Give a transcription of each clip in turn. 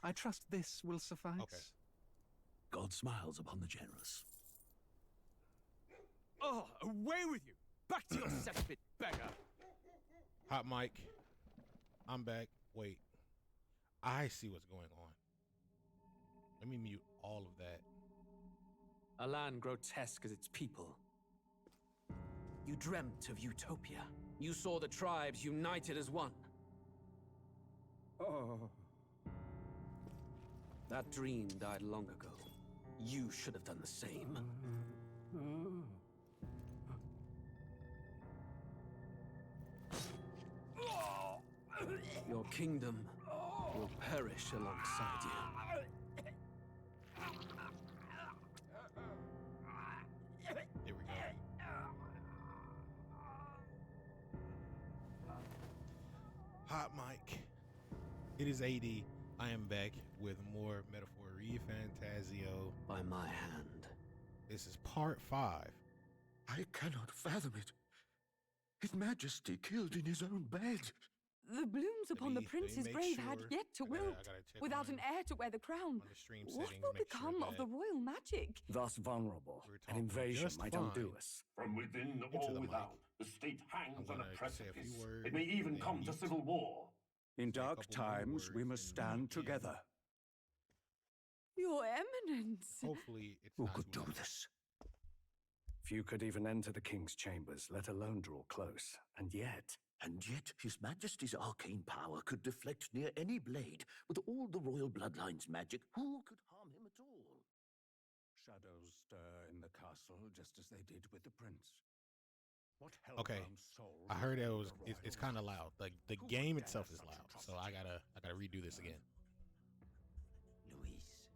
I trust this will suffice. Okay. God smiles upon the generous. Oh, away with you! Back to your cesspit, beggar! Hot mic. I'm back. Wait. I see what's going on. Let me mute all of that. A land grotesque as its people. You dreamt of utopia. You saw the tribes united as one. Oh. That dream died long ago. You should have done the same. Your kingdom will perish alongside you. Here we go. Hot mic. It is AD. I am back with more Metaphor ReFantazio. By my hand. This is part 5. I cannot fathom it. His Majesty killed in his own bed. The blooms upon the Let me prince's make grave sure. had yet to I gotta wilt, check without on- an heir to wear the crown. on the stream What settings, will make sure become of that the royal magic? Thus vulnerable, we're an talking invasion just might fine. undo us. From within the or mic. without, the state hangs I'm on a gonna say a precipice. few words It may even and come to mute. civil war. In Say a dark couple more times, we words must and stand mute again. together. Your Eminence! Hopefully it's Who not could too do loud. this? Few could even enter the king's chambers, let alone draw close. And yet, His Majesty's arcane power could deflect near any blade. With all the royal bloodline's magic, who could harm him at all? Shadows stir in the castle just as they did with the prince. What Okay, hellbound soul I heard it remained was the it's royal kind of house? loud. Like the Who game would itself dare is such loud, so I atrocity? gotta redo this again. Luis.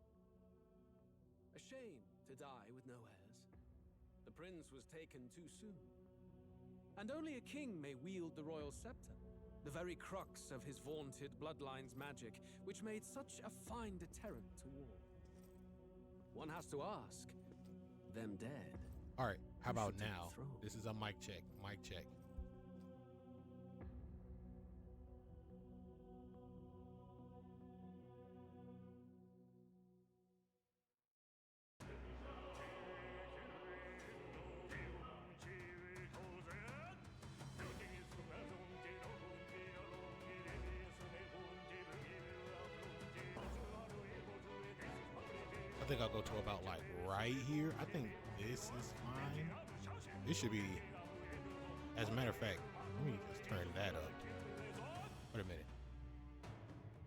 A shame to die with no heirs. The prince was taken too soon. And only a king may wield the royal scepter, the very crux of his vaunted bloodline's magic, which made such a fine deterrent to war. One has to ask, them dead. All right, how Who about should take the now? throne? This is a mic check. Mic check. I think I'll go to about like right here. I think this is fine. This should be, as a matter of fact, let me just turn that up. Wait a minute.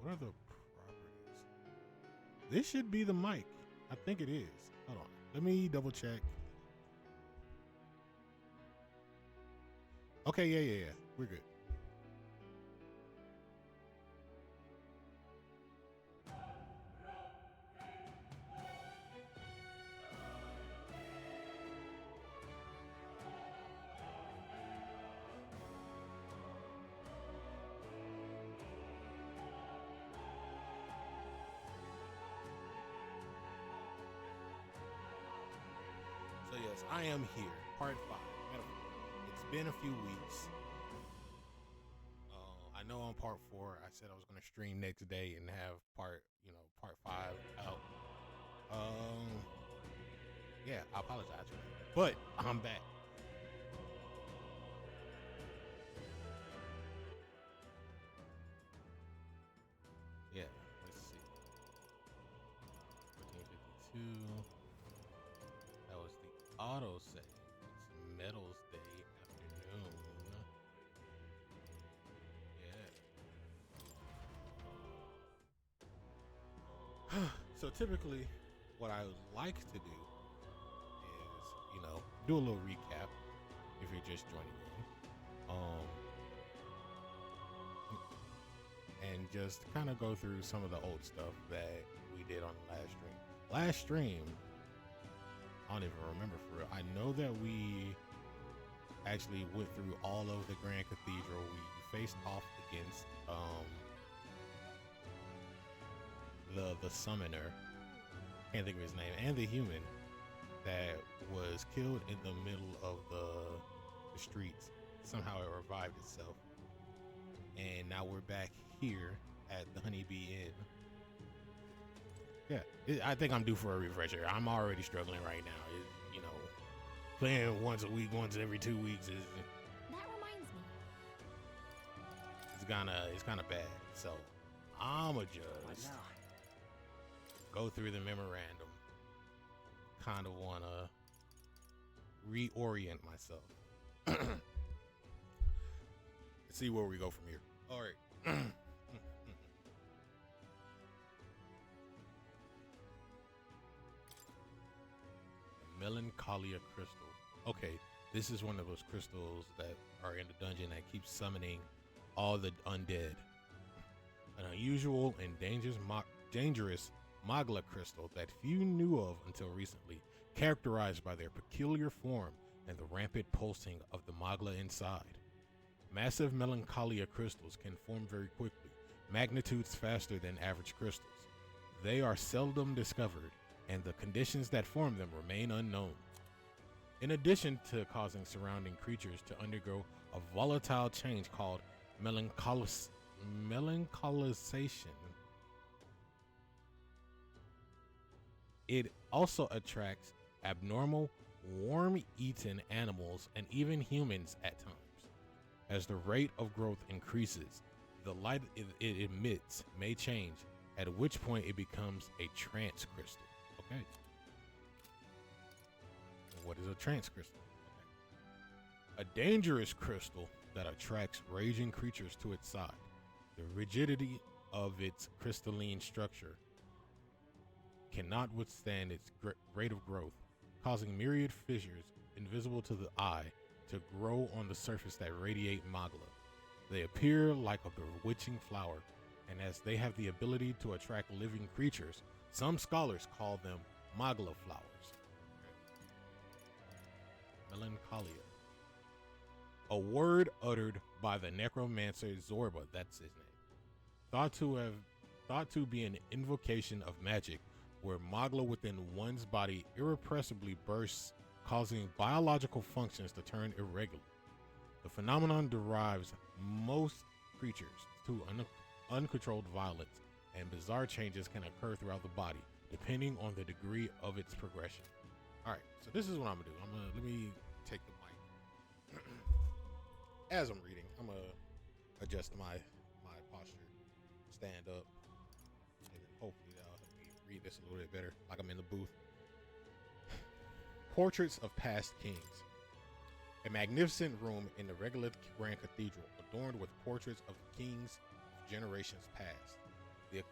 What are the properties? This should be the mic. I think it is. Hold on. Let me double check. Okay, yeah. We're good. So yes, I am here. Part 5. It's been a few weeks. I know on part 4, I said I was going to stream next day and have part 5 out. Yeah, I apologize for that. But I'm back. Yeah, let's see. 1452. That was the auto save. It's Metals Day afternoon. Yeah. So typically, what I like to do is, do a little recap if you're just joining in. And just kind of go through some of the old stuff that we did on the last stream. Last stream, I don't even remember for real. I know that we actually went through all of the Grand Cathedral. We faced off against the summoner, can't think of his name, and the human that was killed in the middle of the streets. Somehow it revived itself. And now we're back here at the Honeybee Inn. I think I'm due for a refresher. I'm already struggling right now. You know, playing once a week, once every 2 weeks is That reminds me. it's kind of bad. So I'ma What just now? go through the memorandum. Kind of wanna reorient myself. See where we go from here. All right. Melancholia crystal. Okay, this is one of those crystals that are in the dungeon that keeps summoning all the undead. An unusual and dangerous Magla crystal that few knew of until recently, characterized by their peculiar form and the rampant pulsing of the Magla inside. Massive Melancholia crystals can form very quickly, magnitudes faster than average crystals. They are seldom discovered, and the conditions that form them remain unknown. In addition to causing surrounding creatures to undergo a volatile change called melancholization, it also attracts abnormal, worm-eaten animals and even humans at times. As the rate of growth increases, the light it emits may change, at which point it becomes a trance crystal. Okay. What is a trance crystal? Okay. A dangerous crystal that attracts raging creatures to its side. The rigidity of its crystalline structure cannot withstand its rate of growth, causing myriad fissures invisible to the eye to grow on the surface that radiate Magla. They appear like a bewitching flower, and as they have the ability to attract living creatures, some scholars call them Magla flowers. Melancholia. A word uttered by the necromancer Zorba, that's his name. Thought to be an invocation of magic, where Magla within one's body irrepressibly bursts, causing biological functions to turn irregular. The phenomenon derives most creatures to uncontrolled violence, and bizarre changes can occur throughout the body, depending on the degree of its progression. All right, so this is what I'm gonna do. Let me take the mic. As I'm reading, I'm gonna adjust my posture, stand up, and then hopefully that'll help me read this a little bit better, like I'm in the booth. Portraits of past kings. A magnificent room in the Regolith Grand Cathedral, adorned with portraits of kings of generations past. The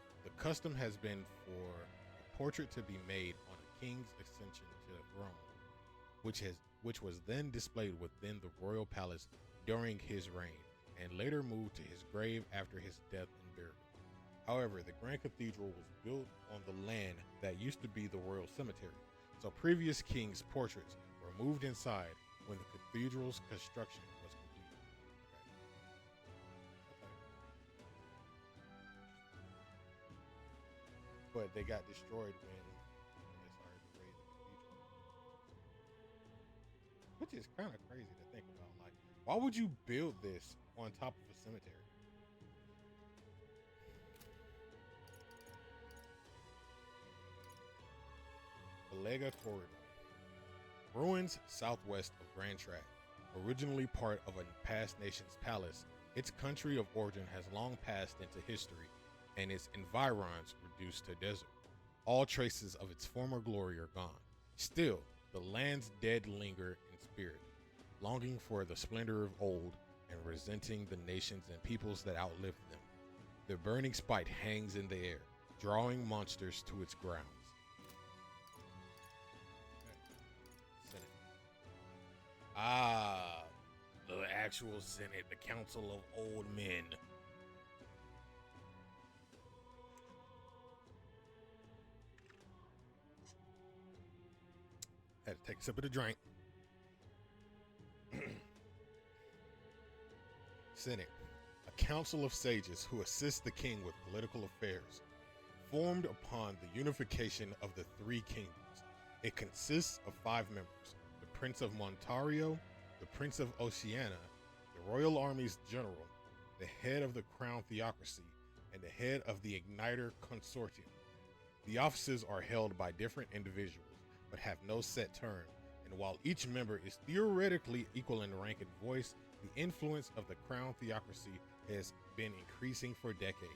custom has been for a portrait to be made on a king's ascension to the throne, which was then displayed within the royal palace during his reign, and later moved to his grave after his death and burial. However, the Grand Cathedral was built on the land that used to be the royal cemetery, so previous kings' portraits were moved inside when the cathedral's construction was completed. Okay. But they got destroyed when they started to raise the cathedral. Which is kind of crazy to think about. Like, why would you build this on top of a cemetery? Belega Corridor. Ruins southwest of Grand Track. Originally part of a past nation's palace, its country of origin has long passed into history, and its environs reduced to desert. All traces of its former glory are gone. Still, the land's dead linger in spirit, longing for the splendor of old and resenting the nations and peoples that outlived them. The burning spite hangs in the air, drawing monsters to its grounds. Senate. Ah, the actual Senate, the Council of Old Men. Had to take a sip of the drink. Senate, a council of sages who assist the king with political affairs, formed upon the unification of the three kingdoms. It consists of 5 members: the Prince of Montario, the Prince of Oceania, the Royal Army's general, the head of the Crown Theocracy, and the head of the Igniter Consortium. The offices are held by different individuals, but have no set term, and while each member is theoretically equal in rank and voice, the influence of the crown theocracy has been increasing for decades.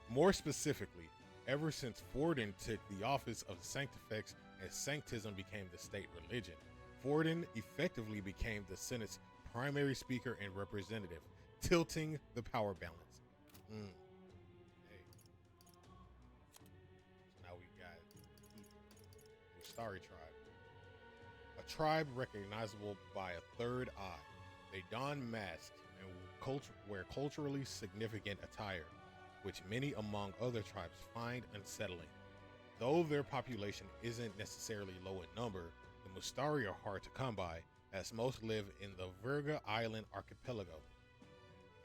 More specifically, ever since Forden took the office of Sanctifex and Sanctism became the state religion, Forden effectively became the Senate's primary speaker and representative, tilting the power balance. Hey. So now we got the Mustari tribe. A tribe recognizable by a third eye. They don masks and wear culturally significant attire, which many among other tribes find unsettling. Though their population isn't necessarily low in number, the Mustari are hard to come by, as most live in the Virga Island archipelago.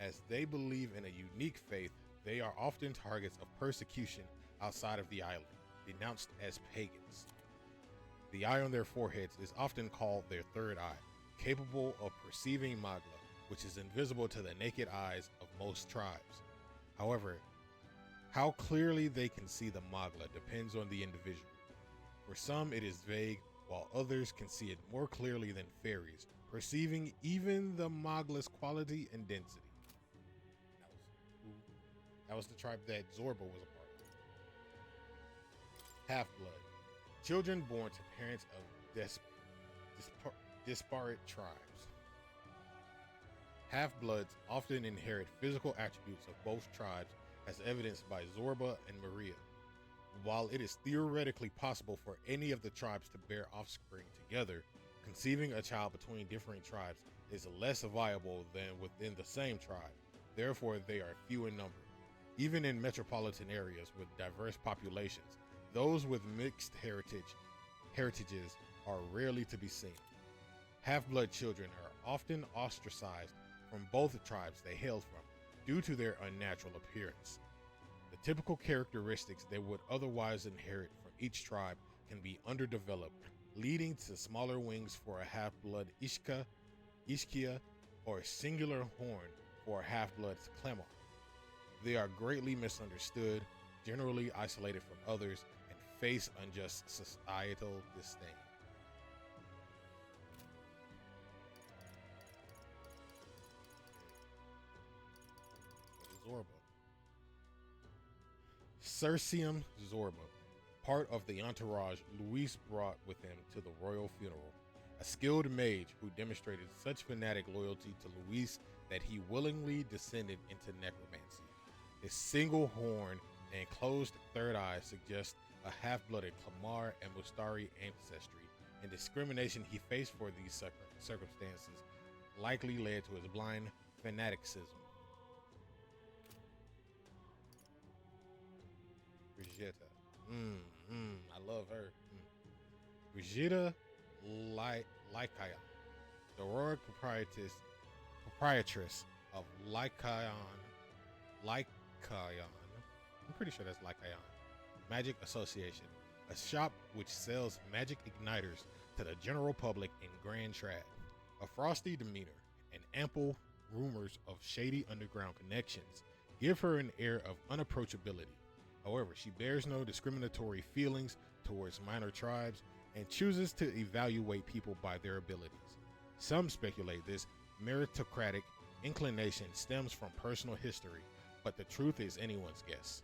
As they believe in a unique faith, they are often targets of persecution outside of the island, denounced as pagans. The eye on their foreheads is often called their third eye, capable of perceiving Magla, which is invisible to the naked eyes of most tribes. However, how clearly they can see the Magla depends on the individual. For some, it is vague, while others can see it more clearly than fairies, perceiving even the Magla's quality and density. That was the tribe that Zorba was a part of. Half-blood. Children born to parents of disparate tribes. Half-bloods often inherit physical attributes of both tribes, as evidenced by Zorba and Maria. While it is theoretically possible for any of the tribes to bear offspring together, conceiving a child between different tribes is less viable than within the same tribe. Therefore, they are few in number. Even in metropolitan areas with diverse populations, those with mixed heritages are rarely to be seen. Half-blood children are often ostracized from both the tribes they hail from due to their unnatural appearance. The typical characteristics they would otherwise inherit from each tribe can be underdeveloped, leading to smaller wings for a half-blood Ishkia, or a singular horn for a half-blood Clemar. They are greatly misunderstood, generally isolated from others, and face unjust societal disdain. Zorba. Circeum Zorba, part of the entourage Luis brought with him to the royal funeral. A skilled mage who demonstrated such fanatic loyalty to Luis that he willingly descended into necromancy. His single horn and closed third eye suggest a half-blooded Clamar and Mustari ancestry, and discrimination he faced for these circumstances likely led to his blind fanaticism. Brigitta. I love her. Brigitta Lycaon, the royal proprietress of Lycaon. I'm pretty sure that's Lycaon Magic Association, a shop which sells magic igniters to the general public in Grand Trad. A frosty demeanor and ample rumors of shady underground connections give her an air of unapproachability. However, she bears no discriminatory feelings towards minor tribes and chooses to evaluate people by their abilities. Some speculate this meritocratic inclination stems from personal history, but the truth is anyone's guess.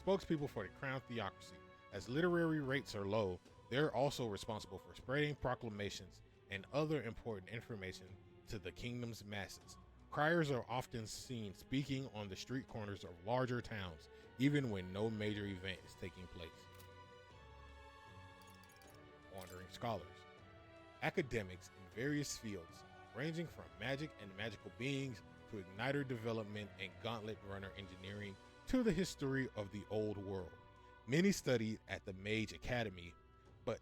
Spokespeople for the Crown Theocracy. As literary rates are low, they're also responsible for spreading proclamations and other important information to the kingdom's masses. Criers are often seen speaking on the street corners of larger towns, even when no major event is taking place. Wandering scholars. Academics in various fields, ranging from magic and magical beings to igniter development and gauntlet runner engineering to the history of the old world. Many studied at the Mage Academy, but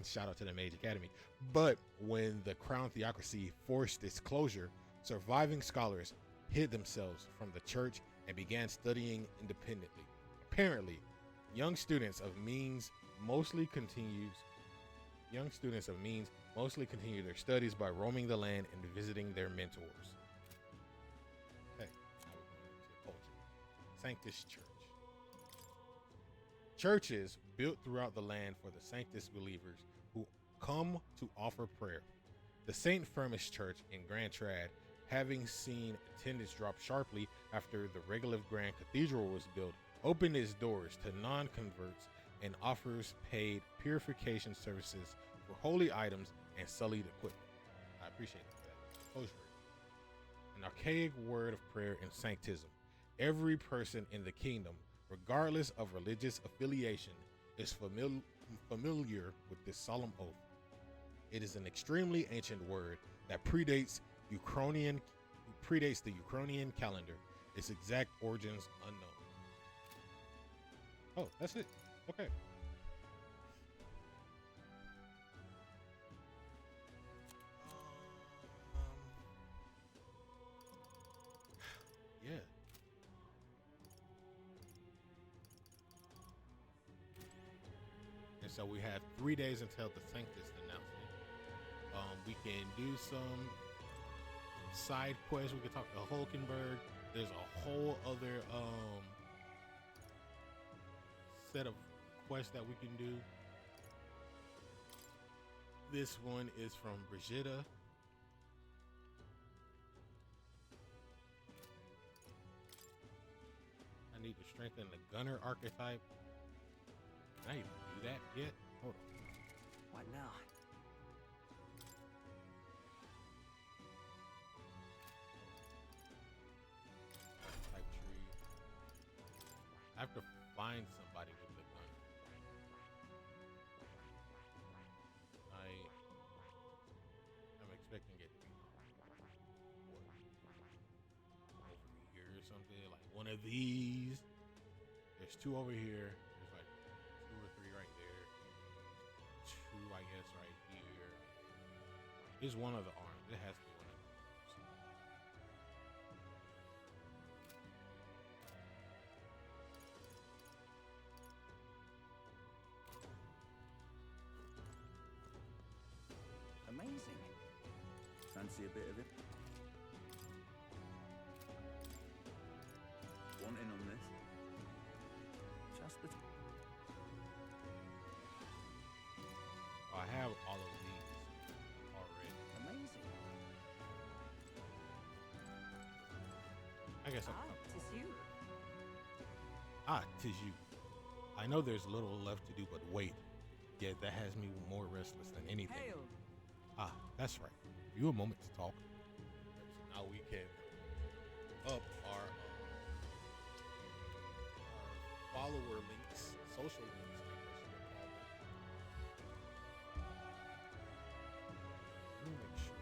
shout out to the Mage Academy. But when the Crown Theocracy forced its closure, surviving scholars hid themselves from the church and began studying independently. Apparently, young students of means mostly continue their studies by roaming the land and visiting their mentors. Okay, now we're going into culture. Sanctus Church. Churches built throughout the land for the Sanctus believers who come to offer prayer. The St. Firmus Church in Grand Trad, having seen attendance drop sharply after the Regulative Grand Cathedral was built, opened its doors to non-converts and offers paid purification services for holy items and sullied equipment. I appreciate that. Closure. An archaic word of prayer in sanctism. Every person in the kingdom, regardless of religious affiliation, is familiar with this solemn oath. It is an extremely ancient word that predates the Ukrainian calendar. Its exact origins unknown. Oh, that's it. Okay. Yeah. And so we have 3 days until the Sanctus announcement. We can do some side quests. We can talk to Hulkenberg. There's a whole other set of quests that we can do. This one is from Brigitta. I need to strengthen the gunner archetype. Can I even do that yet? Hold on. What now? Type tree. I have to find somebody with the gun. I'm expecting it to be what, over here or something, like one of these. There's two over here. There's like 2 or 3 right there. 2, I guess, right here. Here's one of the arms. It has to be one of the arms. Amazing. Fancy a bit of it? Want in on this? Just the... I have all of these already. Amazing. I guess I Ah, can. tis you. Ah, 'tis you. I know there's little left to do but wait, yet that has me more restless than anything. Hail. Ah, that's right. Give you a moment to talk. So now we can up our follower links, social links, I guess you would call them. Let me make sure.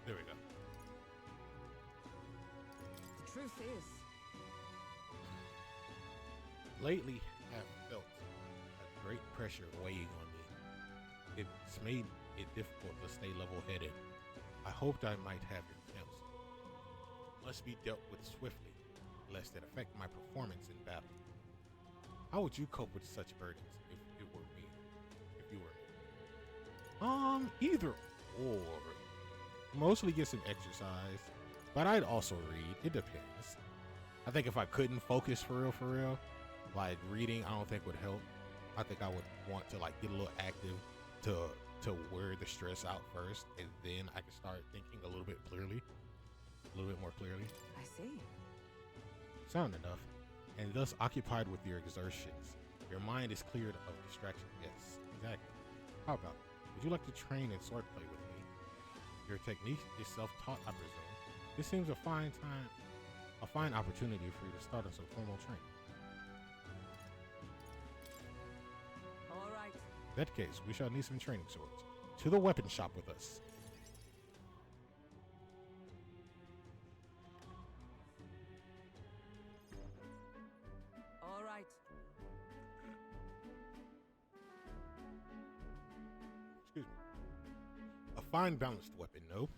There we go. The truth is, Lately, I have felt a great pressure weighing on me. It's made it difficult to stay level-headed. I hoped I might have your counsel. Must be dealt with swiftly, lest it affect my performance in battle. How would you cope with such burdens if it were me? If you were me? Either or. Mostly get some exercise, but I'd also read. It depends. I think if I couldn't focus for real, like reading, I don't think would help. I think I would want to like get a little active to wear the stress out first, and then I can start thinking a little bit more clearly. I see. Sound enough. And thus occupied with your exertions, your mind is cleared of distraction. Yes, exactly. How about it? Would you like to train in swordplay with me? Your technique is self-taught, I presume. This seems a fine opportunity for you to start on some formal training. All right. In that case, we shall need some training swords. To the weapon shop with us. All right. Excuse me. A fine balanced weapon, no?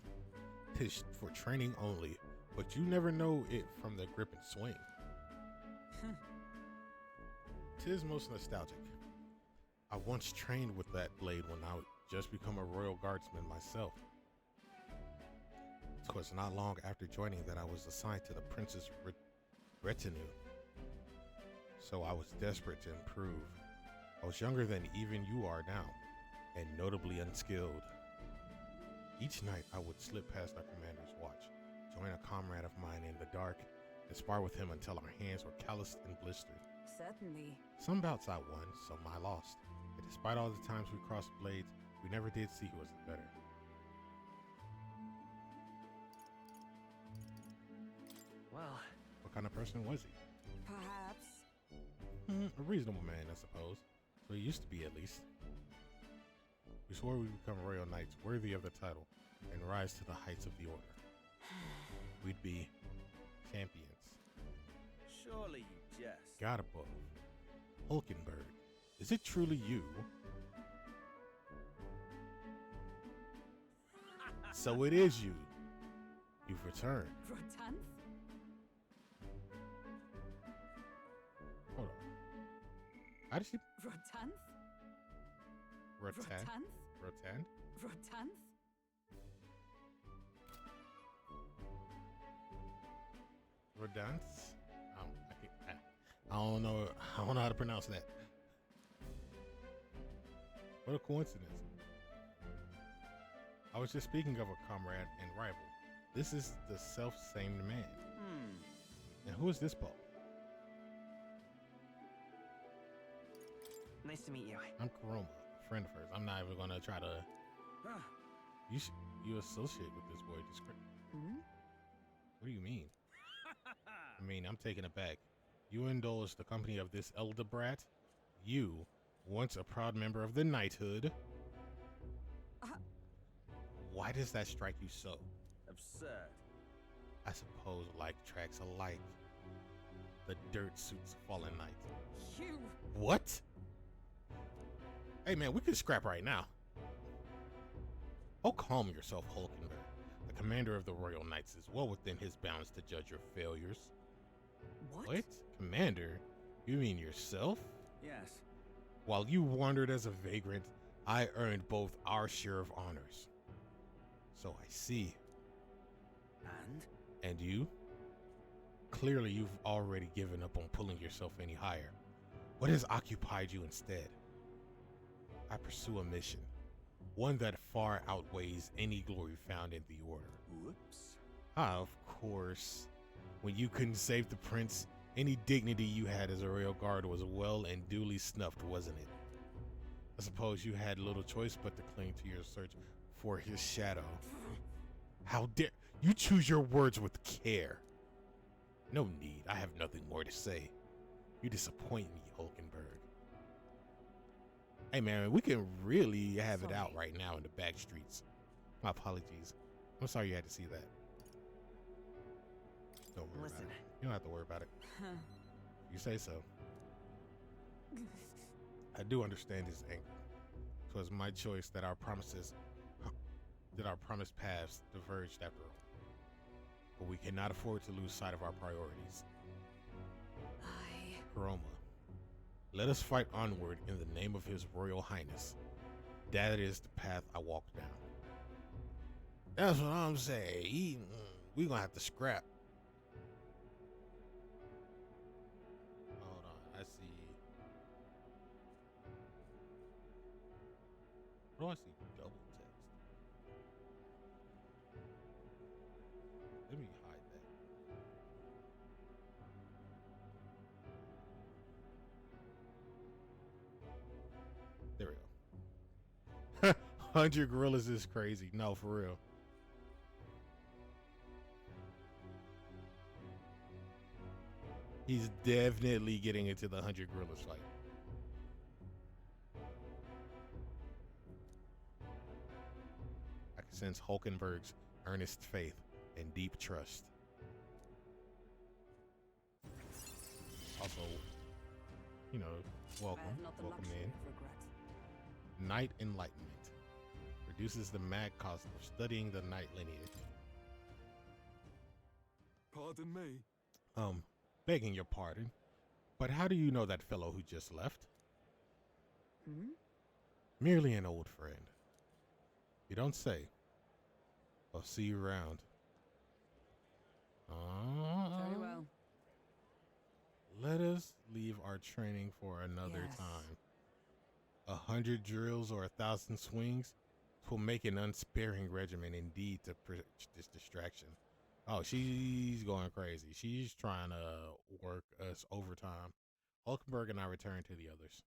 'Tis for training only. but you never know it from the grip and swing. Tis most nostalgic. I once trained with that blade when I just become a royal guardsman myself. 'Twas not long after joining that I was assigned to the prince's retinue. So I was desperate to improve. I was younger than even you are now, and notably unskilled. Each night I would slip past our commander's watch, join a comrade of mine in the dark, and spar with him until our hands were calloused and blistered. Certainly. Some bouts I won, some I lost. And despite all the times we crossed blades, we never did see who was the better. Well, What kind of person was he? perhaps. A reasonable man, I suppose. So he used to be, at least. We swore we'd become royal knights worthy of the title and rise to the heights of the order. We'd be champions. Surely you jest. God above. Hulkenberg, is it truly you? So it is you. You've returned. Rotanth? Hold on. How did she? Rotanth? Rotan? Rotanth? Rotan? Rotanth? Rodance? I don't know. I don't know how to pronounce that. What a coincidence. I was just speaking of a comrade and rival. This is the self-same man. And who is this Paul? Nice to meet you. I'm Karoma, a friend of hers. I'm not even gonna try to. You associate with this boy discreetly. What do you mean? I mean, I'm taken aback. You indulge the company of this elder brat? You, once a proud member of the knighthood? Why does that strike you so? Absurd. I suppose like tracks alike. The dirt suits fallen knight. You! What? Hey man, we could scrap right now. Oh, calm yourself, Hulkenberg. The commander of the Royal Knights is well within his bounds to judge your failures. What? Commander? You mean yourself? Yes. While you wandered as a vagrant, I earned both our share of honors. So I see. And you? Clearly you've already given up on pulling yourself any higher. What has occupied you instead? I pursue a mission. One that far outweighs any glory found in the order. Whoops. Of course. When you couldn't save the prince, any dignity you had as a royal guard was well and duly snuffed, wasn't it? I suppose you had little choice but to cling to your search for his shadow. How dare you choose your words with care? No need, I have nothing more to say. You disappoint me, Hulkenberg. Hey man, we can really have it out right now in the back streets. My apologies. I'm sorry you had to see that. Don't worry about it. You don't have to worry about it. You say so. I do understand his anger. 'Twas my choice that our promised paths diverged after all. But we cannot afford to lose sight of our priorities. Karoma, let us fight onward in the name of His Royal Highness. That is the path I walk down. That's what I'm saying. We're gonna have to scrap. Hold on, I see. What do I see? Double text. Let me hide that. There we go. 100 gorillas is crazy. No, for real. He's definitely getting into the 100 gorillas fight. I can sense Hulkenberg's earnest faith and deep trust. Also, you know, welcome in. Knight Enlightenment. Reduces the mad cost of studying the knight lineage. Pardon me. Begging your pardon, but how do you know that fellow who just left? Hmm? Merely an old friend. You don't say. I'll see you around. Very well. Let us leave our training for another Yes. time. 100 drills or 1,000 swings will make an unsparing regimen indeed to purge this distraction. Oh, she's going crazy. She's trying to work us overtime. Hulkenberg and I return to the others.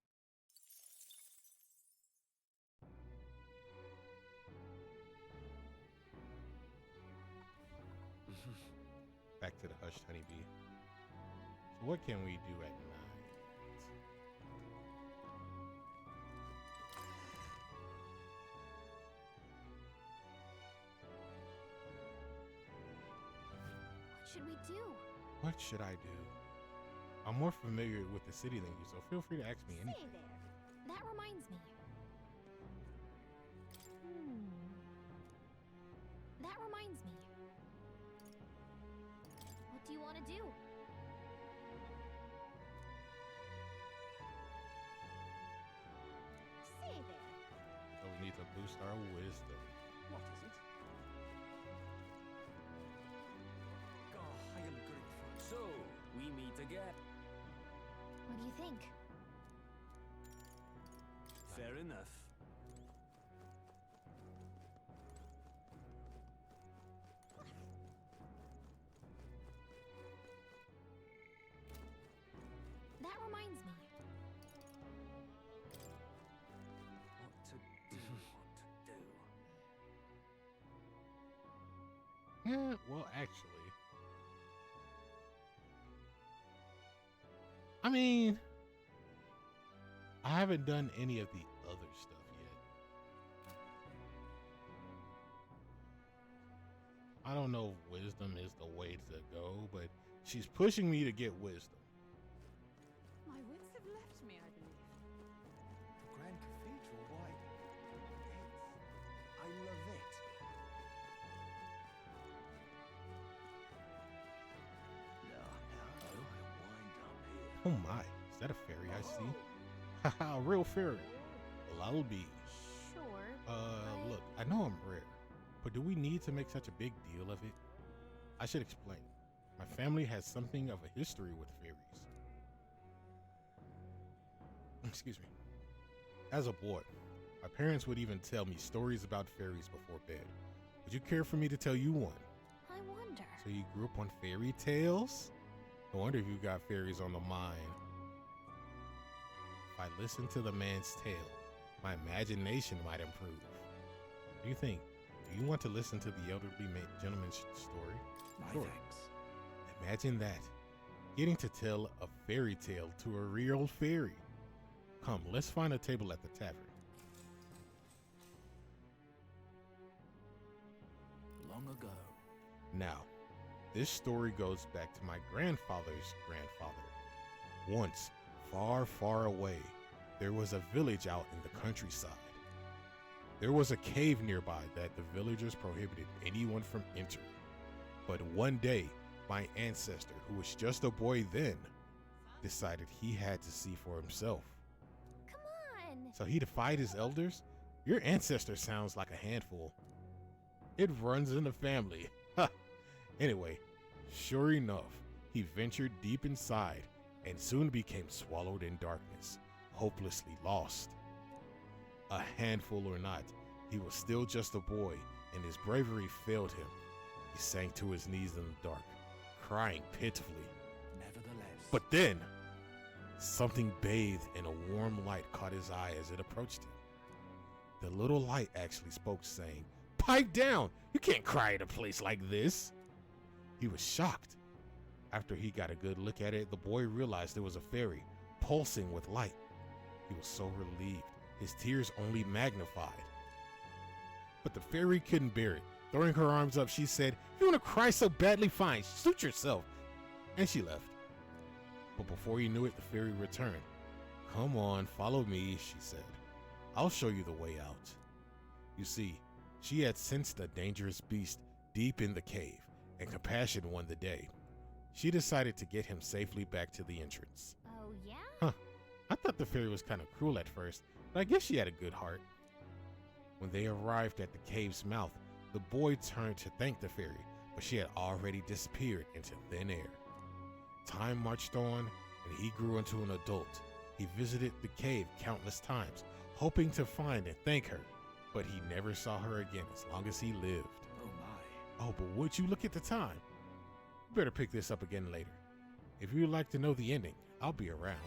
Back to the hushed honeybee. So what can we do at night? What should we do? What should I do? I'm more familiar with the city than you, so feel free to ask me Hey anything. there. That reminds me. That reminds me. What do you want to do? Say there. So we need to boost our wisdom. What is it? I am grateful. So, we meet again. What do you think? Fair enough. That reminds me. What to do, what to do. Yeah, well, actually. I mean, I haven't done any of the other stuff yet. I don't know if wisdom is the way to go, but she's pushing me to get wisdom. My wits have left me, I believe. The Grand Cathedral, why? I love it. Now, I wind up here. Oh my, is that a fairy I see? Haha, real fairy. Well, I'll be. Sure. Look, I know I'm rare, but do we need to make such a big deal of it? I should explain. My family has something of a history with fairies. Excuse me. As a boy, my parents would even tell me stories about fairies before bed. Would you care for me to tell you one? I wonder. So you grew up on fairy tales? I wonder if you got fairies on the mind. If I listen to the man's tale, my imagination might improve. What do you think? Do you want to listen to the elderly gentleman's story? My Sure. thanks. Imagine that. Getting to tell a fairy tale to a real fairy. Come, let's find a table at the tavern. Long ago. Now, this story goes back to my grandfather's grandfather. Once, far, far away, there was a village out in the countryside. There was a cave nearby that the villagers prohibited anyone from entering. But one day, my ancestor, who was just a boy then, decided he had to see for himself. Come on. So he defied his elders? Your ancestor sounds like a handful. It runs in the family. Ha! Anyway, sure enough, he ventured deep inside and soon became swallowed in darkness, hopelessly lost. A handful or not, he was still just a boy, and his bravery failed him. He sank to his knees in the dark, crying pitifully. Nevertheless. But then, something bathed in a warm light caught his eye as it approached him. The little light actually spoke, saying, "Pipe down! You can't cry at a place like this!" He was shocked. After he got a good look at it, the boy realized it was a fairy, pulsing with light. He was so relieved, his tears only magnified. But the fairy couldn't bear it. Throwing her arms up, she said, "If you want to cry so badly, fine, suit yourself." And she left. But before he knew it, the fairy returned. "Come on, follow me," she said. "I'll show you the way out." You see, she had sensed a dangerous beast deep in the cave, and compassion won the day. She decided to get him safely back to the entrance. Oh, yeah? Huh. I thought the fairy was kind of cruel at first, but I guess she had a good heart. When they arrived at the cave's mouth, the boy turned to thank the fairy, but she had already disappeared into thin air. Time marched on, and he grew into an adult. He visited the cave countless times, hoping to find and thank her, but he never saw her again as long as he lived. Oh my. Oh, but would you look at the time? You better pick this up again later. If you'd like to know the ending, I'll be around.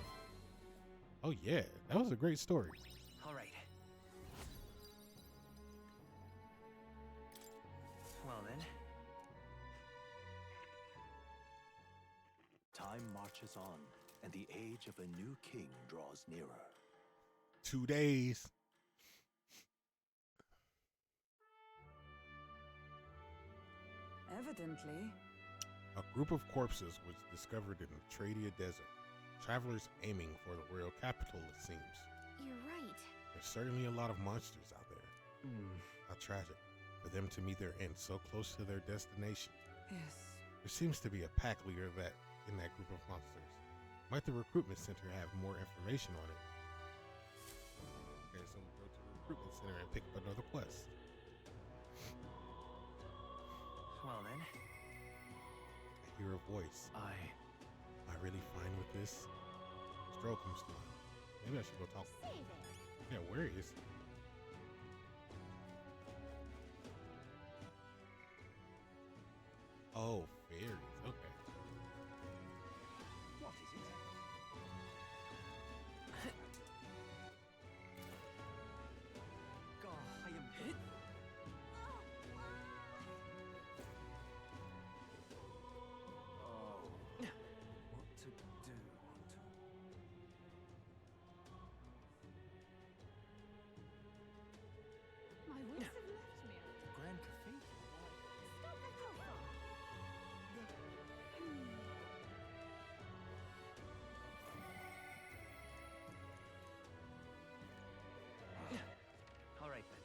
Oh yeah, that was a great story. All right. Well then. Time marches on, and the age of a new king draws nearer. 2 days. Evidently. A group of corpses was discovered in the Tradia Desert. Travelers aiming for the royal capital, it seems. You're right. There's certainly a lot of monsters out there. How tragic for them to meet their end so close to their destination. Yes. There seems to be a pack leader in that group of monsters. Might the recruitment center have more information on it? Okay, so we go to the recruitment center and pick up another quest. Well then. I hear a voice. I Am I really fine with this? Stroke comes to mind. Maybe I should go talk. Say there. Yeah, where is he? Oh, fairies. Okay. What is it? God, I am hit. Oh, what to do? My wits have left me. Grand Cathedral. Stop the profile. All right then.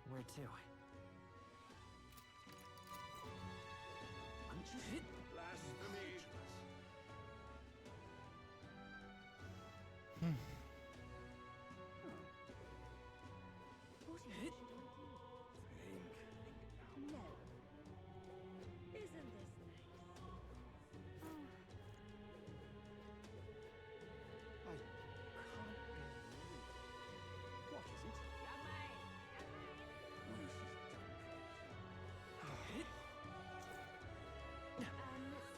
Where to? Blasphemy! What is it? No. Isn't this nice? I can't believe. What is it?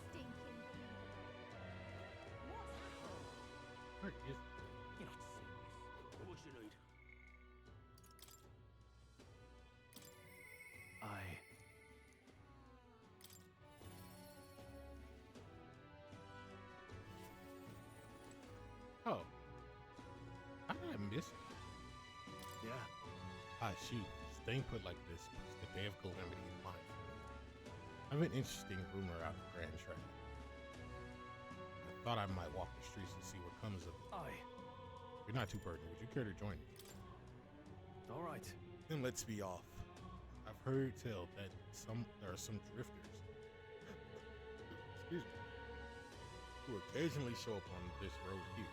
Stinking. Where is You're not serious. What you need? Oh. I missed. Yeah. Ah, shoot. Staying put like this puts the day of calamity in mind. I have an interesting rumor out of Grand Trap. I thought I might walk the streets and see what comes of it. If you're not too burdened, would you care to join me? All right. Then let's be off. I've heard tell that there are some drifters, excuse me, who occasionally show up on this road here.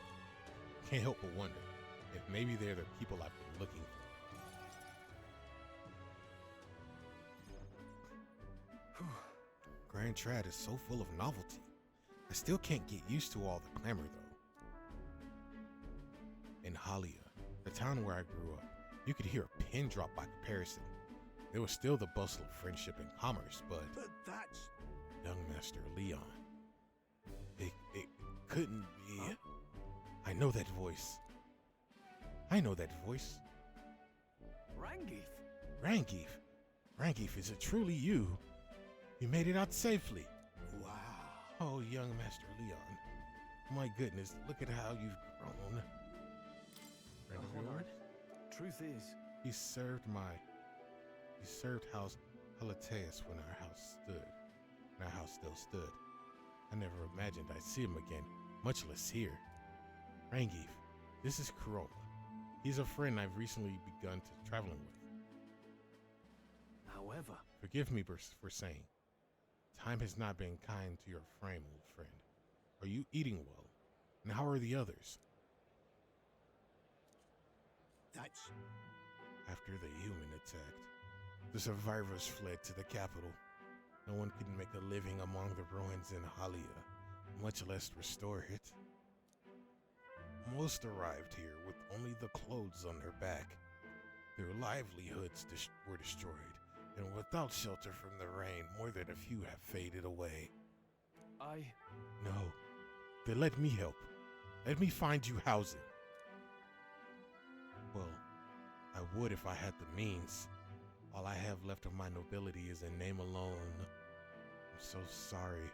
Can't help but wonder if maybe they're the people I've been looking for. Grand Trad is so full of novelty. I still can't get used to all the clamor though. In Halia, the town where I grew up, you could hear a pin drop by comparison. There was still the bustle of friendship and commerce, but that's... young Master Leon. It couldn't be. Huh? I know that voice. I know that voice. Rangeeth. Rangeeth. Rangeeth, is it truly you? You made it out safely. Wow. Oh, young Master Leon. My goodness, look at how you've grown. Friend of Hold on. yours? Truth is, He served House Halateus when our house stood. still stood. I never imagined I'd see him again, much less here. Rangief, this is Kuroma. He's a friend I've recently begun to traveling with. However, Forgive me for saying, time has not been kind to your frame, old friend. Are you eating well? And how are the others? That's After the human attacked, the survivors fled to the capital. No one could make a living among the ruins in Halia, much less restore it. Most arrived here with only the clothes on their back. Their livelihoods were destroyed, and without shelter from the rain, more than a few have faded away. No, then let me help. Let me find you housing. Well, I would if I had the means. All I have left of my nobility is a name alone. I'm so sorry.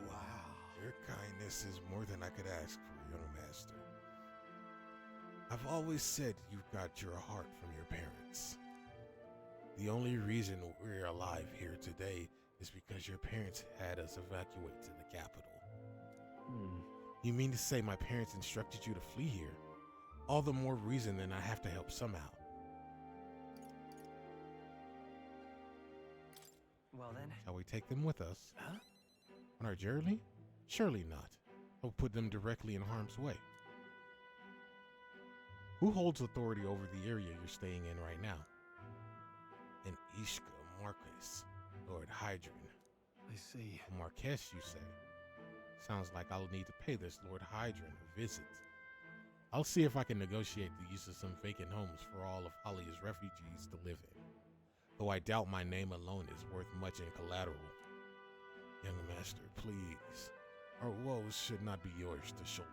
wow. Your kindness is more than I could ask for, young master. I've always said you've got your heart from your parents. The only reason we're alive here today is because your parents had us evacuate to the capital. You mean to say my parents instructed you to flee here? All the more reason then I have to help somehow. Well then. Shall we take them with us? Huh? On our journey? Surely not. I'll put them directly in harm's way. Who holds authority over the area you're staying in right now? An Ishka Marquess, Lord Hydron. I see. A Marquess, you say? Sounds like I'll need to pay this Lord Hydron a visit. I'll see if I can negotiate the use of some vacant homes for all of Halia's refugees to live in. Though I doubt my name alone is worth much in collateral. Young master, please. Our woes should not be yours to shoulder.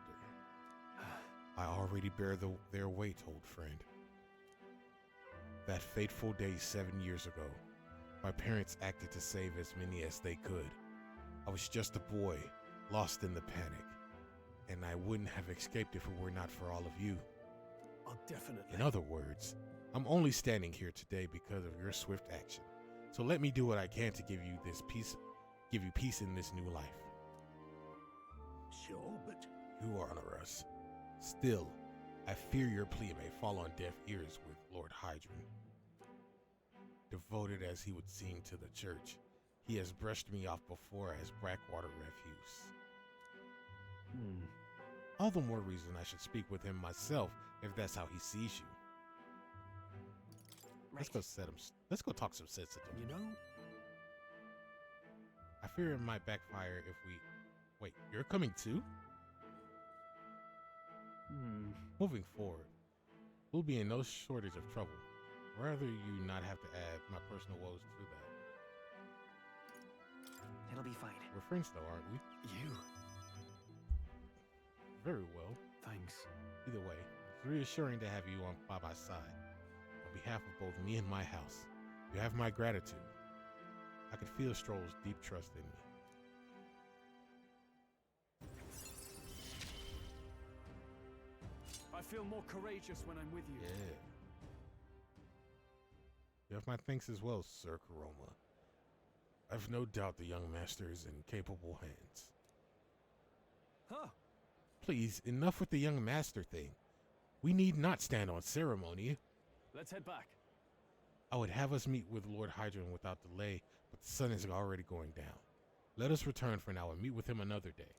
I already bear their weight, old friend. That fateful day 7 years ago, my parents acted to save as many as they could. I was just a boy, lost in the panic, and I wouldn't have escaped if it were not for all of you. I'll definitely. In other words, I'm only standing here today because of your swift action. So let me do what I can to give you peace in this new life. Sure, but You honor us. Still, I fear your plea may fall on deaf ears with Lord Hydron. Devoted as he would seem to the church, he has brushed me off before as Blackwater refuse. All the more reason I should speak with him myself if that's how he sees you. Let's go talk some sense into him. You know, I fear it might backfire if we... Wait, you're coming too? Moving forward, we'll be in no shortage of trouble. Rather you not have to add my personal woes to that. It'll be fine. We're friends though, aren't we? you. Very well. Thanks. Either way, it's reassuring to have you by my side. On behalf of both me and my house, you have my gratitude. I could feel Stroll's deep trust in me. I feel more courageous when I'm with you. Yeah. You have my thanks as well, Sir Kuroma. I've no doubt the young master is in capable hands. Huh? Please, enough with the young master thing. We need not stand on ceremony. Let's head back. I would have us meet with Lord Hydron without delay, but the sun is already going down. Let us return for now and meet with him another day.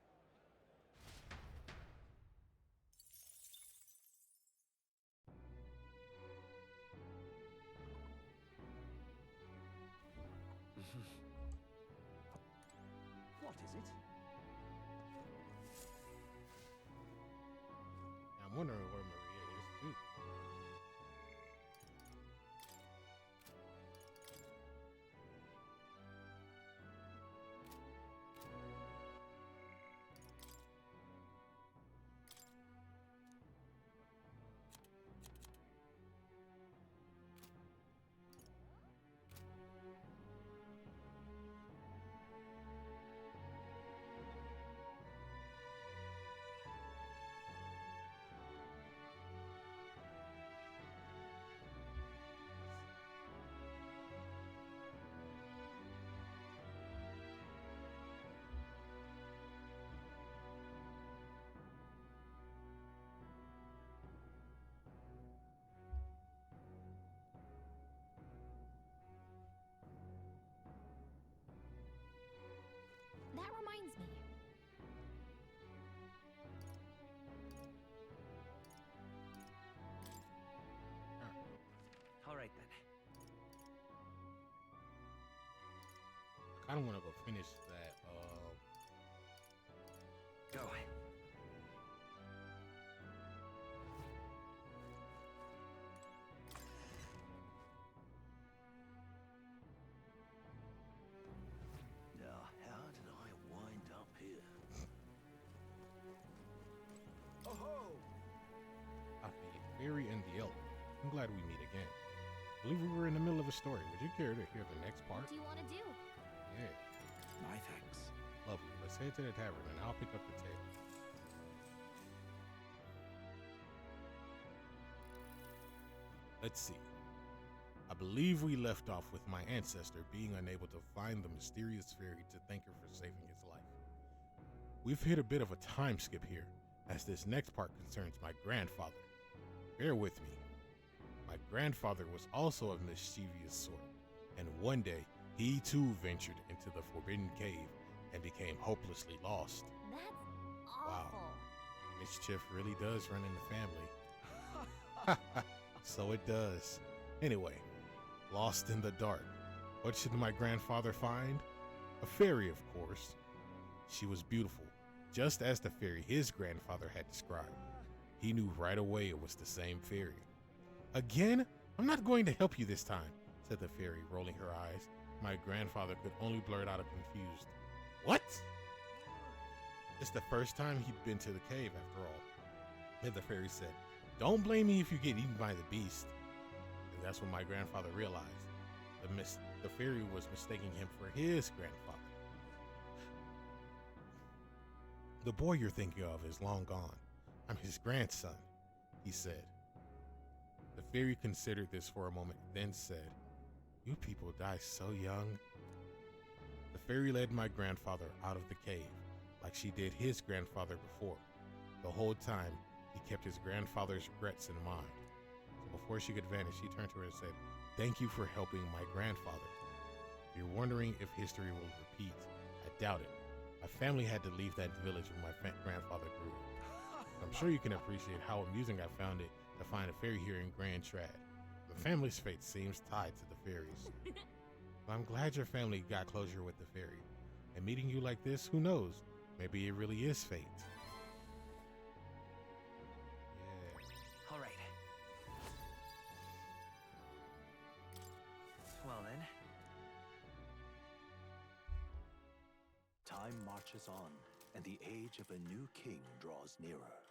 what is it? I'm wondering where Maria is too. I don't want to go finish that. Go. Now, how did I wind up here? The fairy and the elf. I'm glad we meet again. I believe we were in the middle of a story. Would you care to hear the next part? What do you want to do? Yeah, My thanks. lovely. Let's head to the tavern and I'll pick up the tale. Let's see. I believe we left off with my ancestor being unable to find the mysterious fairy to thank her for saving his life. We've hit a bit of a time skip here, as this next part concerns my grandfather. Bear with me. My grandfather was also a mischievous sort, and one day he too ventured into the Forbidden Cave and became hopelessly lost. That's Wow. awful. Mischief really does run in the family. So it does. Anyway, lost in the dark. What should my grandfather find? A fairy, of course. She was beautiful, just as the fairy his grandfather had described. He knew right away it was the same fairy. Again? I'm not going to help you this time, said the fairy, rolling her eyes. My grandfather could only blurt out a confused, "What?" It's the first time he'd been to the cave, after all. Then the fairy said, "Don't blame me if you get eaten by the beast." And that's when my grandfather realized the fairy was mistaking him for his grandfather. "The boy you're thinking of is long gone. I'm his grandson," he said. The fairy considered this for a moment, then said, "You people die so young." The fairy led my grandfather out of the cave, like she did his grandfather before. The whole time, he kept his grandfather's regrets in mind. So before she could vanish, he turned to her and said, "Thank you for helping my grandfather. You're wondering if history will repeat. I doubt it. My family had to leave that village when my grandfather grew. I'm sure you can appreciate how amusing I found it to find a fairy here in Grand Trad. The family's fate seems tied to the fairies. But I'm glad your family got closure with the fairy. And meeting you like this, who knows? Maybe it really is fate." Yeah. All right. Well then. Time marches on, and the age of a new king draws nearer.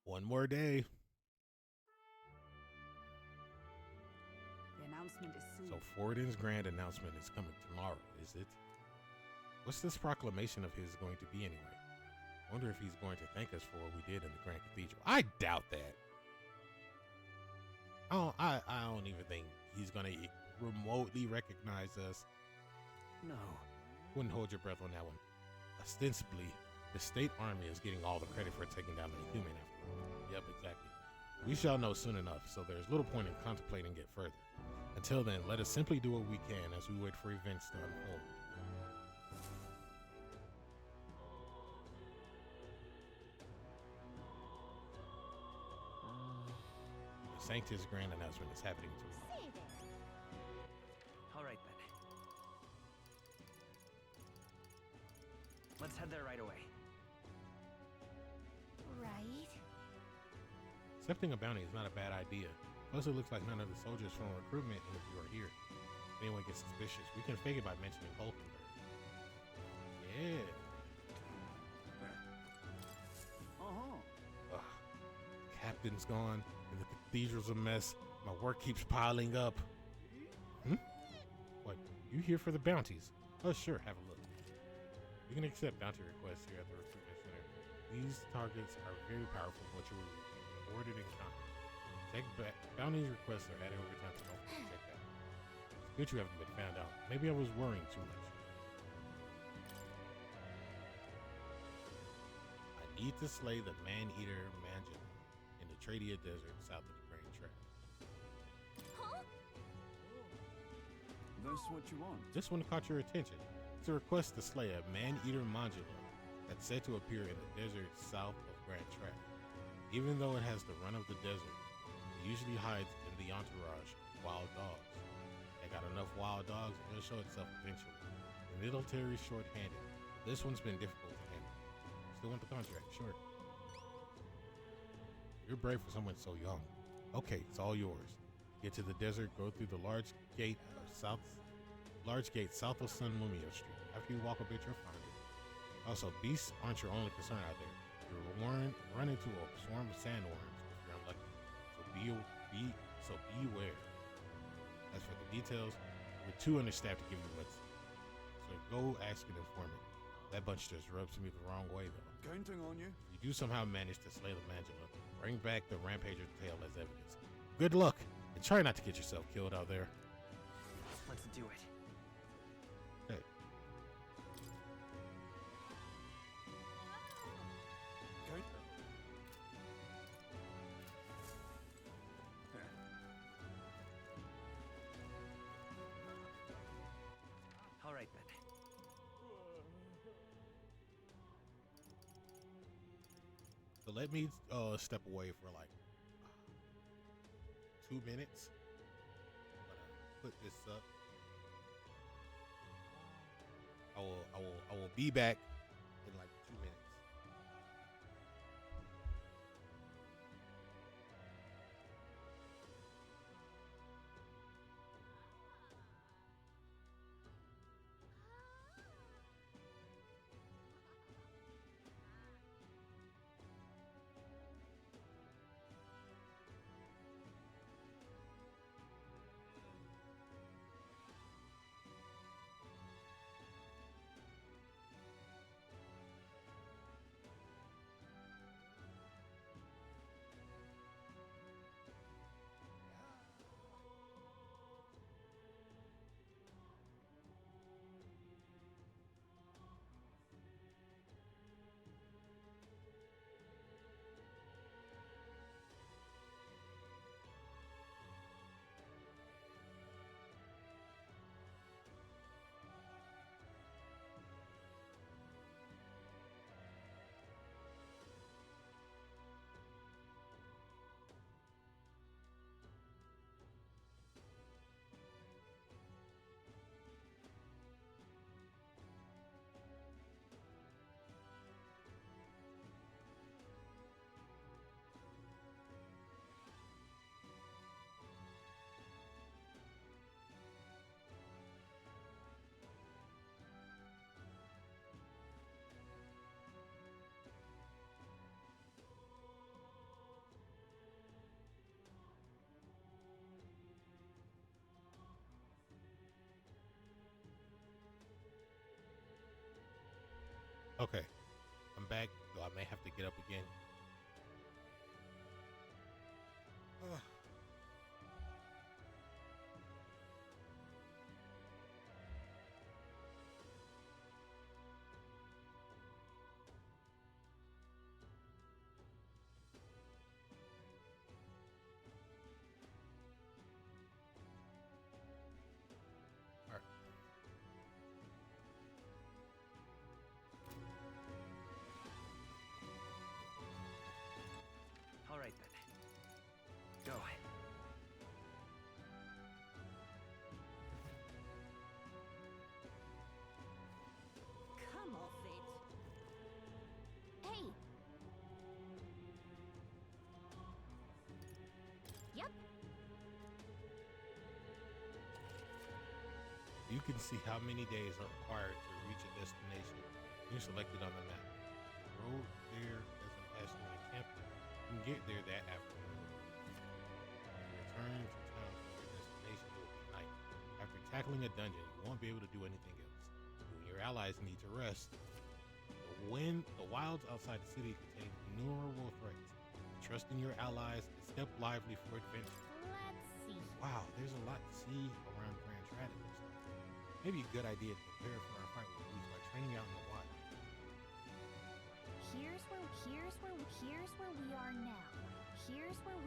One more day. The announcement is soon. So Forden's grand announcement is coming tomorrow, is it? What's this proclamation of his going to be anyway? Wonder if he's going to thank us for what we did in the Grand Cathedral. I doubt that. I don't even think he's going to remotely recognize us. No. Wouldn't hold your breath on that one. Ostensibly, the state army is getting all the credit for taking down the human after all. Yep, exactly. We shall know soon enough, so there's little point in contemplating it further. Until then, let us simply do what we can as we wait for events to unfold. The Sanctus Grand announcement is happening tomorrow. Say there. All right then. Let's head there right away. Right. Accepting a bounty is not a bad idea. Plus, it looks like none of the soldiers from recruitment interview are here. If anyone gets suspicious, we can fake it by mentioning Hulkenberg. Yeah. Ugh. Captain's gone, and the cathedral's a mess. My work keeps piling up. What? You here for the bounties? Oh, sure. Have a look. You can accept bounty requests here at the recruitment center. These targets are very powerful, but you will be rewarded in kind. Check back. Bounty requests are added over time, so don't forget to check that. It's good you haven't been found out. Maybe I was worrying too much. I need to slay the man-eater Manjin in the Tradia Desert south of the Grand Trap. Huh? That's what you want. This one caught your attention. It's a request to slay a man-eater Manjula that's said to appear in the desert south of Grand Trap. Even though it has the run of the desert, it usually hides in the entourage of wild dogs. They got enough wild dogs, it'll show itself eventually. The military's short-handed. This one's been difficult to handle. Still want the contract, sure. You're brave for someone so young. Okay, it's all yours. Get to the desert, go through the large gate south of Sun Mumio Street. After you walk a bit, you'll find it. Also, beasts aren't your only concern out there. You'll run into a swarm of sandworms if you're unlucky. So beware. As for the details, we're too understaffed to give you much. So go ask an informant. That bunch just rubs me the wrong way, though. Counting on you. If you do somehow manage to slay the Mandula, bring back the Rampager's tail as evidence. Good luck, and try not to get yourself killed out there. Let's do it. Hey. Count. All right then. So let me step away for like 2 minutes. I'm gonna put this up. I will be back in like 2 minutes. Okay, I'm back, though I may have to get up again. All right. All right then. Go. Come off it. Hey. Yep. You can see how many days are required to reach a destination you selected on the map. The road there doesn't pass through the camp. You can get there that afternoon. When you return to town from your destination, it will be night. After tackling a dungeon, you won't be able to do anything else. You and your allies need to rest. The wilds outside the city contain innumerable threats. Trust in your allies and step lively for adventure. Let's see. Wow, there's a lot to see around Grand Trad. Maybe a good idea to prepare for our fight with Boots by training out in the wild. Here's where we are now. Here's where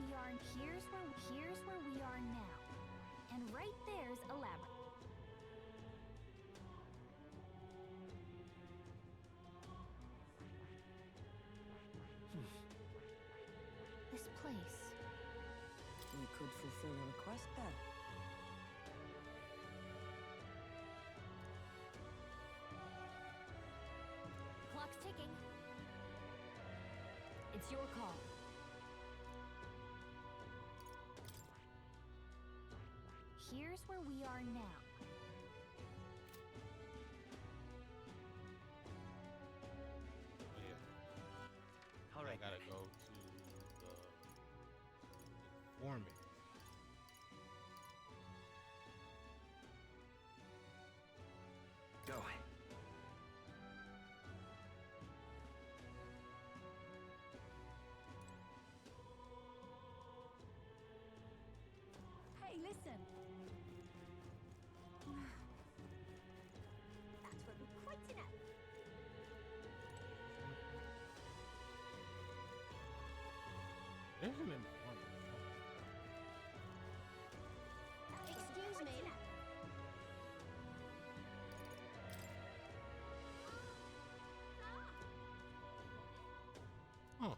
we are now. And right there's a labyrinth. This place. We could fulfill a request there. It's your call. Here's where we are now. Oh, yeah. All right. I gotta then. go to the informant. Go. Hey, listen. That will be quite enough. There's an informant. Excuse me. Huh.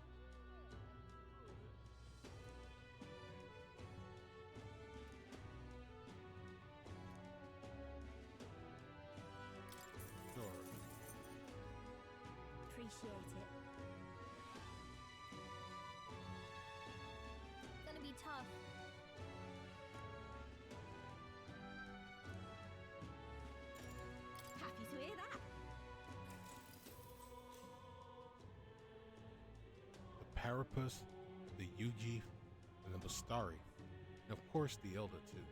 Sure. Appreciate it. Gonna be tough. Happy to hear that. The Parapus, the Yuji, and the Bastari, and of course the Elder too.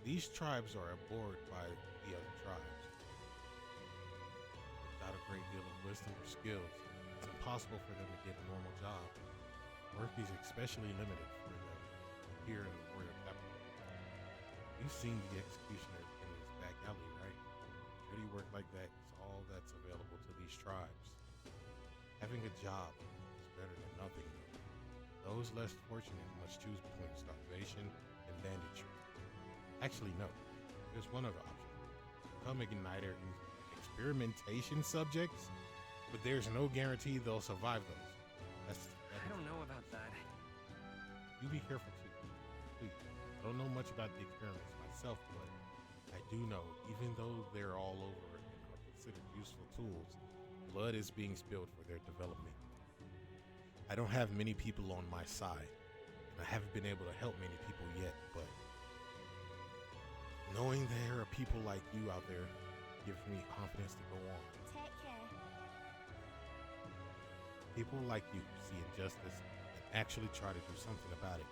These tribes are abhorred by the other tribes. Without a great deal of wisdom or skills, it's impossible for them to get a normal job. Work is especially limited for them here in the royal capital. You've seen the executioner in his back alley, right? Dirty work like that is all that's available to these tribes. Having a job is better than nothing, though. Those less fortunate must choose between starvation and banditry. Actually, no. There's one other option. Become igniter and experimentation subjects, but there's no guarantee they'll survive those. I don't know about that. You be careful too. Please. I don't know much about the experiments myself, but I do know, even though they're all over and are considered useful tools, blood is being spilled for their development. I don't have many people on my side, and I haven't been able to help many people yet, but knowing there are people like you out there gives me confidence to go on. Take care. People like you see injustice and actually try to do something about it.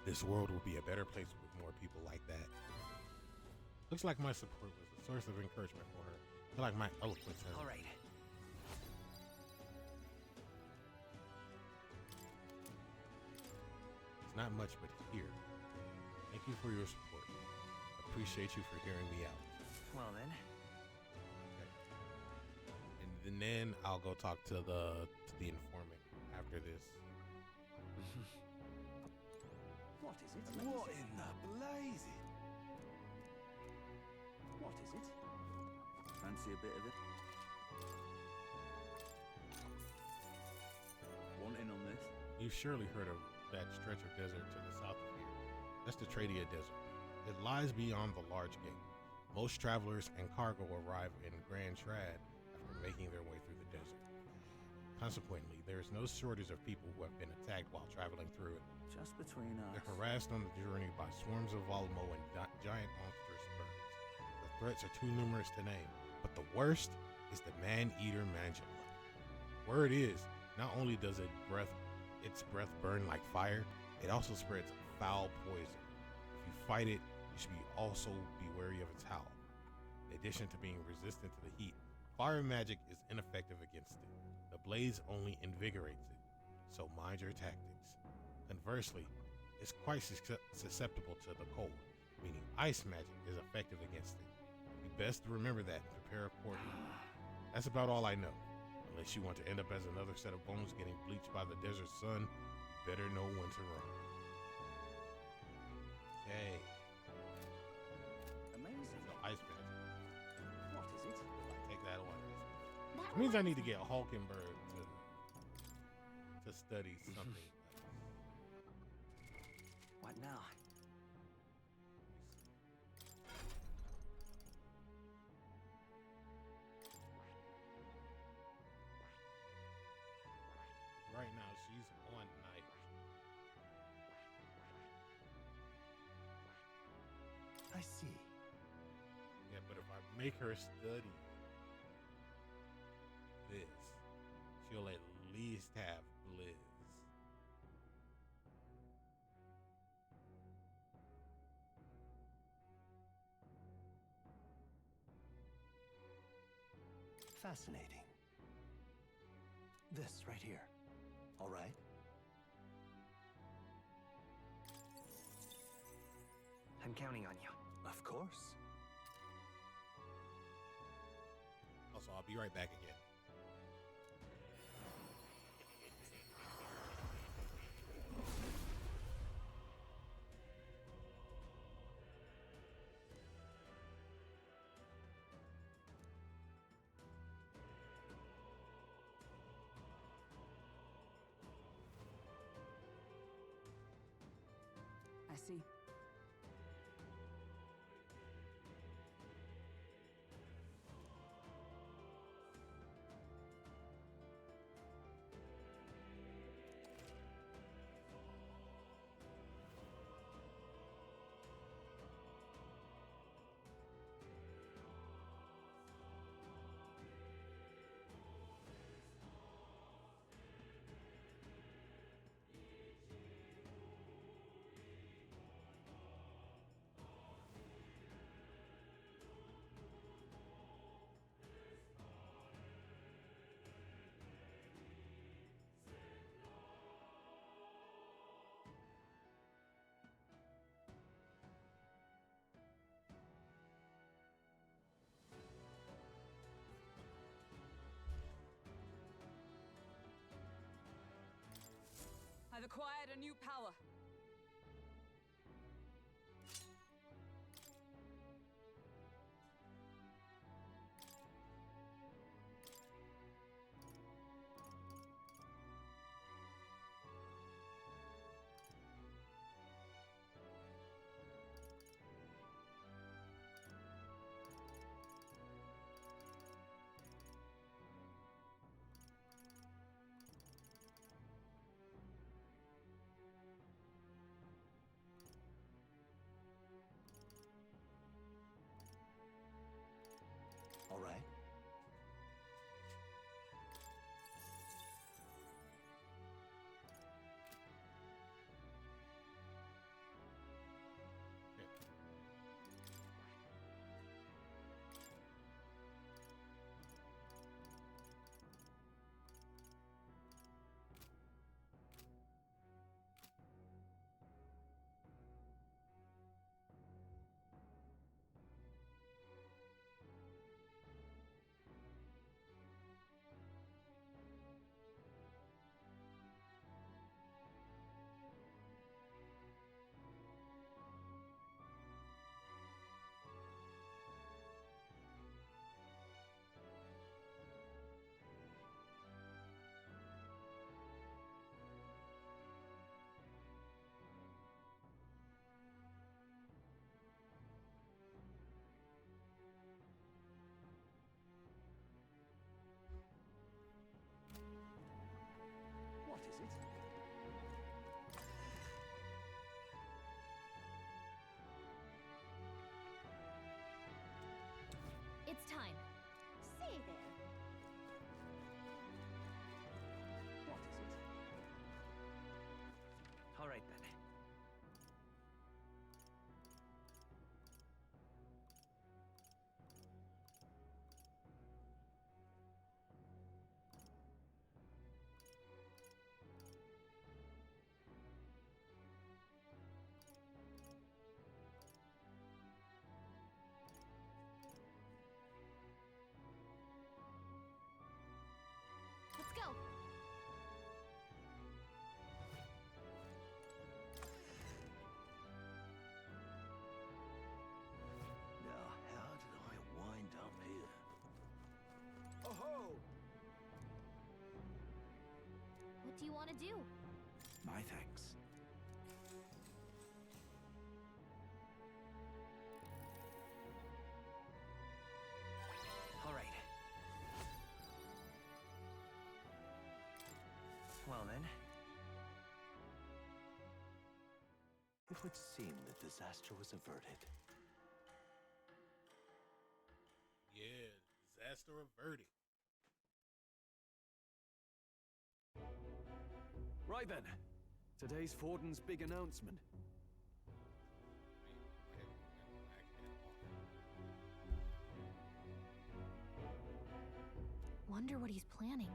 This world will be a better place with more people like that. Looks like my support was a source of encouragement for her. I feel like my eloquence has. All right. It's not much, but here. Thank you for your support. Appreciate you for hearing me out. Well then. And then I'll go talk to the informant after this. What is it? What in the blazing? What is it? Fancy a bit of it? Want in on this? You've surely heard of that stretch of desert to the south of here. That's the Tradia Desert. It lies beyond the large gate. Most travelers and cargo arrive in Grand Trad after making their way through the desert. Consequently, there is no shortage of people who have been attacked while traveling through it. Just between us. They're harassed on the journey by swarms of Volmo and giant monstrous birds. The threats are too numerous to name, but the worst is the man-eater Mangela. Word is, not only does its breath burn like fire, it also spreads foul poison. If you fight it, you should also be wary of its howl. In addition to being resistant to the heat, fire magic is ineffective against it. The blaze only invigorates it, so mind your tactics. Conversely, it's quite susceptible to the cold, meaning ice magic is effective against it. You best remember that and prepare accordingly. That's about all I know. Unless you want to end up as another set of bones getting bleached by the desert sun, you better know when to run. Okay. Amazing. So ice magic. What is it? Take that one. That It means I reminds need to get Hulkenberg to study something. What now? Right Make her study this. She'll at least have Blizz. Fascinating. This right here. All right? I'm counting on you. Of course. Also, I'll be right back again. I see. I've acquired a new power. All right? What is it? It's time. Say there. What is it? All right then. Let's go. Now, how did I wind up here? Oh-ho! What do you want to do? My thanks. All right. Well then, It would seem the disaster was averted. disaster averted. Right then. Today's Forden's big announcement. Wonder what he's planning.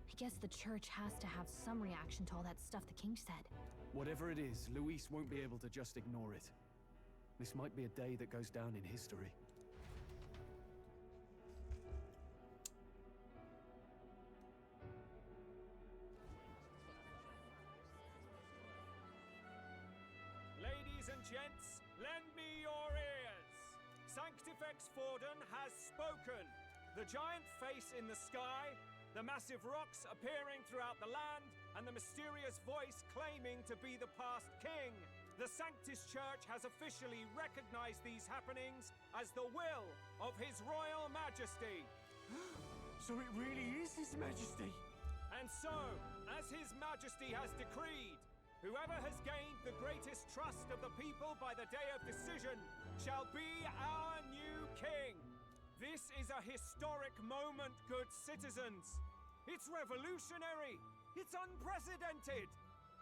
I guess the church has to have some reaction to all that stuff the king said. Whatever it is, Luis won't be able to just ignore it. This might be a day that goes down in history. Ladies and gents, lend me your ears. Sanctifex Forden has spoken. The giant face in the sky, the massive rocks appearing throughout the land, and the mysterious voice claiming to be the past king. The Sanctus Church has officially recognized these happenings as the will of His Royal Majesty. So it really is His Majesty? And so, as His Majesty has decreed, whoever has gained the greatest trust of the people by the day of decision shall be our new king. This is a historic moment, good citizens. It's revolutionary. It's unprecedented.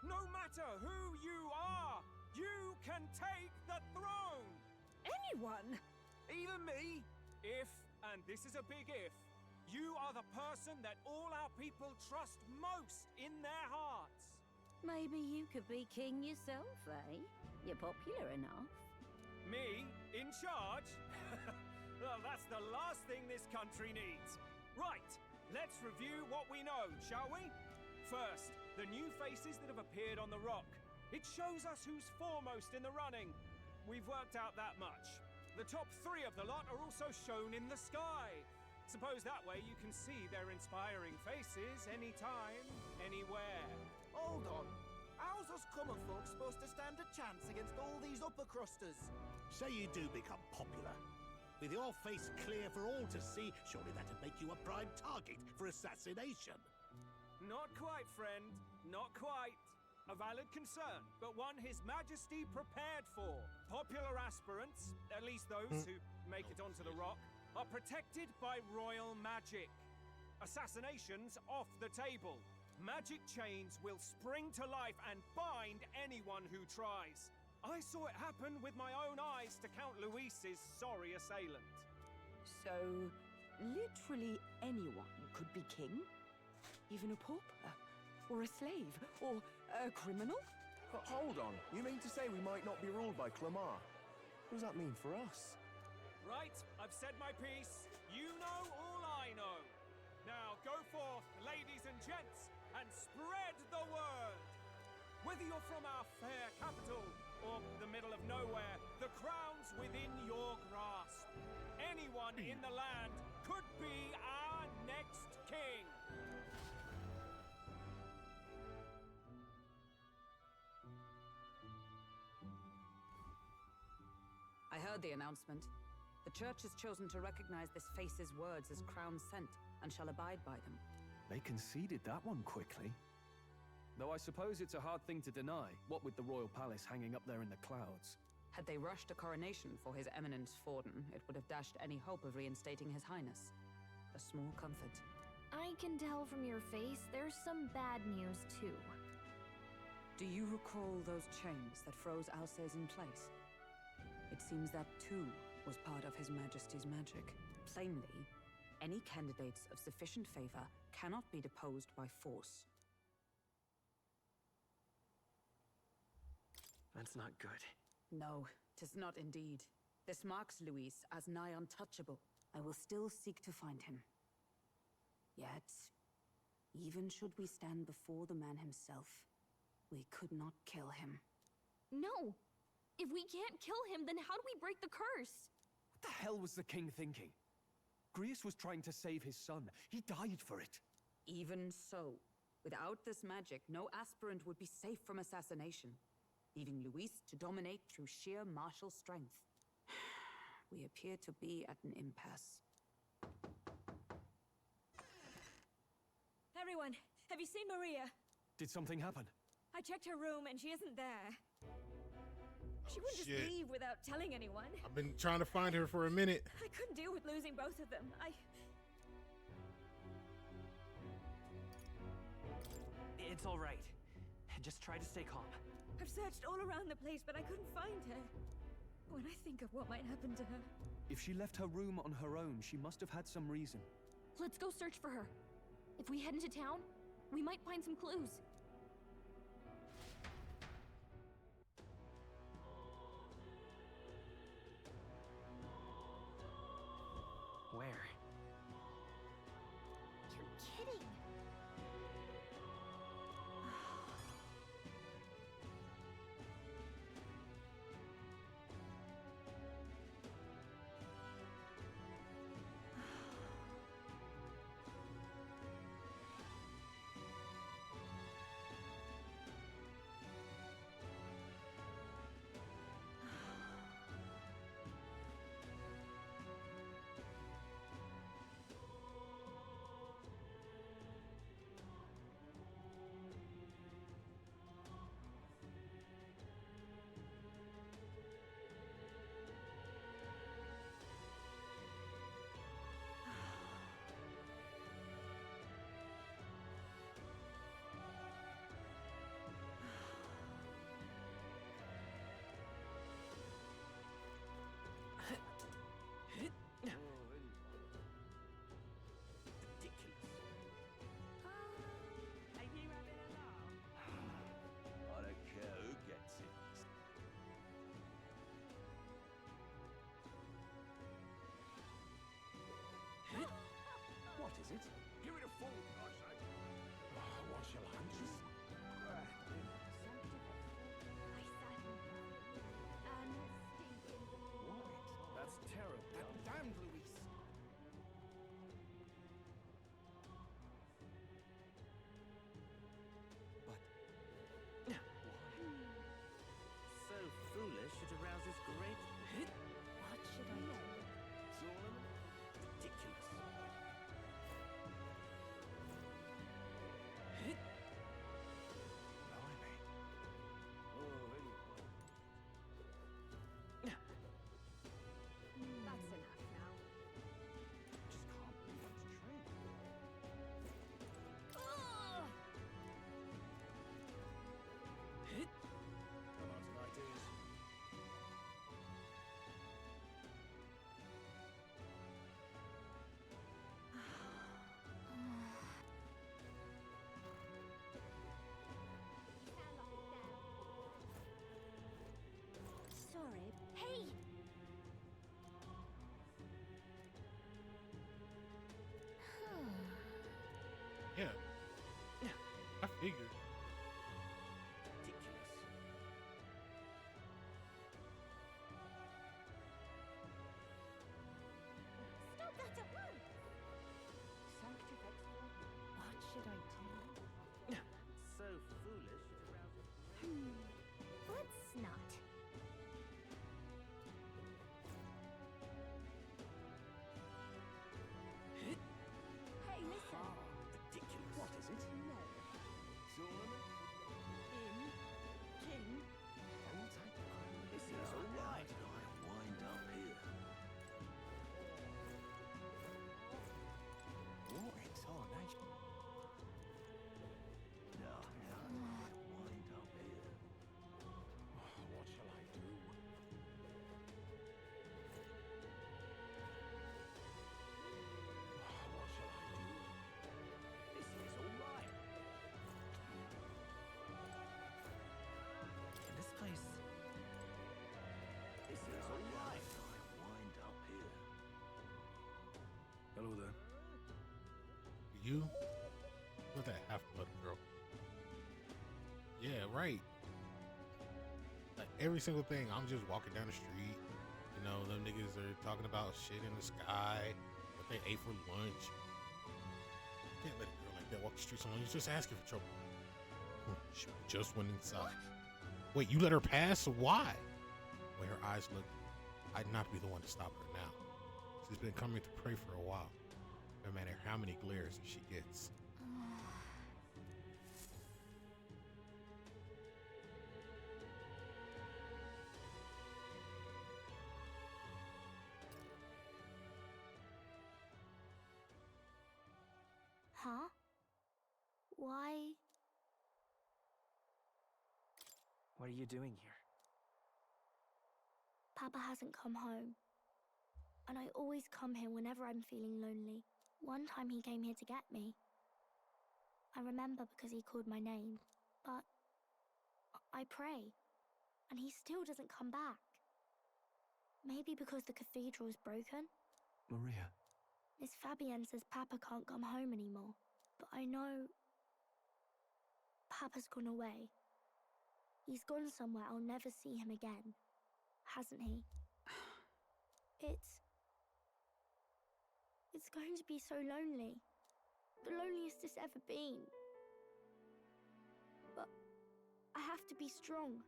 No matter who you are, you can take the throne. Anyone? Even me. If, and this is a big if, you are the person that all our people trust most in their hearts. Maybe you could be king yourself, eh? You're popular enough. Me? In charge? Well, that's the last thing this country needs. Right, let's review what we know, shall we? First, the new faces that have appeared on the rock. It shows us who's foremost in the running. We've worked out that much. The top 3 of the lot are also shown in the sky. Suppose that way you can see their inspiring faces anytime, anywhere. Hold on. How's us common folk supposed to stand a chance against all these upper crusters? Say you do become popular. With your face clear for all to see, surely that'd make you a prime target for assassination. Not quite, friend. Not quite. A valid concern, but one His Majesty prepared for. Popular aspirants, at least those who make it onto the rock, are protected by royal magic. Assassinations off the table. Magic chains will spring to life and bind anyone who tries. I saw it happen with my own eyes to Count Luis's sorry assailant. So, literally anyone could be king? Even a pauper? Or a slave? Or a criminal? Hold on. You mean to say we might not be ruled by Clamar? What does that mean for us? Right, I've said my piece. You know all I know. Now go forth, ladies and gents, and spread the word. Whether you're from our fair capital or the middle of nowhere, the crown's within your grasp. Anyone in the land could be our next king. I heard the announcement. The church has chosen to recognize this face's words as crown sent and shall abide by them. They conceded that one quickly. Though I suppose it's a hard thing to deny, what with the royal palace hanging up there in the clouds. Had they rushed a coronation for His Eminence Forden, it would have dashed any hope of reinstating His Highness. A small comfort. I can tell from your face there's some bad news too. Do you recall those chains that froze Alsace in place? It seems that too was part of His Majesty's magic. Plainly, any candidates of sufficient favor cannot be deposed by force. That's not good. No, 'tis not indeed. This marks Luis as nigh untouchable. I will still seek to find him. Yet, even should we stand before the man himself, we could not kill him. No! If we can't kill him, then how do we break the curse? What the hell was the king thinking? Grius was trying to save his son. He died for it. Even so, without this magic, no aspirant would be safe from assassination, leaving Luis to dominate through sheer martial strength. We appear to be at an impasse. Everyone, have you seen Maria? Did something happen? I checked her room and she isn't there. She wouldn't just Shit. leave without telling anyone. I've been trying to find her for a minute. I couldn't deal with losing both of them. It's all right. Just try to stay calm. I've searched all around the place, but I couldn't find her. When I think of what might happen to her... If she left her room on her own, she must have had some reason. Let's go search for her. If we head into town, we might find some clues. Where? You're kidding. I don't care who gets it. What is it? Give it a full, I say. What shall I do? That's terrible. That damned Luis. So foolish it arouses great... What should I do? Ridiculous. That's enough now. Just can't believe that's true. Ugh! Come on tonight is. Sorry. Hey! Yeah. I figured. Ridiculous. Stop that at once! Sanctifex. What should I do? So foolish it arouses... Let's not. Hey, listen. Ridiculous. What is it? No. In. King. This is all right. I wind up here. What incarnation? No, I wind up here. What shall I do? What shall I do? This is all right. This place... This is all right. I wind up here. Hello there. You? Look at that half-blood girl. Yeah, right. Like every single thing, I'm just walking down the street. You know, them niggas are talking about shit in the sky, what they ate for lunch. You can't let a girl like that walk the streets alone. You're just asking for trouble. She just went inside. Wait, you let her pass? Why? The way her eyes look, I'd not be the one to stop her now. She's been coming to pray for a while. No matter how many glares she gets. Why? What are you doing here? Papa hasn't come home. And I always come here whenever I'm feeling lonely. One time he came here to get me. I remember because he called my name. But I pray, and he still doesn't come back. Maybe because the cathedral's broken? Maria. Miss Fabienne says Papa can't come home anymore. But I know... Papa's gone away. He's gone somewhere I'll never see him again. Hasn't he? It's going to be so lonely. The loneliest it's ever been. But I have to be strong,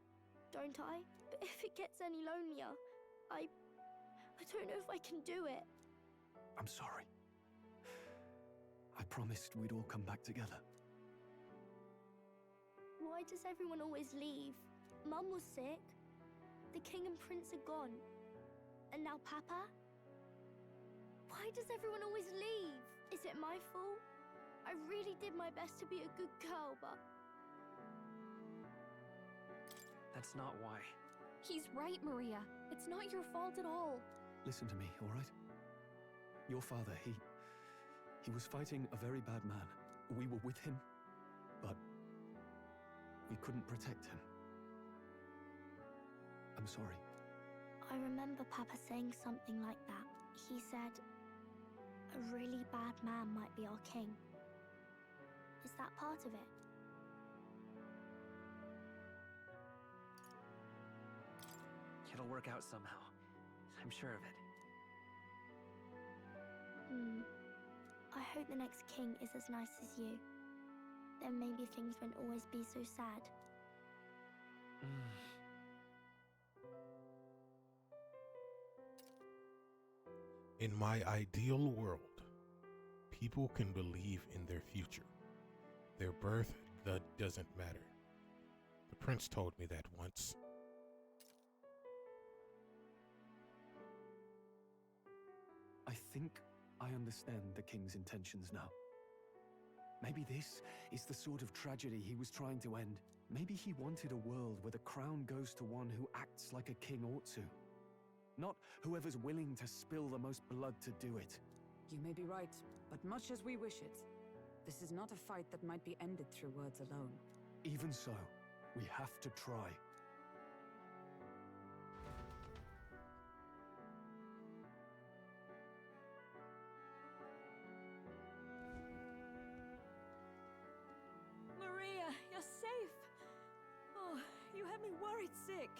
don't I? But if it gets any lonelier, I don't know if I can do it. I'm sorry. I promised we'd all come back together. Why does everyone always leave? Mum was sick. The king and prince are gone. And now Papa? Why does everyone always leave? Is it my fault? I really did my best to be a good girl, but... That's not why. He's right, Maria. It's not your fault at all. Listen to me, all right? Your father, he was fighting a very bad man. We were with him, but we couldn't protect him. I'm sorry. I remember Papa saying something like that. He said, a really bad man might be our king. Is that part of it? It'll work out somehow. I'm sure of it. I hope the next king is as nice as you. Then maybe things won't always be so sad. In my ideal world, people can believe in their future. Their birth doesn't matter. The prince told me that once. I think I understand the king's intentions now. Maybe this is the sort of tragedy he was trying to end. Maybe he wanted a world where the crown goes to one who acts like a king ought to. Not whoever's willing to spill the most blood to do it. You may be right, but much as we wish it, this is not a fight that might be ended through words alone. Even so, we have to try. Maria, you're safe! Oh, you had me worried sick.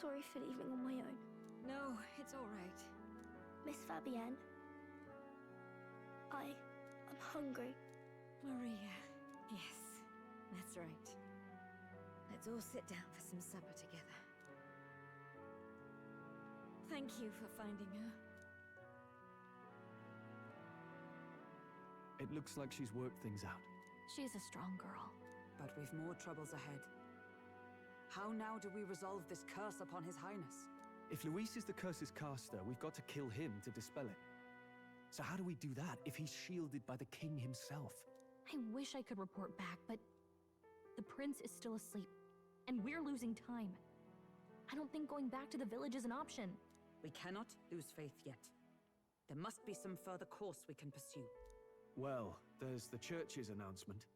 Sorry for leaving on my own. No, it's all right. Miss Fabienne, I'm hungry. Maria, yes, that's right. Let's all sit down for some supper together. Thank you for finding her. It looks like she's worked things out. She's a strong girl. But we've more troubles ahead. How now do we resolve this curse upon His Highness? If Luis is the curse's caster, we've got to kill him to dispel it. So how do we do that if he's shielded by the king himself? I wish I could report back, but the prince is still asleep, and we're losing time. I don't think going back to the village is an option. We cannot lose faith yet. There must be some further course we can pursue. Well, there's the church's announcement.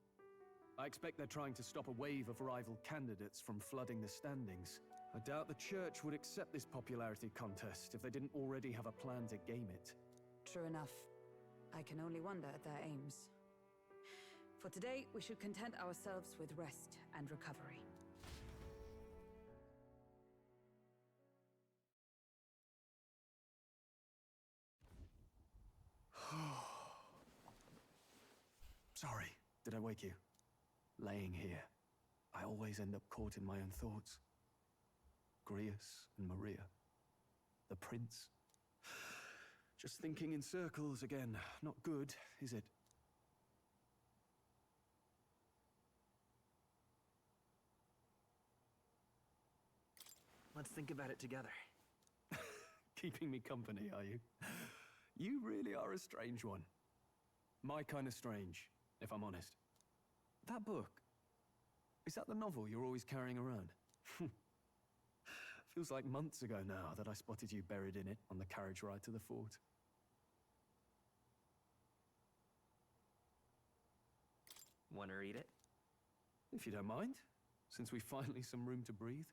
I expect they're trying to stop a wave of rival candidates from flooding the standings. I doubt the church would accept this popularity contest if they didn't already have a plan to game it. True enough. I can only wonder at their aims. For today, we should content ourselves with rest and recovery. Sorry, did I wake you? Laying here, I always end up caught in my own thoughts. Grius and Maria. The prince. Just thinking in circles again. Not good, is it? Let's think about it together. Keeping me company, are you? You really are a strange one. My kind of strange, if I'm honest. That book, is that the novel you're always carrying around? Feels like months ago now that I spotted you buried in it on the carriage ride to the fort. Want to read it? If you don't mind, since we've finally some room to breathe.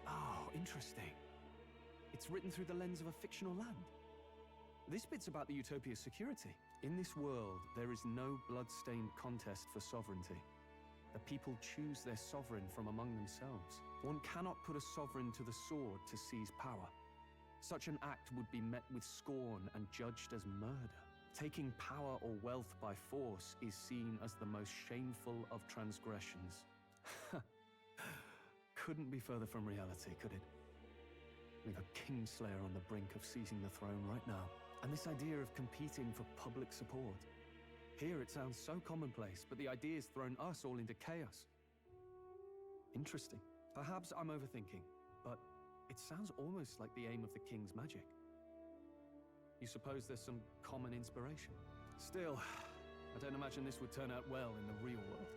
Oh, interesting. It's written through the lens of a fictional land. This bit's about the Utopia's security. In this world, there is no blood-stained contest for sovereignty. The people choose their sovereign from among themselves. One cannot put a sovereign to the sword to seize power. Such an act would be met with scorn and judged as murder. Taking power or wealth by force is seen as the most shameful of transgressions. Couldn't be further from reality, could it? We've a Kingslayer on the brink of seizing the throne right now. And this idea of competing for public support. Here it sounds so commonplace, but the idea's thrown us all into chaos. Interesting. Perhaps I'm overthinking, but it sounds almost like the aim of the king's magic. You suppose there's some common inspiration? Still, I don't imagine this would turn out well in the real world.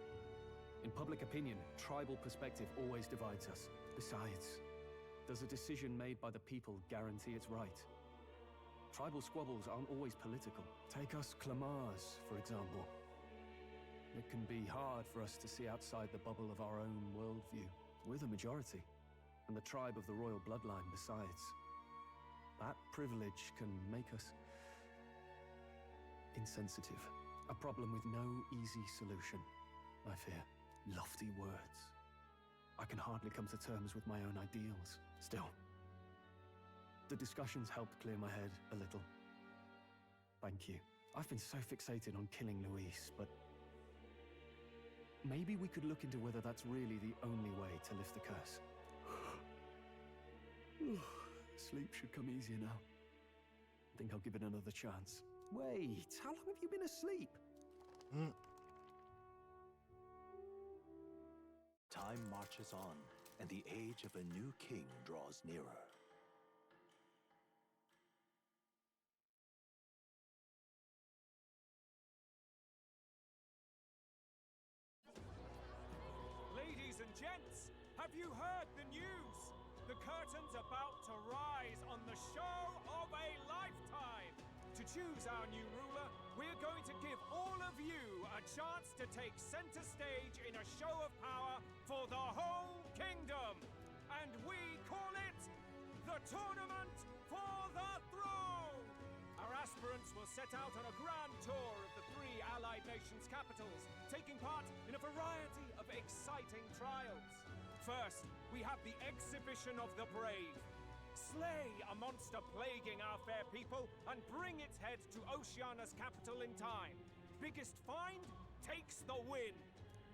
In public opinion, tribal perspective always divides us. Besides, does a decision made by the people guarantee it's right? Tribal squabbles aren't always political. Take us Clamars, for example. It can be hard for us to see outside the bubble of our own worldview. We're the majority, and the tribe of the royal bloodline besides. That privilege can make us insensitive. A problem with no easy solution, I fear. Lofty words. I can hardly come to terms with my own ideals. Still, the discussions helped clear my head a little. Thank you. I've been so fixated on killing Luis, but maybe we could look into whether that's really the only way to lift the curse. Sleep should come easier now. I think I'll give it another chance. Wait, how long have you been asleep? Time marches on, and the age of a new king draws nearer. Ladies and gents, have you heard the news? The curtain's about to rise on the show of a lifetime. To choose our new ruler, we're going to give all of you a chance to take center stage in a show of power for the whole kingdom. And we call it the Tournament for the Throne. Our aspirants will set out on a grand tour of the 3 allied nations' capitals, taking part in a variety of exciting trials. First, we have the Exhibition of the Brave. Slay a monster plaguing our fair people and bring its head to Oceania's capital in time. Biggest find takes the win.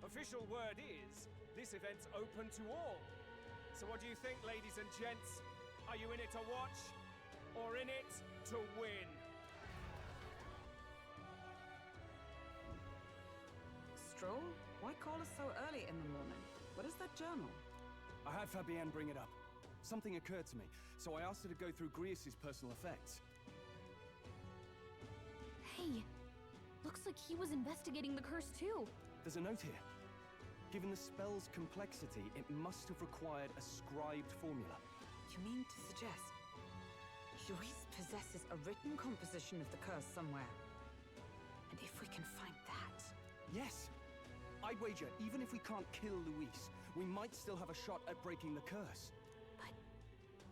Official word is, this event's open to all. So what do you think, ladies and gents? Are you in it to watch, or in it to win? Stroll? Why call us so early in the morning? What is that journal? I had Fabienne bring it up. Something occurred to me, so I asked her to go through Grius' personal effects. Hey, looks like he was investigating the curse too. There's a note here. Given the spell's complexity, it must have required a scribed formula. You mean to suggest Luis possesses a written composition of the curse somewhere? And if we can find that... Yes! I'd wager, even if we can't kill Luis, we might still have a shot at breaking the curse.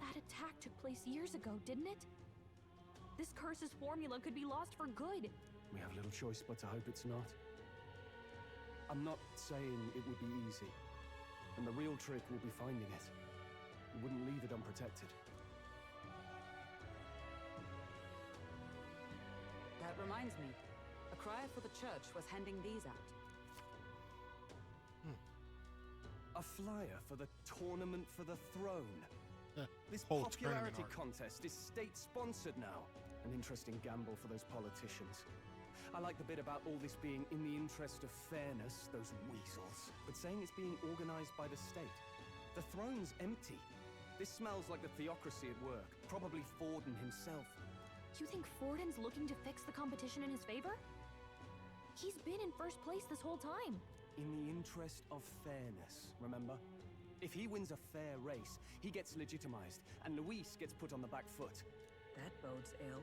That attack took place years ago, didn't it? This curse's formula could be lost for good. We have little choice but to hope it's not. I'm not saying it would be easy. And the real trick will be finding it. We wouldn't leave it unprotected. That reminds me. A crier for the church was handing these out. A flyer for the Tournament for the Throne. This whole popularity tournament contest is state-sponsored now. An interesting gamble for those politicians. I like the bit about all this being in the interest of fairness, those weasels. But saying it's being organized by the state. The throne's empty. This smells like the theocracy at work. Probably Forden himself. You think Forden's looking to fix the competition in his favor? He's been in first place this whole time. In the interest of fairness, remember? If he wins a fair race, he gets legitimized, and Luis gets put on the back foot. That bodes ill.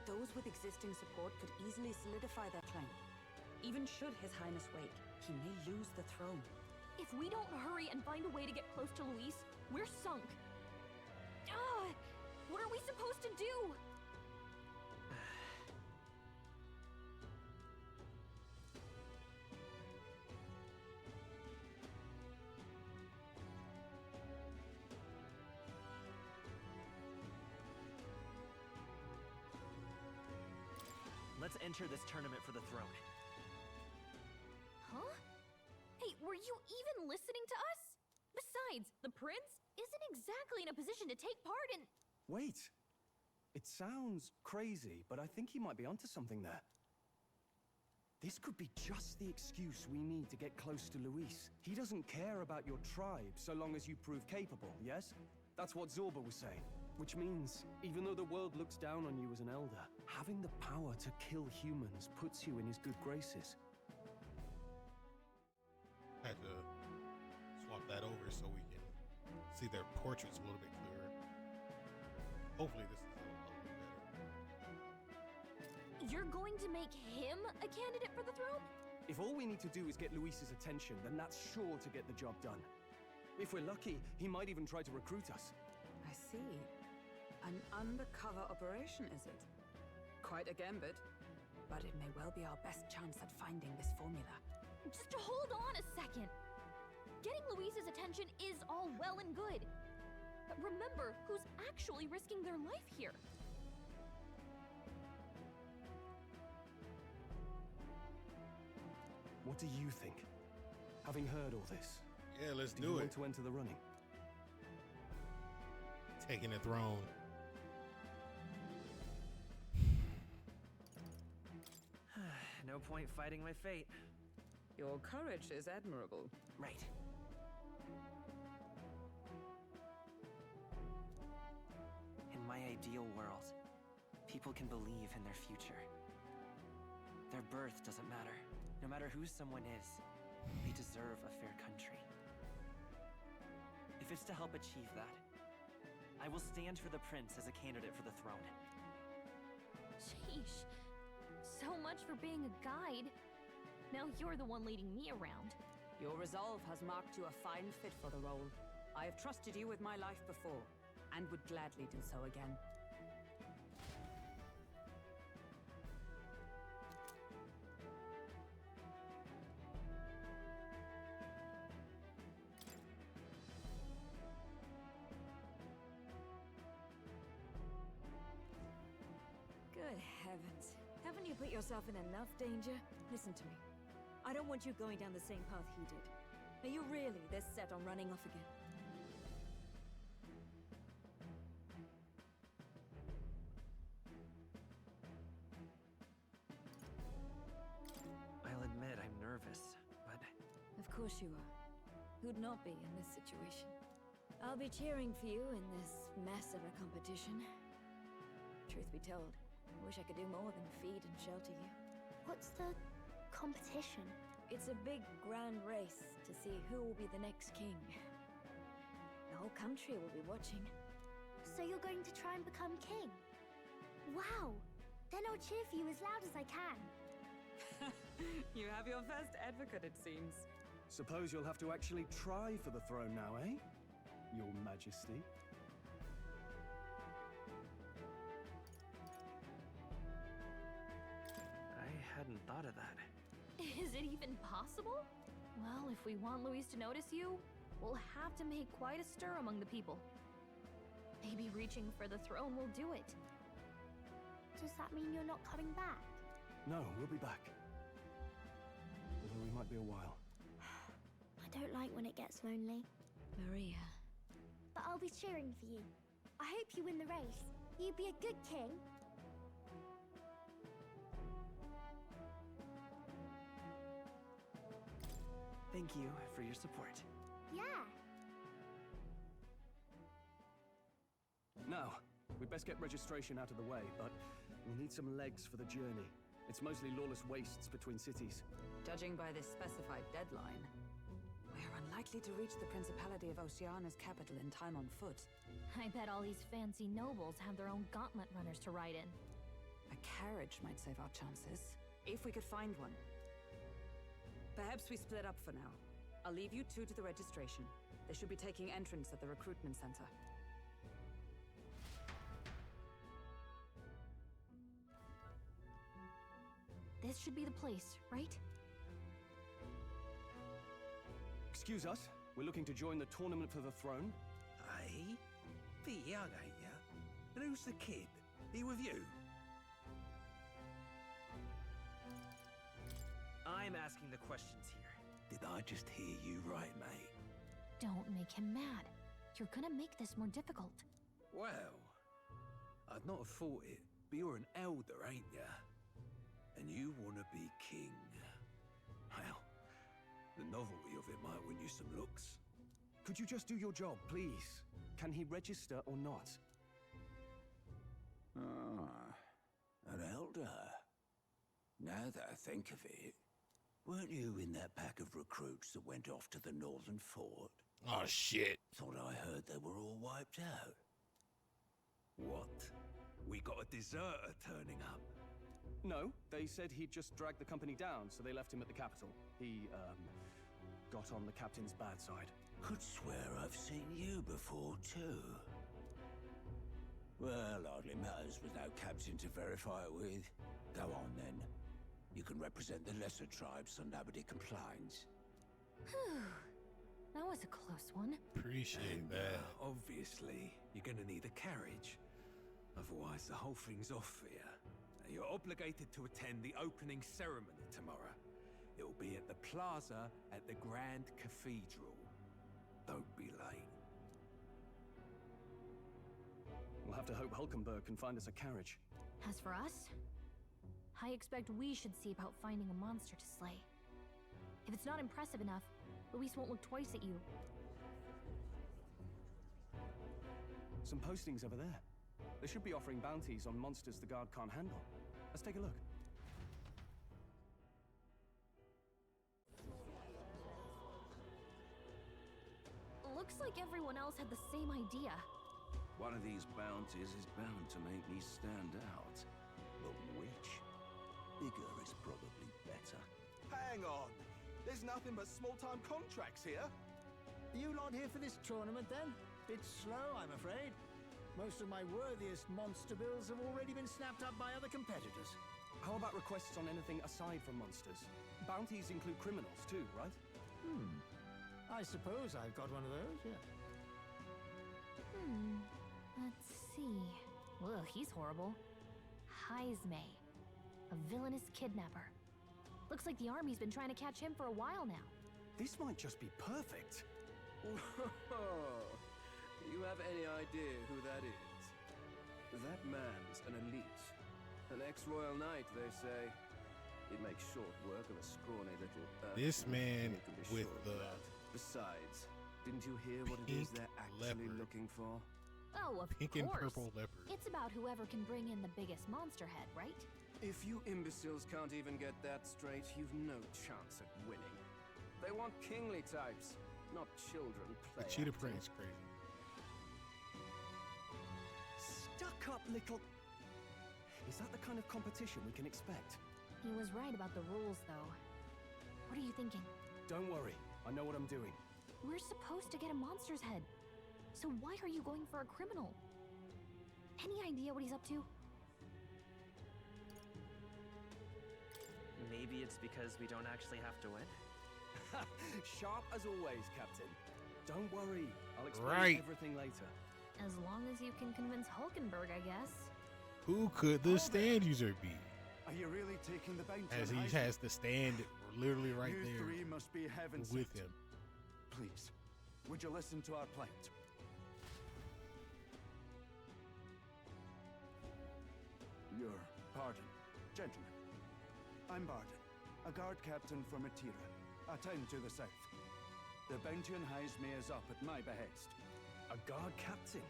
Those with existing support could easily solidify their claim. Even should His Highness wake, he may lose the throne. If we don't hurry and find a way to get close to Luis, we're sunk. What are we supposed to do? Let's enter this tournament for the throne. Huh? Hey, were you even listening to us? Besides, the prince isn't exactly in a position to take part in... Wait. It sounds crazy, but I think he might be onto something there. This could be just the excuse we need to get close to Luis. He doesn't care about your tribe so long as you prove capable, yes? That's what Zorba was saying. Which means, even though the world looks down on you as an elder, having the power to kill humans puts you in his good graces. Had to swap that over so we can see their portraits a little bit clearer. Hopefully this is a little better. You're going to make him a candidate for the throne? If all we need to do is get Luis's attention, then that's sure to get the job done. If we're lucky, he might even try to recruit us. I see. An undercover operation, is it? Quite a gambit, but it may well be our best chance at finding this formula. Just hold on a second. Getting Luis's attention is all well and good. But remember who's actually risking their life here. What do you think? Having heard all this, yeah, let's do do you it. want to enter the running? Taking the throne. No point fighting my fate. Your courage is admirable. Right. In my ideal world, people can believe in their future. Their birth doesn't matter. No matter who someone is, they deserve a fair country. If it's to help achieve that, I will stand for the prince as a candidate for the throne. Sheesh. So much for being a guide. Now you're the one leading me around. Your resolve has marked you a fine fit for the role. I have trusted you with my life before, and would gladly do so again. Good heavens. Haven't you put yourself in enough danger? Listen to me. I don't want you going down the same path he did. Are you really this set on running off again? I'll admit I'm nervous, but... Of course you are. Who'd not be in this situation? I'll be cheering for you in this mess of a competition. Truth be told, I wish I could do more than feed and shelter you. What's the competition? It's a big, grand race to see who will be the next king. The whole country will be watching. So you're going to try and become king? Wow! Then I'll cheer for you as loud as I can. You have your first advocate, it seems. Suppose you'll have to actually try for the throne now, eh? Your Majesty. I hadn't thought of that. Is it even possible? Well, if we want Luis to notice you, we'll have to make quite a stir among the people. Maybe reaching for the throne will do it. Does that mean you're not coming back? No, we'll be back. Although we might be a while. I don't like when it gets lonely. Maria. But I'll be cheering for you. I hope you win the race. You'd be a good king. Thank you for your support. Yeah. Now, we'd best get registration out of the way, but we'll need some legs for the journey. It's mostly lawless wastes between cities. Judging by this specified deadline, we're unlikely to reach the Principality of Oceana's capital in time on foot. I bet all these fancy nobles have their own gauntlet runners to ride in. A carriage might save our chances, if we could find one. Perhaps we split up for now. I'll leave you two to the registration. They should be taking entrance at the recruitment center. This should be the place, right? Excuse us, we're looking to join the tournament for the throne. Aye? Bit young, ain't ya? And who's the kid? He with you? I'm asking the questions here. Did I just hear you right, mate? Don't make him mad. You're gonna make this more difficult. Well, I'd not have thought it, but you're an elder, ain't ya? And you want to be king. Well, the novelty of it might win you some looks. Could you just do your job, please? Can he register or not? An elder. Now that I think of it, weren't you in that pack of recruits that went off to the northern fort? Oh, shit. Thought I heard they were all wiped out. What? We got a deserter turning up. No, they said he'd just dragged the company down, so they left him at the capital. He, got on the captain's bad side. Could swear I've seen you before, too. Well, hardly matters with no captain to verify it with. Go on, then. You can represent the lesser tribes so nobody complains. That was a close one. Appreciate that. Obviously, you're gonna need a carriage. Otherwise, the whole thing's off for you. You're obligated to attend the opening ceremony tomorrow. It'll be at the plaza at the Grand Cathedral. Don't be late. We'll have to hope Hulkenberg can find us a carriage. As for us, I expect we should see about finding a monster to slay. If it's not impressive enough, Luis won't look twice at you. Some postings over there. They should be offering bounties on monsters the guard can't handle. Let's take a look. Looks like everyone else had the same idea. One of these bounties is bound to make me stand out. But which? Bigger is probably better. Hang on! There's nothing but small-time contracts here. You lot here for this tournament, then? Bit slow, I'm afraid. Most of my worthiest monster bills have already been snapped up by other competitors. How about requests on anything aside from monsters? Bounties include criminals too, right? I suppose I've got one of those, yeah. Let's see. Ugh, he's horrible. Heisme, a villainous kidnapper. Looks like the army's been trying to catch him for a while now. This might just be perfect. You have any idea who that is? That man's an elite. An ex-royal knight, they say. It makes short work of a scrawny little... This man with the... Besides, didn't you hear what it is they're actually looking for? Oh, of Pink course. and purple leopard. It's about whoever can bring in the biggest monster head, right? If you imbeciles can't even get that straight, you've no chance at winning. They want kingly types, not children The Cheetah Prince crazy. Stuck-up little... Is that the kind of competition we can expect? He was right about the rules, though. What are you thinking? Don't worry, I know what I'm doing. We're supposed to get a monster's head. So why are you going for a criminal? Any idea what he's up to? Maybe it's because we don't actually have to win? Sharp as always, Captain. Don't worry, I'll explain everything later. As long as you can convince Hulkenberg, I guess. Who could the stand user be? Are you really taking the bounty? As he has the stand literally right you there three must be heaven with sent. him. Please, would you listen to our plight? Your pardon, gentlemen. I'm Barden, a guard captain for Matira, a town to the south. The bounty on Heisme is up at my behest. A guard captain?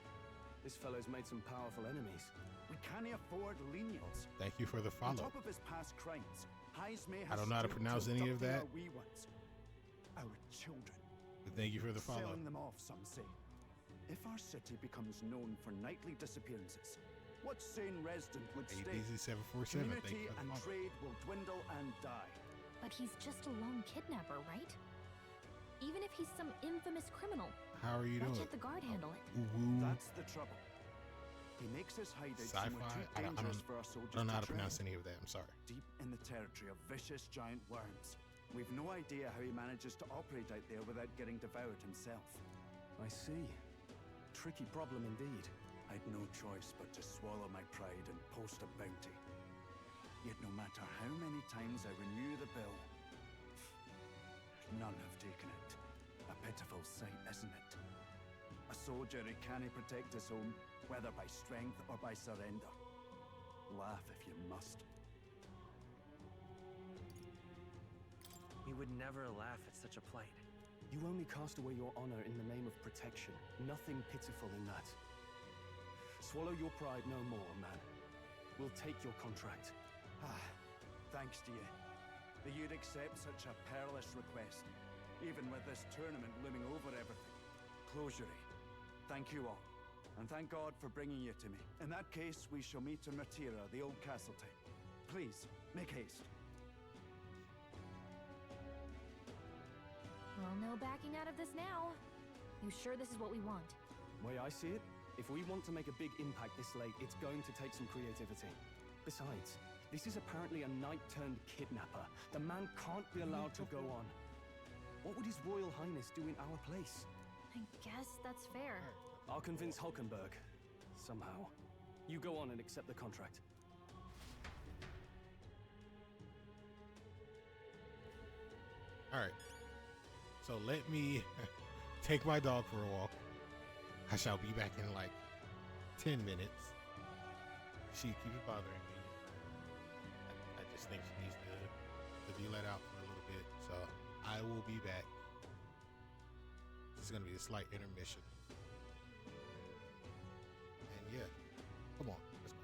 This fellow's made some powerful enemies. We can't afford lenials. Thank you for the On follow. top of his past crimes, Heisme has I don't know how to stooped pronounce any of abducting that. Our wee ones, our children. But thank you for the follow. Selling them off, some say. If our city becomes known for nightly disappearances, what sane resident would stay? ABZ747, thank Community you for the and follow. trade will dwindle and die. But he's just a lone kidnapper, right? Even if he's some infamous criminal, How are you why doing? can't the guard handle it? Ooh. That's the trouble. He makes his hideout somewhere Sci-fi? too dangerous for our soldiers I don't know how to to pronounce tread. any of that. I'm sorry. Deep in the territory of vicious giant worms. We've no idea how he manages to operate out there without getting devoured himself. I see. Tricky problem indeed. I'd no choice but to swallow my pride and post a bounty. Yet no matter how many times I renew the bill, none have taken it. A pitiful sight, isn't it? A soldier who can't protect his home, whether by strength or by surrender. Laugh if you must. We would never laugh at such a plight. You only cast away your honor in the name of protection. Nothing pitiful in that. Swallow your pride no more, man. We'll take your contract. Thanks to you. That you'd accept such a perilous request, even with this tournament looming over everything. Closure. Thank you all. And thank God for bringing you to me. In that case, we shall meet in Matira, the old castle town. Please, make haste. Well, no backing out of this now. You sure this is what we want? Way I see it, if we want to make a big impact this late, it's going to take some creativity. Besides, this is apparently a knight-turned-kidnapper. The man can't be allowed to go on. What would His Royal Highness do in our place? I guess that's fair. I'll convince Hulkenberg. Somehow. You go on and accept the contract. Alright. So let me take my dog for a walk. I shall be back in like 10 minutes. She keeps bothering me. I just think she needs to be let out for a little bit. So I will be back. This is going to be a slight intermission. And yeah, come on. Let's go.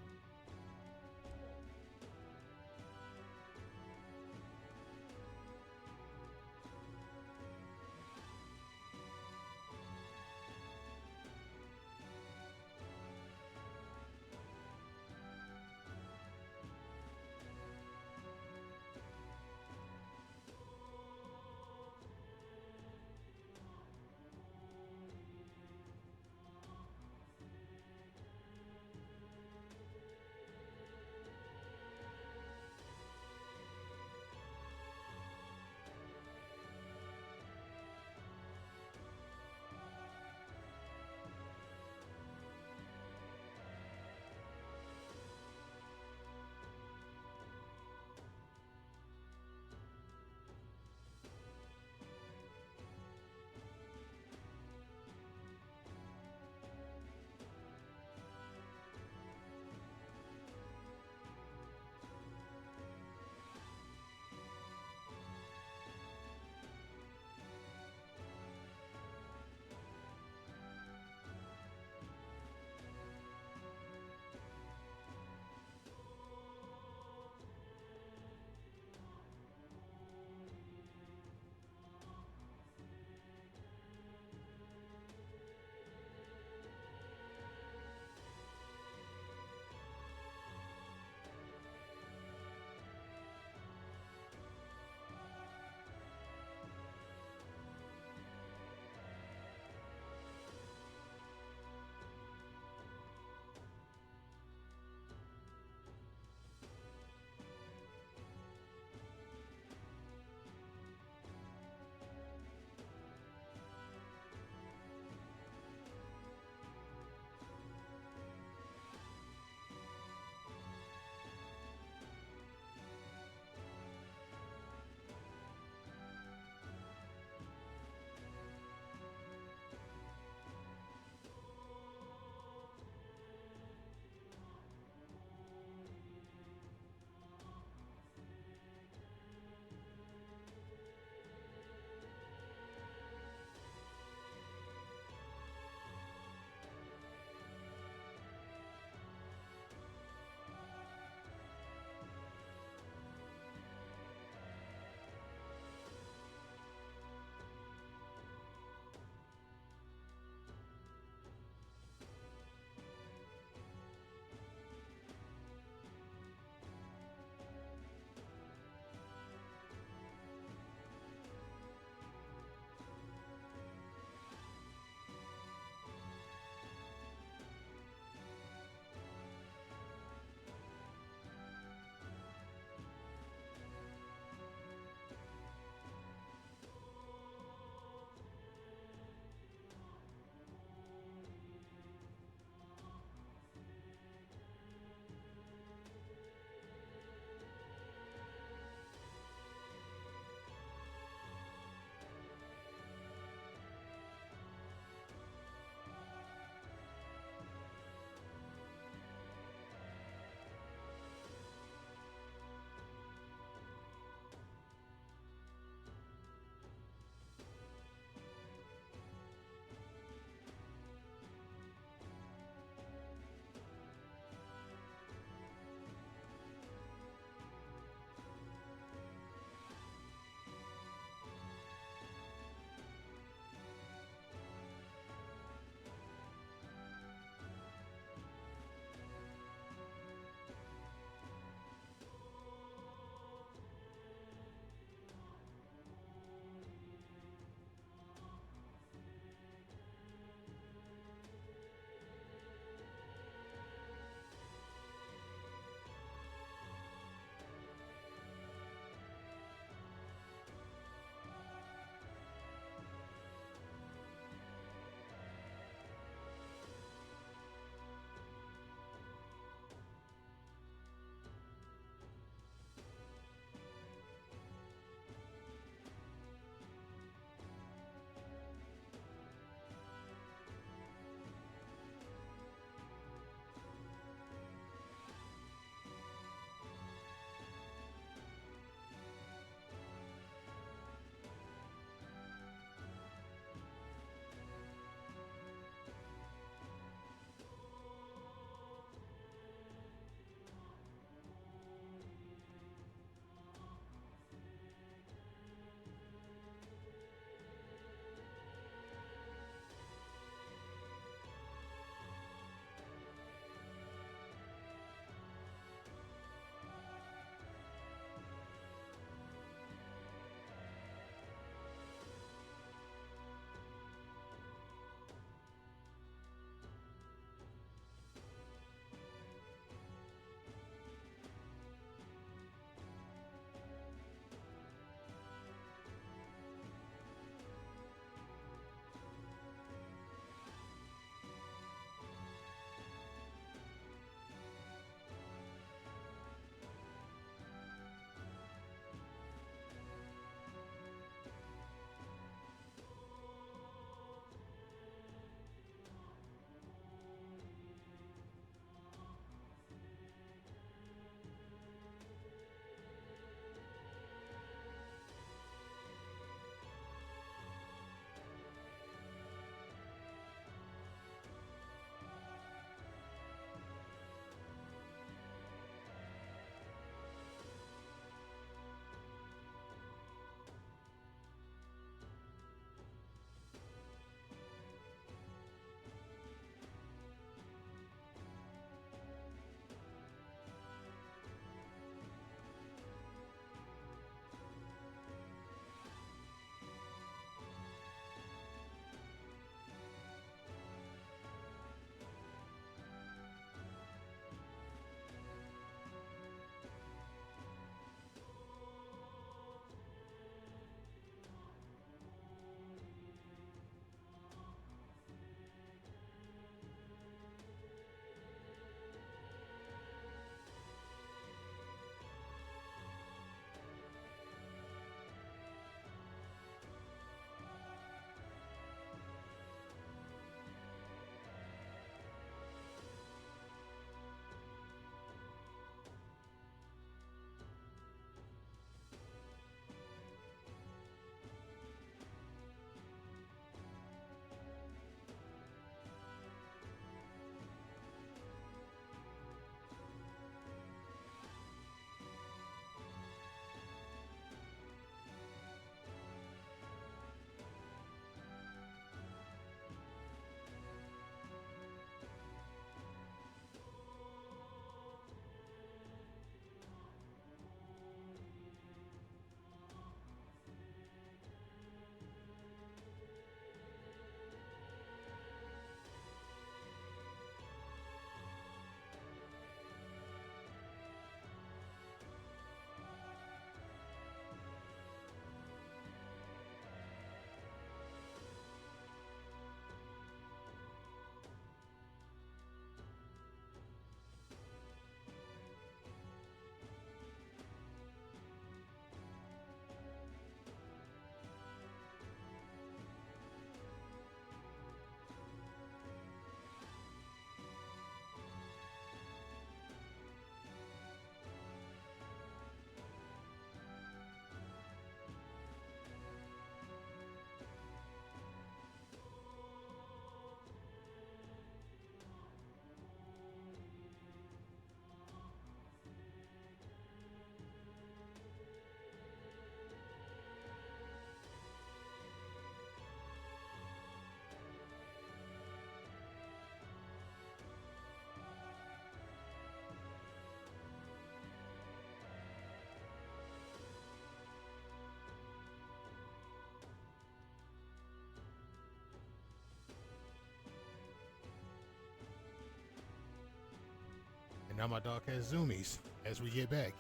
Now my dog has zoomies as we get back.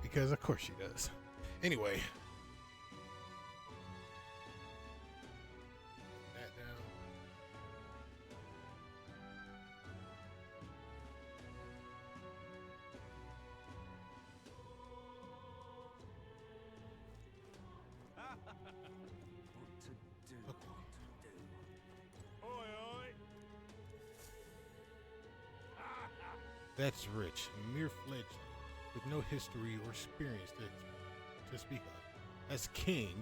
Because of course she does. Anyway. That down. That's rich, a mere fledgling with no history or experience to speak of. As king,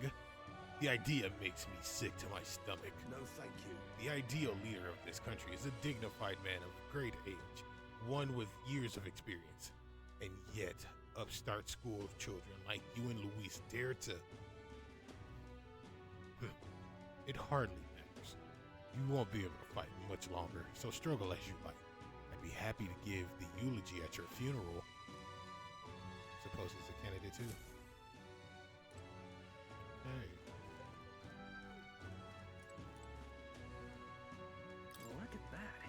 the idea makes me sick to my stomach. No, thank you. The ideal leader of this country is a dignified man of great age, one with years of experience. And yet, upstart school children like you and Luis dare to... It hardly matters. You won't be able to fight much longer, so struggle as you like. I'd be happy to give the eulogy at your funeral. Suppose he's a candidate too. Hey. Look at that.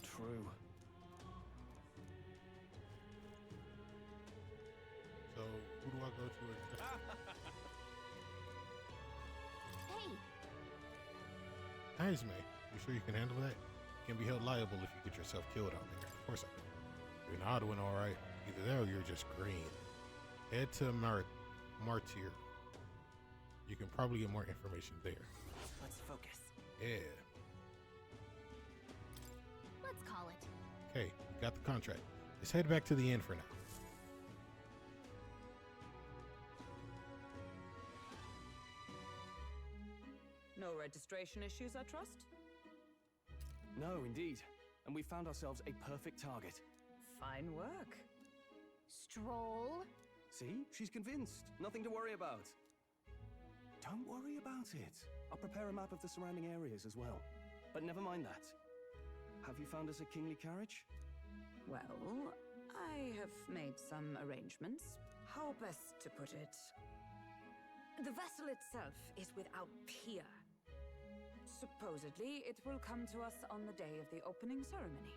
True. So, who do I go to? Hey! Nice, man. You sure you can handle that? You can be held liable if you get yourself killed out there. Of course I can. You're an odd one, all right. Either that or you're just green. Head to Martyr. You can probably get more information there. Let's focus. Yeah. Let's call it. Okay, we got the contract. Let's head back to the inn for now. No registration issues, I trust? No, indeed. And we found ourselves a perfect target. Fine work. Stroll. See? She's convinced. Nothing to worry about. Don't worry about it. I'll prepare a map of the surrounding areas as well. But never mind that. Have you found us a kingly carriage? Well, I have made some arrangements. How best to put it? The vessel itself is without peer. Supposedly, it will come to us on the day of the opening ceremony.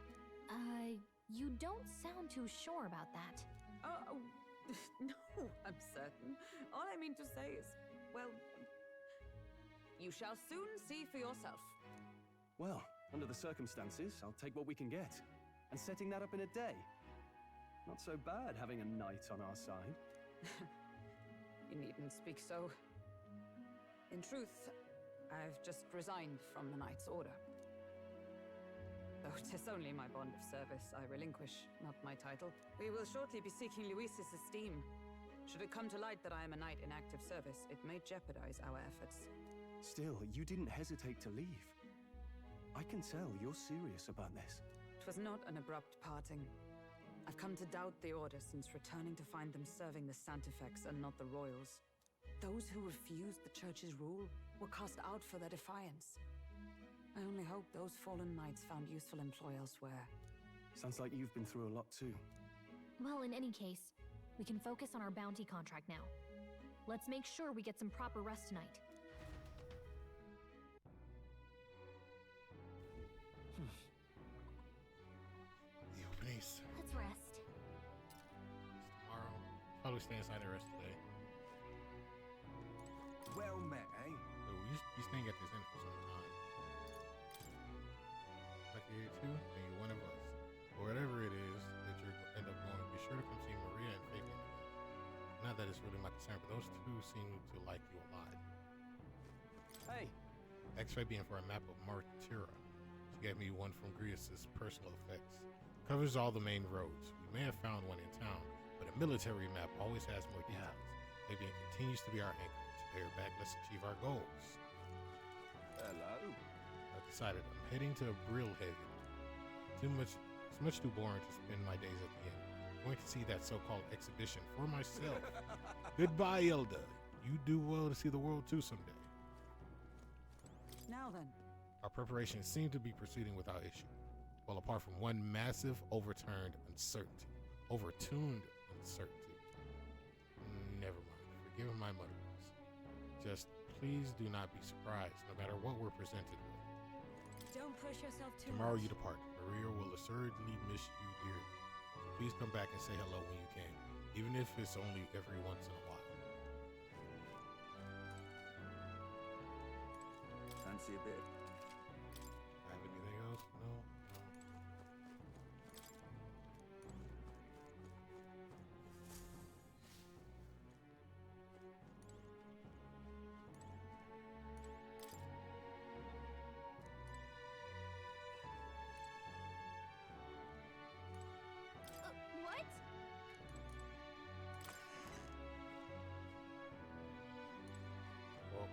You don't sound too sure about that. No, I'm certain. All I mean to say is, well, you shall soon see for yourself. Well, under the circumstances, I'll take what we can get. And setting that up in a day. Not so bad having a knight on our side. You needn't speak so. In truth, I've just resigned from the Knight's Order. Though 'tis only my bond of service I relinquish, not my title. We will shortly be seeking Luis's esteem. Should it come to light that I am a knight in active service, it may jeopardize our efforts. Still, you didn't hesitate to leave. I can tell you're serious about this. It was not an abrupt parting. I've come to doubt the Order since returning to find them serving the Santifex and not the Royals. Those who refused the Church's rule were cast out for their defiance. I only hope those fallen knights found useful employ elsewhere. Sounds like you've been through a lot too. Well, in any case, we can focus on our bounty contract now. Let's make sure we get some proper rest tonight. The openings. Let's rest. Tomorrow. Probably stay inside the rest of the day. Well met, eh? So we staying at this inn for some time. Like you're here too, then you're one of us. Or whatever it is that you're end up going, be sure to come see Maria and Fabian. Not that it's really my concern, but those two seem to like you a lot. Hey! Ask Fabian for a map of Martyra. She gave me one from Grius's personal effects. Covers all the main roads. We may have found one in town, but a military map always has more details. Fabian continues to be our anchor. To bear back, let's achieve our goals. Hello. I've decided I'm heading to Brillhaven. It's much too boring to spend my days at the inn. I'm going to see that so-called exhibition for myself. Goodbye, Elda. You do well to see the world too someday. Now then. Our preparations seem to be proceeding without issue. Well, apart from one massive overtuned uncertainty. Never mind. Forgive my mutterings. Just Please do not be surprised, no matter what we're presented with. Don't push yourself too Tomorrow much. you depart. Maria will assuredly miss you dearly. So please come back and say hello when you can, even if it's only every once in a while. Fancy a bit? Have anything else? No? What? Well,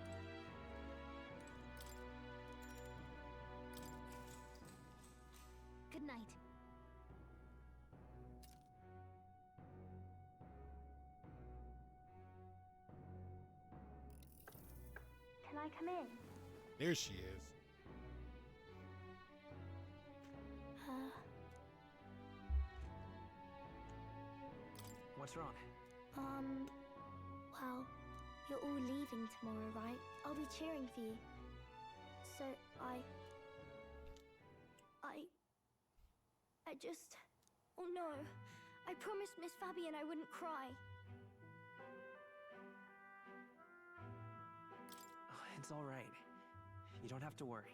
Good night. Can I come in? there she is. What's wrong? Well, you're all leaving tomorrow, right? I'll be cheering for you. So I just... Oh no. I promised Miss Fabian I wouldn't cry. It's all right. You don't have to worry.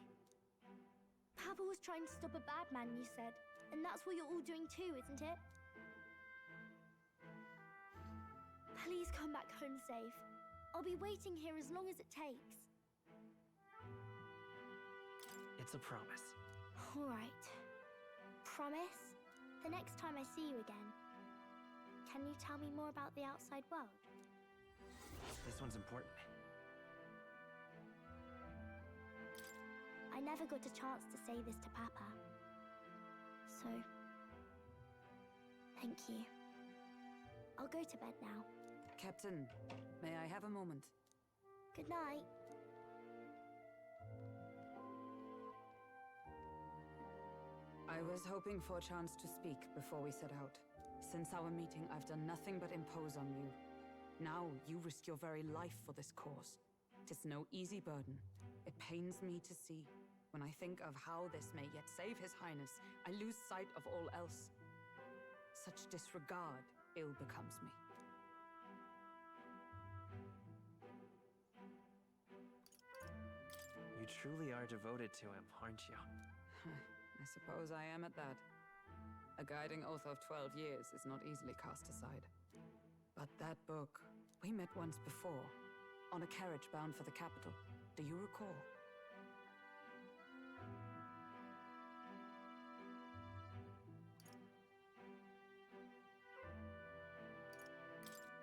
Papa was trying to stop a bad man, you said. And that's what you're all doing too, isn't it? Please come back home safe. I'll be waiting here as long as it takes. It's a promise. All right. Promise? The next time I see you again. Can you tell me more about the outside world? This one's important. I never got a chance to say this to Papa. So, thank you. I'll go to bed now. Captain, may I have a moment? Good night. I was hoping for a chance to speak before we set out. Since our meeting, I've done nothing but impose on you. Now you risk your very life for this cause. 'Tis no easy burden. It pains me to see. When I think of how this may yet save His Highness, I lose sight of all else. Such disregard ill becomes me. You truly are devoted to him, aren't you? I suppose I am at that. A guiding oath of 12 years is not easily cast aside. But that book, we met once before, on a carriage bound for the capital. Do you recall?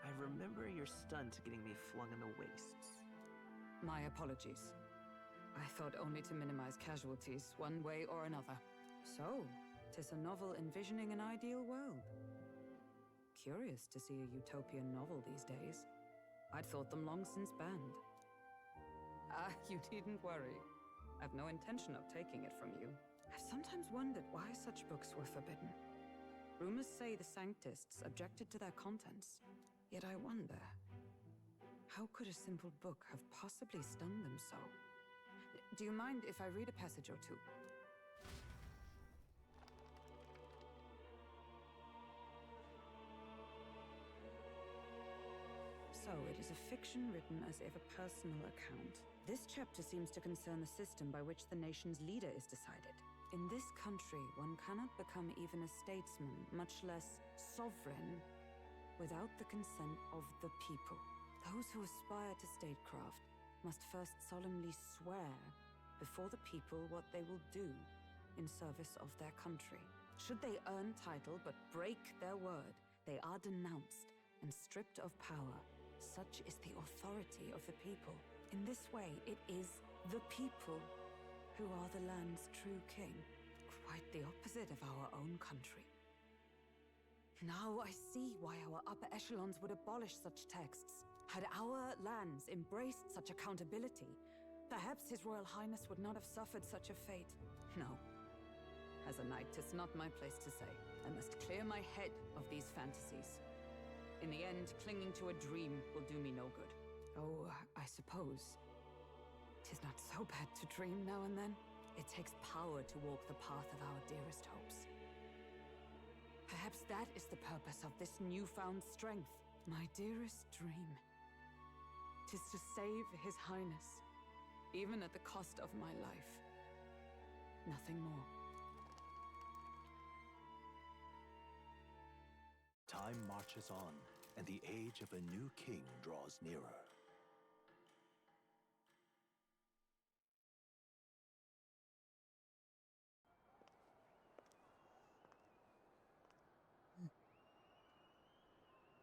I remember your stunt getting me flung in the wastes. My apologies. I thought only to minimize casualties, one way or another. So, 'tis a novel envisioning an ideal world. Curious to see a utopian novel these days. I'd thought them long since banned. Ah, you needn't worry. I've no intention of taking it from you. I've sometimes wondered why such books were forbidden. Rumors say the Sanctists objected to their contents. Yet I wonder, how could a simple book have possibly stung them so? Do you mind if I read a passage or two? So, it is a fiction written as if a personal account. This chapter seems to concern the system by which the nation's leader is decided. In this country, one cannot become even a statesman, much less sovereign, without the consent of the people. Those who aspire to statecraft must first solemnly swear before the people what they will do in service of their country. Should they earn title but break their word, they are denounced and stripped of power. Such is the authority of the people. In this way, it is the people who are the land's true king. Quite the opposite of our own country. Now I see why our upper echelons would abolish such texts. Had our lands embraced such accountability, perhaps His Royal Highness would not have suffered such a fate. No. As a knight, 'tis not my place to say. I must clear my head of these fantasies. In the end, clinging to a dream will do me no good. Oh, I suppose 'Tis not so bad to dream now and then. It takes power to walk the path of our dearest hopes. Perhaps that is the purpose of this newfound strength. My dearest dream. 'Tis to save His Highness, even at the cost of my life. Nothing more. Time marches on, and the age of a new king draws nearer.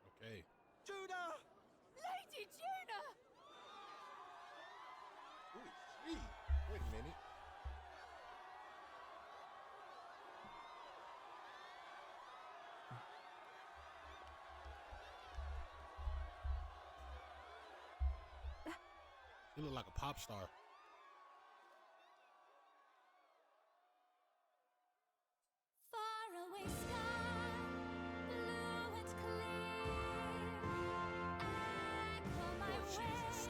Okay. Judah! Lady Judah! Who is she? Wait a minute. You look like a pop star. Far away sky, blue and clear. Echo my ways,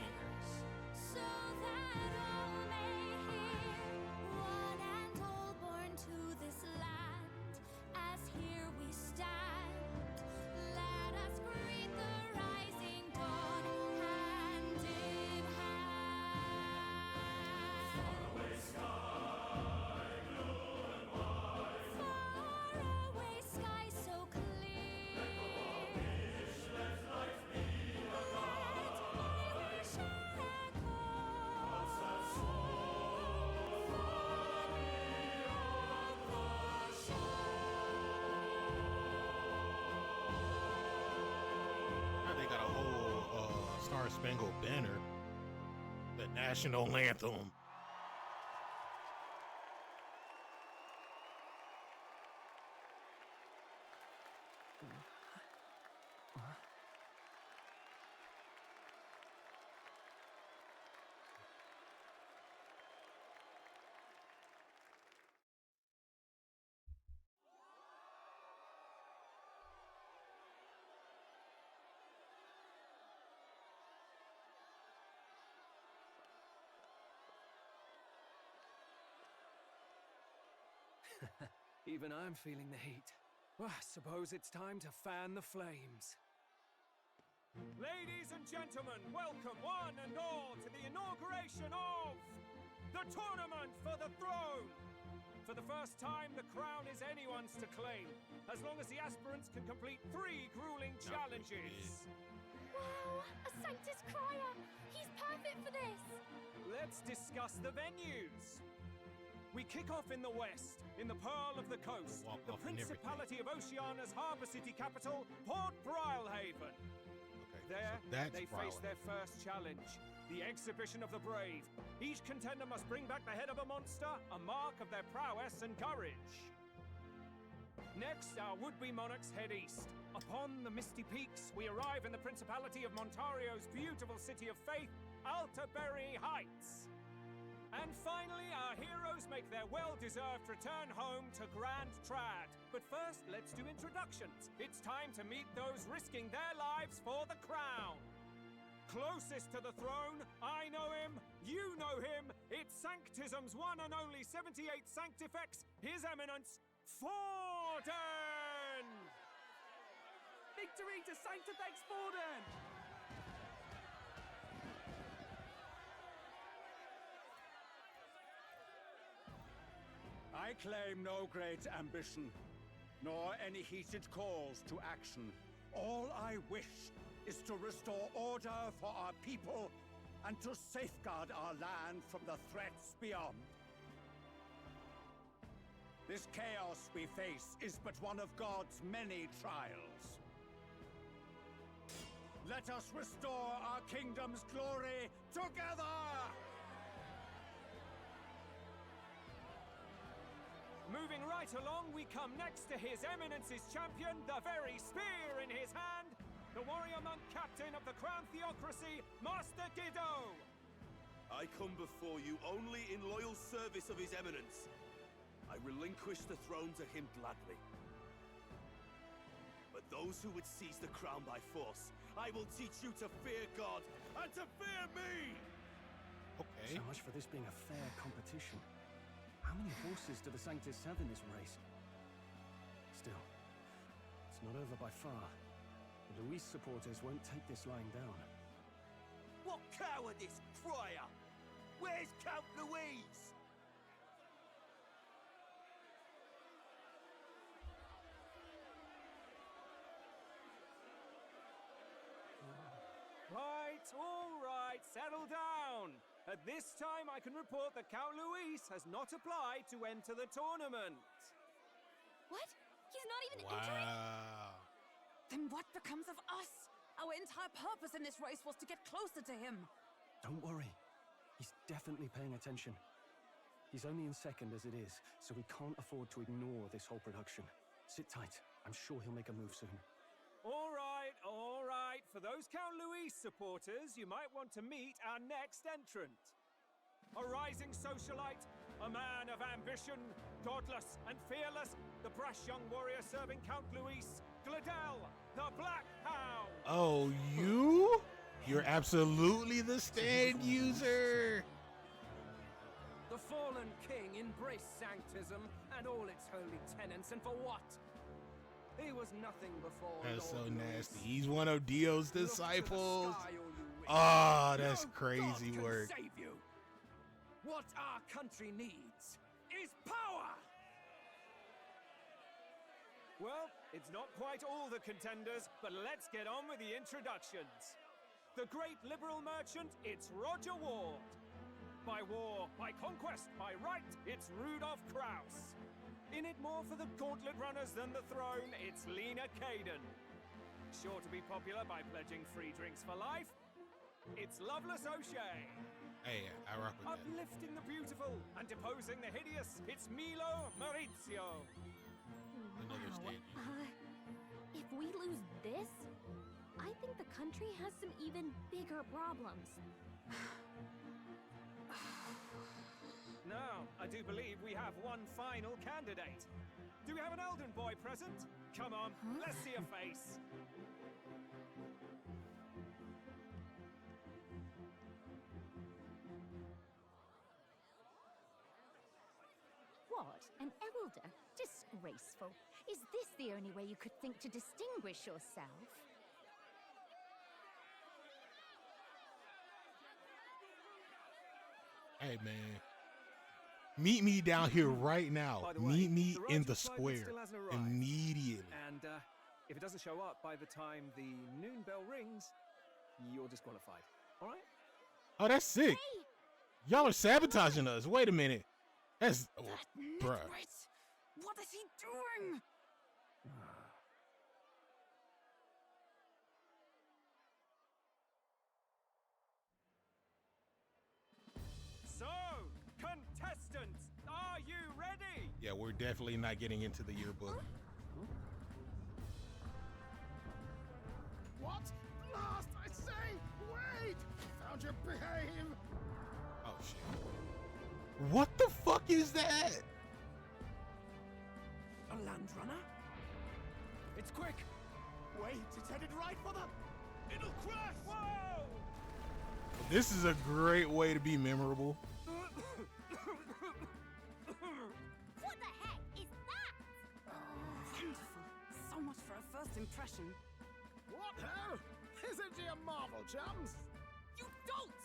so that all may hear. One and all born to this land, as here we stand. Let us greet the rising dawn, hand in hand. Far away sky, blue and white. Far away sky so clear. Let life be a guide. Let my wish echo. Once that soul far beyond the Now they got a whole Star Spangled Banner, the national anthem. Even I'm feeling the heat. Well, I suppose it's time to fan the flames. Ladies and gentlemen, welcome one and all to the inauguration of the Tournament for the Throne! For the first time, the crown is anyone's to claim, as long as the aspirants can complete 3 grueling challenges. Wow, a Sanctus Crier! He's perfect for this! Let's discuss the venues. We kick off in the west, in the Pearl of the Coast, Walk the off and everything. Principality of Oceania's harbour city capital, Port Brilehaven. There, that's they face their first challenge, the Exhibition of the Brave. Each contender must bring back the head of a monster, a mark of their prowess and courage. Next, our would-be monarchs head east. Upon the misty peaks, we arrive in the Principality of Montario's beautiful city of faith, Altaberry Heights. And finally, our heroes make their well-deserved return home to Grand Trad. But first, let's do introductions. It's time to meet those risking their lives for the crown. Closest to the throne, I know him, you know him. It's Sanctism's one and only 78 Sanctifex, His Eminence, Forden! Victory to Sanctifex Forden! I claim no great ambition, nor any heated calls to action. All I wish is to restore order for our people and to safeguard our land from the threats beyond. This chaos we face is but one of God's many trials. Let us restore our kingdom's glory together! Moving right along, we come next to His Eminence's champion, the very spear in his hand, the warrior monk captain of the Crown Theocracy, Master Giddo! I come before you only in loyal service of His Eminence. I relinquish the throne to him gladly. But those who would seize the crown by force, I will teach you to fear God and to fear me! Okay. So much for this being a fair competition. How many horses do the Sanctus have in this race? Still, it's not over by far. The Luis supporters won't take this lying down. What cowardice, Friar! Where's Count Louise? All right, settle down. At this time, I can report that Count Luis has not applied to enter the tournament. What? He's not even entering? Wow. Then what becomes of us? Our entire purpose in this race was to get closer to him. Don't worry. He's definitely paying attention. He's only in second as it is, so we can't afford to ignore this whole production. Sit tight. I'm sure he'll make a move soon. All right, all right. For those Count Luis supporters, you might want to meet our next entrant. A rising socialite, a man of ambition, godless and fearless, the brash young warrior serving Count Luis, Gladel, the Black Hound. Oh, you? You're absolutely the stand user. The fallen king embraced sanctism and all its holy tenets, and for what? He was nothing before. That's so Lord nasty. Luis. He's one of Dio's disciples. Sky, all you wish. Ah, that's No crazy God can work. Save you. What our country needs is power. Well, it's not quite all the contenders, but let's get on with the introductions. The great liberal merchant, it's Roger Ward. By war, by conquest, by right, it's Rudolph Kraus. In it more for the gauntlet runners than the throne, it's Lena Caden. Sure to be popular by pledging free drinks for life, it's Loveless O'Shea. Hey, I rock with that. Uplifting the beautiful and deposing the hideous, it's Milo Maurizio. Another stand user. If we lose this, I think the country has some even bigger problems. Now, I do believe we have one final candidate. Do we have an Elden boy present? Come on, let's see a face. What? An elder? Disgraceful. Is this the only way you could think to distinguish yourself? Hey, man. Meet me down here right now. By the way, Meet me the in the Righteous Flight square still hasn't arrived. immediately. And if it doesn't show up by the time the noon bell rings, you're disqualified. All right? Oh, that's sick. Y'all are sabotaging us. Wait a minute. That's bruh. What is he doing? So, contestants, are you ready? Yeah, we're definitely not getting into the yearbook. What? Blast, I say! Wait! Found your behave! Oh, shit. What the fuck is that? A land runner? It's quick. Wait, it's headed right for the... It'll crash! Whoa! This is a great way to be memorable. What the heck is that? Wonderful. So much for a first impression. What hell? Isn't she a marvel, chums? You don't!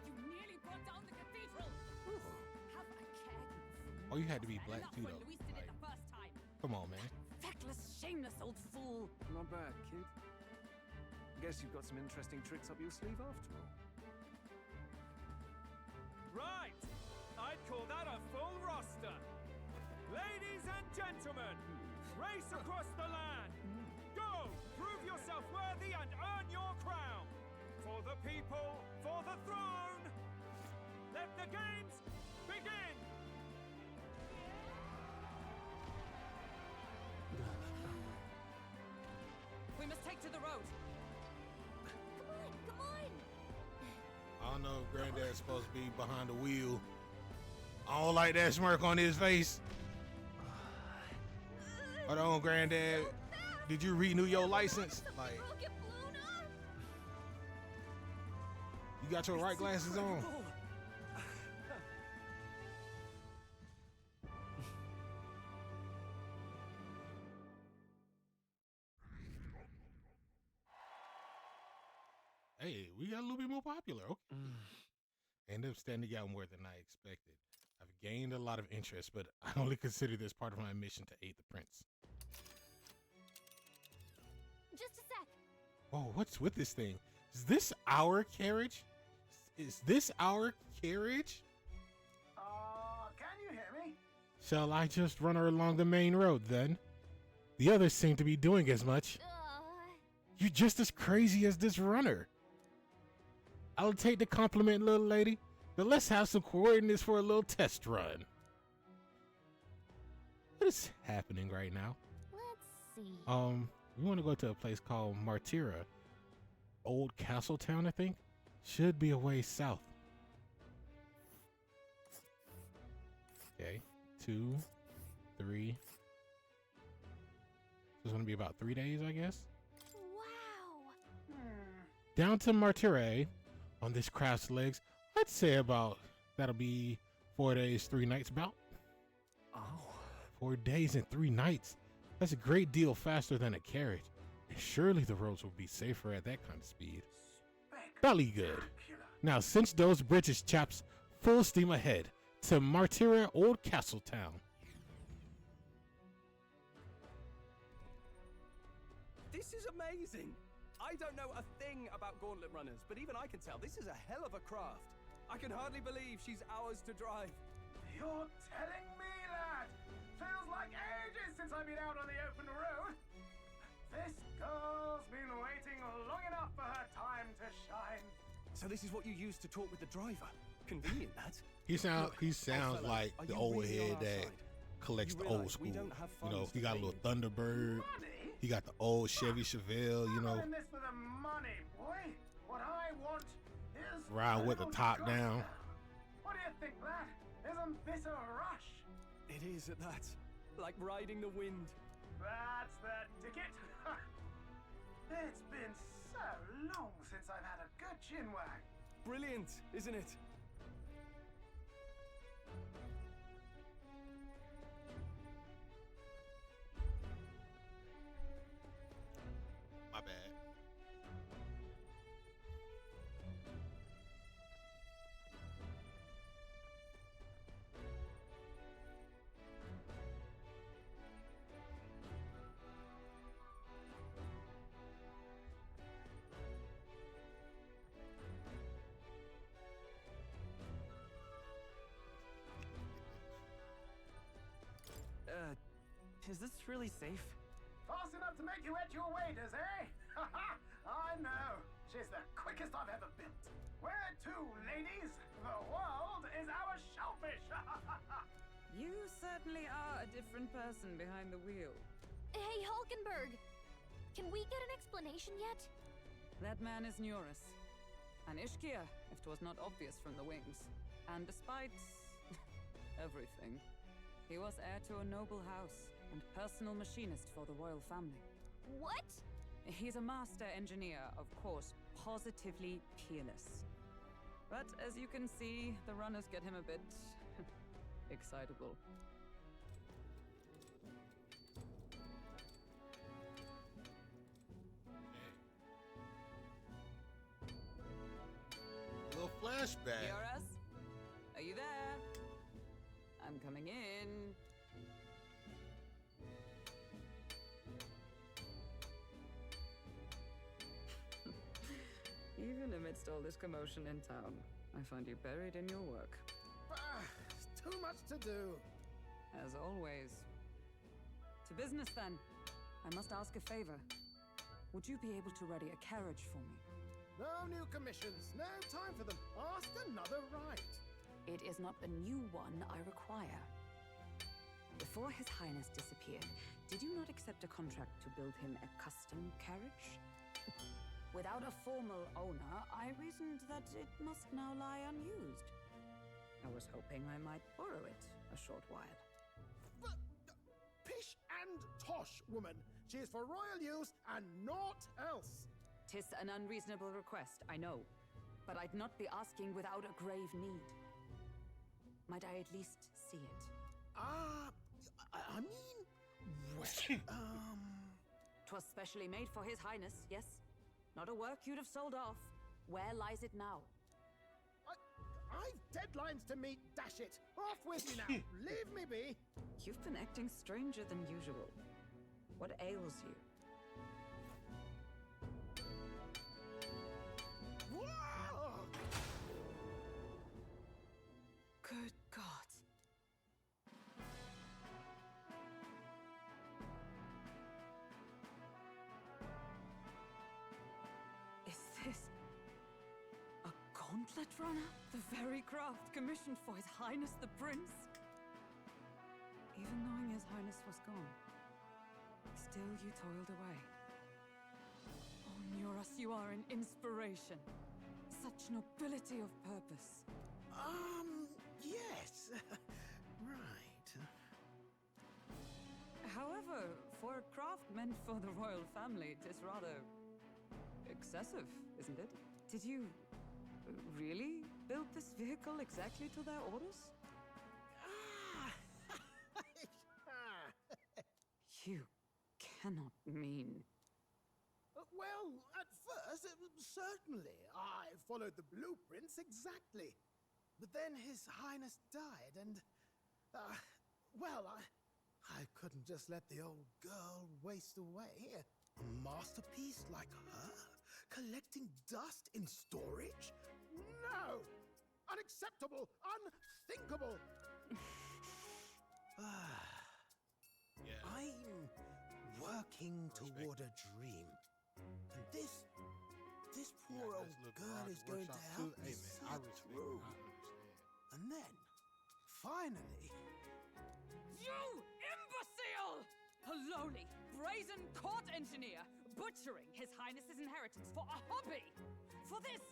You nearly brought down the cathedral! Have a care. Oh, you had to be black too, When though. Luis did it the first time. Come on, man. Feckless, shameless old fool. Not bad, kid. Guess you've got some interesting tricks up your sleeve after all. Right. I'd call that a full roster. Ladies and gentlemen, race across the land. Go, prove yourself worthy and earn your crown. For the people, for the throne. Let the games begin. We must take to the road. Come on! I don't know if Granddad's supposed to be behind the wheel. I don't like that smirk on his face. Hold on, Granddad. Did you renew your license? Like, We'll get blown up! you got your right glasses on? Hey, we got a little bit more popular. Okay. End up standing out more than I expected. I've gained a lot of interest, but I only consider this part of my mission to aid the prince. Just a sec. Oh, what's with this thing? Is this our carriage? Is this our carriage? Can you hear me? Shall I just run her along the main road then? The others seem to be doing as much. You're just as crazy as this runner. I'll take the compliment, little lady, but let's have some coordinates for a little test run. What is happening right now? Let's see. We want to go to a place called Martira. Old Castle Town, I think. Should be a way south. Okay, 2, 3. It's going to be about 3 days, I guess. Wow. Down to Martire on this craft's legs. I'd say about, that'll be 4 days, 3 nights about. Oh. 4 days and 3 nights. That's a great deal faster than a carriage. And surely the roads will be safer at that kind of speed. Belly good. Now cinch those British chaps, full steam ahead to Martira Old Castle Town. This is amazing! I don't know a thing about gauntlet runners, but even I can tell this is a hell of a craft. I can hardly believe she's ours to drive. You're telling me, lad? Feels like ages since I've been out on the open road. This girl's been waiting long enough for her time to shine. So this is what you use to talk with the driver. Convenient, that. He sounds fellow, like are the you old really on head our that side? collects You the realize old school. we don't have You know, funds he to got a pay little you. Thunderbird. He got the old Chevy Chevelle, you know, I'm in this for the money, boy. What I want is ride with the top down. What do you think, lad? Isn't this a rush? It is at that. Like riding the wind. That's the ticket. It's been so long since I've had a good chinwag. Brilliant, isn't it? My bad. Is this really safe? Fast enough to make you edge your waders, eh? I know. She's the quickest I've ever built. Where to, ladies? The world is our shellfish. You certainly are a different person behind the wheel. Hey, Hulkenberg. Can we get an explanation yet? That man is Neurus. An Ishkia, if 'twas not obvious from the wings. And despite everything, he was heir to a noble house and personal machinist for the royal family. What? He's a master engineer, of course, positively peerless. But as you can see, the runners get him a bit excitable. Little flashback. Neurus? Are you there? I'm coming in. Even amidst all this commotion in town, I find you buried in your work. Too much to do. As always. To business then. I must ask a favor. Would you be able to ready a carriage for me? No new commissions. No time for them. Ask another right. It is not a new one I require. Before His Highness disappeared, did you not accept a contract to build him a custom carriage? Without a formal owner, I reasoned that it must now lie unused. I was hoping I might borrow it a short while. Pish and tosh, woman. She is for royal use and naught else. 'Tis an unreasonable request, I know. But I'd not be asking without a grave need. Might I at least see it? I mean, well, 'Twas specially made for His Highness, yes? Not a work you'd have sold off. Where lies it now? I've deadlines to meet, dash it! Off with you now! Leave me be! You've been acting stranger than usual. What ails you? Whoa! Good God. Is this a gauntlet runner? The very craft commissioned for His Highness the Prince? Even knowing His Highness was gone, still you toiled away. Oh, Nuras, you are an inspiration. Such nobility of purpose. Yes. Right. However, for a craft meant for the royal family, it is rather excessive, isn't it? Did you really build this vehicle exactly to their orders? You cannot mean... Well, at first, certainly. I followed the blueprints exactly. But then His Highness died, and... well, I couldn't just let the old girl waste away. A masterpiece like her? Collecting dust in storage? No! Unacceptable! Unthinkable! Yeah. I'm working toward a dream. And this poor old girl is going to help me see it through. And then, finally... You imbecile! A lowly, brazen court engineer butchering His Highness's inheritance for a hobby! For this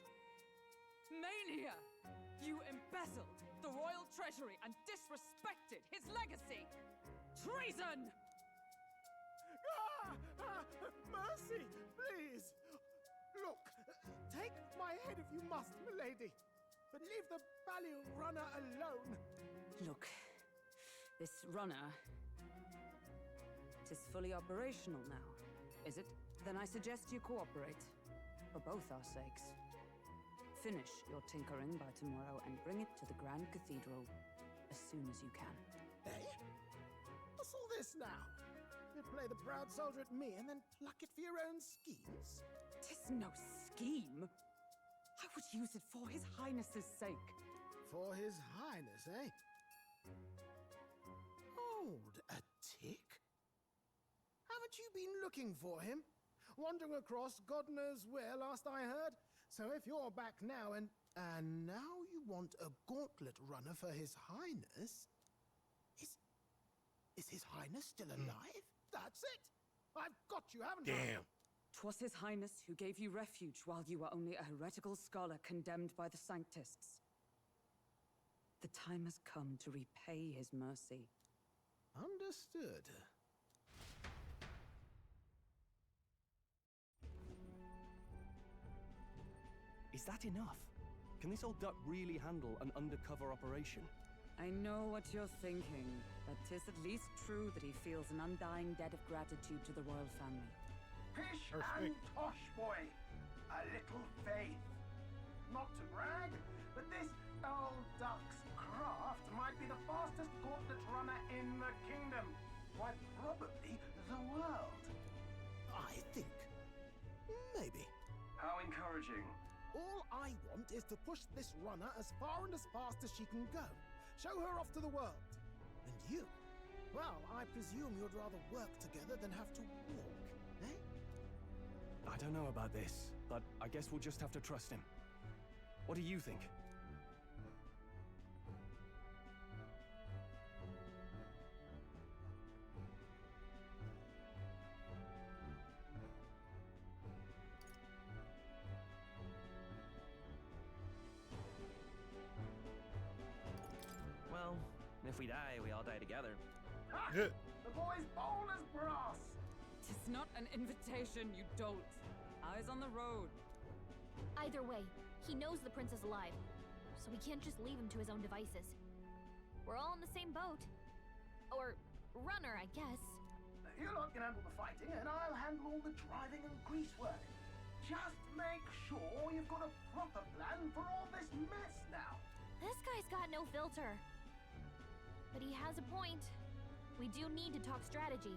mania! You embezzled the royal treasury and disrespected his legacy! Treason! Mercy, please! Look, take my head if you must, milady. But leave the Balliol runner alone. Look, this runner... It is fully operational now, is it? Then I suggest you cooperate, for both our sakes. Finish your tinkering by tomorrow and bring it to the Grand Cathedral as soon as you can. Eh? What's all this now? You play the proud soldier at me and then pluck it for your own schemes? 'Tis no scheme. I would use it for His Highness's sake. For His Highness, eh? Hold a tick. Haven't you been looking for him? Wandering across God knows where last I heard? So if you're back now and now you want a gauntlet runner for His Highness? Is His Highness still alive? That's it! I've got you, haven't I? Damn. 'Twas His Highness who gave you refuge while you were only a heretical scholar condemned by the Sanctists. The time has come to repay His mercy. Understood. Is that enough? Can this old duck really handle an undercover operation? I know what you're thinking, but 'tis at least true that he feels an undying debt of gratitude to the royal family. Pish and tosh, boy. A little faith. Not to brag, but this old duck's craft might be the fastest gauntlet runner in the kingdom. Quite probably the world. I think. Maybe. How encouraging. All I want is to push this runner as far and as fast as she can go. Show her off to the world. And you? Well, I presume you'd rather work together than have to walk, eh? I don't know about this, but I guess we'll just have to trust him. What do you think? Well, if we die, we all die together. Ha! The boy's bold as brass. 'Tis not an invitation, you dolt. Eyes on the road. Either way, he knows the prince is alive, so we can't just leave him to his own devices. We're all in the same boat. Or runner, I guess. You lot can handle the fighting, and I'll handle all the driving and grease work. Just make sure you we've got a proper plan for all this mess now. This guy's got no filter. But he has a point. We do need to talk strategy.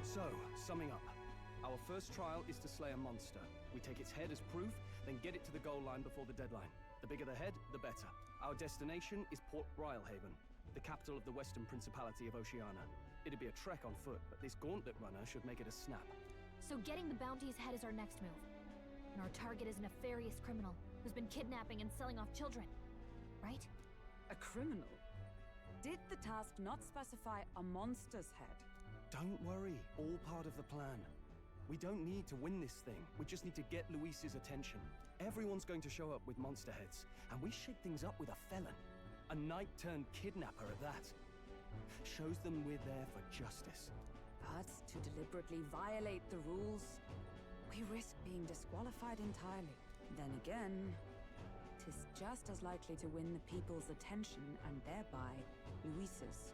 So, summing up. Our first trial is to slay a monster. We take its head as proof, then get it to the goal line before the deadline. The bigger the head, the better. Our destination is Port Brylehaven, the capital of the Western Principality of Oceania. It'd be a trek on foot, but this gauntlet runner should make it a snap. So getting the bounty's head is our next move. And our target is a nefarious criminal who's been kidnapping and selling off children. Right? A criminal? Did the task not specify a monster's head? Don't worry, all part of the plan. We don't need to win this thing. We just need to get Luis's attention. Everyone's going to show up with monster heads, and we shake things up with a felon. A knight-turned-kidnapper at that. Shows them we're there for justice. But to deliberately violate the rules, we risk being disqualified entirely. Then again, 'tis just as likely to win the people's attention and thereby Luis's.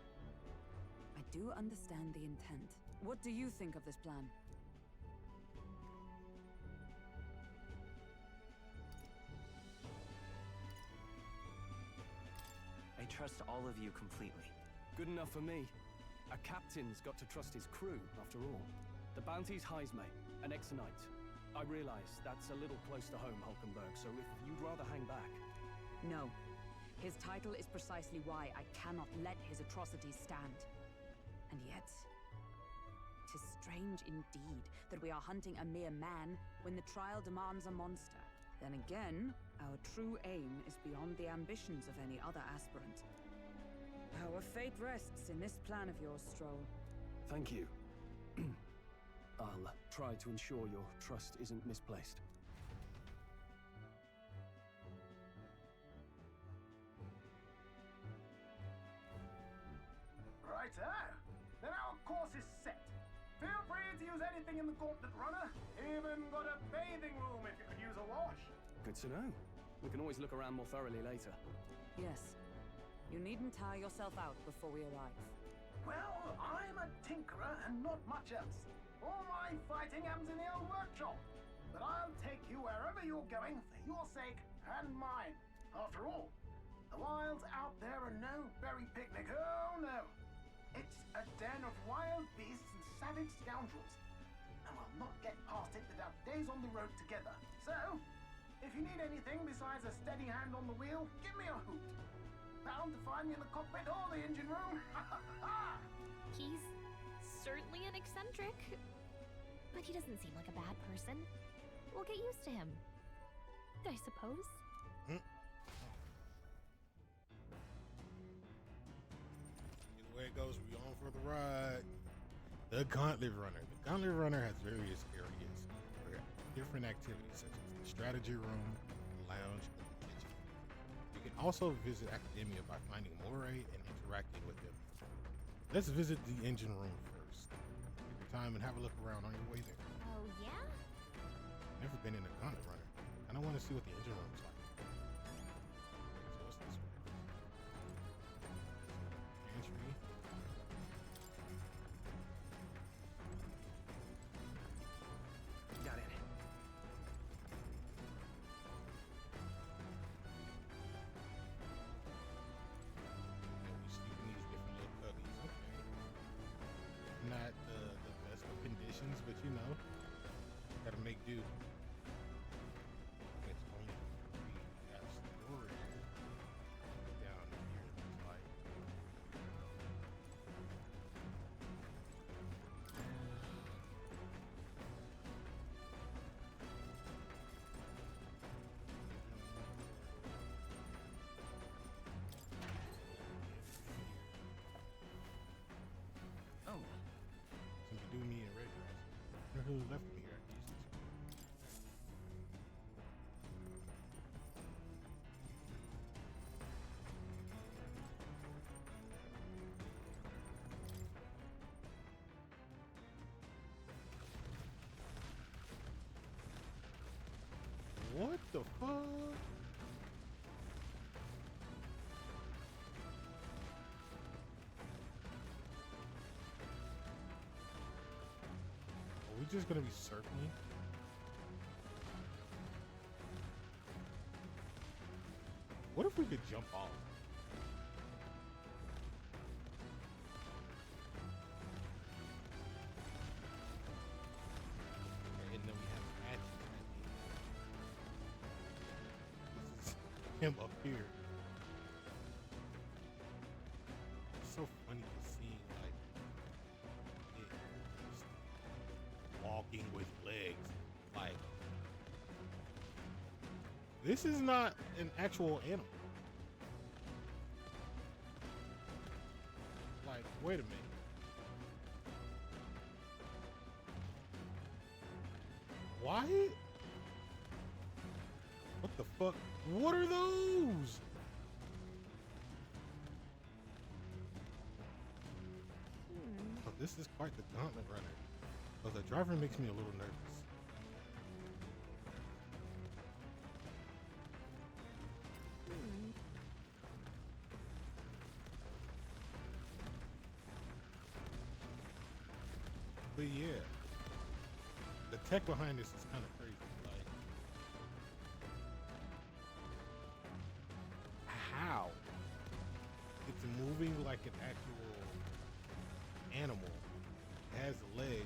I do understand the intent. What do you think of this plan? I trust all of you completely. Good enough for me. A captain's got to trust his crew, after all. The bounty's Heisme, an ex-knight. I realize that's a little close to home, Hulkenberg, so if you'd rather hang back... No. His title is precisely why I cannot let his atrocities stand. And yet, 'tis strange indeed that we are hunting a mere man when the trial demands a monster. Then again, our true aim is beyond the ambitions of any other aspirant. Our fate rests in this plan of yours, Stroll. Thank you. I'll try to ensure your trust isn't misplaced. Righto. Then our course is set. Feel free to use anything in the gauntlet runner. Even got a bathing room if you could use a wash. Good to know. We can always look around more thoroughly later. Yes. You needn't tire yourself out before we arrive. Well, I'm a tinkerer and not much else. All my fighting happens in the old workshop. But I'll take you wherever you're going for your sake and mine. After all, the wilds out there are no berry picnic. Oh no. It's a den of wild beasts and savage scoundrels. And we'll not get past it without days on the road together. So, if you need anything besides a steady hand on the wheel, give me a hoot. Bound to find me in the cockpit or the engine room. He's certainly an eccentric, but he doesn't seem like a bad person. We'll get used to him, I suppose. Either way it goes, we on for the ride. The Gauntlet Runner. The Gauntlet Runner has various areas for different activities, such as the strategy room, lounge, and the kitchen. You can also visit Academia by finding Moray and interacting with them. Let's visit the engine room first. Take your time and have a look around on your way there. Oh, yeah? Never been in a Gauntlet Runner. I don't want to see what the engine room's like. So what's this way? Entry. Got it. Not the best of conditions, but you know, gotta make do. It's only we have storage down here. It's like Oh. Since you do me in red grass. I wonder who left me here. I can use this. What the fuck? We just gonna be circling? What if we could jump off? And then we have Matthew. This is him up here. It's so funny just seeing like it just walking with legs. Like this is not an actual animal. Like, wait a minute. Why? What the fuck? What are those? Oh, this is quite the gauntlet runner. But the driver makes me a little nervous. But yeah, the tech behind this is kind of crazy. Like, how it's moving like an actual animal, it has legs.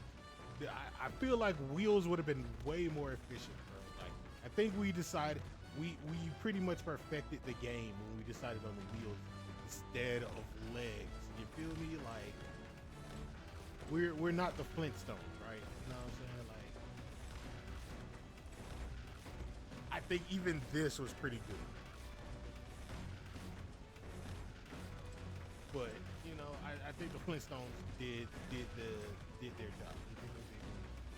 I feel like wheels would have been way more efficient, bro. Like, I think we decided we pretty much perfected the game when we decided on the wheels instead of legs. You feel me? Like. We're not the Flintstones, right? You know what I'm saying? Like, I think even this was pretty good. But you know, I think the Flintstones did their job.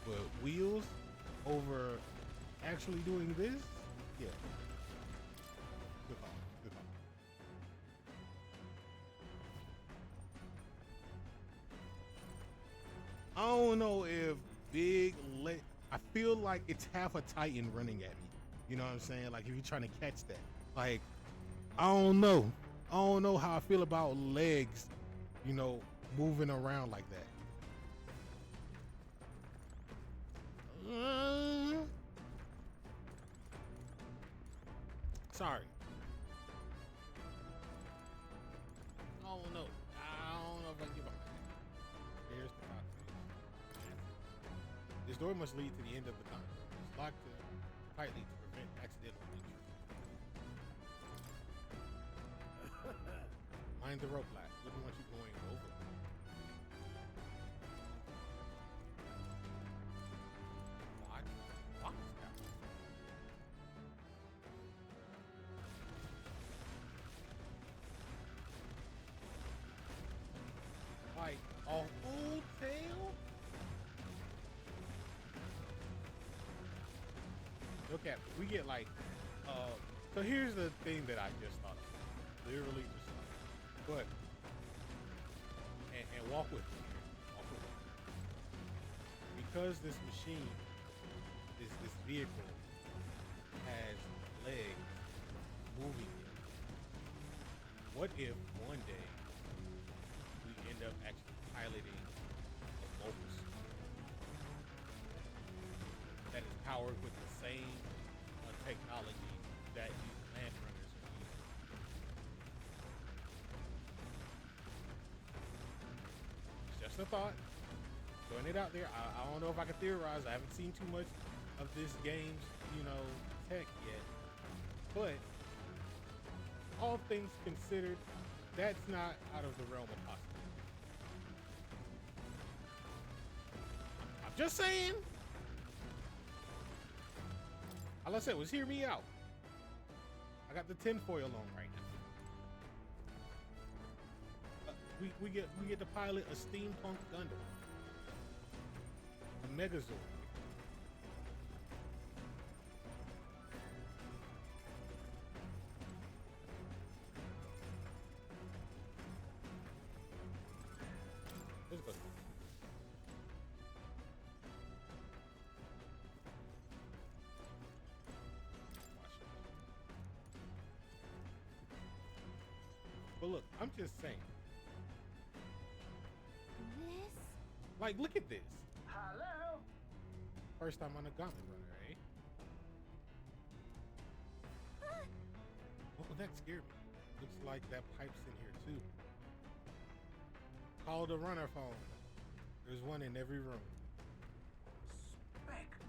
But wheels over actually doing this, yeah. Good call. Good call. I don't know if I feel like it's half a Titan running at me. You know what I'm saying? Like if you're trying to catch that. Like, I don't know. I don't know how I feel about legs, you know, moving around like that. Sorry. I don't know. I don't know if I can get behind it. There's the cockpit. This door must lead to the end of the tunnel. It's locked tightly to prevent accidental entry. Mind the rope latch. Wouldn't want you going over. What? What? Like a whole tail? Okay, we get like, so here's the thing that I just thought of. Literally just thought of. But, and walk with me here. Walk with me. Because this machine, this vehicle has legs moving it, what if one day we end up actually piloting a mobile suit that is powered with the same technology that these land runners are using? It's just a thought. Throwing it out there. I don't know if I can theorize. I haven't seen too much of this game's, you know, tech yet. But all things considered, that's not out of the realm of possibility. I'm just saying. All I said was hear me out. I got the tinfoil on right now. We get to pilot a steampunk Gundam. A Megazord. Let's go. But look, I'm just saying. This? Like, look at this. Hello? First time on the Gauntlet Runner, eh? Oh, that scared me. Looks like that pipe's in here too. Call the runner phone. There's one in every room.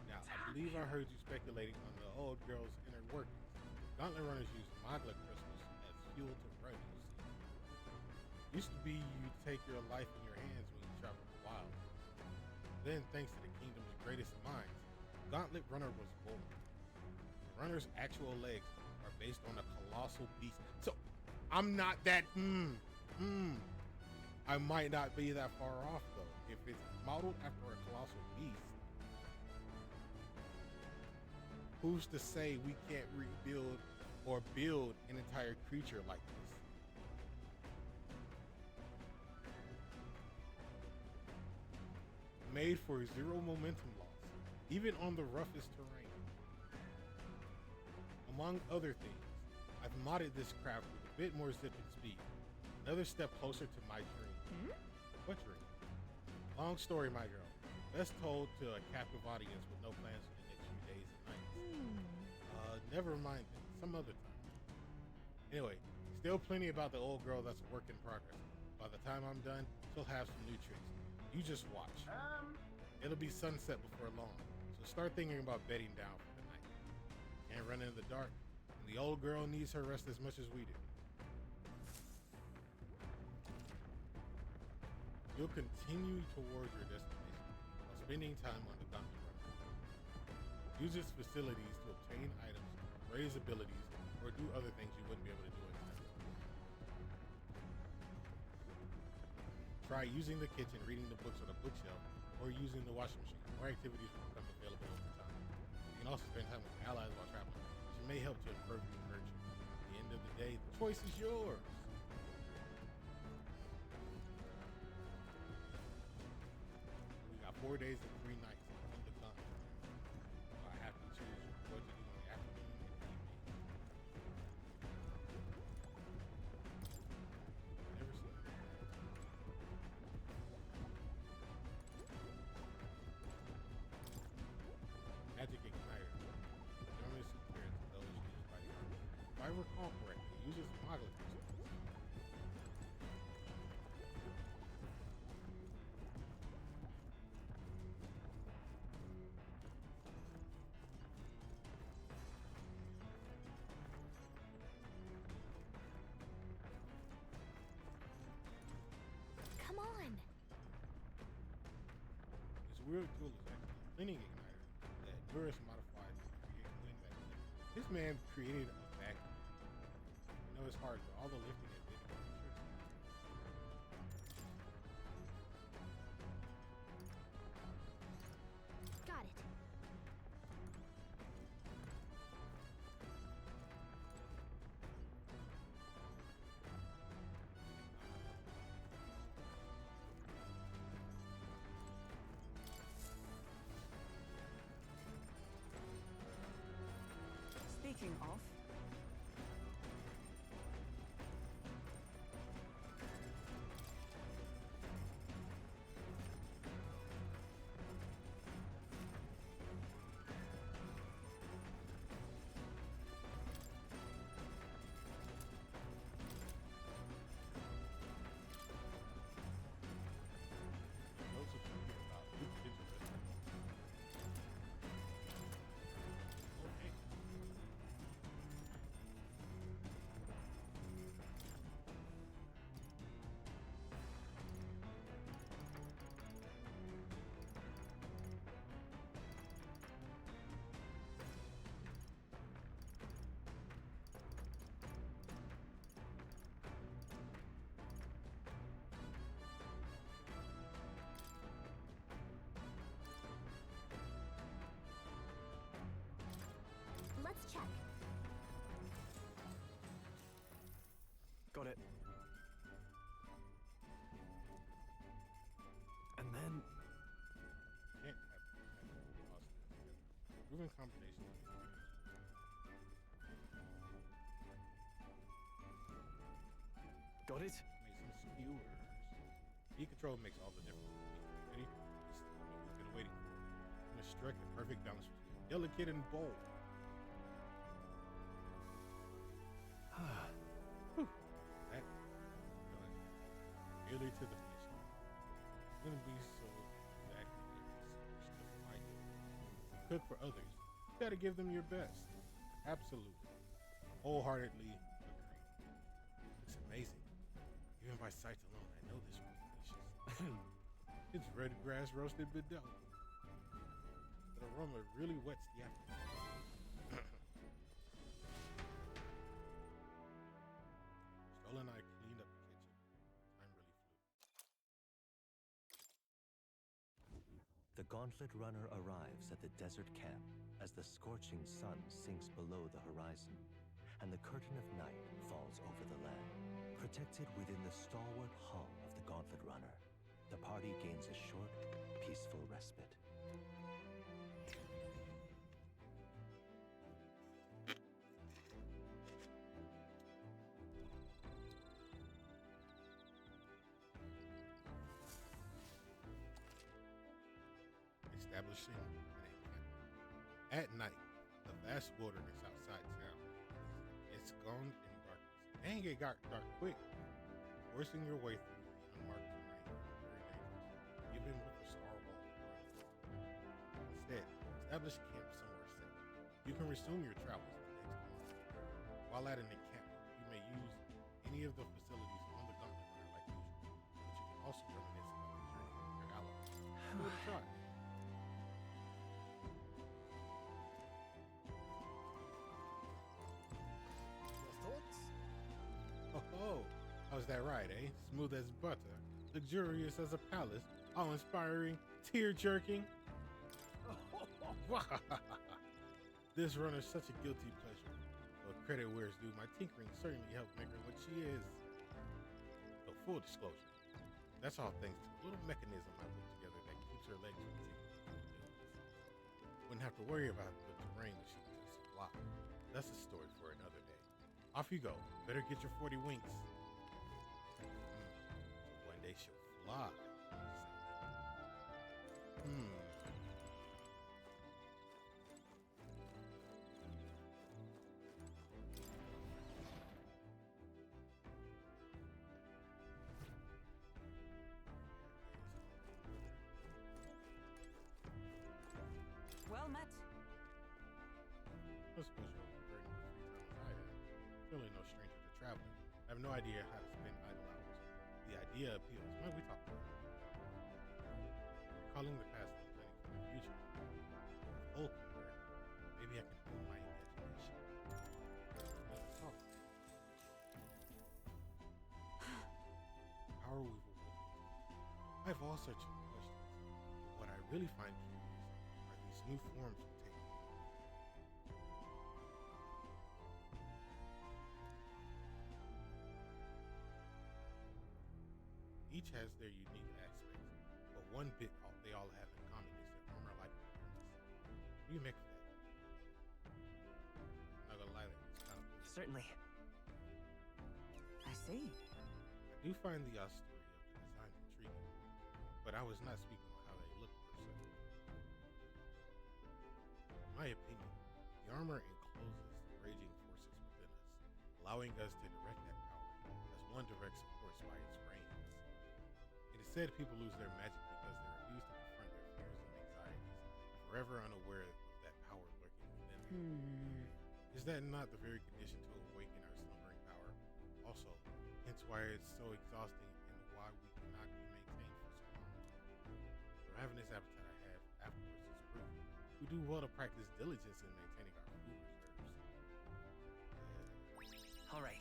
Now, I believe I heard you speculating on the old girl's inner workings. Gauntlet runners use Magla crystals as fuel to run, you see. Used to be you'd take your life in your hands when you traveled the wild. Then, thanks to the kingdom's greatest minds, Gauntlet Runner was born. The runner's actual legs are based on a colossal beast. So, I'm not that, I might not be that far off, though. If it's modeled after a colossal beast, who's to say we can't rebuild or build an entire creature like this? Made for zero momentum loss, even on the roughest terrain. Among other things, I've modded this craft with a bit more zip and speed. Another step closer to my dream. What dream? Long story, my girl. Best told to a captive audience with no plans for the next few days and nights. Never mind that. Some other time. Anyway, still plenty about the old girl that's a work in progress. By the time I'm done, she'll have some new tricks. You just watch. It'll be sunset before long, so start thinking about bedding down for the night. Can't run in the dark, and the old girl needs her rest as much as we do. You'll continue towards your destination while spending time on the Gauntlet Runner. Use its facilities to obtain items, raise abilities, or do other things you wouldn't be able to do in time. Try using the kitchen, reading the books on a bookshelf, or using the washing machine. More activities will become available over time. You can also spend time with allies while traveling, which may help to improve your virtue. At the end of the day, the choice is yours. We got 4 days and 3 nights on the Gauntlet. So I have to choose what to do in the afternoon and evening. Never seen it. Magic Igniter. Generally superior to those used by the army. If I recall correctly, it uses Magla crystals. Come on. This weird tool is actually a cleaning igniter that Eurus modified to create wind magnet. This man created a vacuum. I know it's hard, but all the lifting and digging, I'm sure it's Got it. Speaking of, notes of computer about new potential restaurants. Okay. Let's check. Got it. And then Can't have lost this. Proven combinations. got it. Made some skewers. Heat control makes all the difference. Ready? This is what we've been waiting for. I'm gonna struck a perfect balance between delicate and bold. That done. Nearly to the finish line. Wouldn't be so exactly just like it. Cook for others. You gotta give them your best. Absolutely. Wholeheartedly agree. It's amazing. Even by sight alone, I know this will be delicious. It's red grass roasted bedel. The aroma really wets the appetite. Stola and I cleaned up the kitchen. Time really flew. The Gauntlet Runner arrives at the desert camp as the scorching sun sinks below the horizon, and the curtain of night falls over the land. Protected within the stalwart hull of the Gauntlet Runner, the party gains a short, peaceful respite. Establishing an encampment. At night, the vast wilderness outside town it's gone in darkness. And it got dark quick, forcing your way through the unmarked terrain. Very dangerous, even with the star wall around. Instead, establish camp somewhere safe. You can resume your travels the next morning. While at an encampment, you may use any of the facilities on the Gauntlet Runner like usual, but you can also reminisce about the journey with your allies. Give it a try. Oh, how's that right, eh? Smooth as butter, luxurious as a palace, awe-inspiring, tear-jerking. This runner's such a guilty pleasure. Though credit where it's due, my tinkering certainly helped make her what she is. So full disclosure, that's all thanks to a little mechanism I put together that keeps her legs from tickling. Wouldn't have to worry about the terrain when she can just fly. That's a story for another day. Off you go. Better get your 40 winks. One day she'll fly. Well met. I suppose you're very much free time as I am. Really no stranger to traveling. I have no idea how to spend idle hours. The idea appeals. Might we talk about it? Recalling the past and planning for the future. If old can work, maybe I can hone my imagination. Let's talk. How are we evolving? I have all sorts of questions. What I really find curious are these new forms we take. Each has their unique aspects, but one bit they all have in common is their armor-like appearance. What do you make of that? I'm not gonna lie, it's kind of cool. Certainly. I see. I do find the austerity of the designs intriguing, but I was not speaking on how they look per se. In my opinion, the armor encloses the raging forces within us, allowing us to direct that power as one directs a force by its reins. It is said people lose their magic because they refuse to confront their fears and anxieties, forever unaware of that power lurking within them. Is that not the very condition to awaken our slumbering power? Also, hence why it's so exhausting and why we cannot be maintained for so long. The ravenous appetite I have afterwards is proof. We do well to practice diligence in maintaining our food reserves. All right.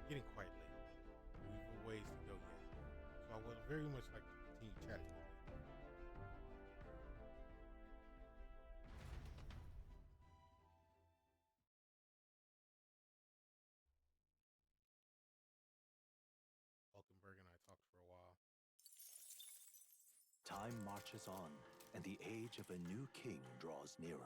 Getting quite late. We've a ways to go yet, so I would very much like to continue chatting with you. Falkenberg and I talked for a while. Time marches on, and the age of a new king draws nearer.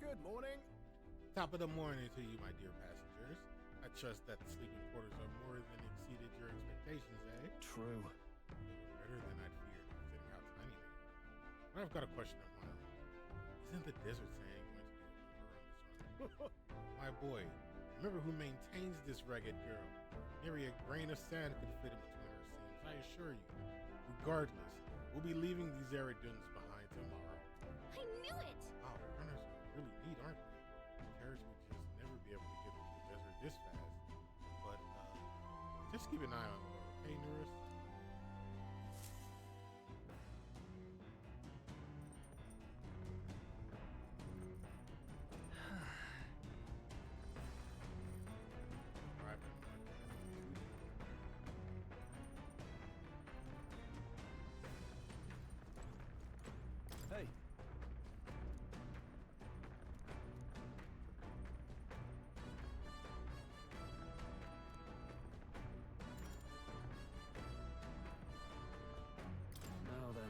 Good morning. Top of the morning to you, my dear passengers. I trust that the sleeping quarters are more than exceeded your expectations, eh? True. Better than I'd feared, considering how tiny they are. But I've got a question of my own. Isn't the desert sand going to be a river on this run? My boy, remember who maintains this ragged girl. Nary a grain of sand could fit in between her seams, I assure you. Regardless, we'll be leaving these arid dunes behind tomorrow. I knew it! Wow, runners are really neat, aren't they? Carriage would just never be able to get through the desert this fast. But, just keep an eye on her, okay, Nurse? Hey. Now then.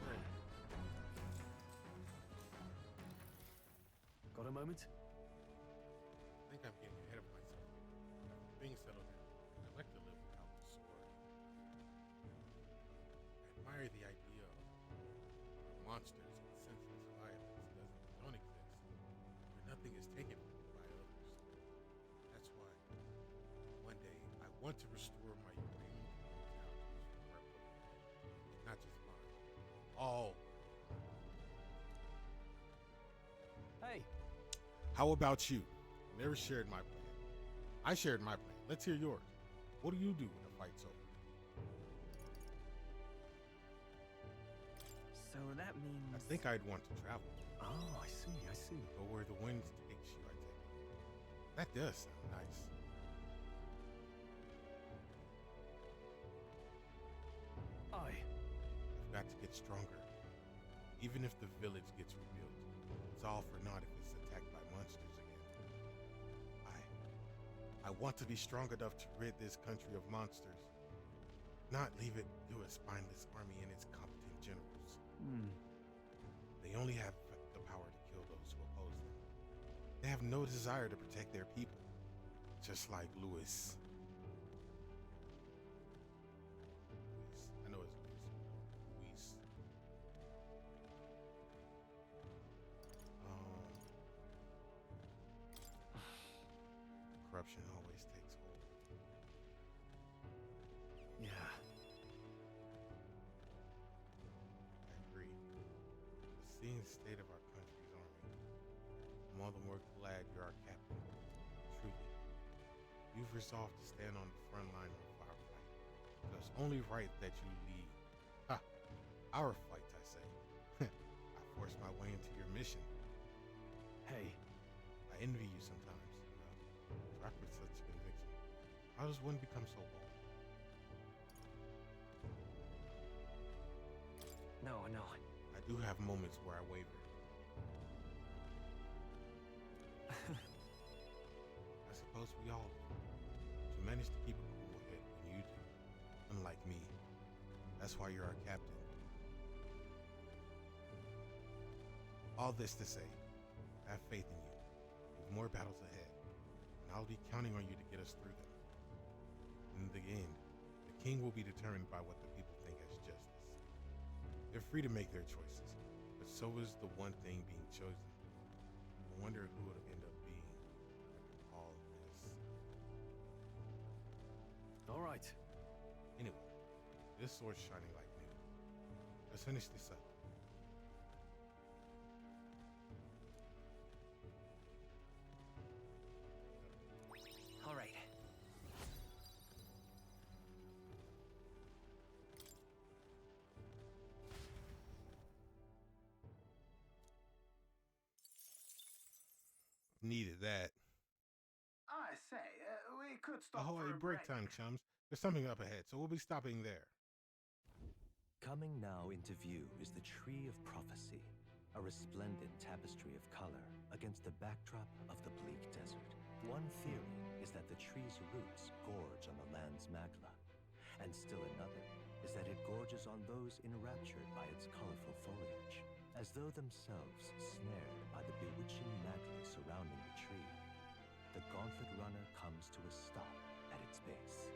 Got a moment? I think I'm getting ahead of myself. Being settled down, I'd like to live without the sword. I admire the idea of monsters and senseless violence don't exist, where nothing is taken from me by others. That's why, one day, I want to restore my Ukrainian town to its former glory. Not just mine, all. Hey. How about you? You never shared my plan. I shared my plan. Let's hear yours. What do you do when a fight's over? So that means... I think I'd want to travel. Oh, I see. Go where the wind takes you, I take it. That does sound nice. I've got to get stronger. Even if the village gets rebuilt, it's all for naught if it's attacked by monsters again. I want to be strong enough to rid this country of monsters, not leave it to a spineless army and its competent generals. They only have the power to kill those who oppose them. They have no desire to protect their people, just like Louis. I know it's Louis. Corruption always takes hold. Yeah. I agree. Seeing the state of our country's army, I'm all the more glad you're our captain. Truly, you've resolved to stand on the front line of our fight. So it's only right that you lead. Our fight, I say. I forced my way into your mission. Hey. I envy you sometimes. Track with such conviction. How does one become so bold? No. I do have moments where I waver. I suppose we all do. To manage to keep a cool head when you do. Unlike me. That's why you're our captain. All this to say, I have faith in you. With more battles ahead. And I'll be counting on you to get us through them. In the end, the king will be determined by what the people think as justice. They're free to make their choices, but so is the one thing being chosen. I wonder who it'll end up being after all of this. All right. Anyway, this sword's shining like new. Let's finish this up. All right. Needed that. I say, we could stop Ahoy, for a break time, chums. There's something up ahead, so we'll be stopping there. Coming now into view is the Tree of Prophecy, a resplendent tapestry of color against the backdrop of the bleak desert. One theory is that the tree's roots gorge on the land's magma, and still another is that it gorges on those enraptured by its colorful foliage. As though themselves snared by the bewitching mantle surrounding the tree, the gauntlet runner comes to a stop at its base.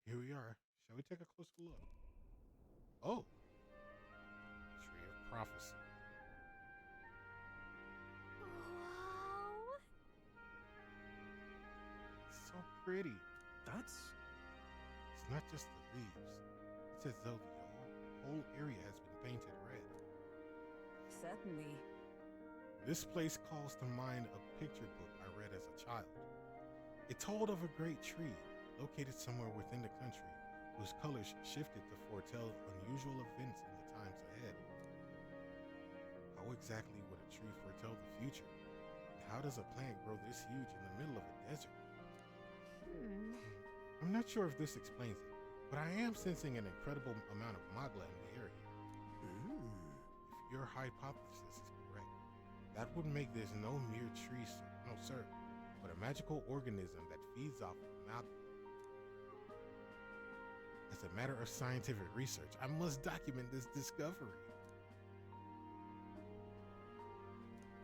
Here we are. Shall we take a closer look? Oh, Tree of Prophecy. Wow. It's so pretty. That's... It's not just the leaves. It's as though the whole area has been painted red. Certainly. This place calls to mind a picture book I read as a child. It told of a great tree located somewhere within the country whose colors shifted to foretell unusual events in the times ahead. How exactly would a tree foretell the future? And how does a plant grow this huge in the middle of a desert? I'm not sure if this explains it, but I am sensing an incredible amount of magla in the air here. If your hypothesis is correct, that would make this no mere tree, sir. No, sir, but a magical organism that feeds off of magla. As a matter of scientific research, I must document this discovery.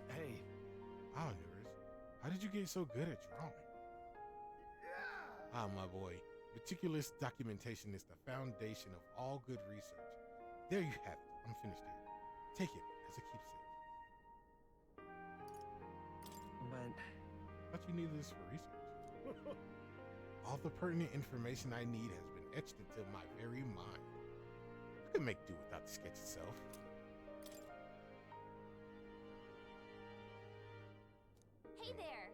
Hey. Nuris, how did you get so good at drawing? My boy, meticulous documentation is the foundation of all good research. There you have it. I'm finished here. Take it as a keepsake. But... Thought you needed this for research. All the pertinent information I need has been etched into my very mind. I could make do without the sketch itself. Hey there!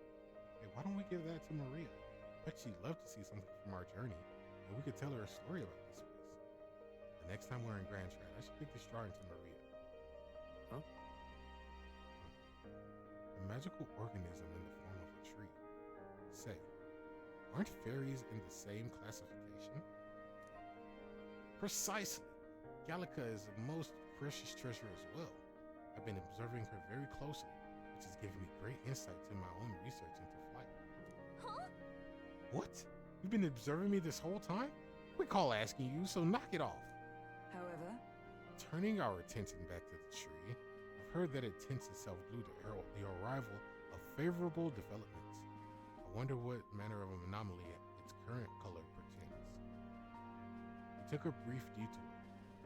Hey, why don't we give that to Maria? I bet she'd love to see something from our journey, and we could tell her a story about this place. The next time we're in Grand Trad, I should give this drawing to Maria. Huh? A magical organism in the form of a tree. Say, aren't fairies in the same classification? Precisely. Gallica is a most precious treasure as well. I've been observing her very closely, which has given me great insight to my own research into flight. Huh? What? You've been observing me this whole time? Quit call asking you, so knock it off. However, turning our attention back to the tree, I've heard that it tints itself blue to herald the arrival of favorable developments. I wonder what manner of anomaly its current color portends. We took a brief detour,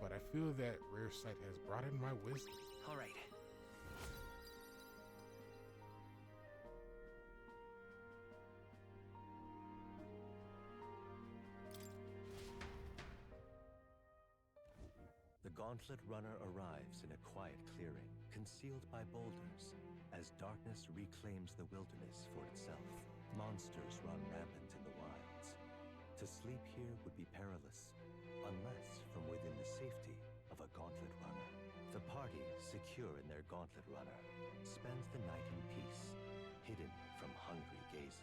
but I feel that rare sight has broadened my wisdom. All right. The gauntlet runner arrives in a quiet clearing, concealed by boulders, as darkness reclaims the wilderness for itself. Monsters run rampant in the wilds. To sleep here would be perilous, unless from within the safety of a gauntlet runner. The party, secure in their gauntlet runner, spends the night in peace, hidden from hungry gazes.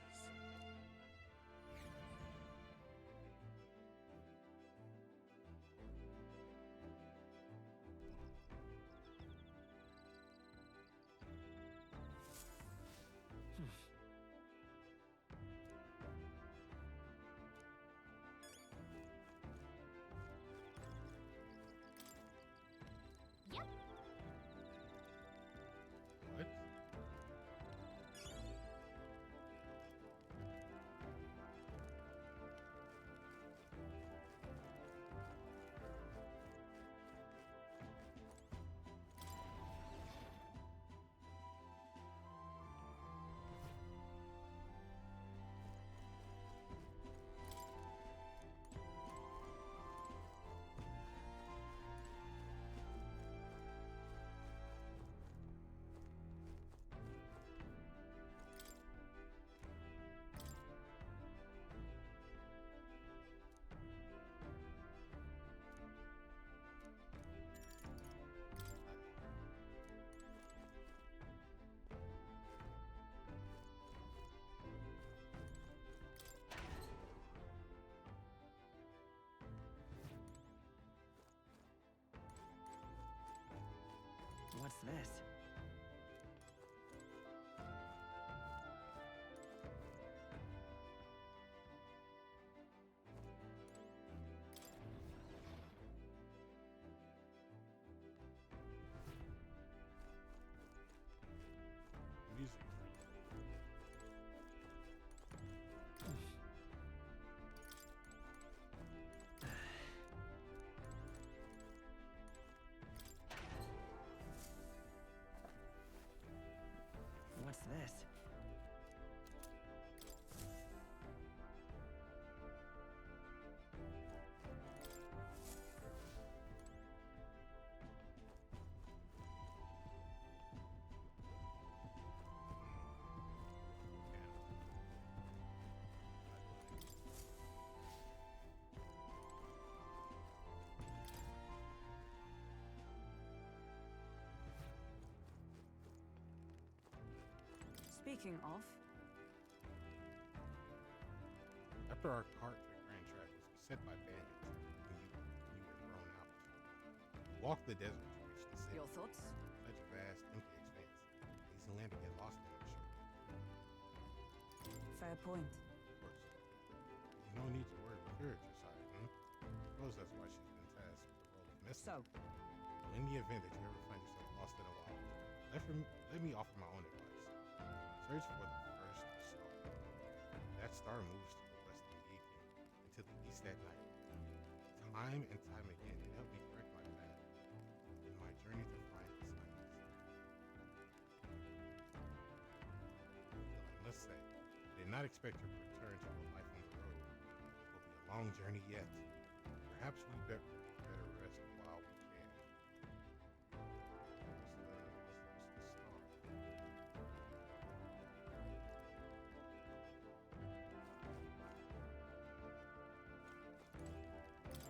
Yep. What? What's this? this? Speaking of, After our cart to the Grand Track was beset by bandits when you were thrown out, we walked the desert to reach the city. your thoughts? Such a vast, empty expanse. Easy land to get lost in, I'm sure. Fair point. Of course. You no need to worry about spiritual side, I suppose that's why she's been tasked with the role of messenger. So, in the event that you ever find yourself lost in a wild, let me offer my own advice. Search for the first star. That star moves to the west in the evening and to the east at night. Time and time again, it helped me correct my path in my journey to find the silence. Still, I must say, I did not expect her to return to a life on the road. It will be a long journey yet. Perhaps we better rest while we can. What's the star?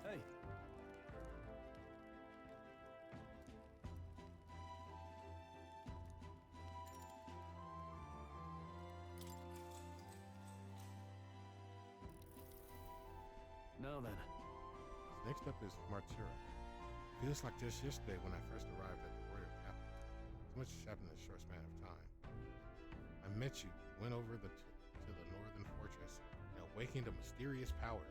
Hey. Now then. Next up is Martura. Feels like just yesterday when I first arrived at the royal capital. So much has happened in a short span of time. I met you, went over to the northern fortress, and awakened a mysterious power.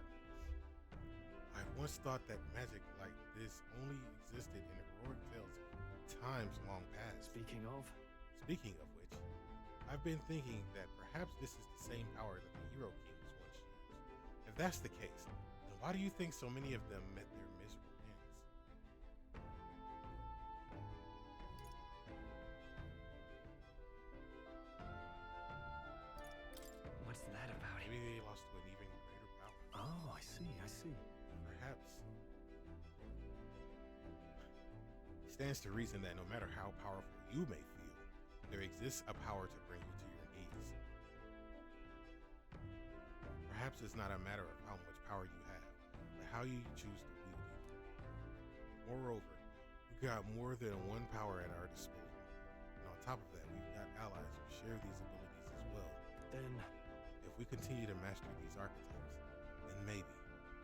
I once thought that magic like this only existed in heroic tales of times long past. Speaking of which, I've been thinking that perhaps this is the same power that the Hero Kings once used. If that's the case, then why do you think so many of them met their miserable ends? What's that about? Maybe they lost to an even greater power. Oh, I see. Perhaps. It stands to reason that no matter how powerful you may feel, there exists a power to bring you to your knees. Perhaps it's not a matter of how much power you have, but how you choose to wield it. Moreover, we've got more than one power at our disposal. And on top of that, we've got allies who share these abilities as well. Then, if we continue to master these archetypes, then maybe,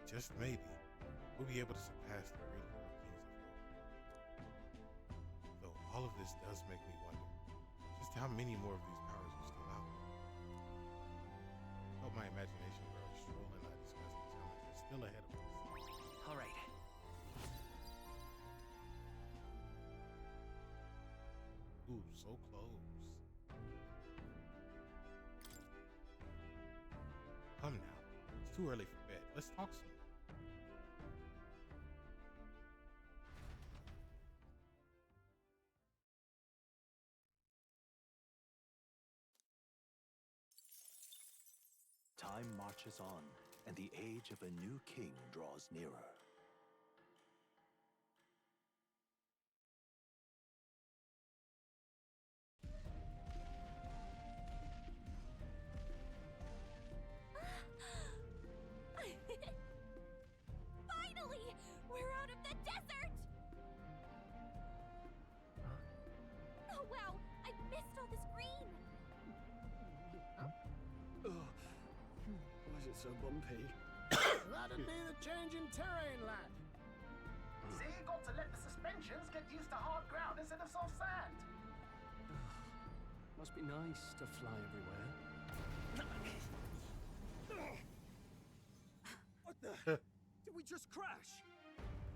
just maybe, we'll be able to surpass the great Hero Kings of old. Though all of this does make me wonder just how many more of these powers are still out there. Hope my imagination grows stroll and I discuss the challenges still ahead of us. All right. Ooh, so close. Come now. It's too early for bed. Let's talk some more. Time marches on, and the age of a new king draws nearer. Finally! We're out of the desert! Oh wow! I missed all this green! Why is it so bumpy? That'd be the change in terrain, lad. See, got to let the suspensions get used to hard ground instead of soft sand. Must be nice to fly everywhere. What the? Did we just crash?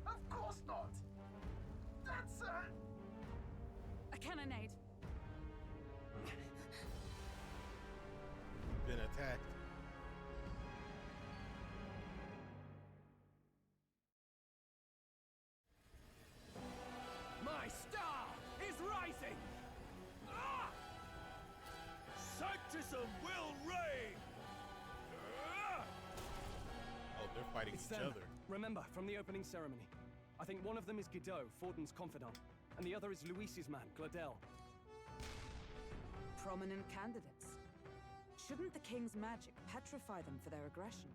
Of course not. That's A cannonade. Been attacked. My star is rising! Ah! fascism will reign! Oh, they're fighting It's each them. other. Remember, from the opening ceremony. I think one of them is Godot, Forden's confidant, and the other is Luis's man, Gladel. Prominent candidates. Shouldn't the king's magic petrify them for their aggression?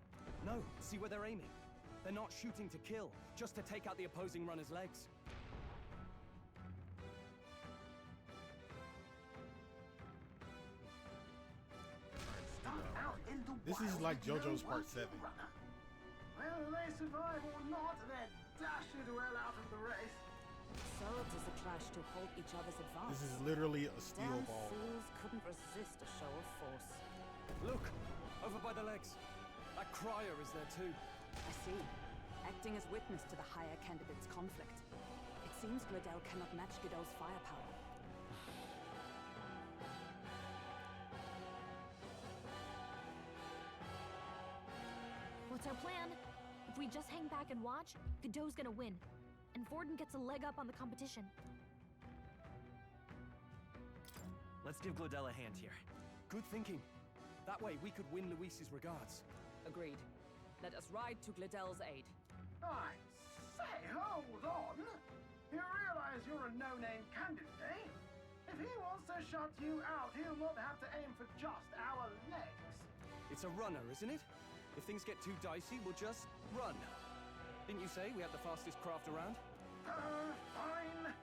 No, see where they're aiming. They're not shooting to kill, just to take out the opposing runner's legs. This is like JoJo's Part 7. Whether they survive or not, they're dashed well out of the race. So does the clash to halt each other's advance. This is literally a steel Damn ball. fools couldn't resist a show of force. Look! Over by the legs. That crier is there too. I see. Acting as witness to the higher candidate's conflict. It seems Gladel cannot match Godot's firepower. What's our plan? If we just hang back and watch, Godot's gonna win. And Forden gets a leg up on the competition. Let's give Gladel a hand here. Good thinking. That way we could win Luis's regards. Agreed. Let us ride to Gladel's aid. I say, hold on. You realize you're a no-name candidate, eh? If he wants to shut you out, he'll not have to aim for just our legs. It's a runner, isn't it? If things get too dicey, we'll just run. Didn't you say we had the fastest craft around? Fine.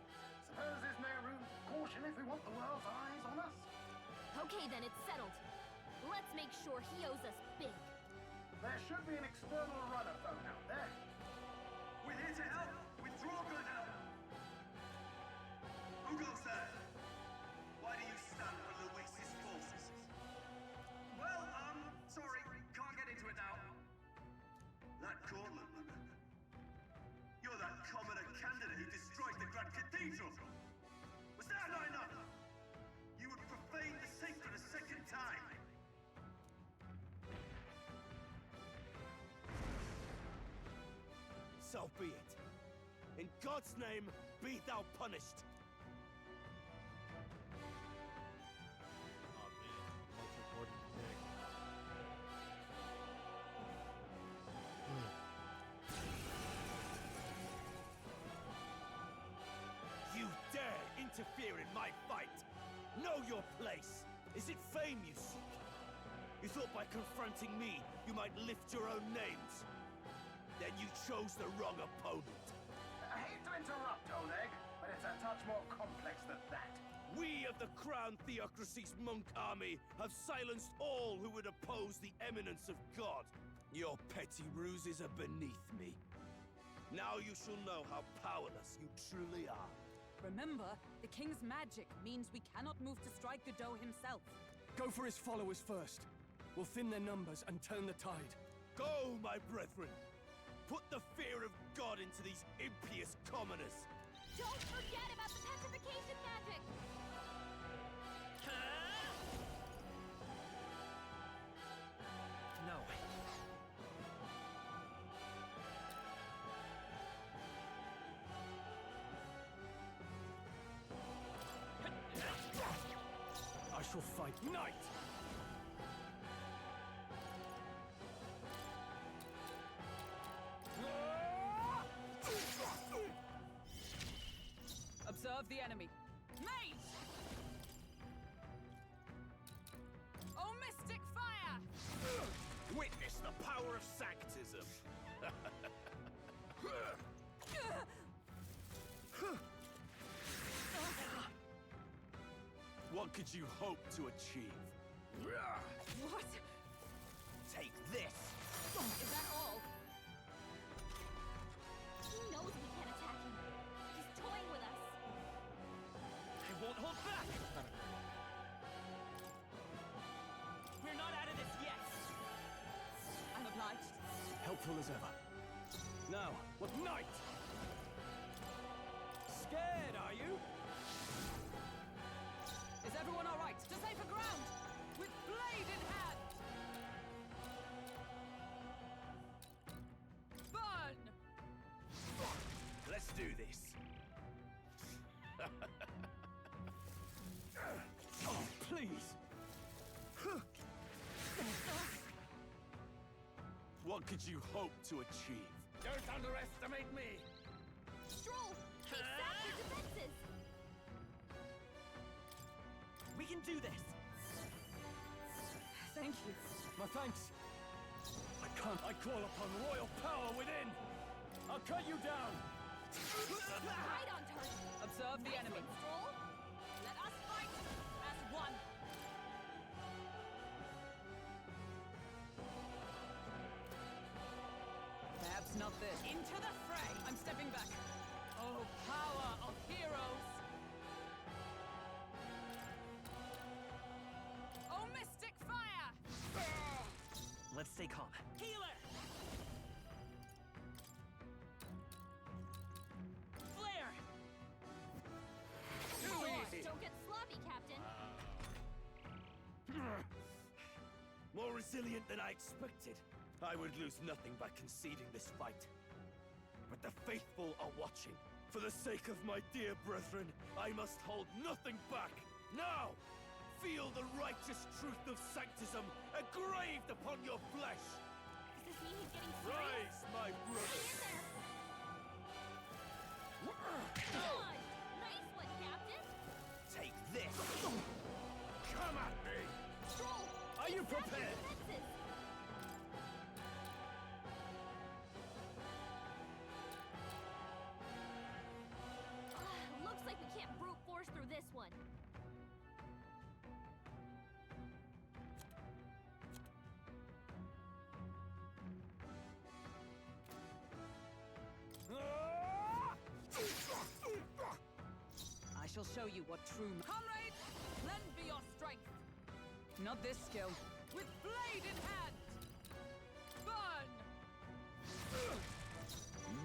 Suppose there's no room for caution if we want the world's eyes on us. Okay, then it's settled. Let's make sure he owes us big. There should be an external runner phone out there. We're here to help. Withdraw, Gladel. Who goes there? Why do you stand for Luis's forces? Well, sorry, can't get into it now. That Cortland runner. You're that commoner candidate who destroyed the Grand Cathedral. Was that not enough? You would profane the sacred a second time. So be it. In God's name, be thou punished. Oh man, most important deck. You dare interfere in my fight! Know your place! Is it fame you seek? You thought by confronting me, you might lift your own names? Then you chose the wrong opponent. I hate to interrupt, Oleg, but it's a touch more complex than that. We of the Crown Theocracy's monk army have silenced all who would oppose the eminence of God. Your petty ruses are beneath me. Now you shall know how powerless you truly are. Remember, the king's magic means we cannot move to strike Godot himself. Go for his followers first. We'll thin their numbers and turn the tide. Go, my brethren! Put the fear of God into these impious commoners! Don't forget about the petrification magic! No. I shall fight Knight! Observe the enemy. Mate! Oh, mystic fire! Witness the power of sanctism! What could you hope to achieve? What? Take this! Is that all? He knows we can't attack him. He's toying with us. I won't hold back! We're not out of this yet. I'm obliged. Helpful as ever. Now, what Knight? Scared, are you? Is everyone all right? To safer ground! With blade in hand! Burn! Let's do this. Oh, please! What could you hope to achieve? Don't underestimate me! Stroll, take sack your defenses! We can do this! Thank you. My thanks. I can't. I call upon royal power within. I'll cut you down. Right on target! Observe the Nice enemy. one, Stroll! Let us fight as one. Perhaps not this. Into the fray! I'm stepping back. Oh, power of heroes! Oh, mystic fire! Let's stay calm. Healer! Flare! Don't get sloppy, Captain! More resilient than I expected. I would lose nothing by conceding this fight. But the faithful are watching. For the sake of my dear brethren, I must hold nothing back. Now, feel the righteous truth of sanctism engraved upon your flesh. Does this mean he's getting serious? Rise, my brothers. Stay in there! On! Nice one, Captain! Take this. Come at me. Stroll! Are you take sack your prepared? defenses! Looks like we can't brute force through this one. I shall show you what true... Comrade, lend me your strength. Not this skill. With blade in hand. Burn!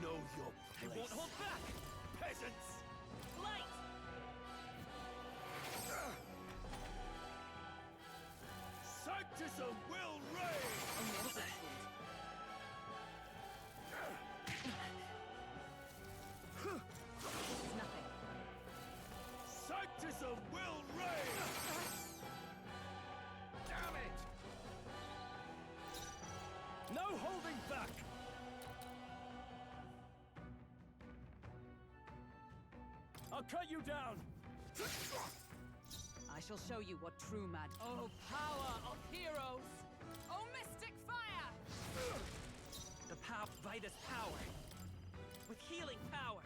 Know your They place. won't hold back! Peasants! Light! Sanctism will reign! Nothing. Sanctism will reign! Damn it! No holding back. I'll cut you down. I shall show you what true mad... Oh, power of heroes! Oh, mystic fire! The Vitus power. With healing power.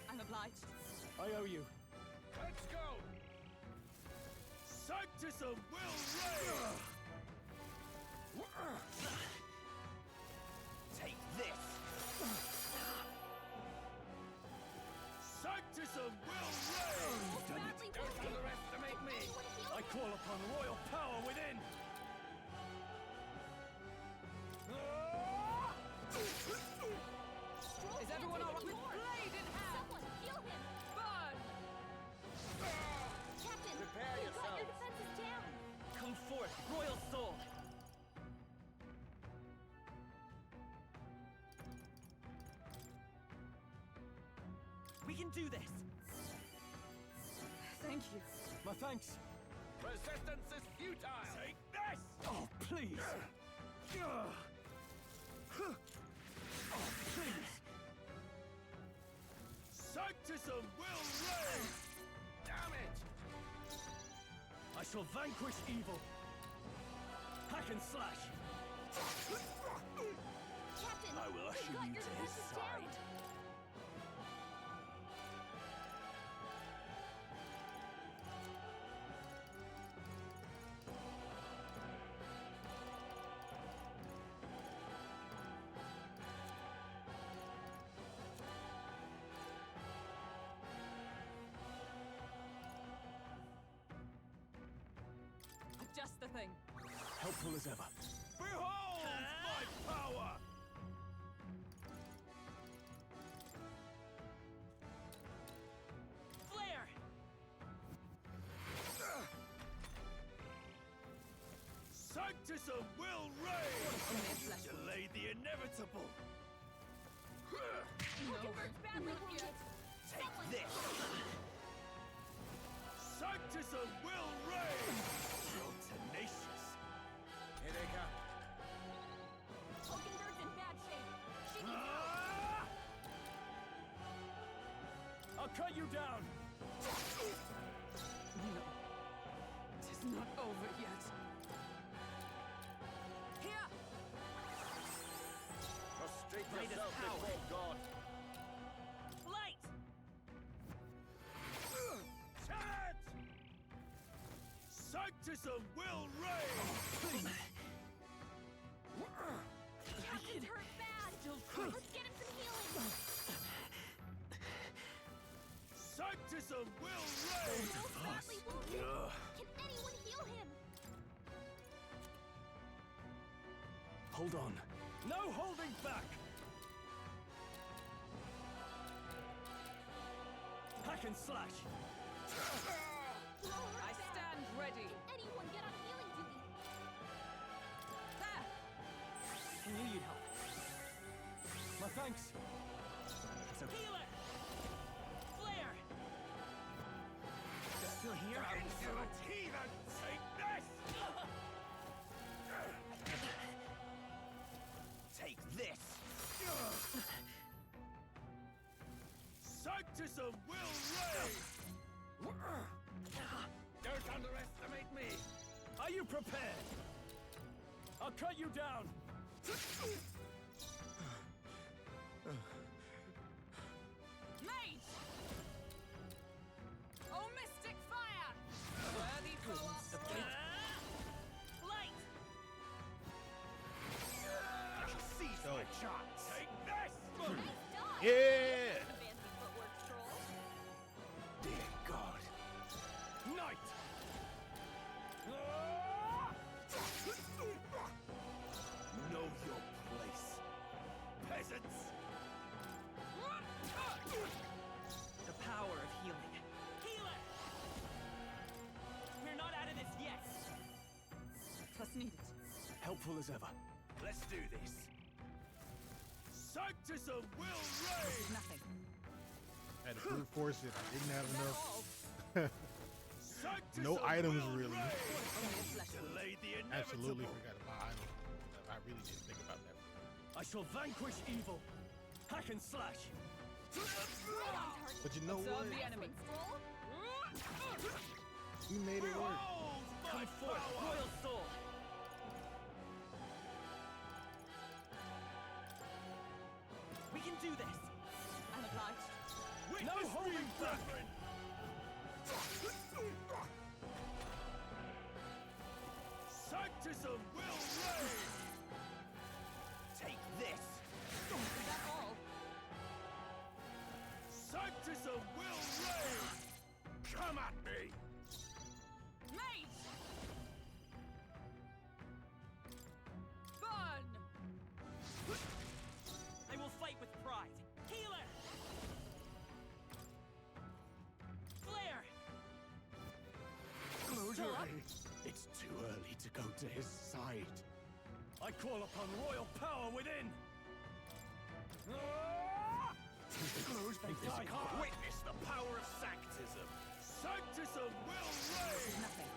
I'm obliged. I owe you. Let's go! Sanctism will reign! Take this! Sanctism will reign! Badly Don't wounded. underestimate me! Anyone heal I him? call upon royal power within. Stroll Is can't everyone take all right? With anymore. blade in hand! Someone heal him! Burn! Captain, Prepare you've got your yourselves. defenses down! Come forth, royal soul. We can do this. Thank you. My thanks. Resistance is futile! Take this! Oh, please. Oh, please. Sanctism will reign! Damn it! I shall vanquish evil. Hack and slash. Captain, I will usher you've got you your to his defenses down! side. Just the thing. Helpful as ever. Behold my power! Flare! Sanctism will reign! Delay the inevitable! Hildegard's badly wounded! Take Someone this! Sanctism will reign! So tenacious! Here they come. I'll cut you down! No. It is not over yet. Here! Prostrate Greatest yourself power. before God. Light! Chant! Sanctism will reign! Captain's hurt bad! Let's get him some healing! Sanctism will reign! Most badly wounded! Can anyone heal him? Hold on. No holding back! Hack and slash! I stand ready. Can anyone get on healing duty? There! I knew you'd help. My thanks. It's okay. Healer! Flare! You're still here? Insolent heathen! Take this! Take this! Sanctism will reign! Don't underestimate me! Are you prepared? I'll cut you down! Mage! Oh, mystic fire! Worthy for our sport. Light! Seize Go. my chance! Take this! Yeah! Fancy footwork, troll. Dear God! Night! Know your place, peasants! The power of healing. Healer! We're not out of this yet! Trust needed. Helpful as ever. Let's do this! Sanctism will This reign! is nothing. Had to brute force it. I didn't have enough. Sanctism No items will really. reign! Delay the Absolutely inevitable! forgot about items. I really didn't think about that. I shall vanquish evil. Hack and slash. But you know Observe what? the enemy. We made it work. Behold my Come forth, power! royal sword. We can do this. I'm obliged. No Witness holding me, back. brethren! Sanctism will reign! Take this. Is that all? Sanctism will reign! Come at me! Mage! Burn! I will fight with pride. Healer! Flare! It's too early to go to his side. I call upon royal power within! Witness the power of Sanctism! Sanctism will reign! Nothing.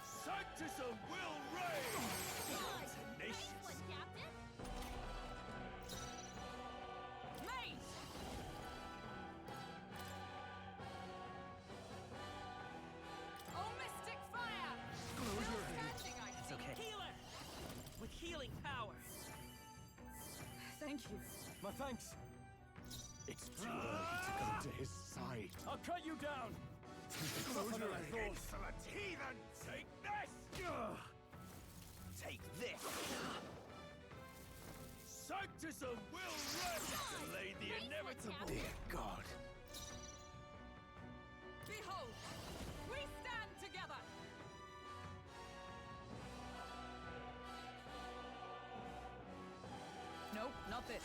Sanctism will reign! Nice one, Captain! Mage! Oh, mystic fire! Standing, I It's see. okay. Healer! With healing power. Thank you. My thanks. It's too early to go to his side. I'll cut you down! Insolent heathen! Take this! Take this! Sanctism will reign! Delay the Nice one, inevitable! Captain. Dear God. Behold! We stand together! No, not this.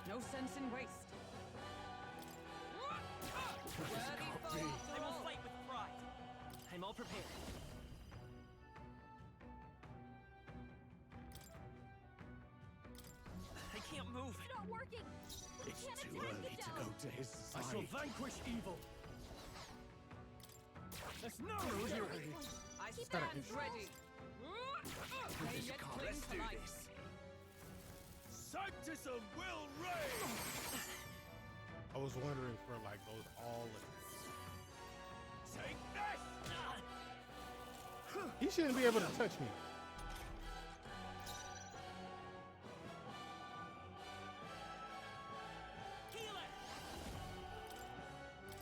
No sense in waste. Worthy foe I after will all. fight with pride. I'm all prepared. I can't move. It's not working. We It's can't too attack early the to dome. go to his I side. shall vanquish evil. There's no Close your fury. eyes. I Gotta stand be- ready. They yet cling Let's to do life. this. Sanctism will reign! I was wondering for like those all. Take this! He shouldn't be able to touch me. Healer!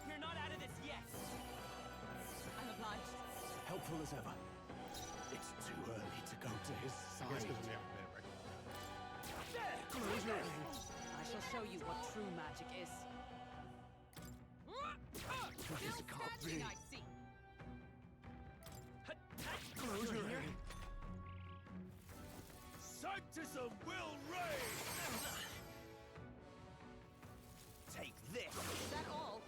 We're not out of this yet. I'm obliged. Helpful as ever. It's too early to go to his I side. guess because we haven't been recognized. There! Close your eyes. I shall show you what true magic is. This Still can't standing, be. I see. Close your eyes. Sanctism will reign! Take this. Is that all?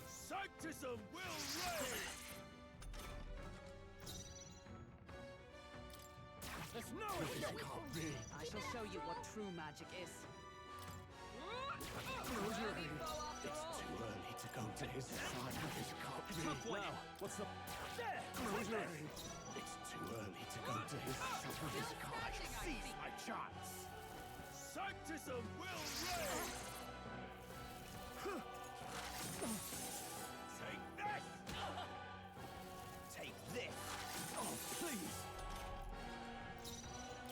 Sanctism will reign! There's no This can't be. I shall show you what true magic is. Close your eyes. It's too early to go to his side. This can't be. Now, what's the... There! Close your eyes. It's too early to go to his side. This can't be. Seize my chance! Sanctism will reign! Take this! Take this. Oh, please.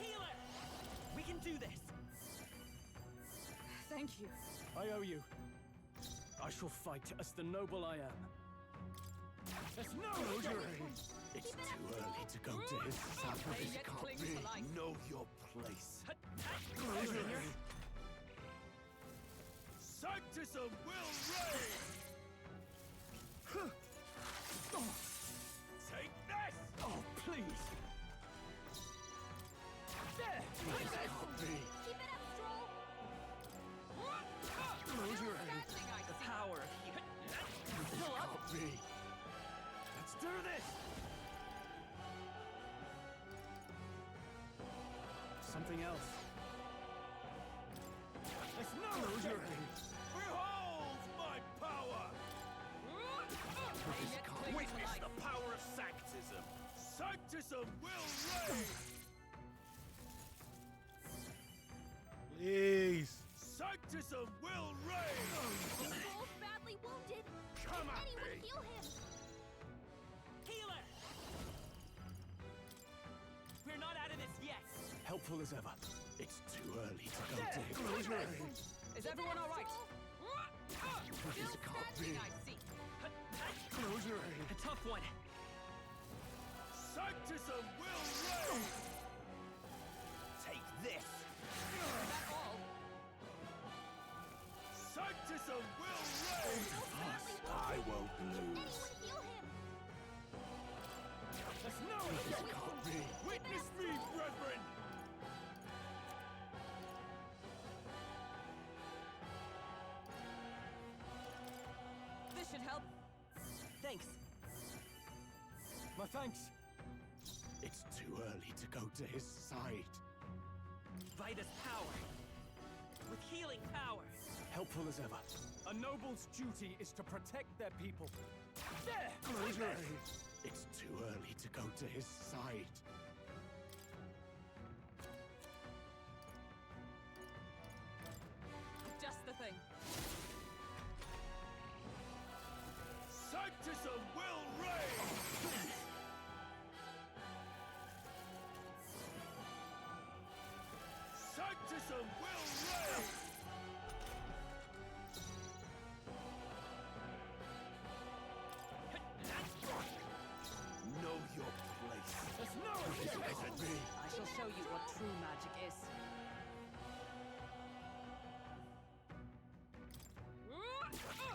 Healer! We can do this. Thank you. I owe you. I shall fight as the noble I am. There's no Close your fury. eyes. It's too early to go to his side. They This yet can't cling be. to life. Know your place. Close your eyes. Sanctism will reign! Take this! Oh, please. There! This can't be. Keep it up, Stroll. Close your eyes. Standing, I The see. power of healing. This can't be. Let's do this! Something else. There's no Close your fury. eyes. Behold my power! They yet cling to Witness life. the power of Sanctism! Sanctism will reign! Please. Sanctism will reign! Stroll's badly wounded. Come Can at anyone me! heal him? Healer! We're not out of this yet. Helpful as ever. It's too early to go to his Close your side. eyes. Is everyone all right? This Still can't be. standing, I see. Close your eyes. A tough one. Sanctism will reign! Take this. Is that all? Sanctism will reign! I won't lose. Anyone heal him? There's no This can't be. Witness me, brethren! This should help. Thanks. My thanks. It's too early to go to his side. Vitus power. With healing power. Helpful as ever. A noble's duty is to protect their people. There! Close your eyes. It's too early to go to his side. Just the thing. Sanctism will reign! Sanctism will reign! Know your place. There's no This can't be. I shall show you what true magic is.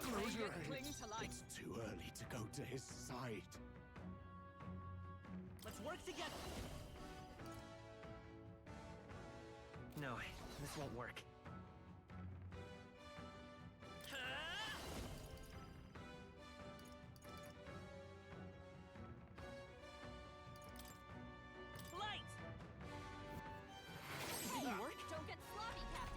Close They your yet eyes. cling to life. It's too early to go to his side. Let's work together. No, this won't work. Don't get sloppy, Captain.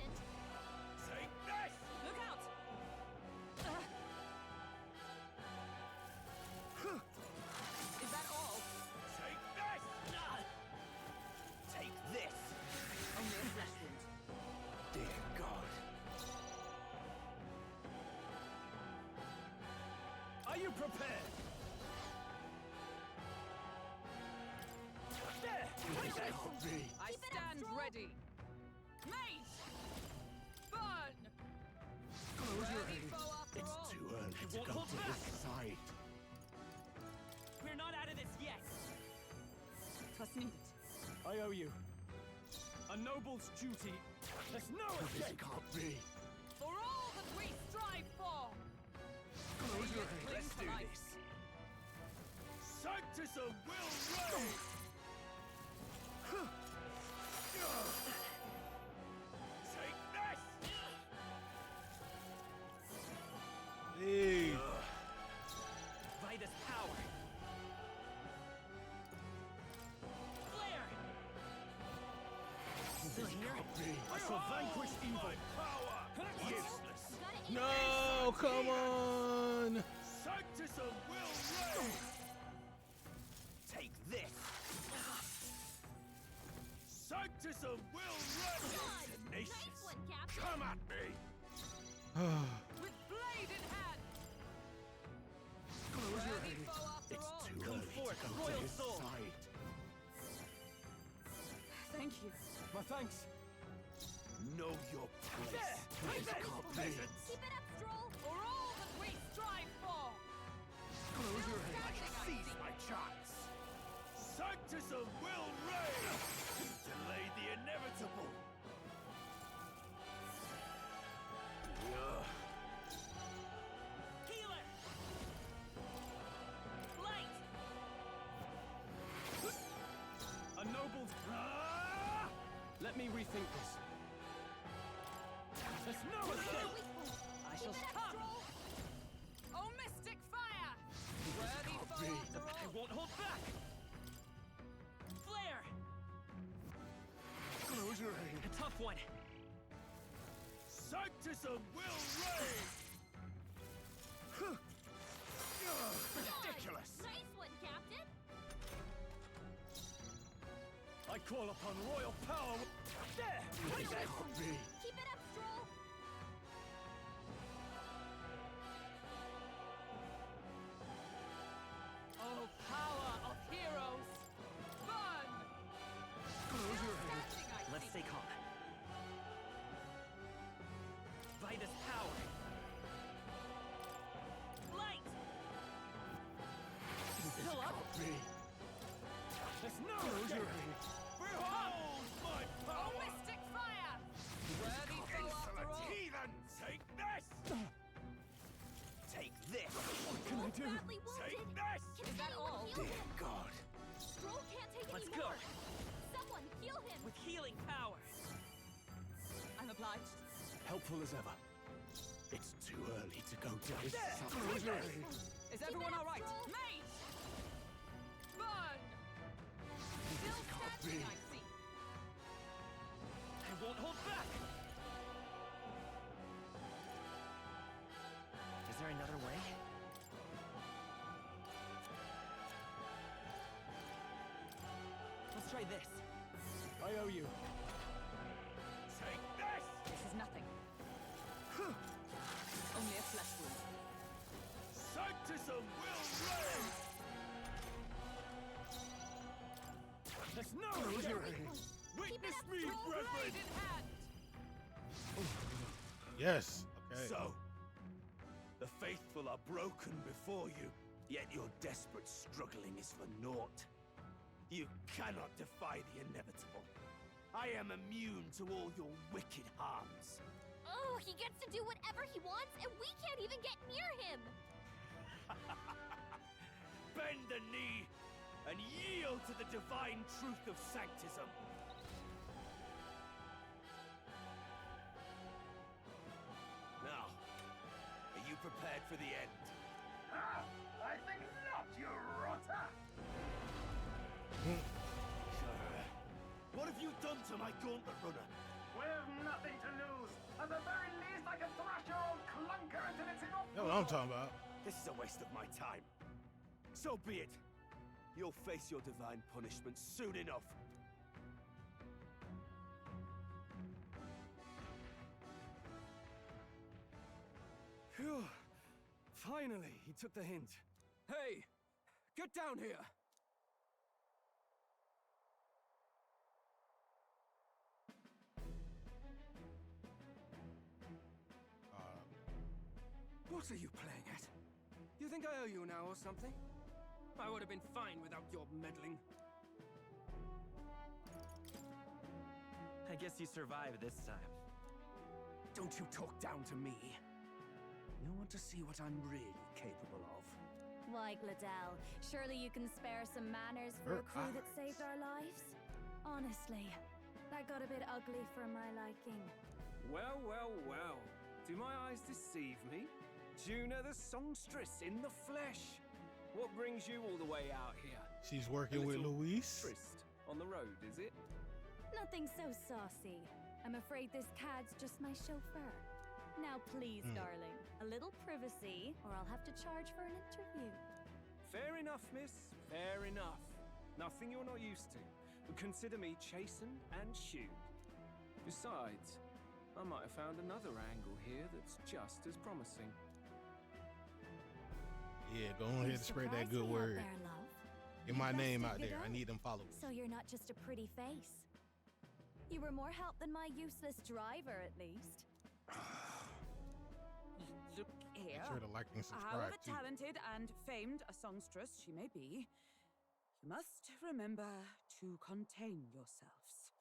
Prepare! There! I stand ready. Mate! Burn! Worthy foe after all. Too early I to won't go hold to back. his side. We're not out of this yet. 'Twas needed. I owe you. A noble's duty. There's no This escape. can't be. For all that we strive for! Close your Cling Let's to do life. this. Sanctism will reign! Take this! Hey. Vitus power. Flare! Still here? I shall vanquish evil. Useless. No, come on. Sanctism will reign! Take this! Sanctism will reign! Tenacious! Come at me! With blade in hand! Worthy foe after all. Too Come early forth, to go royal to his soul. side. Thank you. My thanks. Know your place. There! Take this! Peasants! Keep it up, Stroll! For all that we strive for! I can seize my chance! Sanctism will reign! Delay the inevitable! Healer! Light! A noble's... Let me rethink this. There's no escape! I shall come! Oh, mystic fire! Worthy foe after I all. won't hold back! Flare! Close your eyes. A tough one. Sanctism will reign! Ridiculous! Nice one, Captain! I call upon royal power. There! Take that! Keep it up, Stroll! Oh, power of heroes! Burn! Standing, I Let's see. stay calm. Vitus power. Light! Still up? There's no escape! Behold my Oh, power! mystic fire! Worthy foe after Insolent all. heathen! Take this! Take this! What can I do? Badly wounded! Take this! Can Is that anyone all? heal Dear him? God. Stroll can't take Let's any go. more! Someone heal him! With healing power. I'm obliged. Helpful as ever. It's too early to go to his There! side. Close your eyes. Is Keep everyone it up, all right? Stroll. Mate! Burn! Still standing, I see. I won't hold back! Is there another way? Let's try this. I owe you. Take this! This is nothing. Only a flesh wound. Sanctism will reign! There's no escape! Witness me, Blade brethren! in hand! Yes. Okay. So, the faithful are broken before you, yet your desperate struggling is for naught. You cannot defy the inevitable. I am immune to all your wicked harms. Oh, he gets to do whatever he wants, and we can't even get near him! Bend the knee and yield to the divine truth of sanctism. Now, are you prepared for the end? Ah, I think not, you rotter! What have you done to my gauntlet runner? We've nothing to lose. At the very least, I can thrash your old clunker until it's enough. That's what I'm talking about. This is a waste of my time. So be it. You'll face your divine punishment soon enough. Phew. Finally, he took the hint. Hey! Get down here! What are you playing at? You think I owe you now or something? I would have been fine without your meddling. I guess you survived this time. Don't you talk down to me. You want to see what I'm really capable of. Why, Gladell, surely you can spare some manners for a crew that saved our lives? Honestly, that got a bit ugly for my liking. Well, well, well. Do my eyes deceive me? Juna the songstress in the flesh. What brings you all the way out here? She's working with Luis. Tryst on the road, is it? Nothing so saucy. I'm afraid this cad's just my chauffeur. Now please, darling, a little privacy, or I'll have to charge for an interview. Fair enough, miss. Fair enough. Nothing you're not used to. But consider me chastened and shooed. Besides, I might have found another angle here that's just as promising. Yeah, go on ahead and spread that good word. Get my name out there. I need them followers. So you're not just a pretty face. You were more help than my useless driver, at least. Look here. Make sure to like and subscribe, However too. talented and famed a songstress she may be, you must remember to contain yourselves.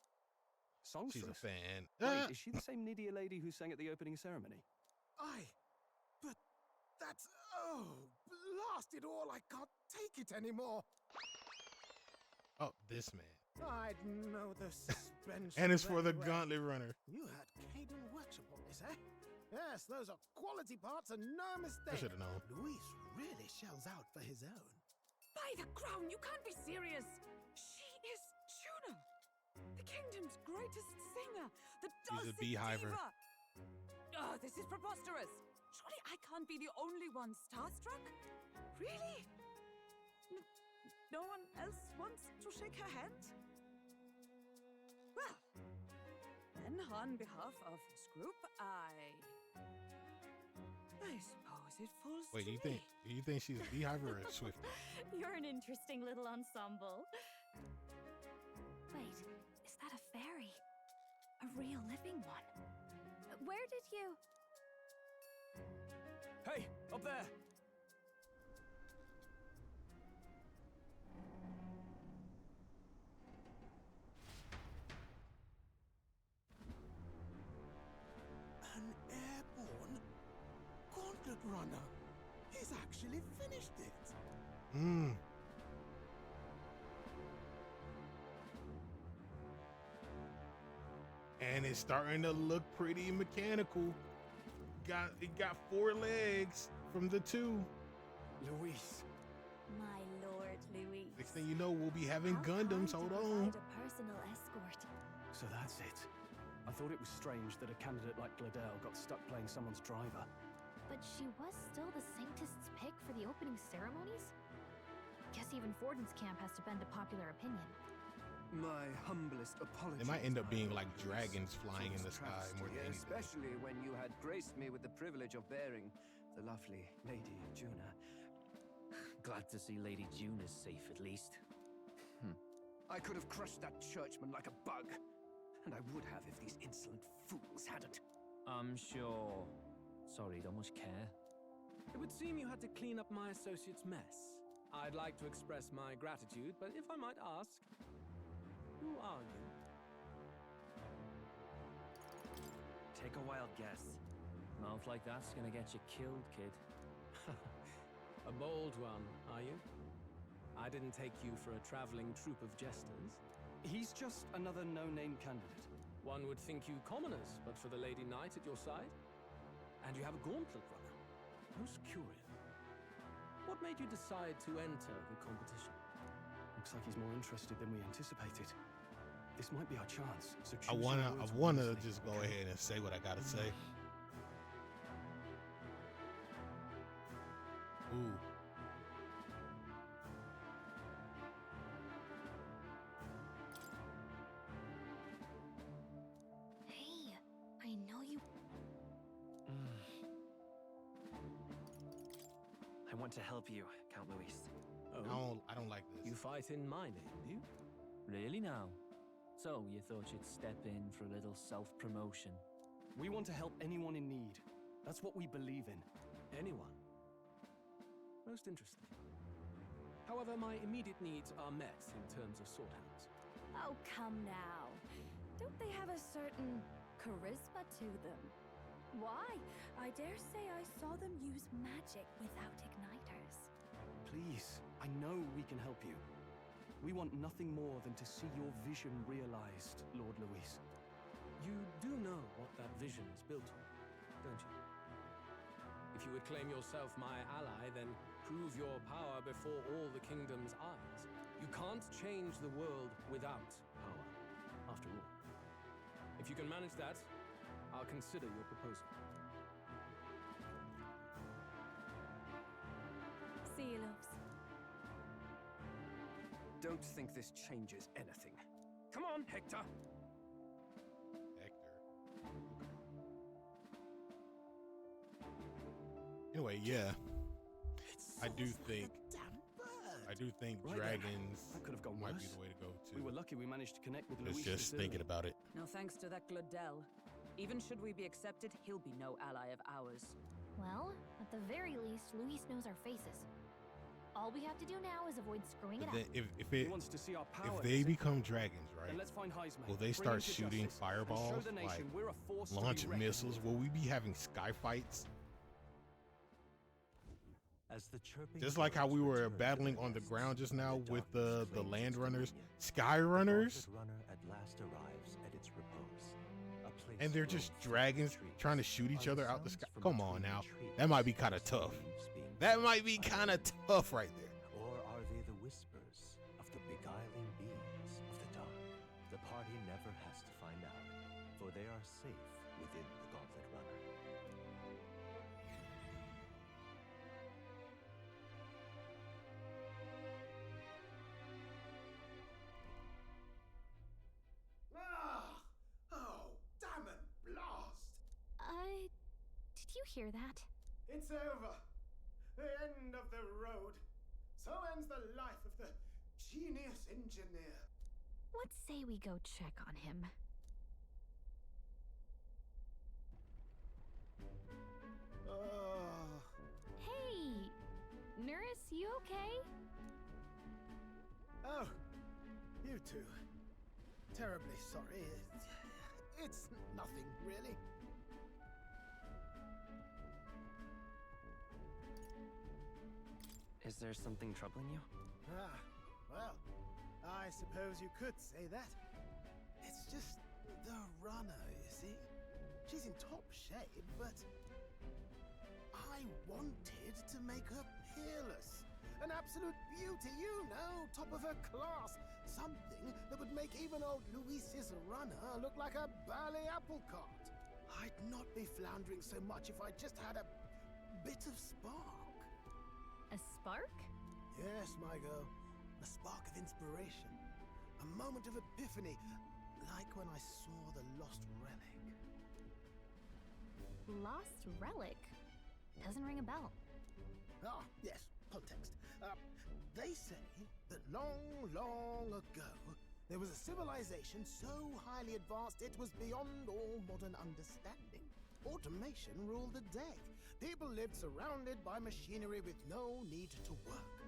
Songstress? She's a fan. Wait, is she the same Nydia lady who sang at the opening ceremony? But that's... Oh, blast it all, I can't take it anymore. Oh, this man. I'd know the suspension. And it's for the very well. gauntlet runner. You had Caden workshop on this, eh? Yes, those are quality parts and no mistake. I should have known. Luis really shells out for his own. By the crown, you can't be serious! She is Juna, the kingdom's greatest singer, the dulcet beehiver. diva! Oh, this is preposterous! Surely I can't be the only one starstruck? Really? No one else wants to shake her hand? Well, then on behalf of this group, I suppose it falls Wait, to do me. you think she's a beehiver or a Swiftie? You're an interesting little ensemble. Wait, is that a fairy? A real living one? Where did you... Hey, up there! An airborne gauntlet runner. He's actually finished it. And it's starting to look pretty mechanical. It got 4 legs from the 2. Luis. My lord, Louis. Next thing you know, we'll be having Gundams. Hold on. A personal escort. So that's it. I thought it was strange that a candidate like Gladell got stuck playing someone's driver. But she was still the saintest's pick for the opening ceremonies? Guess even Forden's camp has to bend to popular opinion. My humblest apologies. They might end up being like my dragons lords. flying in the For sky travesty, more than anything. especially when you had graced me with the privilege of bearing the lovely Lady Juna. Glad to see Lady June is safe at least. I could have crushed that churchman like a bug. And I would have if these insolent fools hadn't. I'm sure. Sorry, don't much care. It would seem you had to clean up my associate's mess. I'd like to express my gratitude, but if I might ask, who are you? Take a wild guess. Mouth like that's gonna get you killed, kid. A bold one, are you? I didn't take you for a traveling troupe of jesters. He's just another no-name candidate. One would think you commoners, but for the Lady Knight at your side. And you have a gauntlet runner. Most curious. What made you decide to enter the competition? Looks like he's more interested than we anticipated. This might be our chance. So I choose your words wanna wisely, just go okay? ahead and say what I gotta say. Ooh. Hey, I know you... want to help you, Count Luis. I don't like this. You fight in my name, do you? Really now? So, you thought you'd step in for a little self-promotion? We want to help anyone in need. That's what we believe in. Anyone? Most interesting. However, my immediate needs are met in terms of swordhands. Oh, come now. Don't they have a certain charisma to them? Why? I dare say I saw them use magic without igniters. Please, I know we can help you. We want nothing more than to see your vision realized, Lord Luis. You do know what that vision is built on, don't you? If you would claim yourself my ally, then prove your power before all the kingdom's eyes. You can't change the world without power, after all. If you can manage that, I'll consider your proposal. See you, loves. Don't think this changes anything. Come on, Hector! Anyway, yeah. I do think dragons might be the way to go too. We were lucky we managed to connect with It's Luis. just thinking about it. No thanks to that Glodell. Even should we be accepted, he'll be no ally of ours. Well, at the very least, Luis knows our faces. All we have to do now is avoid screwing it But up. then He wants to see our power, if they does he? become dragons, right? Then let's find Heisman. Will they Bring start him to shooting justice, and fireballs, show the nation like we're a force to be launching reckoned missiles? with. Will we be having sky fights? As the chirping Just like how we birds were return to battling their on the nests, ground just now the with darkness the claims land its runners, dominion. sky The runners, vaulted runner at last arrives at its repose. A place and they're just clothed with dragons trees. trying to shoot each Are other the out the sounds sky. from Come on between now, the trees that might be kind of tough. leaves being That might be crushed by kind of the wind? tough right there. Or are they the whispers of the beguiling beings of the dark? The party never has to find out, for they are safe within the Gauntlet Runner. Oh, damn it, blast! Did you hear that? It's over. The end of the road. So ends the life of the genius engineer. Let's say we go check on him. Oh. Hey! Nurse, you okay? Oh, you two. Terribly sorry. It's nothing, really. Is there something troubling you? Ah, well, I suppose you could say that. It's just the runner, you see? She's in top shape, but I wanted to make her peerless. An absolute beauty, you know, top of her class. Something that would make even old Luis's runner look like a bally apple cart. I'd not be floundering so much if I just had a bit of spark. A spark? Yes, my girl. A spark of inspiration. A moment of epiphany, like when I saw the lost relic. Lost relic? Doesn't ring a bell. Ah, yes, context. They say that long, long ago, there was a civilization so highly advanced it was beyond all modern understanding. Automation ruled the day. People lived surrounded by machinery with no need to work.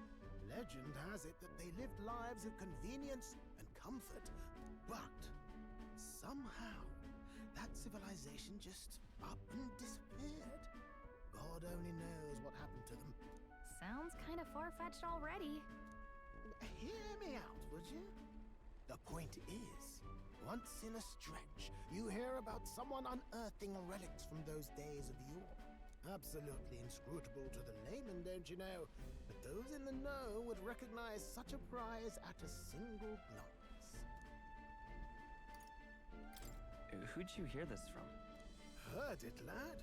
Legend has it that they lived lives of convenience and comfort, but somehow that civilization just up and disappeared. God only knows what happened to them. Sounds kind of far-fetched already. Hear me out, would you? The point is, once in a stretch, you hear about someone unearthing relics from those days of yore. Absolutely inscrutable to the layman, don't you know? But those in the know would recognize such a prize at a single glance. Who'd you hear this from? Heard it, lad.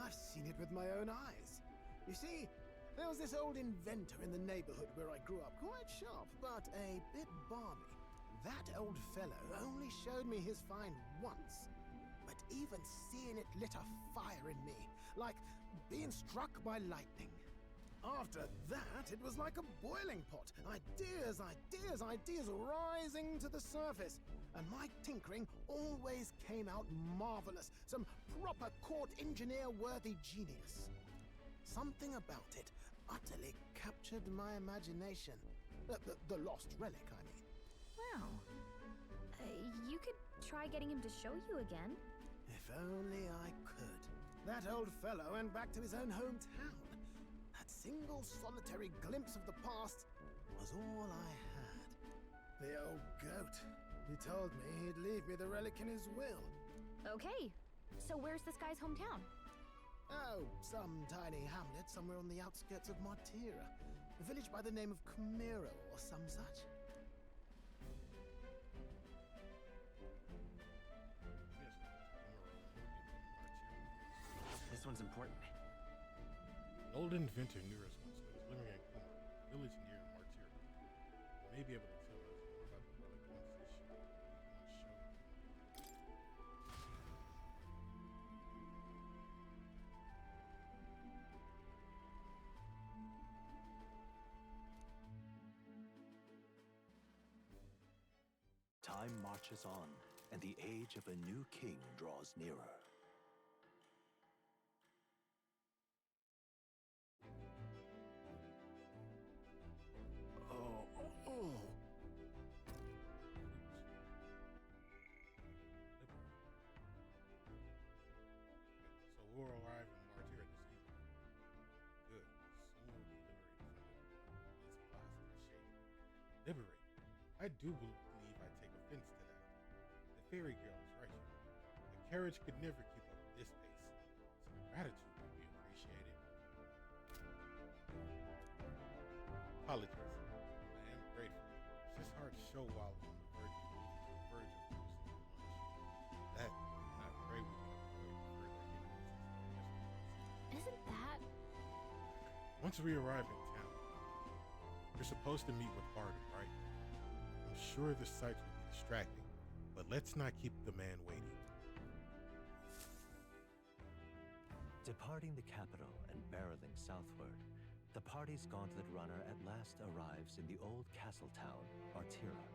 I've seen it with my own eyes. You see, there was this old inventor in the neighborhood where I grew up, quite sharp, but a bit balmy. That old fellow only showed me his find once, but even seeing it lit a fire in me, like being struck by lightning. After that, it was like a boiling pot. Ideas, ideas, ideas rising to the surface. And my tinkering always came out marvelous. Some proper court engineer-worthy genius. Something about it utterly captured my imagination. The lost relic, I mean. Wow. You could try getting him to show you again. If only I could. That old fellow went back to his own hometown. That single solitary glimpse of the past was all I had. The old goat. He told me he'd leave me the relic in his will. Okay, so where's this guy's hometown? Oh, some tiny hamlet somewhere on the outskirts of Martira. A village by the name of Camiro or some such. This one's important. An old inventor near us once living in Kuma, a village near Martira. He may be able to tell us more about the relic once this show. Time marches on, and the age of a new king draws nearer. So we'll arrive in Martira this evening. Good. Soon we'll be liberated from its philosophy shade. Liberate. I do believe I take offense to that. The fairy girl is right here. The carriage could never keep up with this pace. Some gratitude would be appreciated. Apologies. I am grateful. It's just hard to show while on the verge of hosting lunch. That, and I pray we can avoid further hindrances. Isn't that... Once we arrive in town, you're supposed to meet with Barton, right? I'm sure the sights will be distracting, but let's not keep the man waiting. Departing the capital and barreling southward, the party's gauntlet runner at last arrives in the old castle town, Martira,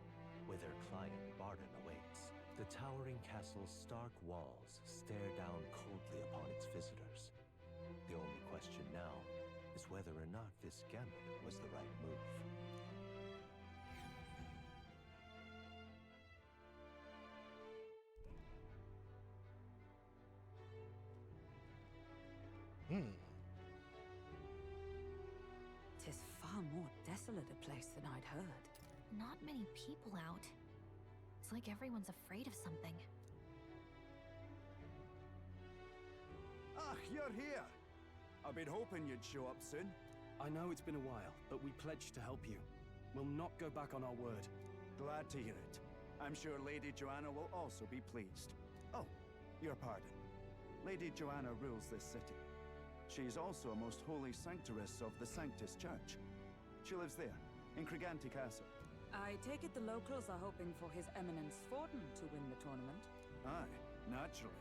where their client Barton awaits. The towering castle's stark walls stare down coldly upon its visitors. The only question now is whether or not this gambit was the right move. Tis far more desolate a place than I'd heard. Not many people out. It's like everyone's afraid of something. Ah, you're here! I've been hoping you'd show up soon. I know it's been a while, but we pledged to help you. We'll not go back on our word. Glad to hear it. I'm sure Lady Joanna will also be pleased. Oh, your pardon. Lady Joanna rules this city. She's also a most holy sanctoress of the Sanctus Church. She lives there, in Crigante Castle. I take it the locals are hoping for His Eminence Forden to win the tournament? Aye, naturally.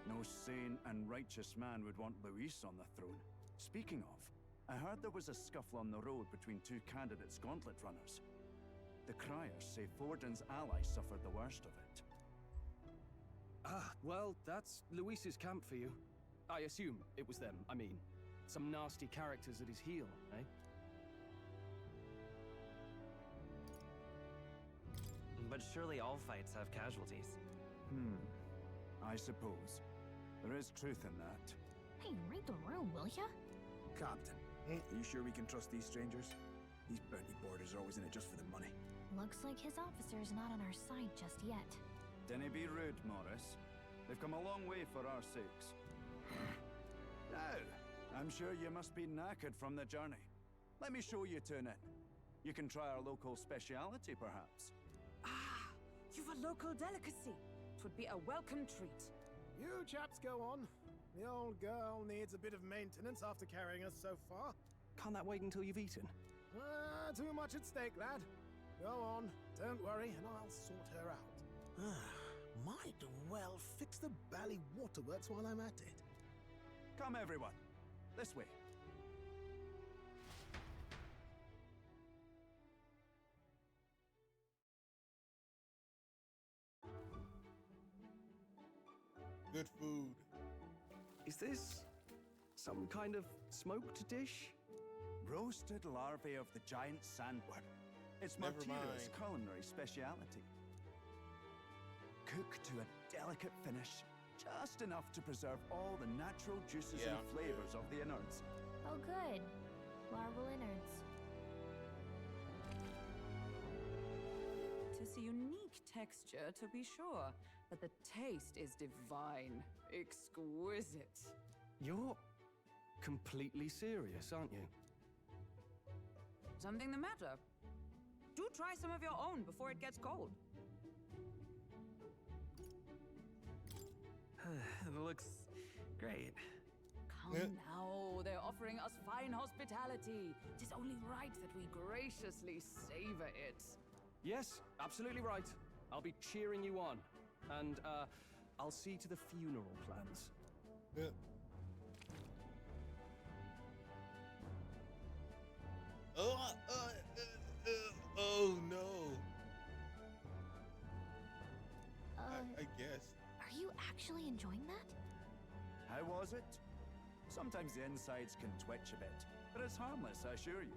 No sane and righteous man would want Luis on the throne. Speaking of, I heard there was a scuffle on the road between two candidates gauntlet runners. The criers say Forden's ally suffered the worst of it. Ah, well, that's Luis's camp for you. I assume it was them, I mean. Some nasty characters at his heel, eh? But surely all fights have casualties. I suppose. There is truth in that. Hey, read the room, will ya? Captain, are you sure we can trust these strangers? These bounty boarders are always in it just for the money. Looks like his officer's not on our side just yet. Dinna be rude, Morris. They've come a long way for our sakes. Now, I'm sure you must be knackered from the journey. Let me show you to an inn. You can try our local speciality, perhaps. Ah, you've a local delicacy. 'Twould be a welcome treat. You chaps go on. The old girl needs a bit of maintenance after carrying us so far. Can't that wait until you've eaten? Too much at stake, lad. Go on, don't worry, and I'll sort her out. Might well fix the bally waterworks while I'm at it. Come, everyone. This way. Good food. Is this some kind of smoked dish? Roasted larvae of the giant sandworm. It's Never Martira's mind. culinary speciality. Cooked to a delicate finish, just enough to preserve all the natural juices Yeah, and flavors of the innards. Oh, good. Larval innards. Tis a unique texture, to be sure, but the taste is divine. Exquisite. You're completely serious, aren't you? Something the matter? Do try some of your own before it gets cold. It looks great. Come now, they're offering us fine hospitality. Tis only right that we graciously savor it. Yes, absolutely right. I'll be cheering you on. And, I'll see to the funeral plans. Oh no. I guess. Are you actually enjoying that? How was it? Sometimes the insides can twitch a bit, but it's harmless, I assure you.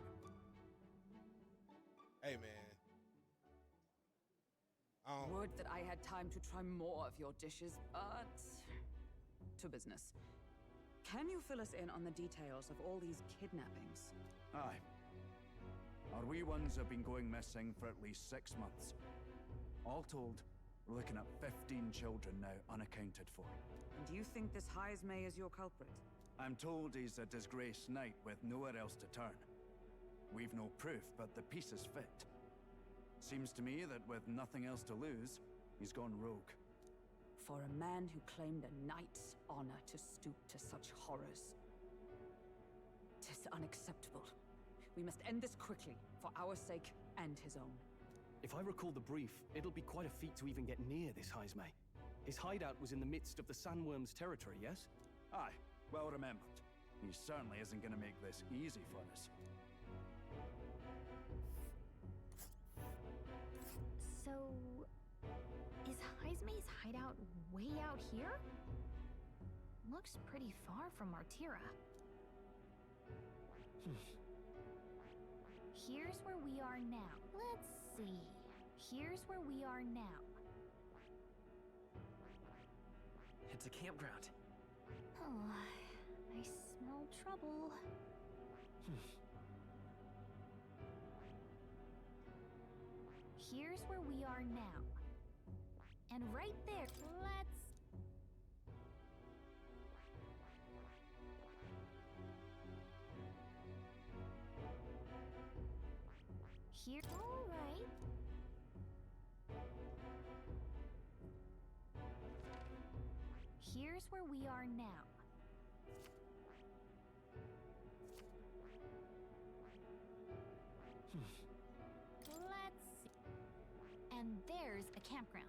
Hey man. Would that I had time to try more of your dishes, but to business. Can you fill us in on the details of all these kidnappings? Aye. Our wee ones have been going missing for at least 6 months. All told, we're looking at 15 children now unaccounted for. And do you think this Heismay is your culprit? I'm told he's a disgraced knight with nowhere else to turn. We've no proof, but the pieces fit. Seems to me that with nothing else to lose, he's gone rogue. For a man who claimed a knight's honor to stoop to such horrors. 'Tis unacceptable. We must end this quickly, for our sake and his own. If I recall the brief, it'll be quite a feat to even get near this Heismay. His hideout was in the midst of the Sandworm's territory, yes? Aye, well remembered. He certainly isn't going to make this easy for us. So, is Heismay's hideout way out here? Looks pretty far from Martira. Here's where we are now. Let's see. Here's where we are now. It's a campground. Oh, I smell trouble. Here's where we are now. And right there, let's... Here, all right. Here's where we are now. Let's see. And there's a campground.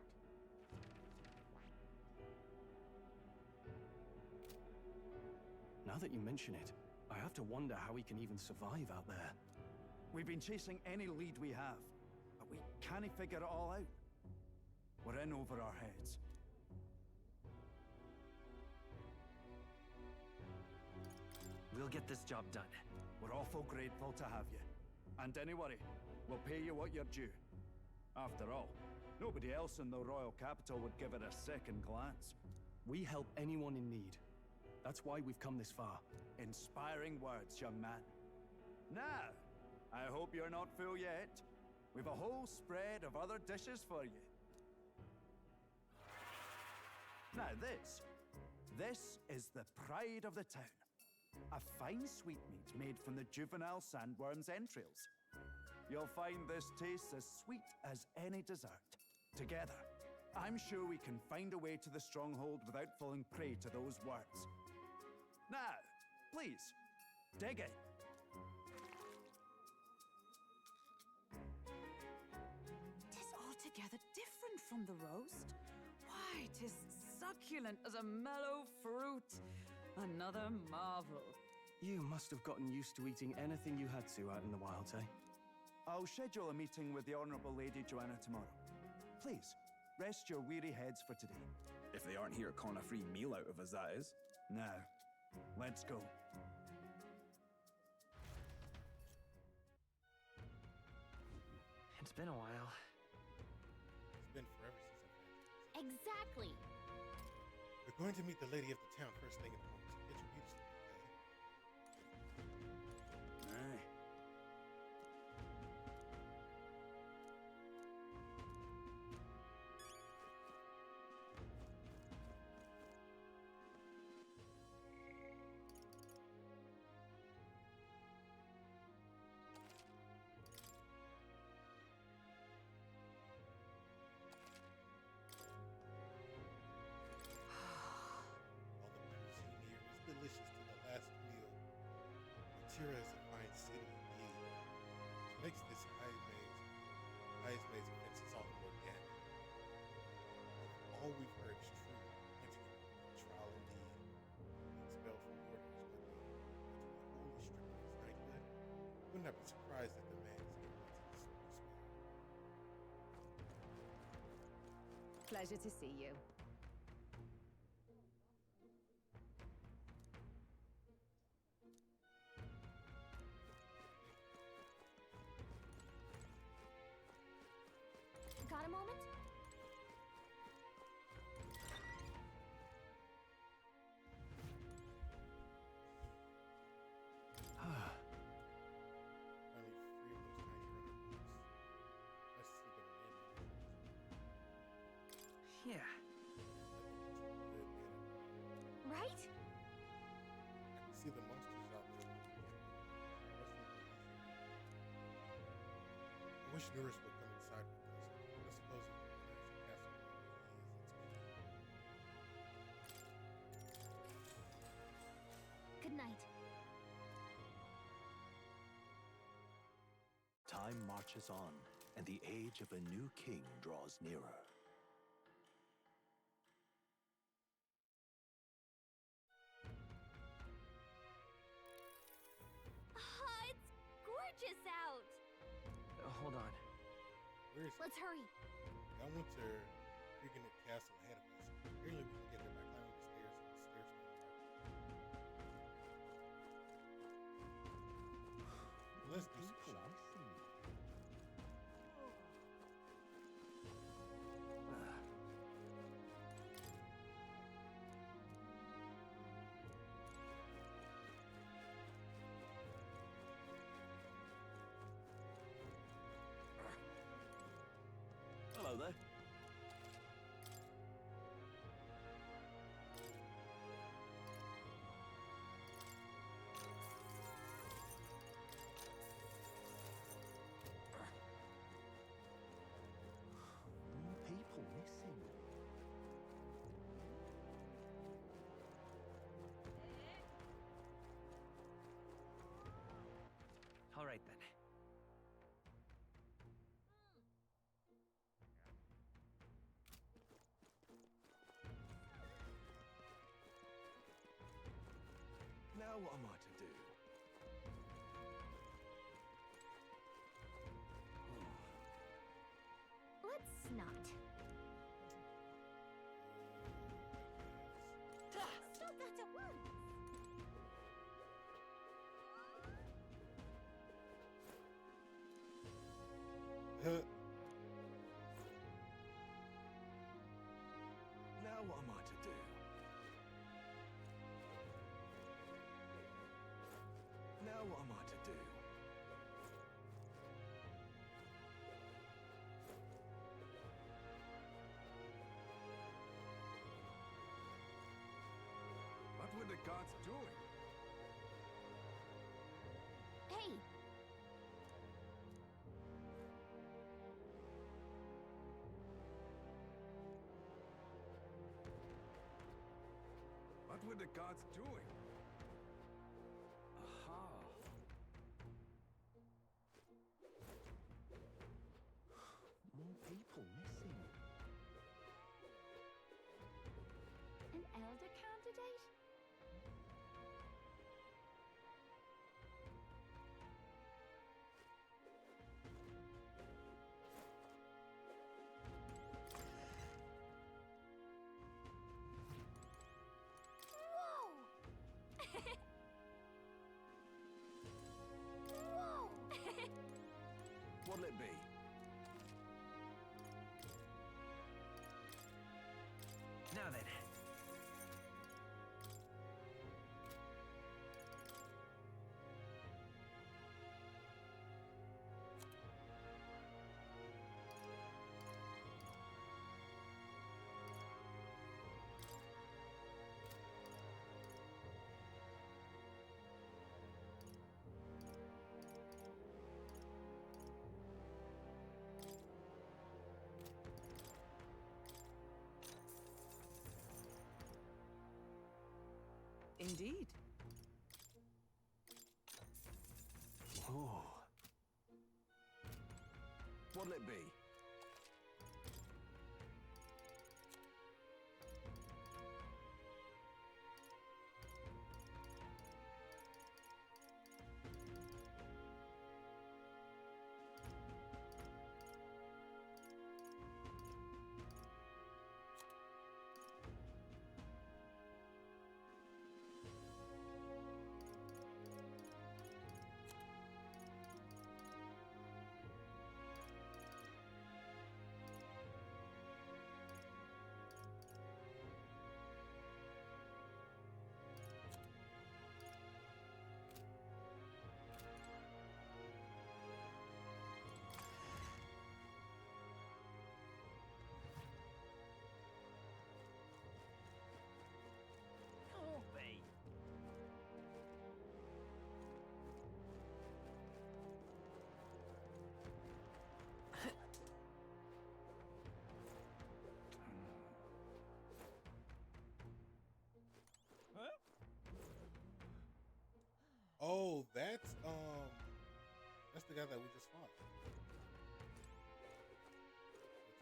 Now that you mention it, I have to wonder how we can even survive out there. We've been chasing any lead we have, but we can't figure it all out. We're in over our heads. We'll get this job done. We're awful grateful to have you. And don't worry, we'll pay you what you're due. After all, nobody else in the royal capital would give it a second glance. We help anyone in need. That's why we've come this far. Inspiring words, young man. Now, I hope you're not full yet. We've a whole spread of other dishes for you. Now this is the pride of the town. A fine sweetmeat made from the juvenile sandworm's entrails. You'll find this tastes as sweet as any dessert. Together, I'm sure we can find a way to the stronghold without falling prey to those words. Now, please, dig in. Tis altogether different from the roast. Why, 'tis succulent as a mellow fruit. Another marvel. You must have gotten used to eating anything you had to out in the wilds, eh? I'll schedule a meeting with the Honourable Lady Joanna tomorrow. Please, rest your weary heads for today. If they aren't here calling a free meal out of us, that is. Now, let's go. It's been a while. It's been forever since I've had you. Exactly. We're going to meet the lady of the town first thing in the morning, so get your beauty sleep, okay? Aye. Delicious to the last meal. Tira is a fine city indeed, which makes this highest maze offenses all the more damning. If all we've heard is true, hinting at trial indeed, expelled from orders with the holy strip of his knighthood, would not be surprised that the man is given into this sort of despair. Pleasure to see you. Got a moment? Only 3 of those tiny runner boots. Nice to see them in. Yeah. Right? I can see the monsters out there. I wish Nurse would come inside with us. I suppose if the castle Good night. Time marches on, and the age of a new king draws nearer. It's gorgeous out. Hold on. Where is he? Let's hurry. I went to Freaking Castle ahead of us. Apparently we can get there by climbing the stairs and the stairs don't work. Let's do some shopping. Hello there. People missing. All right then. Now what am I to do? Let's not. Stop that at once. Now what am I to do? Now what am I to do? What were the gods doing? Hey, What were the gods doing? Aha. More people missing. an elder candidate? What'll it be? Now then. Indeed. Oh. What'll it be? Can't be. Oh, that's the guy that we just fought. So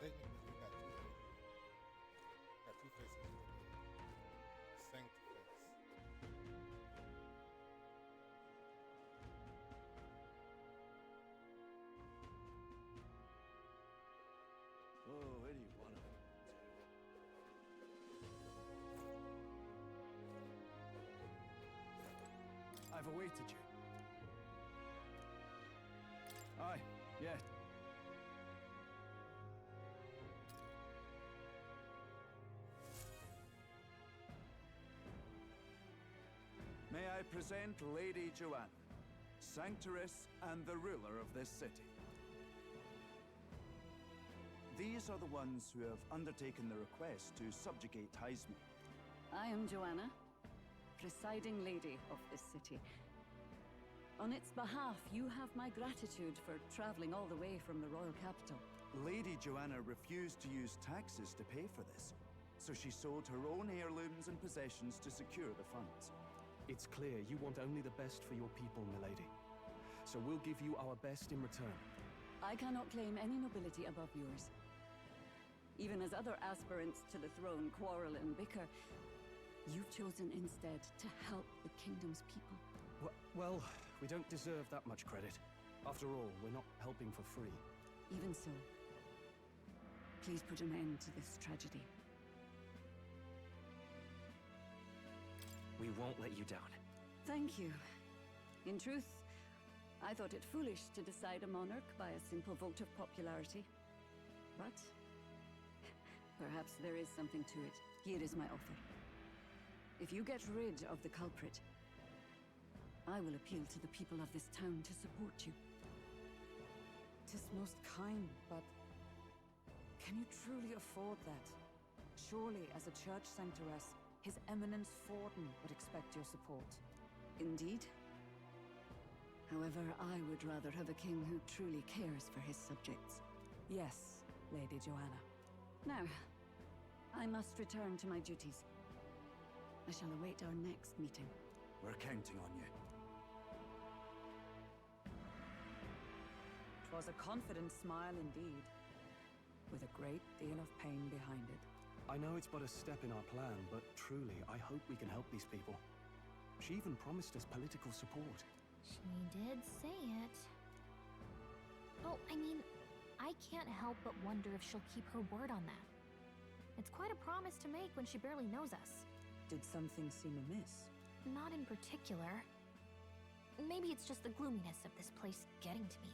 technically, we got two faces. Got two faces for the Sanctiface. Oh, where do you want to? I've awaited you. Aye, yeah. May I present Lady Joanna, Sanctoress and the ruler of this city. These are the ones who have undertaken the request to subjugate Heisme. I am Joanna, presiding lady of this city. On its behalf, you have my gratitude for traveling all the way from the royal capital. Lady Joanna refused to use taxes to pay for this, so she sold her own heirlooms and possessions to secure the funds. It's clear you want only the best for your people, milady. So we'll give you our best in return. I cannot claim any nobility above yours. Even as other aspirants to the throne quarrel and bicker, you've chosen instead to help the kingdom's people. Well, we don't deserve that much credit. After all, we're not helping for free. Even so, please put an end to this tragedy. We won't let you down. Thank you. In truth, I thought it foolish to decide a monarch by a simple vote of popularity. But perhaps there is something to it. Here is my offer. If you get rid of the culprit, I will appeal to the people of this town to support you. 'Tis most kind, but can you truly afford that? Surely, as a church sanctoress, His Eminence Forden would expect your support. Indeed. However, I would rather have a king who truly cares for his subjects. Yes, Lady Joanna. Now, I must return to my duties. I shall await our next meeting. We're counting on you. 'Twas a confident smile indeed, with a great deal of pain behind it. I know it's but a step in our plan, but truly, I hope we can help these people. She even promised us political support. She did say it. Oh, I mean, I can't help but wonder if she'll keep her word on that. It's quite a promise to make when she barely knows us. Did something seem amiss? Not in particular. Maybe it's just the gloominess of this place getting to me.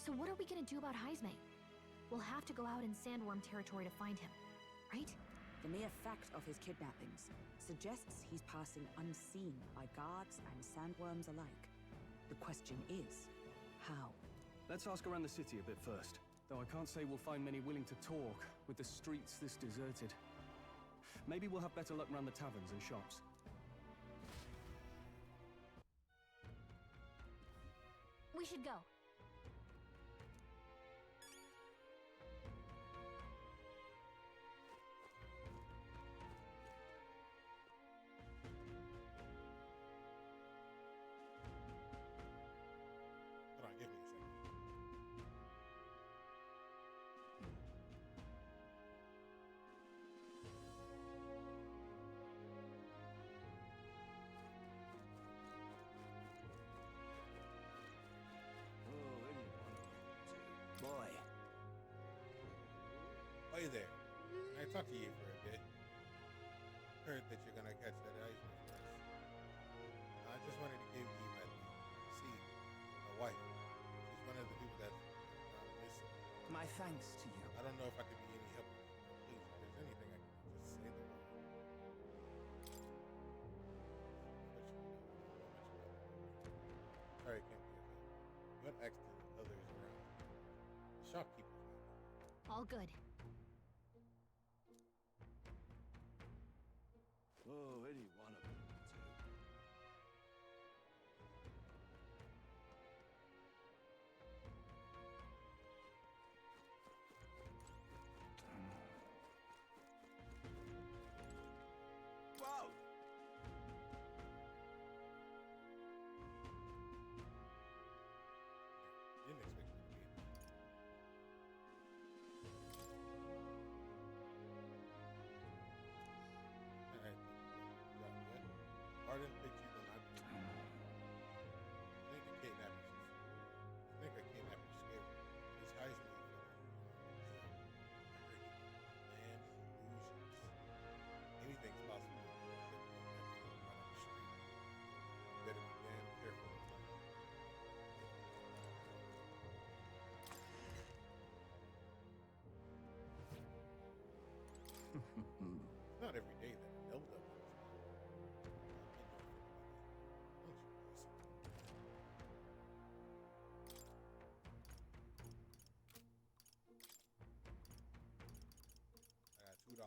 So what are we gonna do about Heisme? We'll have to go out in Sandworm territory to find him, right? The mere fact of his kidnappings suggests he's passing unseen by guards and sandworms alike. The question is, how? Let's ask around the city a bit first. Though I can't say we'll find many willing to talk with the streets this deserted. Maybe we'll have better luck around the taverns and shops. We should go. Hold on, give me a second. Boy. Hey there. Can I talk to you for a bit? Heard that you're gonna catch that ice for us. I just wanted to give you my my wife. She's one of the people that's missing. My thanks to you. I don't know if I could be any help. Please, if there's anything I can just say the word. Sorry, I can't be of help. You want to ask the others around. The shopkeepers. All good. Oh, any one of them, Whoa! Didn't expect you to be. Alright. Arden picked you when I think a kidnapper's scary. This Heisman man illusions. Anything's possible. Better be damn careful. Not every day that an elder I got $2.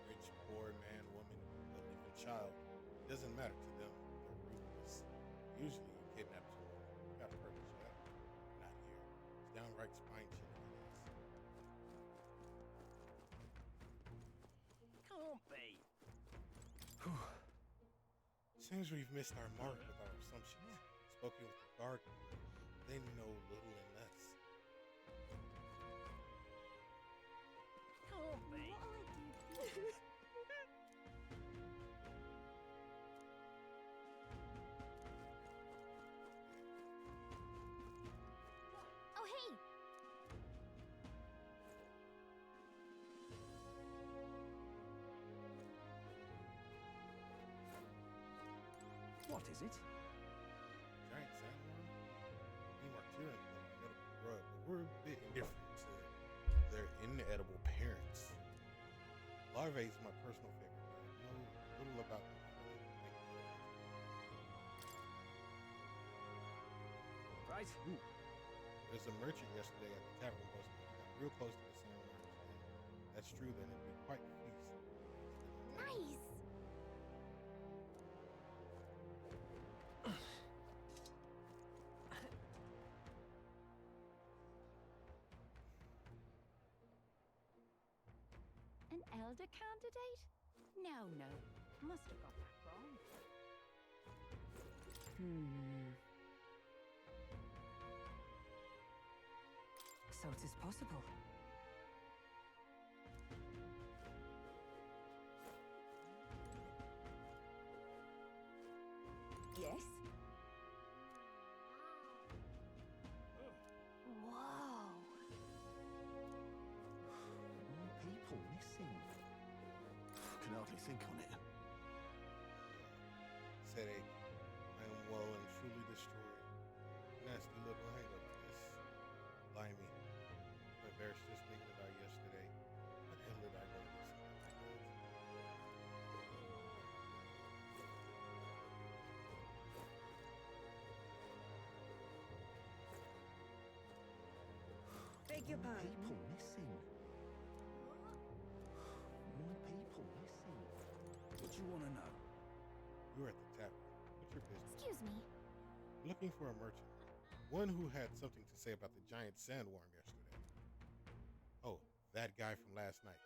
Rich, poor, man, woman, little even child. Doesn't matter to them. They're ruthless. Usually you kidnap someone. You got a purpose, yeah? Not here. It's downright spine chilling. Can't be. Seems we've missed our mark with our assumptions. Spoken with the guard. They know little and less. Can't be. Oh, hey! What is it? Giant sandworm? Demartyrian love edible grub, but we're a bit indifferent to their inedible parents. Larvae is my personal favorite, but I know little about them. Right. There's a merchant yesterday at the tavern posted. He got real close to the sandworms, and that's true, then it'd be quite feast. Nice! elder candidate? No. Must have got that wrong. So it is possible. Yes? Whoa. More people missing. Can hardly think on it. Said I am well and truly destroyed. Nasty little hang-up this. Limey. I'm embarrassed just thinking about yesterday. What the hell did I know this? Beg your pardon? People missing. More people missing. What do you want to know? You're at the tavern. What's your business? Excuse me. Looking for a merchant. One who had something to say about the giant sandworm yesterday. Oh, that guy from last night.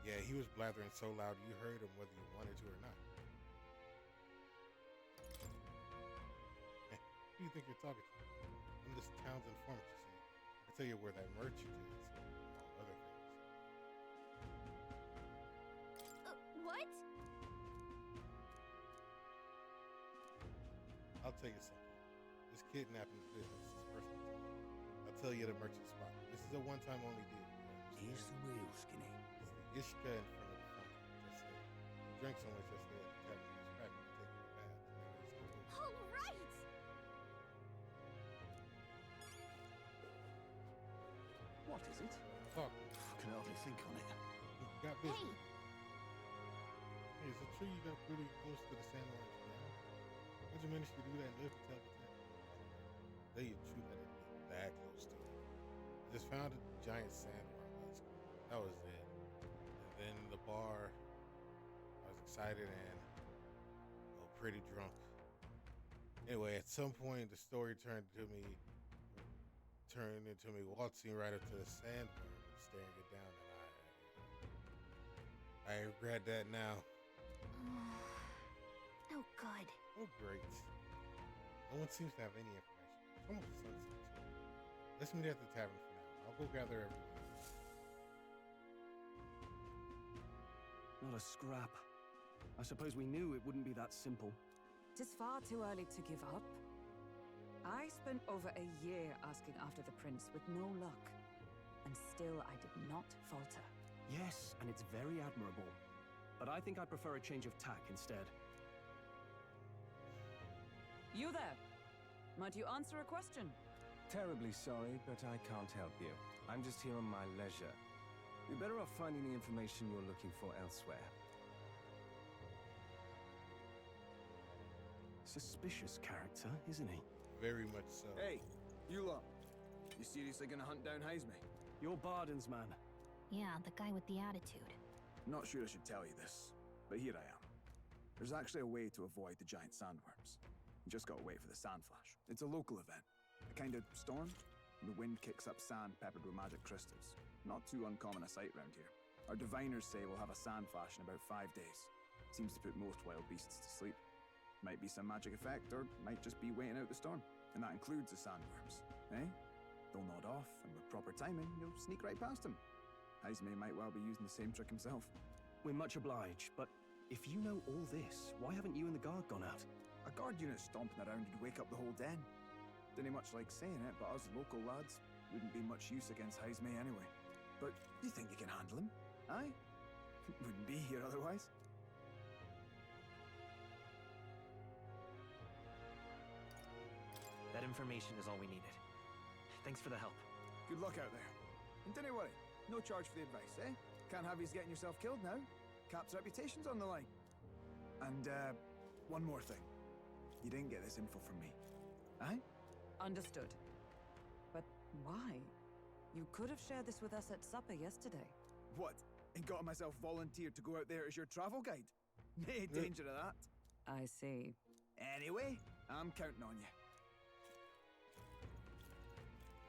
Yeah, he was blathering so loud you heard him whether you wanted to or not. Who do you think you're talking to? I'm this town's informant, you see. I tell you where that merchant is, among other things. What? I'll tell you something. This kidnapping business is personal to me. I'll tell you the merchant spot. This is a one-time only deal. Here's the wheel, Skinny. It's the Ishka in front of the fountain. Just there. He drank so much yesterday at the tavern. He was practically taking a bath. Now he's completely. All right. What is it? Talk. Can hardly think on it. You got business. Hey, is it true you got pretty close to the sandworm? How'd you manage to do that and live to tell the tale? Tell you the truth, I didn't get that close to it. I just found a giant sandworm. That was it. And then the bar, I was excited and pretty drunk. Anyway, at some point the story turned into me waltzing right up to the sandworm and staring it down, and I regret that now. No good. Oh, great. No one seems to have any information. It's almost sunset, too. Let's meet at the tavern for now. I'll go gather everyone else. Not a scrap. I suppose we knew it wouldn't be that simple. Tis far too early to give up. I spent over a year asking after the prince with no luck. And still I did not falter. Yes, and it's very admirable. But I think I prefer a change of tack instead. You there! Might you answer a question? Terribly sorry, but I can't help you. I'm just here on my leisure. You're better off finding the information you're looking for elsewhere. Suspicious character, isn't he? Very much so. Hey, you lot. You seriously gonna hunt down Heisme? You're Barden's man. Yeah, the guy with the attitude. Not sure I should tell you this, but here I am. There's actually a way to avoid the giant sandworms. You just gotta wait for the sand flash. It's a local event. A kind of storm. The wind kicks up sand peppered with magic crystals. Not too uncommon a sight round here. Our diviners say we'll have a sand flash in about 5 days. Seems to put most wild beasts to sleep. Might be some magic effect, or might just be waiting out the storm. And that includes the sandworms, eh? They'll nod off, and with proper timing, you'll sneak right past them. Heisme might well be using the same trick himself. We're much obliged, but if you know all this, why haven't you and the guard gone out? A guard unit stomping around would wake up the whole den. Didn't much like saying it, but us local lads wouldn't be much use against Heisme anyway. But you think you can handle him? Aye? Wouldn't be here otherwise. That information is all we needed. Thanks for the help. Good luck out there. And don't worry, no charge for the advice, eh? Can't have you getting yourself killed now. Cap's reputation's on the line. And, one more thing. You didn't get this info from me. Aye? Understood. But why? You could have shared this with us at supper yesterday. What? And got myself volunteered to go out there as your travel guide? Nay danger of that. I see. Anyway, I'm counting on you.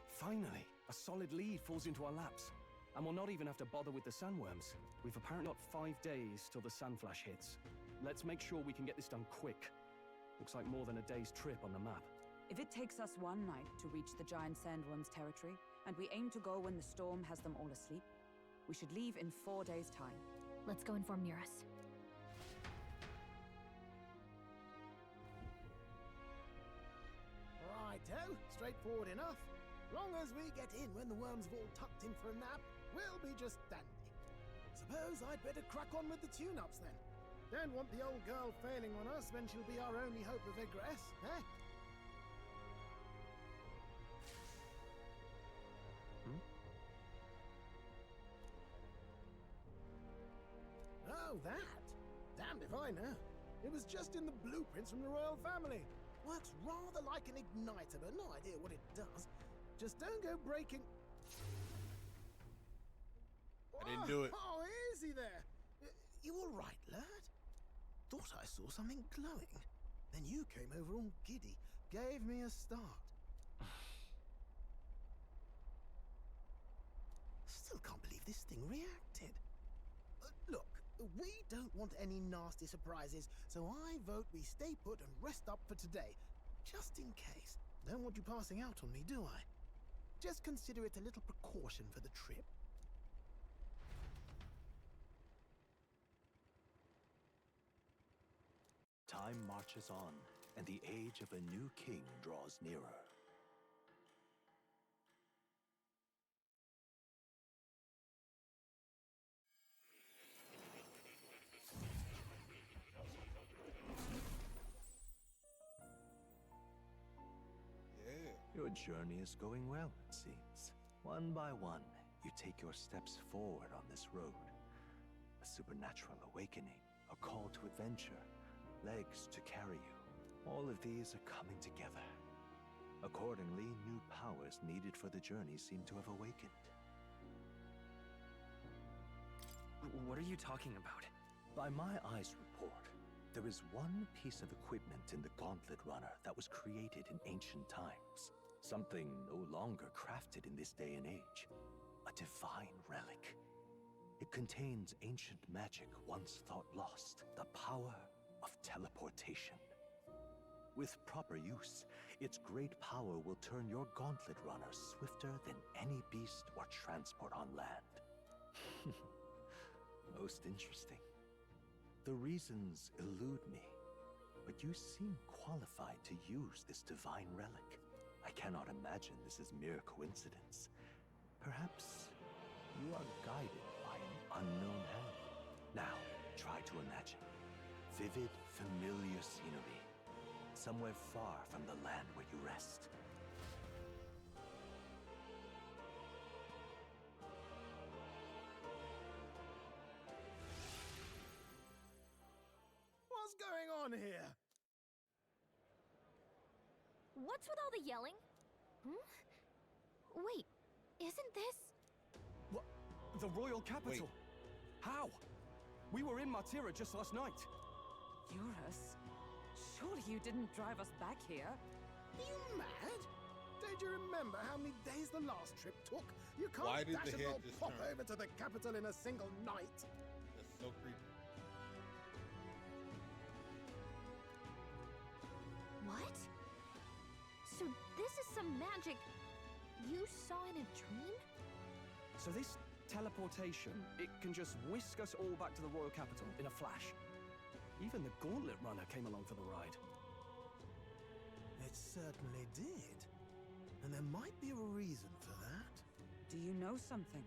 Finally, a solid lead falls into our laps. And we'll not even have to bother with the sandworms. We've apparently got 5 days till the sandflash hits. Let's make sure we can get this done quick. Looks like more than a day's trip on the map. If it takes us one night to reach the giant sandworm's territory, and we aim to go when the storm has them all asleep, we should leave in 4 days' time. Let's go inform Nearest. Righto, straightforward enough. Long as we get in when the worms have all tucked in for a nap, we'll be just dandy. Suppose I'd better crack on with the tune-ups then. Don't want the old girl failing on us when she'll be our only hope of egress, eh? Oh, that? Damned if I know. It was just in the blueprints from the royal family. Works rather like an igniter, but no idea what it does. Just don't go breaking... I didn't do it. Oh, easy there. You all right, lad? Thought I saw something glowing. Then you came over all giddy, gave me a start. Still can't believe this thing reacted. Look, we don't want any nasty surprises, so I vote we stay put and rest up for today. Just in case. Don't want you passing out on me, do I? Just consider it a little precaution for the trip. Time marches on, and the age of a new king draws nearer. Your journey is going well, it seems. One by one, you take your steps forward on this road. A supernatural awakening, a call to adventure, legs to carry you. All of these are coming together. Accordingly, new powers needed for the journey seem to have awakened. What are you talking about? By my eyes report, there is one piece of equipment in the Gauntlet Runner that was created in ancient times. Something no longer crafted in this day and age. A divine relic. It contains ancient magic once thought lost. The power of teleportation. With proper use, its great power will turn your Gauntlet Runner swifter than any beast or transport on land. Most interesting. The reasons elude me, but you seem qualified to use this divine relic. I cannot imagine this is mere coincidence. Perhaps you are guided by an unknown hand. Now, try to imagine. Vivid, familiar scenery. Somewhere far from the land where you rest. What's going on here? What's with all the yelling? Wait, isn't this... What? The royal capital? How? We were in Martira just last night. Eurus? Surely you didn't drive us back here? Are you mad? Don't you remember how many days the last trip took? You can't Why did dash the and head roll just pop turn? over to the capital in a single night. That's so creepy. What? So this is some magic you saw in a dream? So this teleportation, it can just whisk us all back to the royal capital in a flash. Even the Gauntlet Runner came along for the ride. It certainly did. And there might be a reason for that. Do you know something?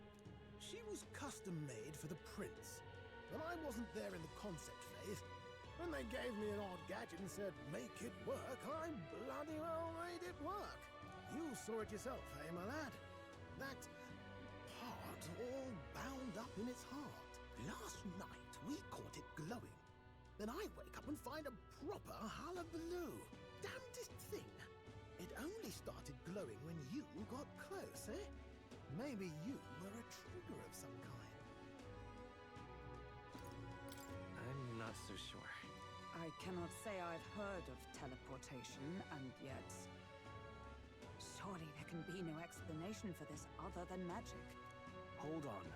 She was custom-made for the prince. But I wasn't there in the concept phase. When they gave me an odd gadget and said, make it work, I bloody well made it work. You saw it yourself, eh, my lad? That part all bound up in its heart. Last night, we caught it glowing. Then I wake up and find a proper hullabaloo. Damnedest thing. It only started glowing when you got close, eh? Maybe you were a trigger of some kind. I'm not so sure. I cannot say I've heard of teleportation, and yet... Surely there can be no explanation for this other than magic. Hold on.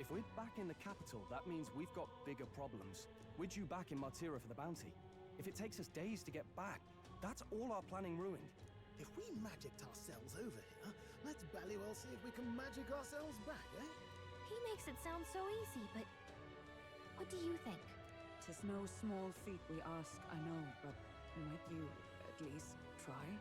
If we're back in the capital, that means we've got bigger problems. We're due back in Martira for the bounty. If it takes us days to get back, that's all our planning ruined. If we magicked ourselves over here, let's bally well see if we can magic ourselves back, eh? He makes it sound so easy, but what do you think? 'Tis no small feat we ask, I know, but might you at least try?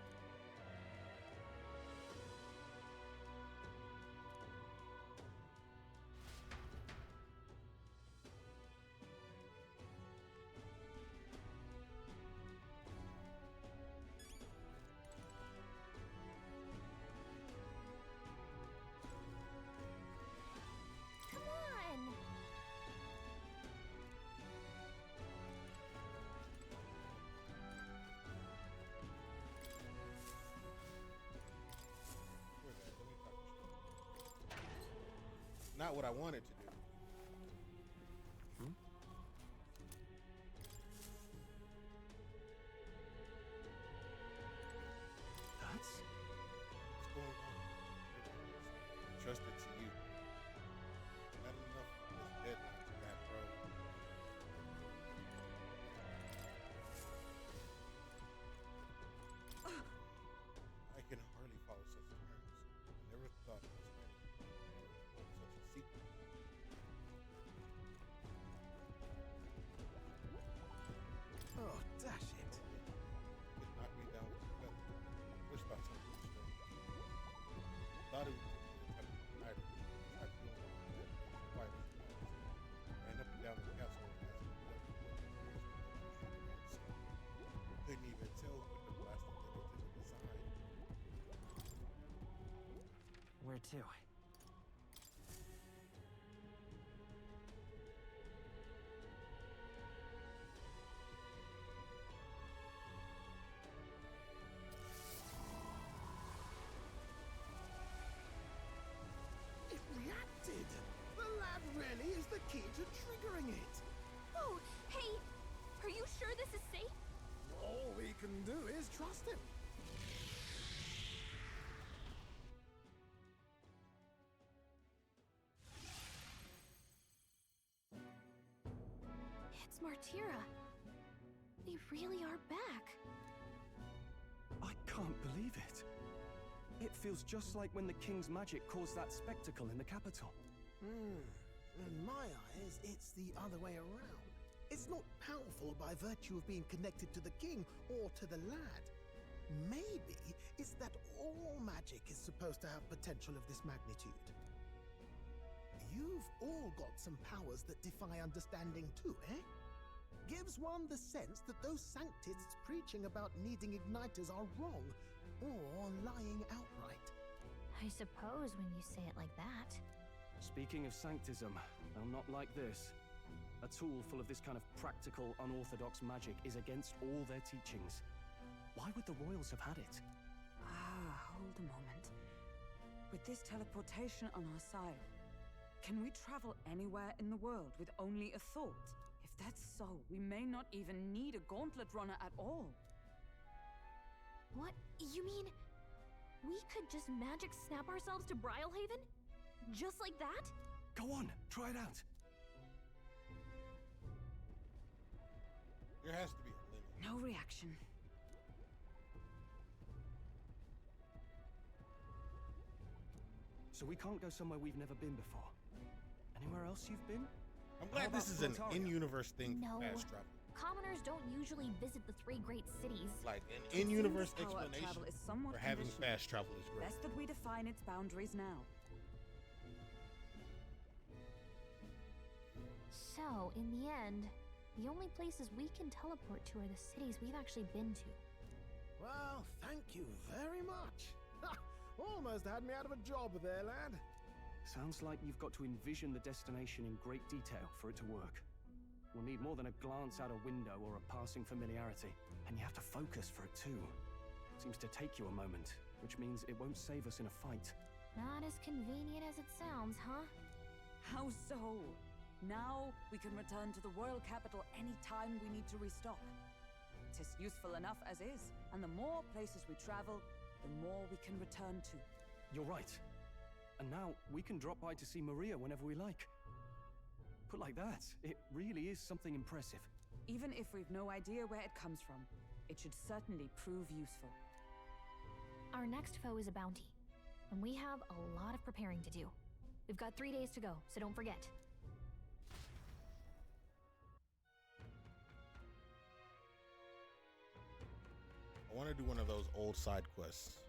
Come on! Not what I wanted to do. That's... What's going on? Trust it to you. Not enough of this deadline to that, bro. I can hardly follow such terms. I never thought it was such a secret. Oh, dash it. It knocked me down with a feather. Wish thought something was strange. Thought it was a type of night. I feel quiet as it was. Ran up and down the castle and asked me what couldn't even tell what the blasted letters in the design. Where to? It reacted! The lad really is the key to triggering it! Oh, hey! Are you sure this is safe? All we can do is trust him. It's Martira. They really are back. I can't believe it. It feels just like when the king's magic caused that spectacle in the capital. In my eyes, it's the other way around. It's not powerful by virtue of being connected to the king or to the lad. Maybe it's that all magic is supposed to have potential of this magnitude. You've all got some powers that defy understanding too, eh? Gives one the sense that those sanctists preaching about needing igniters are wrong, or lying outright. I suppose when you say it like that. Speaking of sanctism, well, not like this. A tool full of this kind of practical, unorthodox magic is against all their teachings. Why would the royals have had it? Hold a moment. With this teleportation on our side, can we travel anywhere in the world with only a thought? If that's so, we may not even need a gauntlet runner at all. What? You mean we could just magic snap ourselves to Brylehaven? Just like that? Go on, try it out. There has to be a limit. No reaction. So we can't go somewhere we've never been before. Anywhere else you've been? I'm glad this is an in-universe thing No. for fast travel. Commoners don't usually visit the three great cities. Like an in-universe This power of explanation travel is somewhat for having conditional. fast travel is great. Best that we define its boundaries now. So, in the end, the only places we can teleport to are the cities we've actually been to. Well, thank you very much. Ha! Almost had me out of a job there, lad. Sounds like you've got to envision the destination in great detail for it to work. We'll need more than a glance out a window or a passing familiarity. And you have to focus for it too. Seems to take you a moment, which means it won't save us in a fight. Not as convenient as it sounds, huh? How so? Now we can return to the royal capital any time we need to restock. 'Tis useful enough as is, and the more places we travel, the more we can return to. You're right. And now we can drop by to see Maria whenever we like. Put like that, it really is something impressive. Even if we've no idea where it comes from, it should certainly prove useful. Our next foe is a bounty, and we have a lot of preparing to do. We've got 3 days to go, so don't forget. I want to do one of those old side quests.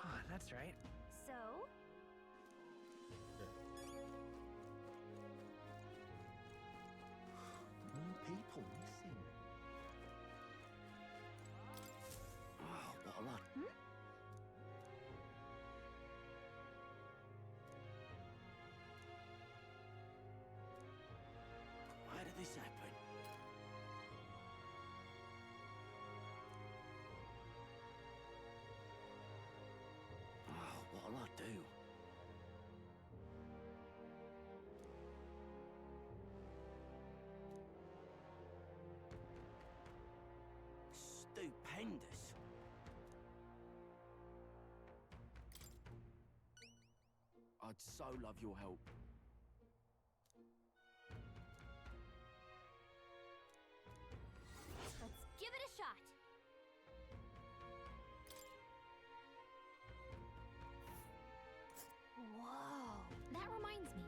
Oh, that's right. So? More people missing. Oh, what a lot. Why did this happen? Oh, what'll I do? Stupendous. I'd so love your help. Let's give it a shot. Whoa, that reminds me.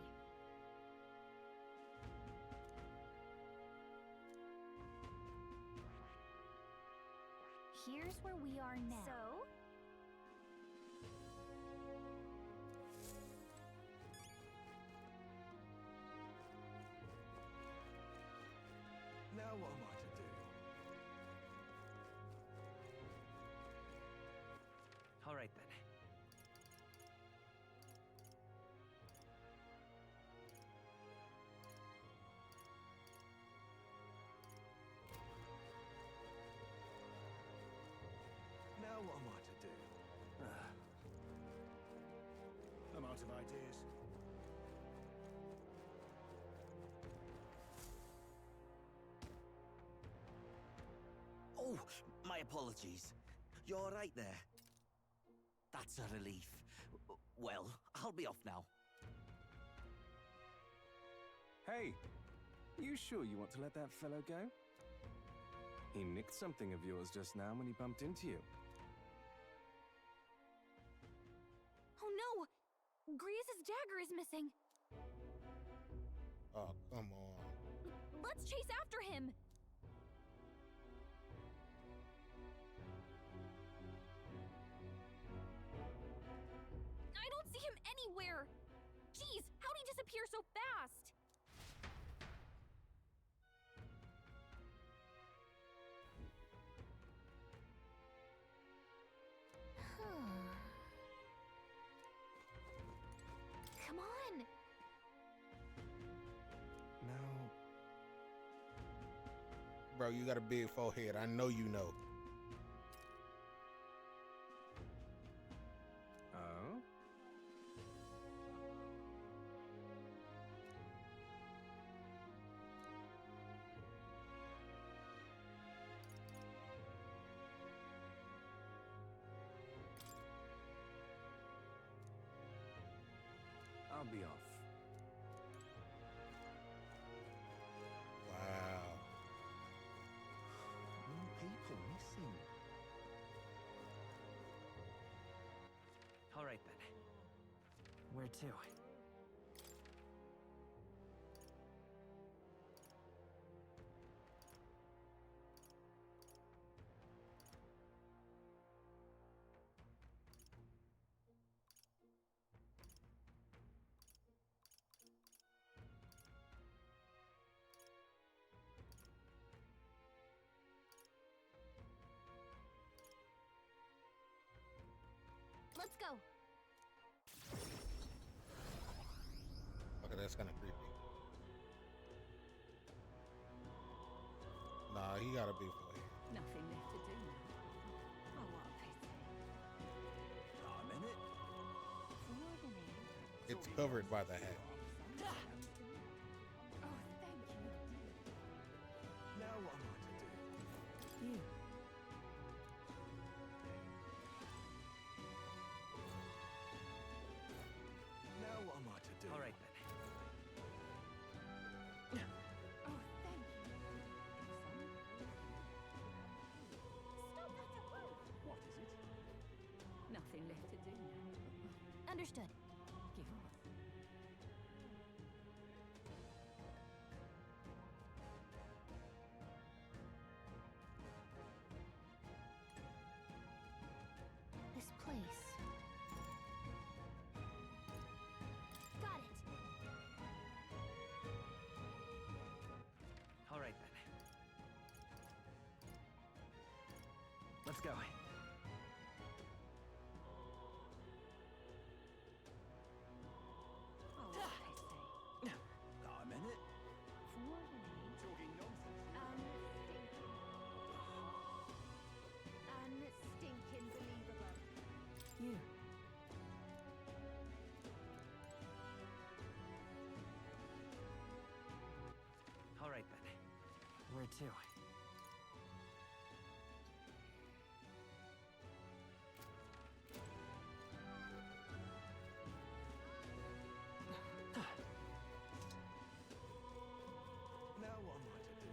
Here's where we are now. So? Now what am I to do? All right then. Now what am I to do? I'm out of ideas. Oh, my apologies. You're all right there. That's a relief. Well, I'll be off now. Hey, you sure you want to let that fellow go? He nicked something of yours just now when he bumped into you. Oh no! Grievous' dagger is missing. Oh, come on. Let's chase after him! I don't see him anywhere! Jeez, how'd he disappear so fast? Come on! Now, Bro, you got a big forehead. I know you know. oh? I'll be off. Wow. More people missing. All right then. Where to? Let's go. Okay, that's kind of creepy. Nah, he got a big forehead. Nothing left to do now. Oh, what a pity. I'm in it. It's covered by the hat. Now what am I to do? You. Now what am I to do? All right then. What is it? Nothing left to do now. Understood. Give up. This place. Got it. All right then. Let's go. I'm in it. Talking nonsense. Unstinking believable. You. All right then. Where to? Now what am I to do?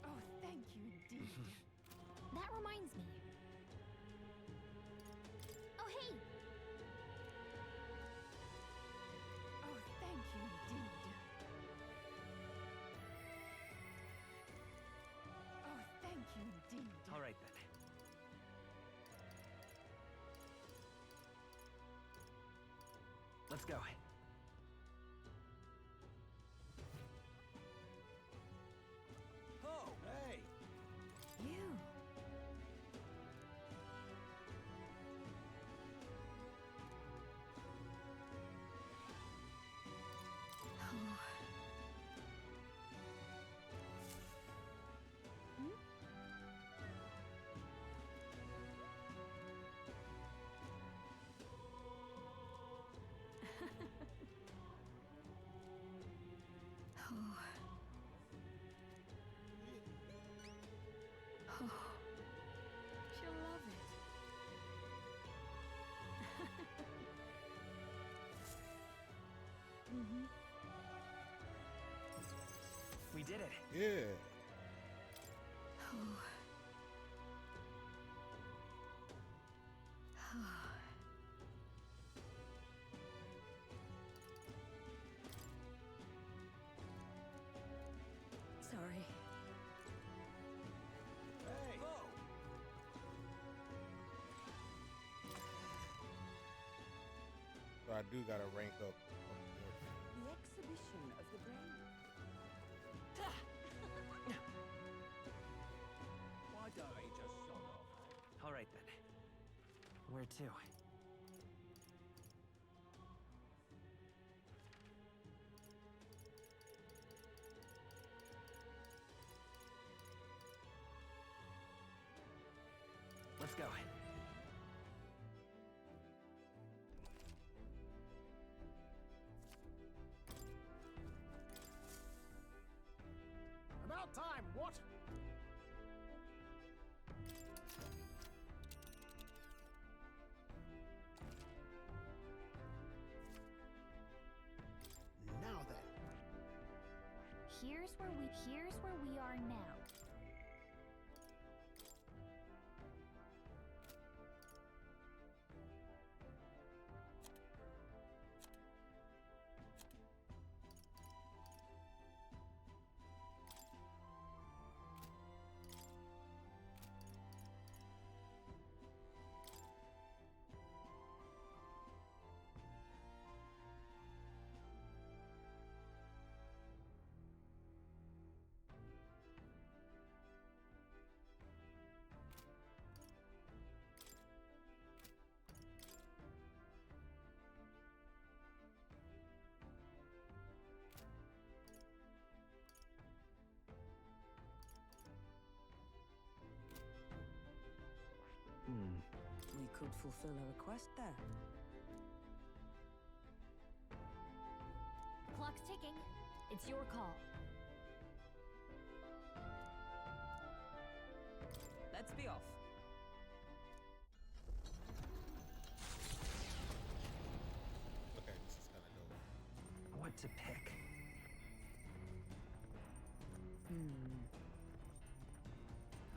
Oh, thank you indeed. That reminds me. Oh, hey! Oh, thank you indeed. Oh, thank you indeed. All right then. Let's go. Oh, hey! You. She'll love it. We did it. Yeah. Sorry. Hey! Oh! So I do gotta rank up. The exhibition of the brain. Why don't he just sod off? All right then. Where to? Let's go. About time, what? Now then. Here's where we are now. We could fulfill a request there. clock's ticking. It's your call. Let's be off. Okay, this is kind of dope. What to pick?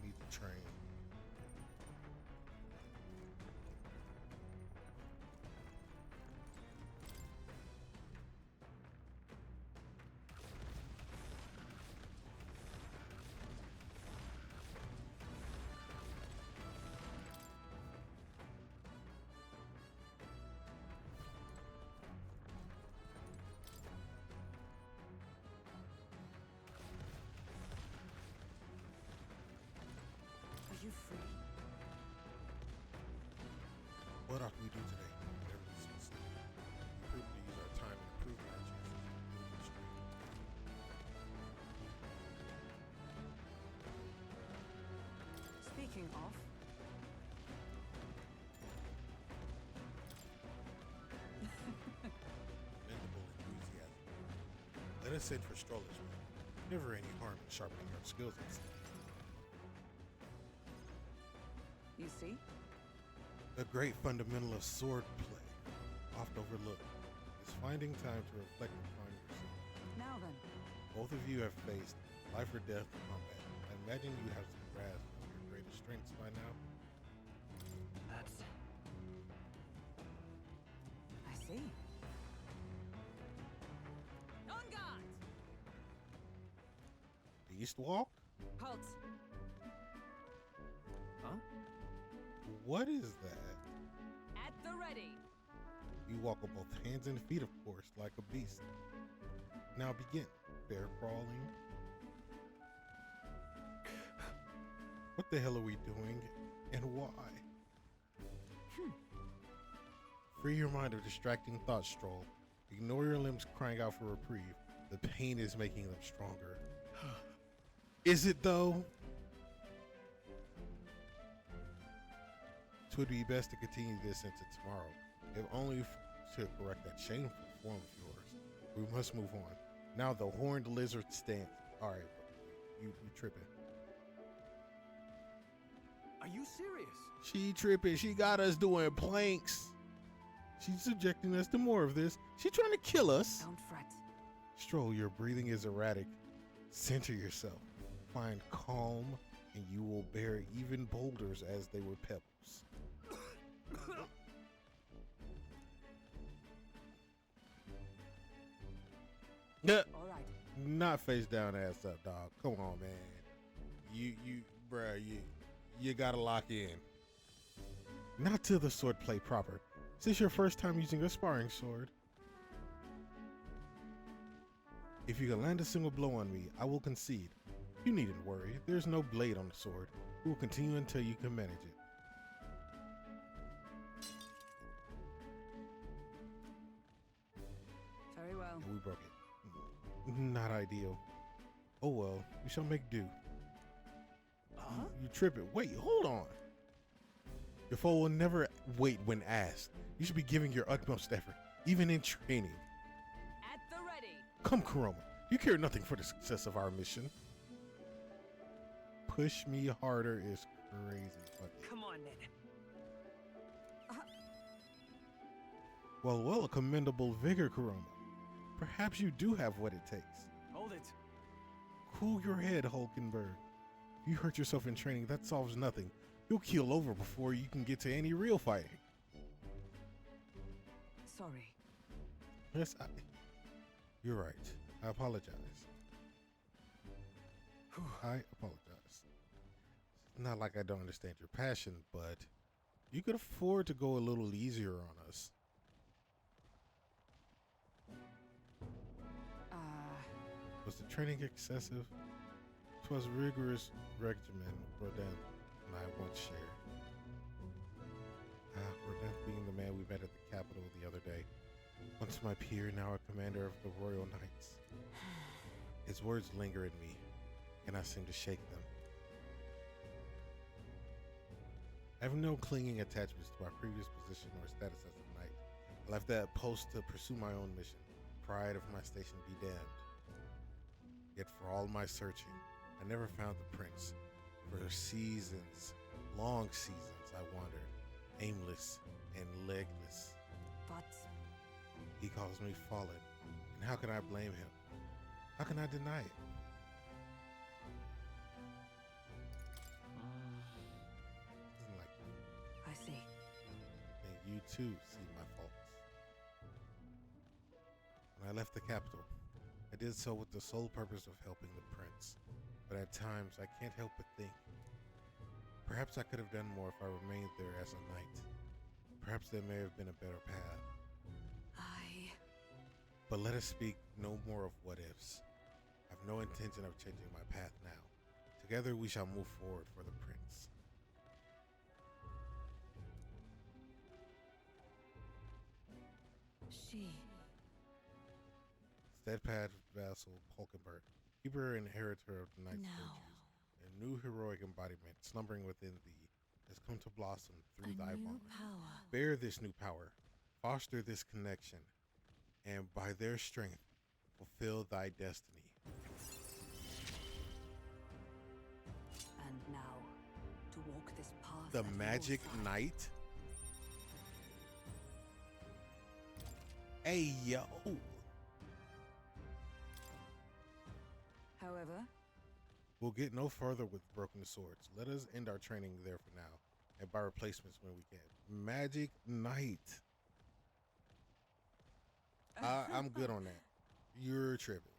Need the train. Are you free? What ought we do today? Whatever this was. We proved to use our time and improve our chances. Speaking of, Commendable enthusiasm. Let us send for strollers, man. Never any harm in sharpening our skills and stuff. you see? A great fundamental of sword play, oft overlooked, is finding time to reflect upon yourself. Now then, Both of you have faced life or death combat. I imagine you have some grasp of your greatest strengths by now. That's... I see. On guard! Beast walk? Halt! Huh? What is that? At the ready. You walk on both hands and feet, of course, like a beast. Now begin. Bear crawling. What the hell are we doing, and why? Free your mind of distracting thoughts, Stroll. Ignore your limbs crying out for reprieve. The pain is making them stronger. Is it though? It would be best to continue this into tomorrow, if only to correct that shameful form of yours. We must move on. Now the horned lizard stands. All right, you tripping. Are you serious? She tripping. She got us doing planks. She's subjecting us to more of this. She trying to kill us. Don't fret. Stroll, your breathing is erratic. Center yourself. Find calm, and you will bear even boulders as they were pebbles. All right. Not face down, ass up, dog. Come on, man. You gotta lock in. Not to the sword play proper. Is this your first time using a sparring sword? If you can land a single blow on me, I will concede. You needn't worry. There's no blade on the sword. We will continue until you can manage it. Very well. And we broke it. Not ideal. Oh well, we shall make do. You tripping. Wait, hold on. Your foe will never wait when asked. You should be giving your utmost effort, even in training. At the ready. Come, Kuroma. You care nothing for the success of our mission. Push me harder is crazy. Come on, then. Well, a commendable vigor, Kuroma. Perhaps you do have what it takes. Hold it. Cool your head, Hulkenberg. If you hurt yourself in training, that solves nothing. You'll keel over before you can get to any real fighting. Sorry. Yes, you're right. I apologize. I apologize. It's not like I don't understand your passion, but you could afford to go a little easier on us. Was the training excessive? 'Twas rigorous regimen Rodin and I once shared. Rodin being the man we met at the Capitol the other day. Once my peer, now a commander of the Royal Knights. His words linger in me, and I seem to shake them. I have no clinging attachments to my previous position or status as a knight. I left that post to pursue my own mission. pride of my station be damned. Yet for all my searching, I never found the prince. For seasons, long seasons, I wandered, aimless and legless. But He calls me fallen, and how can I blame him? How can I deny it? Doesn't like me. I see. And you too see my faults. When I left the capital, I did so with the sole purpose of helping the prince. But at times, I can't help but think, perhaps I could have done more if I remained there as a knight. Perhaps there may have been a better path. But let us speak no more of what ifs. I have no intention of changing my path now. Together we shall move forward for the prince. She. Steadfast vassal Polkenberg, keeper and inheritor of the knight's virtues, a new heroic embodiment slumbering within thee, has come to blossom through thy bond. Bear this new power, foster this connection, and by their strength, fulfill thy destiny. And now, to walk this path. The at your Magic side. Knight? Hey, yo! However, We'll get no further with broken swords. Let us end our training there for now, and buy replacements when we can. Magic Knight. I'm good on that. You're tripping.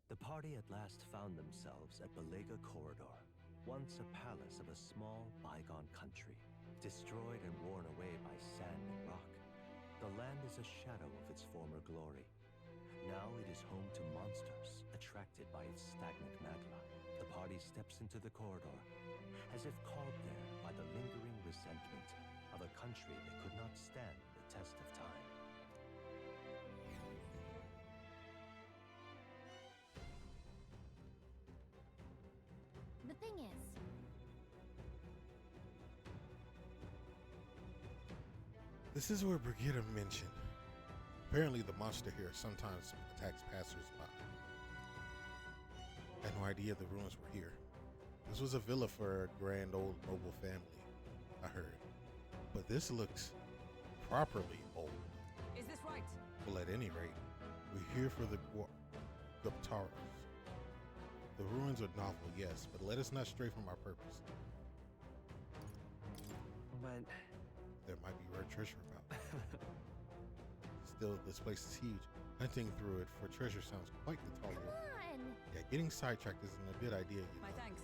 The party at last found themselves at Belega Corridor, once a palace of a small, bygone country, destroyed and worn away by sand and rock. The land is a shadow of its former glory. Now it is home to monsters, attracted by its stagnant magma. The party steps into the corridor, as if called there by the lingering resentment of a country that could not stand the test of time. The thing is, This is where Brigitte mentioned. Apparently the monster here sometimes attacks passers-by. I had no idea the ruins were here. This was a villa for a grand old noble family, I heard. But this looks properly old. Is this right? Well, at any rate, we're here for the Guptaros. The ruins are novel, yes, but let us not stray from our purpose. But there might be rare treasure about. Still, this place is huge. Hunting through it for treasure sounds quite the tall order. come on! Yeah, getting sidetracked isn't a good idea. My thanks.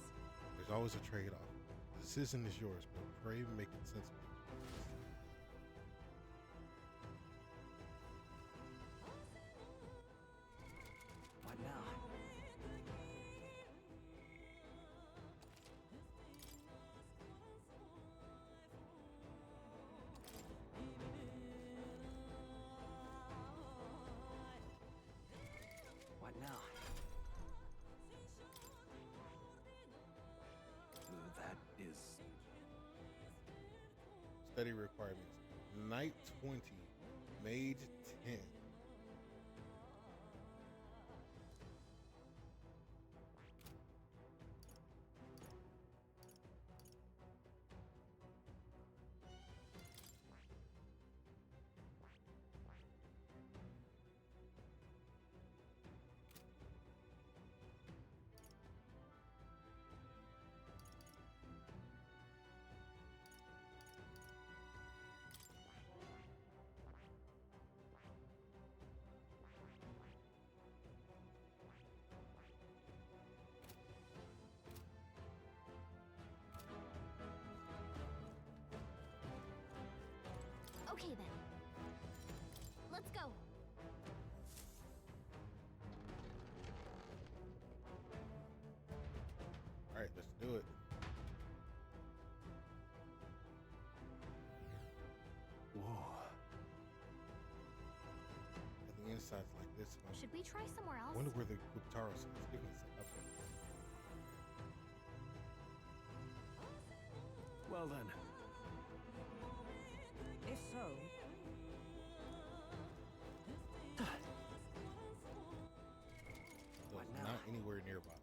There's always a trade-off. The decision is yours, but pray make it sensible. what now? What now? That is... Study requirements. Knight 20, Mage 10. Okay then. Let's go. All right, let's do it. Whoa. Nothing insights like this. Should we try somewhere I else? wonder where the Guptaros is. Give me some update. well then. If so, So it's not anywhere nearby.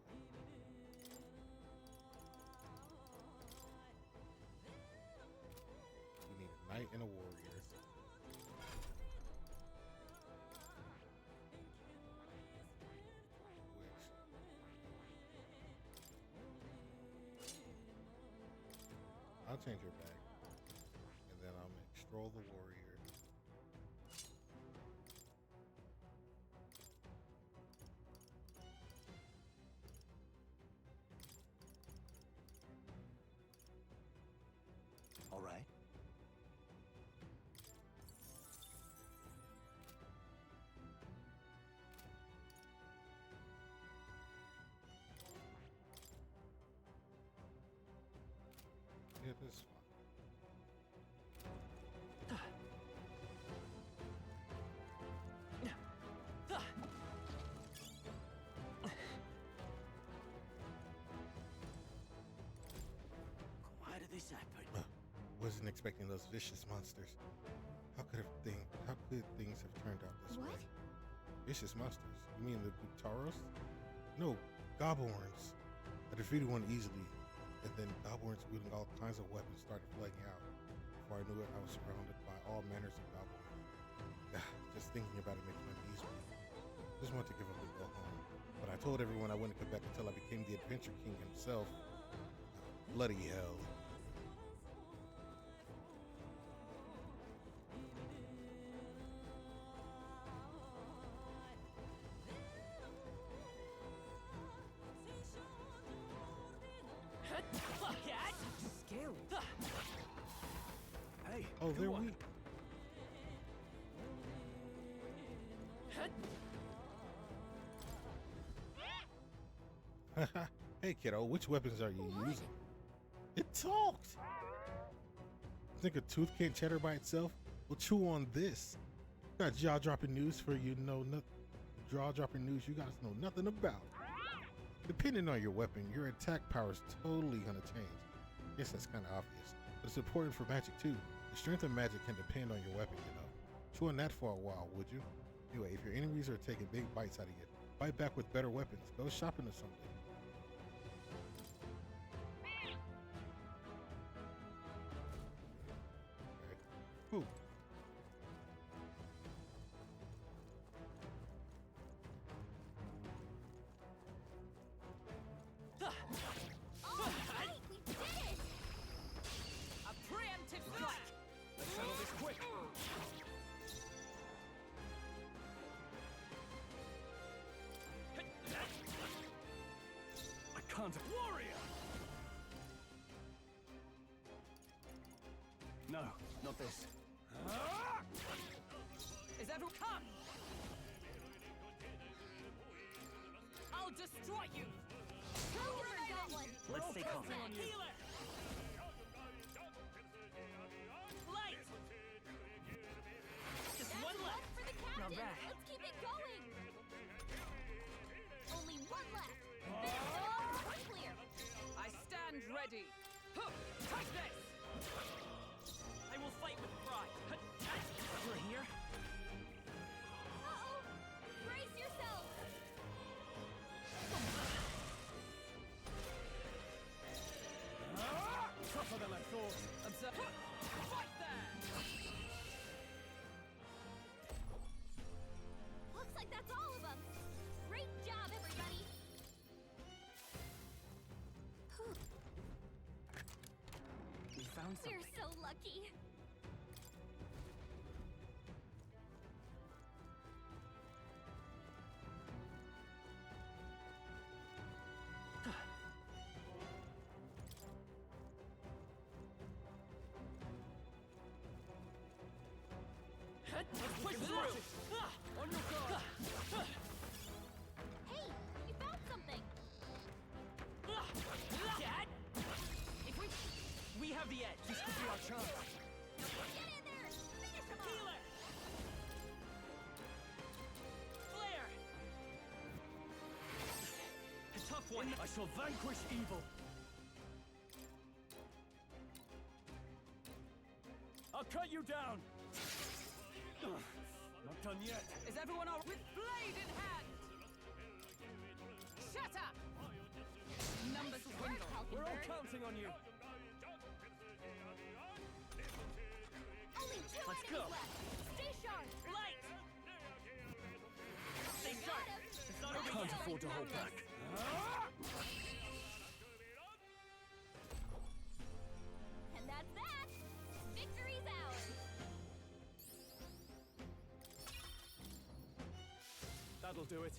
We need a knight and a warrior. I'll change your bag. And then I'll make Stroll the warrior. All right. Yeah, this is fine. Why did this happen? Wasn't expecting those vicious monsters. How could things have turned out this way? Vicious monsters? You mean the Gutaros? No, Goblins. I defeated one easily, and then Goblins wielding all kinds of weapons started flooding out. Before I knew it, I was surrounded by all manners of goblins. Just thinking about it makes my knees weak. Just want to give up and go home. But I told everyone I wouldn't come back until I became the Adventure King himself. Bloody hell. skill. Hey, Oh, they're weak. Hey, kiddo, which weapons are you using? It talked! Think a tooth can't chatter by itself? Well, chew on this. Got jaw-dropping news for you jaw-dropping news you guys know nothing about. Depending on your weapon, your attack power is totally gonna change. Yes, that's kind of obvious, but it's important for magic too. The strength of magic can depend on your weapon, you know. Chew on that for a while, would you? Anyway, if your enemies are taking big bites out of you, fight back with better weapons. Go shopping or something. Who? Alright, we did it! A preemptive strike! Let's settle this quick! I can't... Warrior! No, not this. Is everyone come? I'll destroy you! Counter got one! Let's stay calm. Healer! Light! Just That's one enough left! for the captain! Not bad. Let's keep it going! Only one left! Finish clear! I stand ready! Huh, take this! I will fight with pride! We're here? Uh-oh! Brace yourself! Tougher than I thought. Observe. Fight there! Looks like that's all of them! Great job, everybody! We found something. We're so lucky! Let's push through! On your guard! Hey, you found something! Dad! If we have the edge. This could be our chance. Get in there! Finish him off! Healer! Flare! A tough one. I shall vanquish evil. I'll cut you down! Not done yet. Is everyone all with blade in hand? Shatter! Numbers dwindle. We're all counting on you. Only 2 Let's enemies go. left. Stay sharp. Light! Stay sharp. It's not over Can't yet. afford to hold back. And that's that. Victory's ours. That'll do it.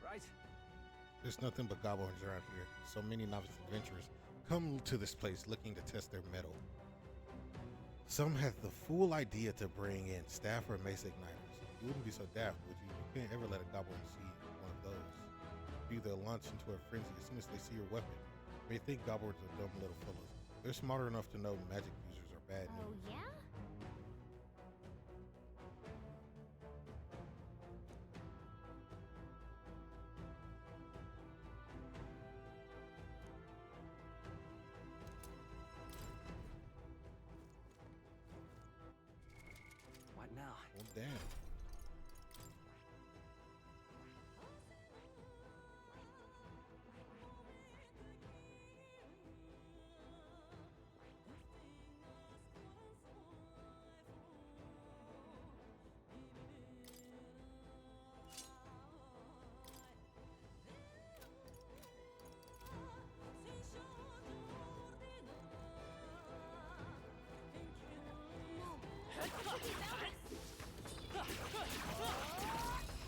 Right. There's nothing but goblins around here. So many novice adventurers come to this place looking to test their mettle. Some have the fool idea to bring in staff or mace igniters. You wouldn't be so daft, would you? You can't ever let a goblin see one of those. You either launch into a frenzy as soon as they see your weapon. They think goblins are dumb little fellows. They're smart enough to know magic users are bad Oh, news. yeah? What now? Well, damn.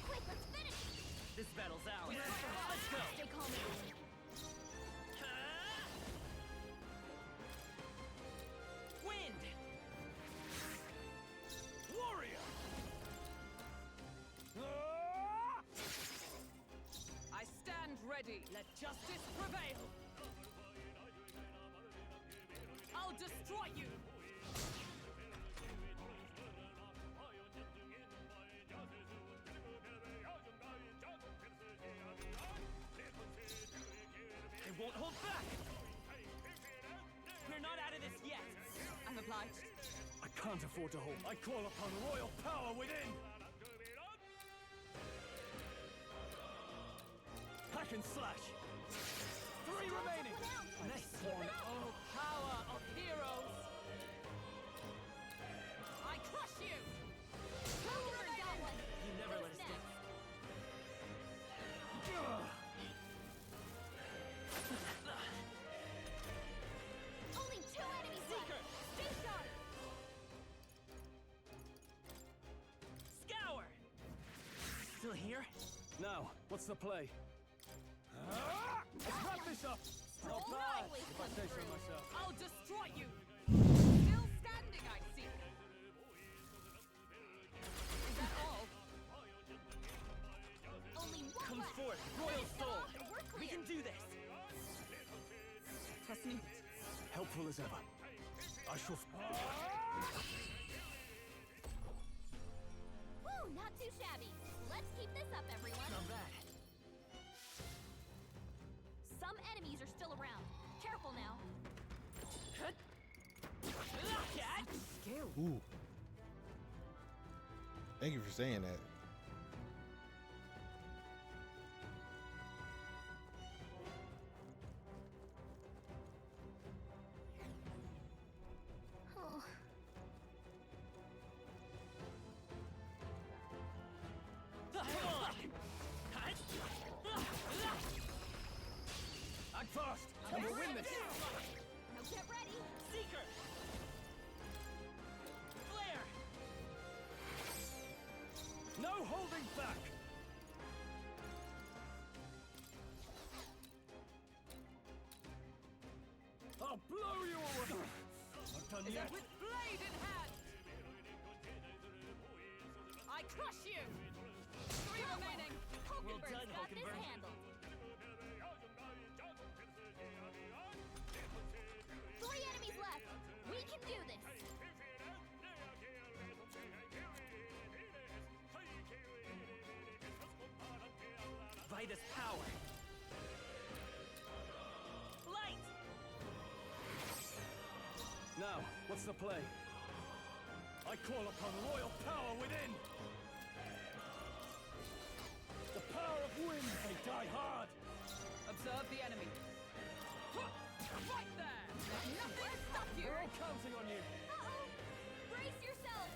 Quick, let's finish. This battle's ours. Let's go. Stay calm, everyone. Wind! Warrior! I stand ready. Let justice prevail. I'll destroy you. I won't hold back! We're not out of this yet! I'm obliged. I can't afford to hold. I call upon royal power within! Hack and slash! 3 remaining! Nice one. Oh, power of heroes! I crush you! 2 remaining! You never let us down. Only 2 enemies left. Stay sharp. Scour! Still here? Now, what's the play? Let's wrap this up! No Strong pass, always if I come say so through. myself. I'll destroy you! Still standing, I see. Is that all? Only 1 Come left. forth, Royal Finish them Soul! off and we're We clear. can do this! Trust me. Helpful as ever. I shall... Whew, not too shabby. Let's keep this up, everyone. Not bad. Some enemies are still around. Careful now. Look at! Skill. Ooh. Thank you for saying that. Oh. Act fast! And we'll win this! Now get ready. Seeker! Flare! No holding back! I'll blow you away! Not done Is yet! that with blade in hand? I crush you! 3 remaining. Well Hulkenberg's done, got this Hulkenberg. handled. 3 enemies left. We can do this. this power. Light! Now, what's the play? I call upon royal power within! The power of wind may die hard! Observe the enemy. Right there! Let nothing stop you! We're all counting on you! Uh-oh! Brace yourself!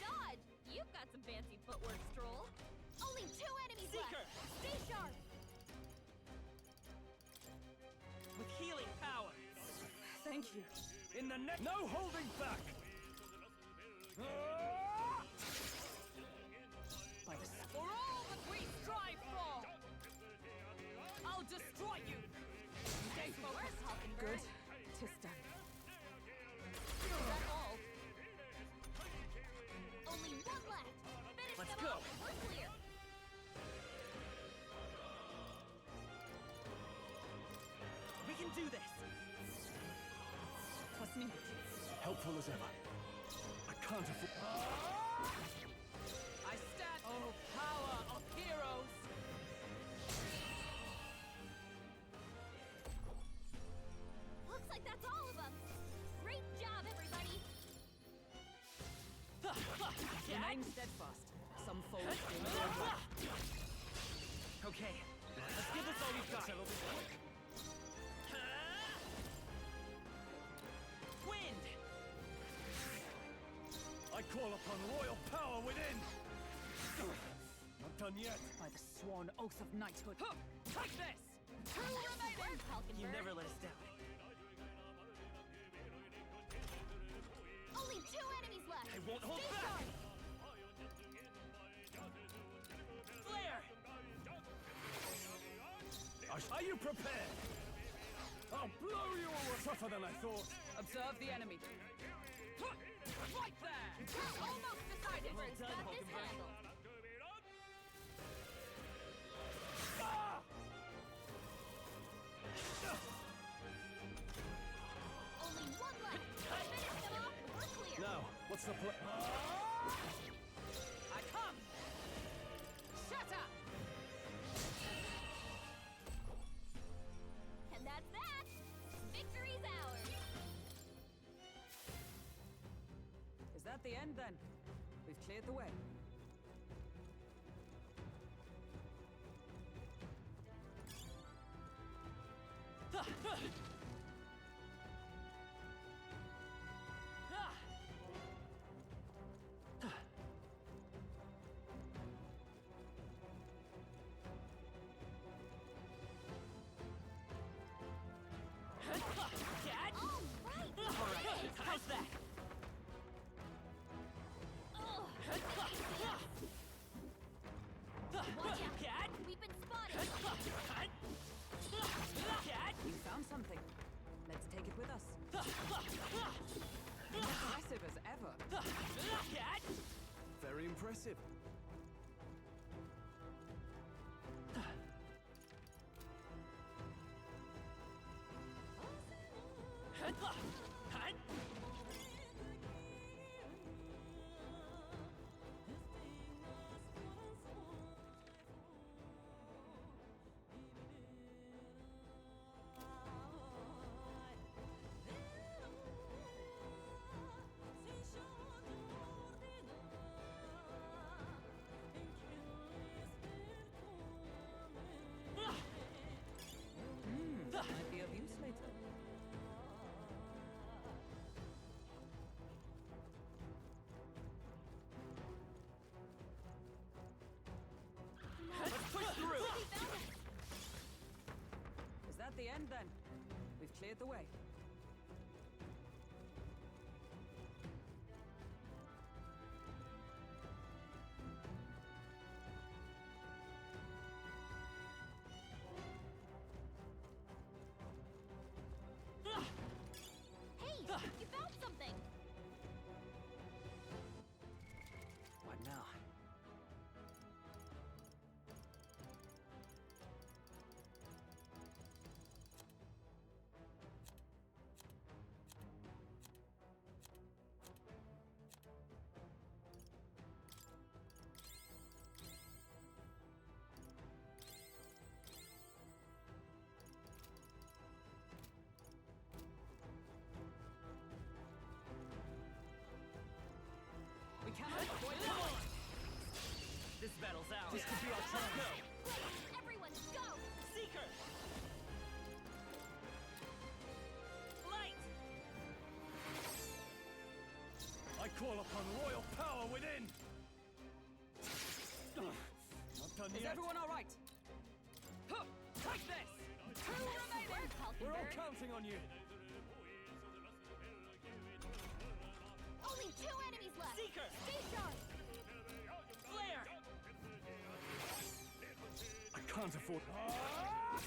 Dodge! You've got some fancy footwork, Stroll. Only 2 enemies left! Stay sharp! With healing power. Thank you. In the neck! No holding back! By the for all that we strive for! I'll destroy you! Stay focused. Good. Tis done. Is that all? Only 1 left! Finish Let's them go. off! We're clear! We can do this. Trust me. Helpful as ever. I can't afford... I stand... Oh, power of heroes! Looks like that's all of them! Great job, everybody! Remain steadfast. Some foes will Okay, let's give this all we've got. Settle this quick. Wind! I call upon royal power within! Not done yet. By the sworn oath of knighthood. Take this! 2 remaining! You never let us down. Only 2 enemies left! I won't hold Stay back! sharp! Flare! Are you prepared? I'll blow you away! Tougher than I thought. Observe the enemy. Right there! Almost decided! Well Bird's done, got this Hulkenberg. handled. Ah! Only 1 left! Finish them off and we're clear! Now, what's the play? I come! Shatter! And that's that! Victory's ours! Is that the end then? We've cleared the way. Alright, how's that? Watch out! Cat! We've been spotted! Cat! You found something. Let's take it with us. Impressive as ever. Cat! Very impressive. Might be of use later. Let's push through! Is that the end then? We've cleared the way. Hey! You found something! What now? battle's ours. This could be our chance. Go! Everyone, go! Seeker! Light! I call upon royal power within! Not done Is yet. everyone all right? Huh, take this! Two remaining! We're all counting on you. Only 2 enemies left! Seeker! Stay sharp! Flare! I can't afford...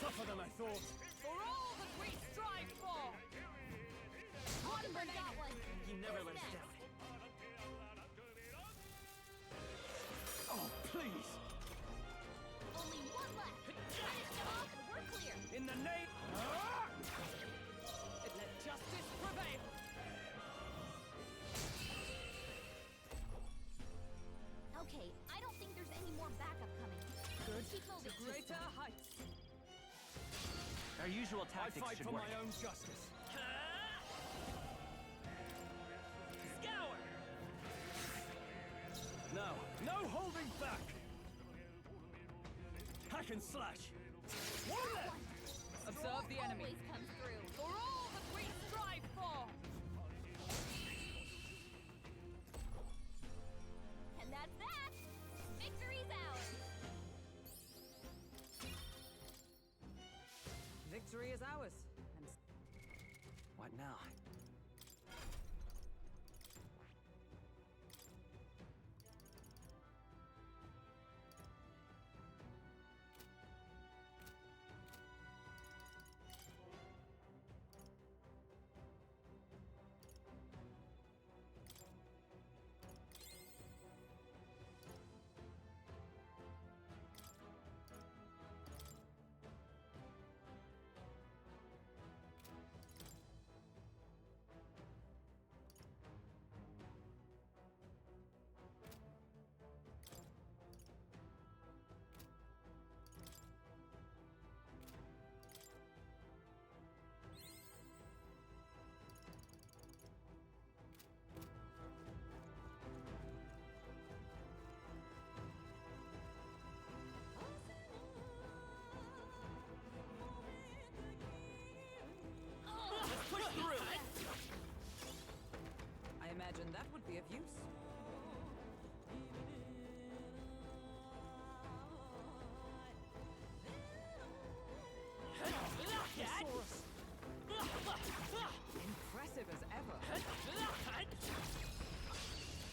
Tougher than I thought. For all that we strive for! One got one! You never let us Next. down. Oh, please! Only 1 left! Finish them off and we're clear! In the name... Let justice prevail! Okay, I don't think there's any more backup coming. Good. Keep moving. To greater heights. Our usual I tactics fight should for work. my own justice. Scour! Now, no holding back! Hack and slash! One left! Observe the enemy. Always comes through. For all that we strive for! And that's that! Victory's ours! Victory is ours. And What now? Push through! I imagine that would be of use. Impressive as ever.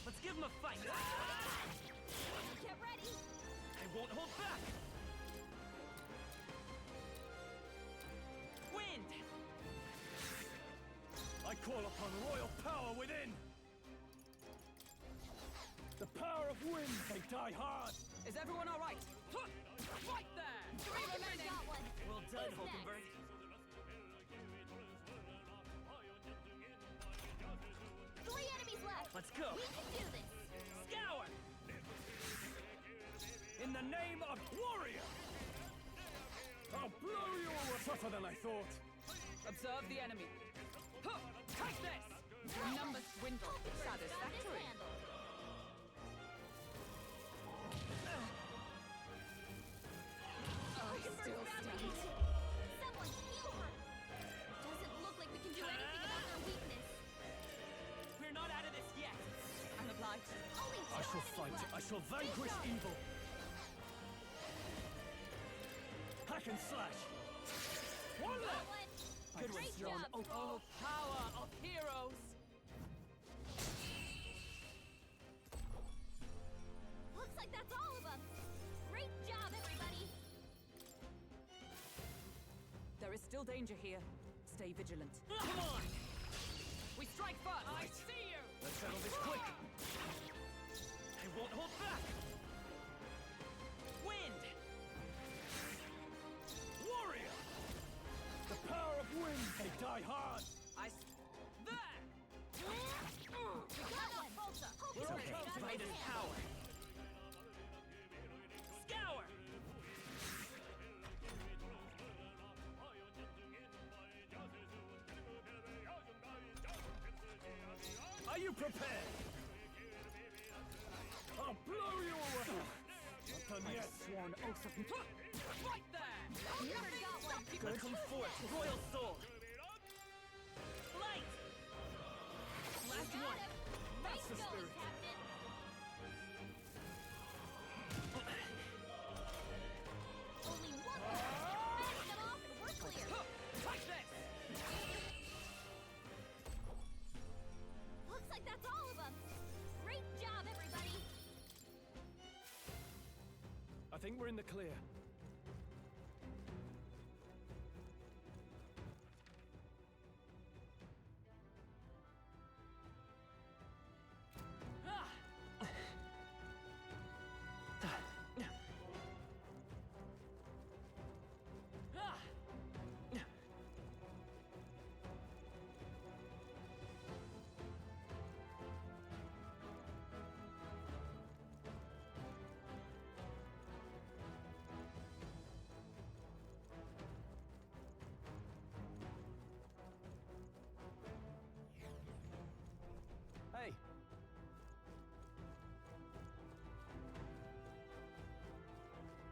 Let's give him a fight! Get ready! I won't hold back! Wind! I call upon royal power within! The power of wind may die hard! Is everyone all right? Right there! 3 remaining! Got one! Well done, Who's Hulkenberg. next? 3 enemies left! Let's go! We can do this! Scour! In the name of warrior! I'll blow you away! Tougher than I thought. Observe the enemy. Huh, take this! Your numbers dwindle. Satisfactory. Still stands. Someone heal her! Doesn't look like we can do anything about their weakness. We're not out of this yet! I'm obliged. Only 2 I shall enemies fight. left. I shall vanquish Stay sharp. evil. Hack and slash. One Got left. one. Good Great one. job, Oh, Scroll. power of heroes! Looks like that's all of them. Great job, everybody. There is still danger here. Stay vigilant. Come on! We strike first! I see you! Let's settle this quick! I won't hold back! Wind! Warrior! The power of wind may die hard! There! We got one. Volta. It's okay, fight is power! Scour! Are you prepared? I'll blow you away! Not done yet. Sworn oath of... Right there! Never got one. Good. Come forth, royal soul. Light. Last Got one. him. That's Nice the going, spirit. Captain. Only one left. Finish them off and we're clear. Take this! Looks like that's all of them. Great job, everybody. I think we're in the clear. Hey.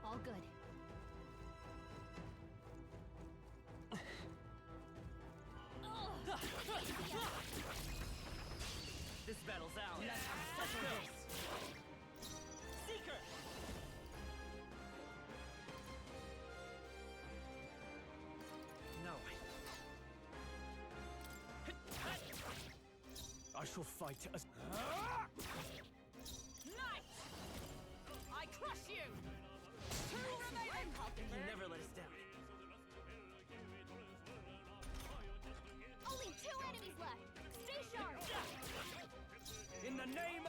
All good. This battle's ours. Let's go. Seeker! No. I shall fight as... Nice! I crush you! Two remaining! You never let us down. Only two enemies left. Stay sharp. In the name...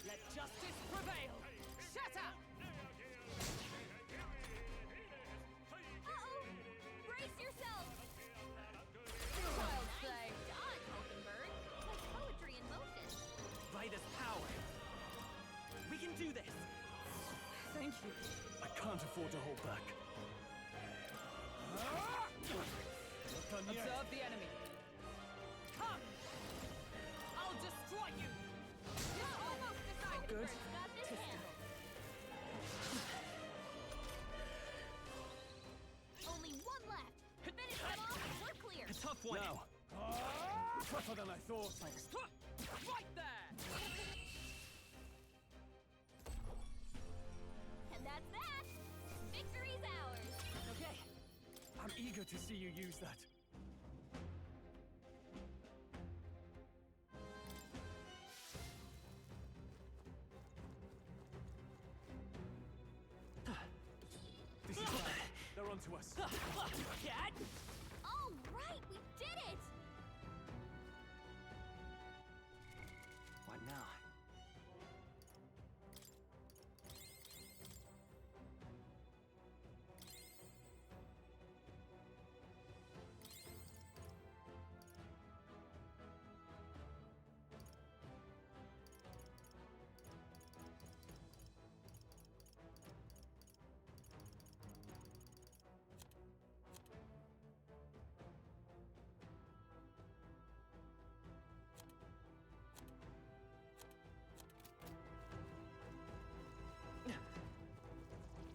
Let justice prevail! Shut up! Uh-oh! Brace yourselves! Child's play. Done, Hulkenberg. Like poetry in motion. By this power. We can do this. Thank you. I can't afford to hold back. Not done yet. Observe the enemy. Come! I'll destroy you! You're almost decided. Good. Got this handled. Only one left. Finish them off and we're clear. A tough one. Now. Tougher than I thought. Right there! And that's that. Victory's ours. Okay. I'm eager to see you use that. This is bad. They're onto us. Cat? All right, we did it. What now?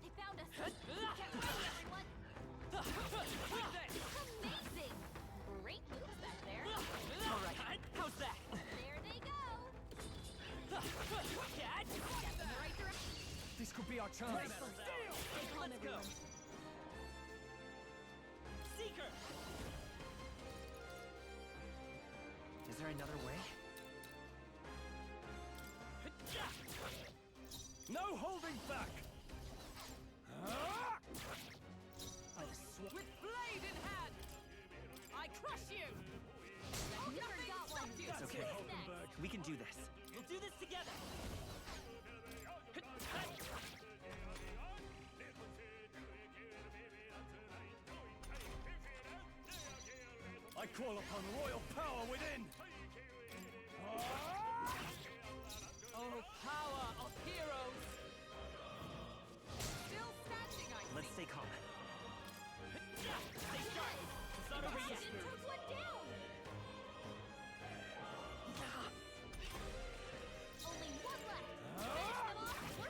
They found us. Get ready, everyone. Amazing. Great moves back there. All right. How's that? There they go. Cat? Step in the right direction. This could be our chance. Let's go. Seeker! Is there another way? No holding back! With blade in hand, I crush you. Never got one. It's okay. We can do this. We'll do this together! I call upon royal power within! Oh, power of heroes! Still standing, I Let's stay calm. Stay sharp! It's not over yet! Captain took one down. Only one left. Finish them off.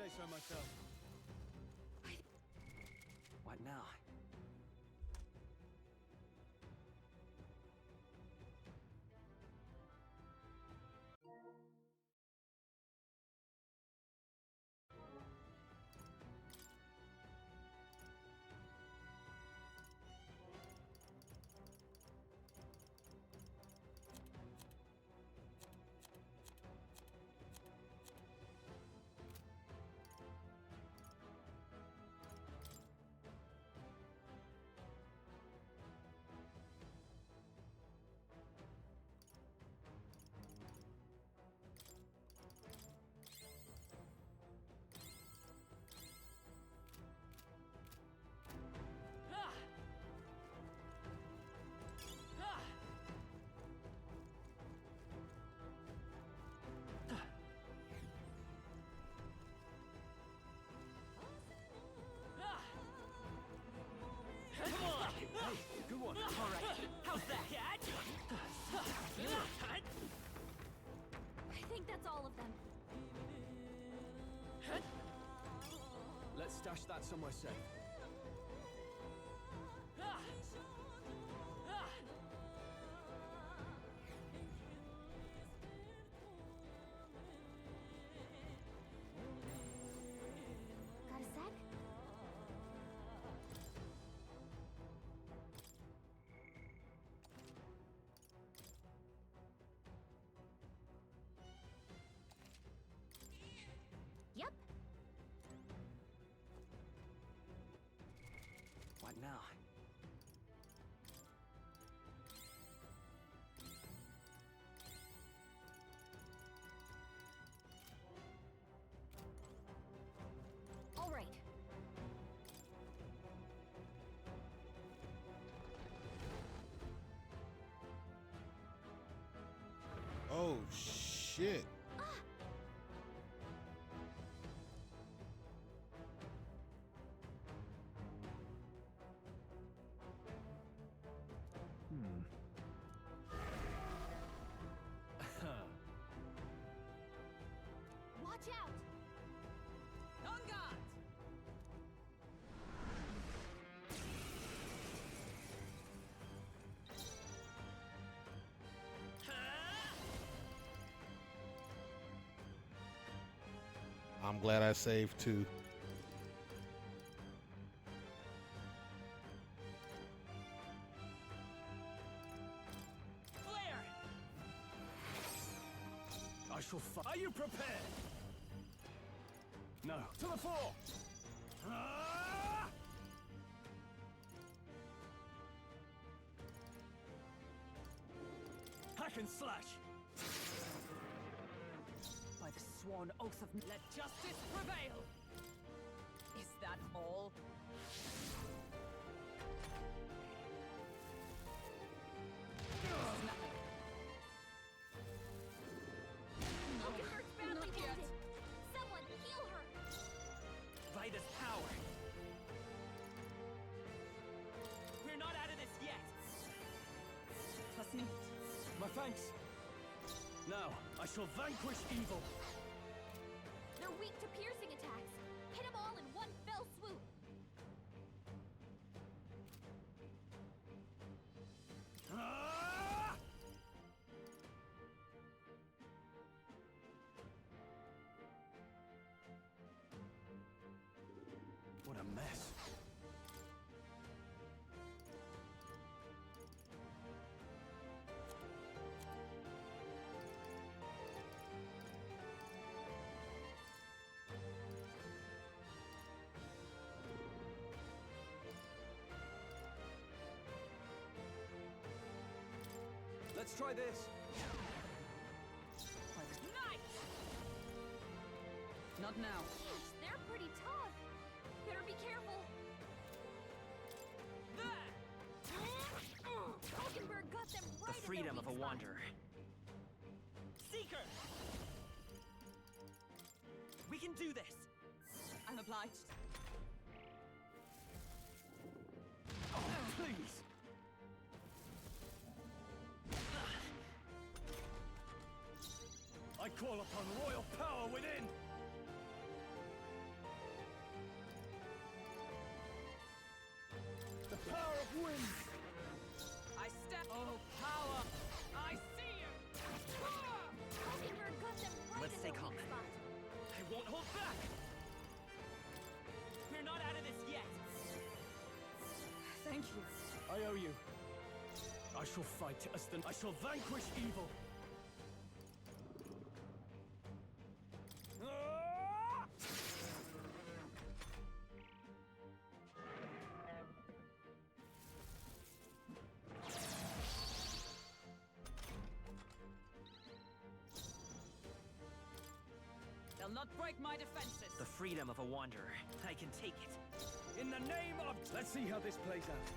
say so myself. What now? Good one. All right. How's that? I think that's all of them. Let's stash that somewhere safe. Got a sec? Yep. What now? All right. Oh shit. Watch out! On guard! I'm glad I saved too. Flare! I shall fight. Are you prepared? No. To the fore! Hack and slash. By the sworn oath of... Let justice prevail! Is that all? Mockingbird badly wounded! Someone heal her! Vader's power! We're not out of this yet! My thanks. Now, I shall vanquish evil. They're weak to piercing attacks. Hit them all in one fell swoop. What a mess. Let's try this. Knight! Not now. Gosh, they're pretty tough. Better be careful. Mockingbird got them right The freedom in of their a weak spot. wanderer. Seeker! We can do this! I'm obliged. Oh, please. I call upon royal power within. Oh, power! I see you! Hulkenberg got them right Let's in stay their calm. weak spot. I won't hold back! We're not out of this yet! Thank you. I owe you. I shall fight as I shall vanquish evil. They'll not break my defenses. The freedom of a wanderer. I can take it. In the name of... Let's see how this plays out.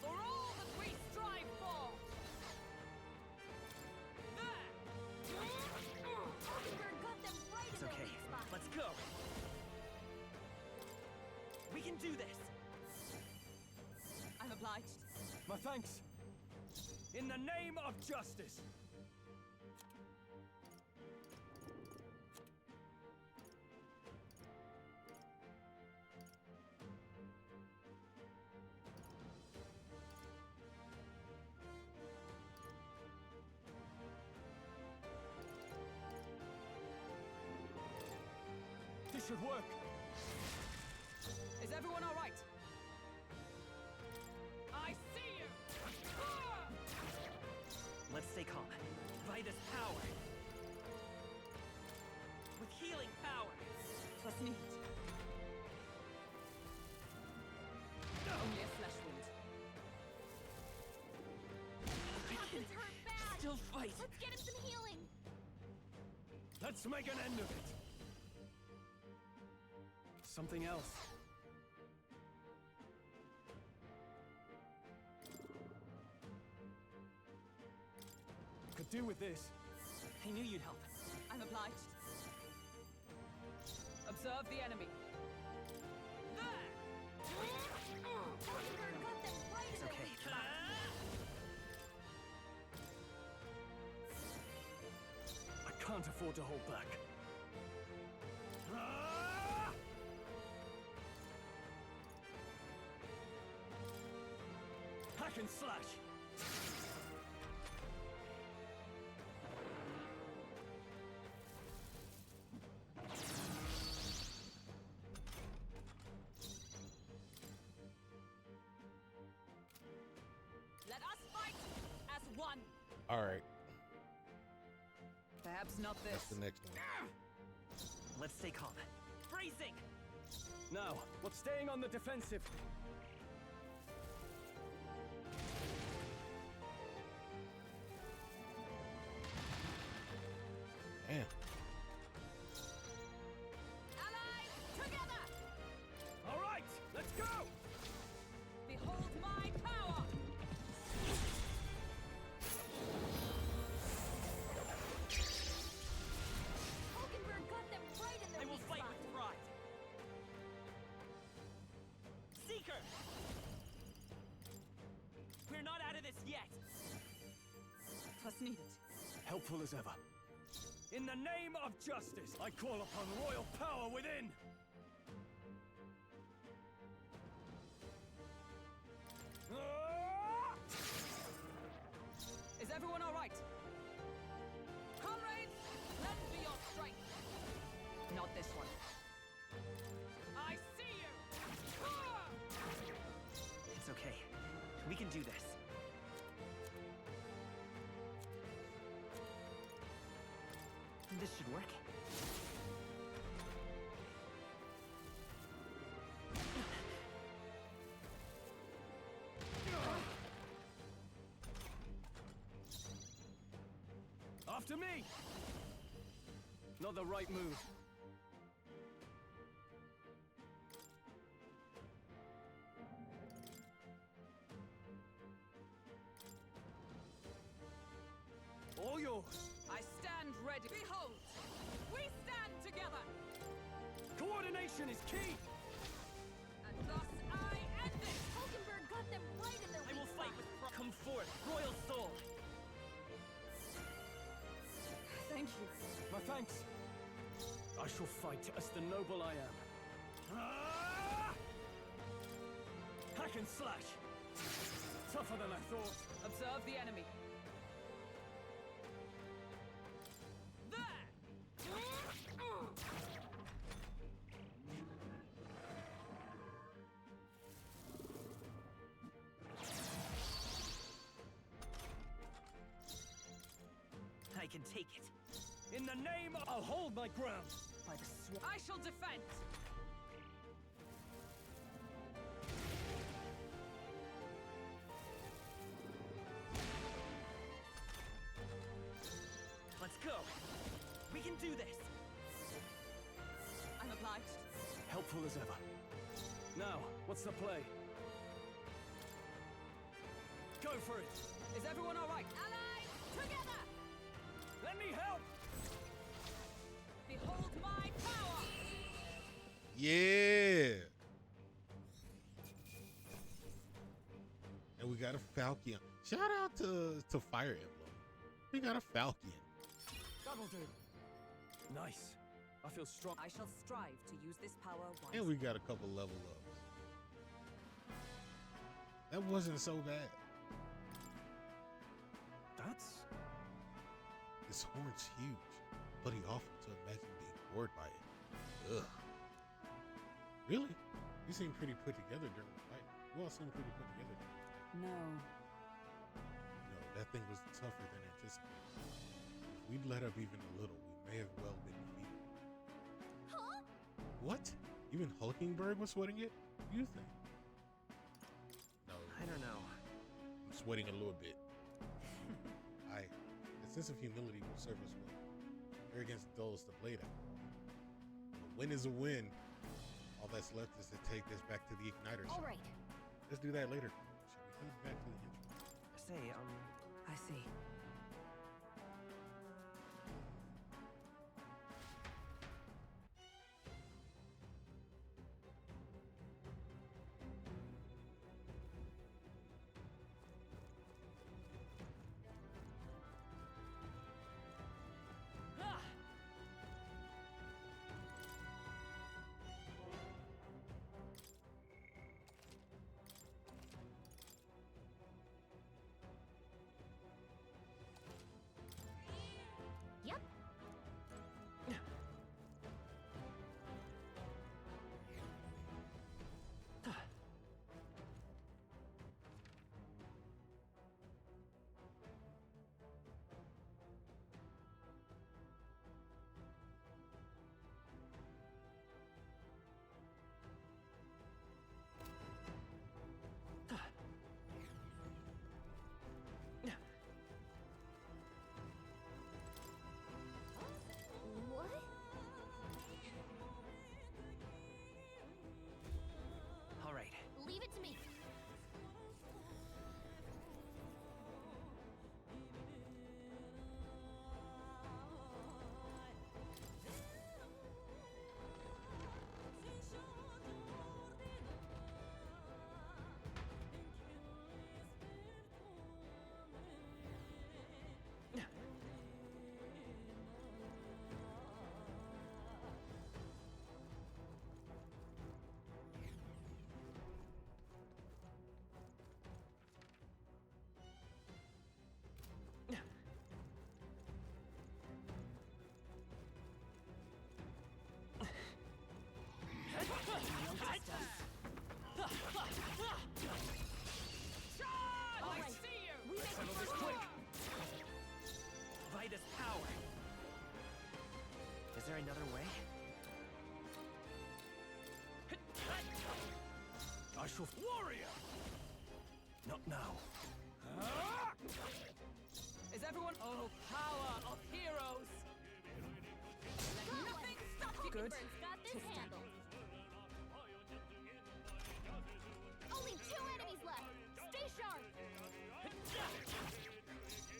For all that we strive for! There! Hulkenberg got them right It's in their okay. weak spot. Let's go. We can do this. I'm obliged. My thanks. In the name of justice. This should work. Is everyone all right? I see you! Let's stay calm. By this power. With healing power. Trust me. Only a flesh wound. Captain's hurt bad. Still fight. Let's get him some healing. Let's make an end of it. Something else. Could do with this. I knew you'd help. I'm obliged. Observe the enemy. There! Hulkenberg got them right in It's their okay. weak spot. I can't afford to hold back. Hack and slash. Let us fight as one. All right, Perhaps not this. that's the next one. Let's stay calm. Bracing! Now, what's staying on the defensive? Damn. Allies, together! All right, let's go! Behold my power! Hulkenberg got them right in their I will weak fight spot. with pride. Seeker! We're not out of this yet. Trust needed. Helpful as ever. In the name of justice, I call upon royal power within! Is everyone all right? Comrades, lend me your strength. Not this one. I see you! It's okay. We can do this. This should work. After me! Not the right move. All yours. I stand ready. Behold, we stand together. Coordination is key. And thus I end it. Hulkenberg got them right in their I will weak fight spot. with pride. Come forth, royal soul. Thank Thank you. My thanks. I shall fight as the noble I am. Hack and slash. Tougher than I thought. Observe the enemy. I can take it. In the name, I'll hold my ground. By the I shall defend. Let's go. We can do this. I'm obliged. Helpful as ever. Now, what's the play? Go for it. Is everyone all right? Allies, together! Let me help. Behold my power. Yeah. And we got a Falcon. Shout out to Fire Emblem. We got a Falcon. That'll do. Nice. I feel strong. I shall strive to use this power wisely. And we got a couple level ups. That wasn't so bad. This horn's huge, but he offered to imagine being bored by it. Ugh. Really? You seem pretty put together during the fight. You all seem pretty put together. No. No, that thing was tougher than anticipated. If we'd let up even a little, we may have well been defeated. Huh? What? Even Hulkenberg was sweating it? What do you think? No. I don't know. I'm sweating a little bit. A sense of humility will serve us well. Arrogance dulls the blade out. A win is a win. All that's left is to take this back to the Igniter. All right. Let's do that later. Shall we come back to the intro? Say, I see. Yep. What? all right. Leave it to me. I see you. We make Settle this quick. Vitus power. Is there another way? I shall. Warrior. Not now. Is everyone? Oh, power of heroes. Let nothing stop you. Good. Bird's got this handled. Only 2 enemies left. Stay sharp.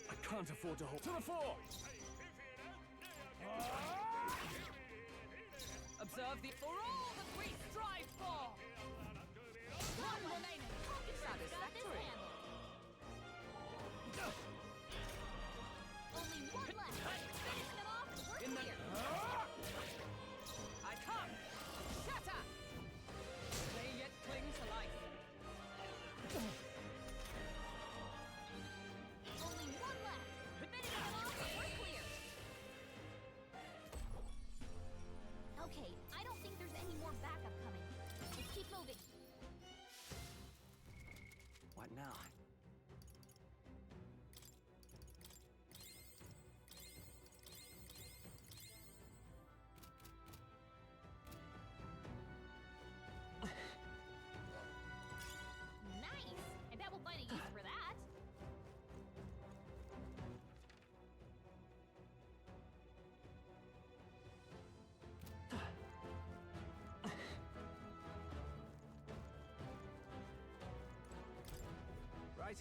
I can't afford to hold. To the fore. Observe the for all that we strive for. One remaining. Got this Satisfactory. handled. Only 1 left. Finish them off. now? Nice! I bet we'll find a use for that. Right.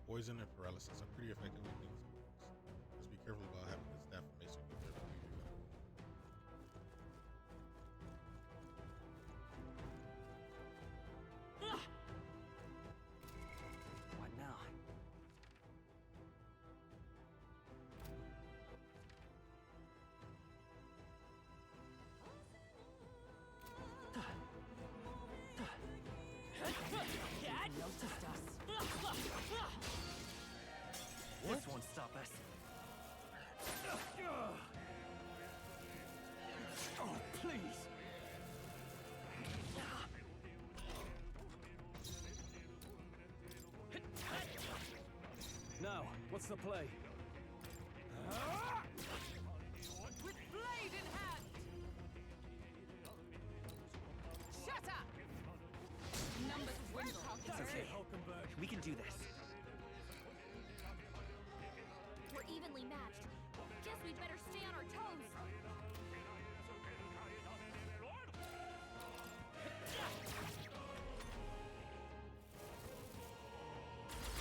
Poison and paralysis are pretty effective with these moves. Just be careful about having the staff formation with their behavior. What now? Noticed us. This won't stop us. Oh, please. Now, what's the play? With blade in hand! Shatter! Numbers dwindle. It's okay. We can do this. We're evenly matched. Guess we'd better stay on our toes.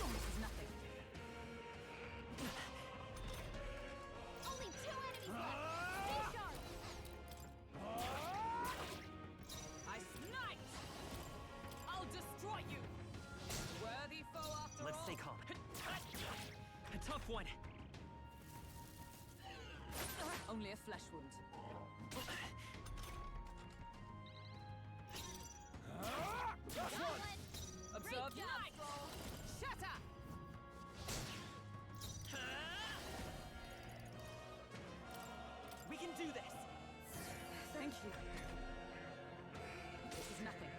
This is nothing. Only 2 enemies left. Stay sharp. I snipe! I'll destroy you! Worthy foe after Let's all. stay calm. A tough one. Only a flesh wound. Got one. Observe Great job, night! Stroll. Shatter! We can do this. Thank you. This is nothing.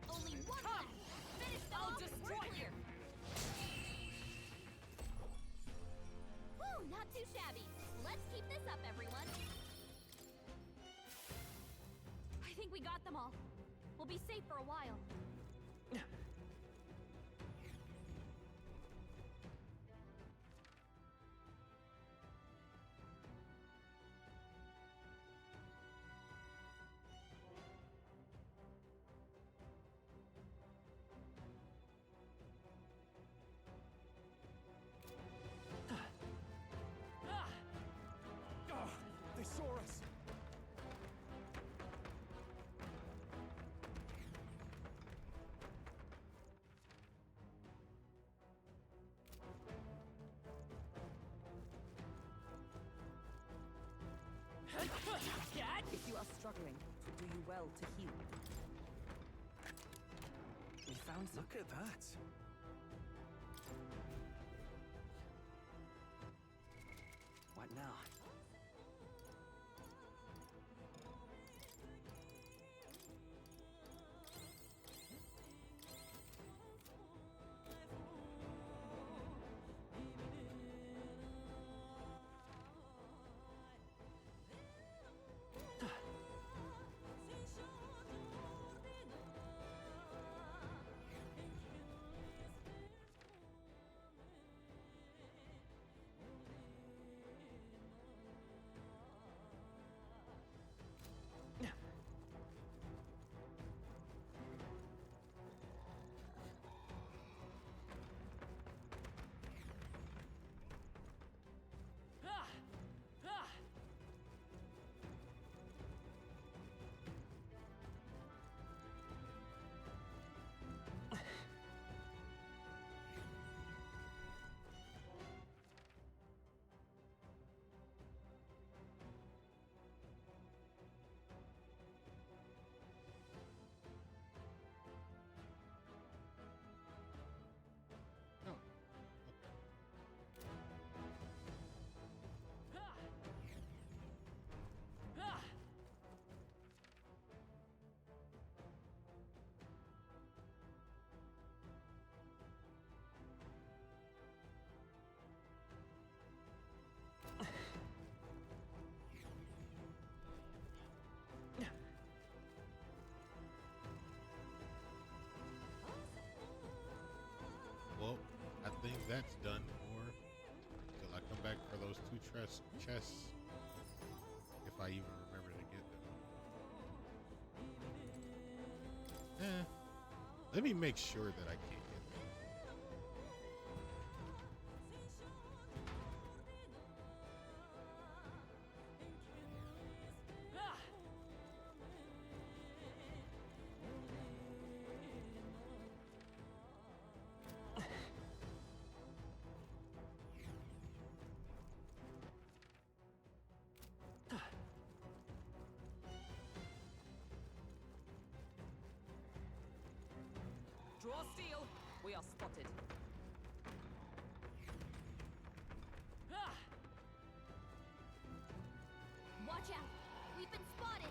Only one left. Finish them I'll off. destroy We're clear. Whew, not too shabby. Let's keep this up, everyone. I think we got them all. We'll be safe for a while. They saw us. If you are struggling, it would do you well to heal. We found some. Look at that. What now? that's done for. Till I come back for those two chests. If I even remember to get them. Let me make sure that I can't get them. Draw steel. We are spotted. Watch out! We've been spotted!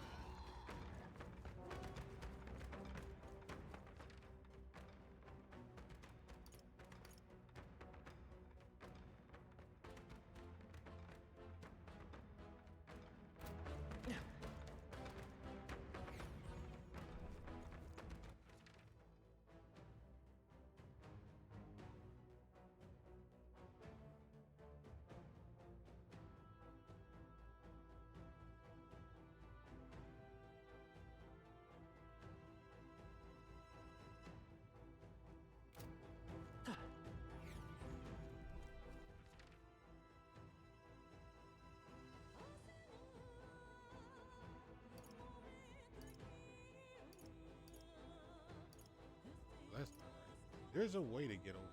That's not right. There's a way to get over.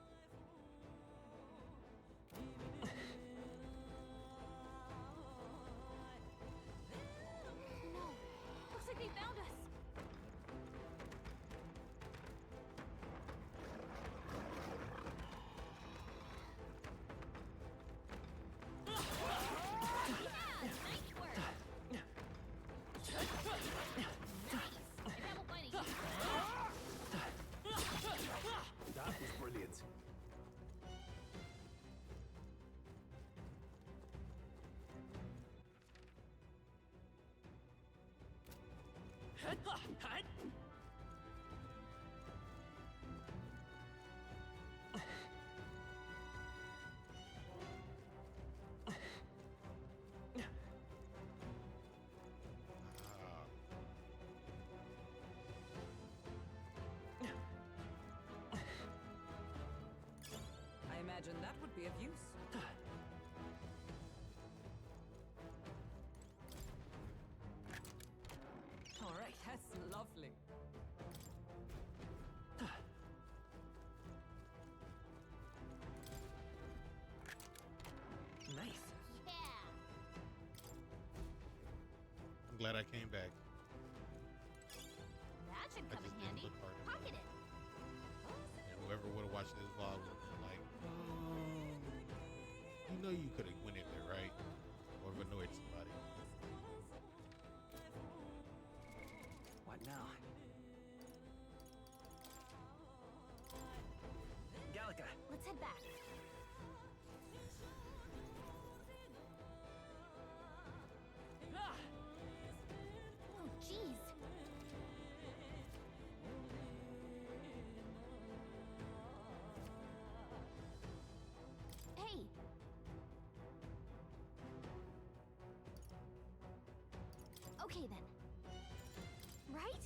No! Looks like they found us! That was brilliant. I imagine that would be of use. All right, that's lovely. Nice. Yeah! I'm glad I came back. That should I come in just didn't handy. look hard enough. Pocket it! And whoever would have watched this vlog would have been like, you know you could have went in there, right? Or have annoyed somebody. What now? Gallica! Let's head back. Oh, jeez! Hey! Okay then. Right?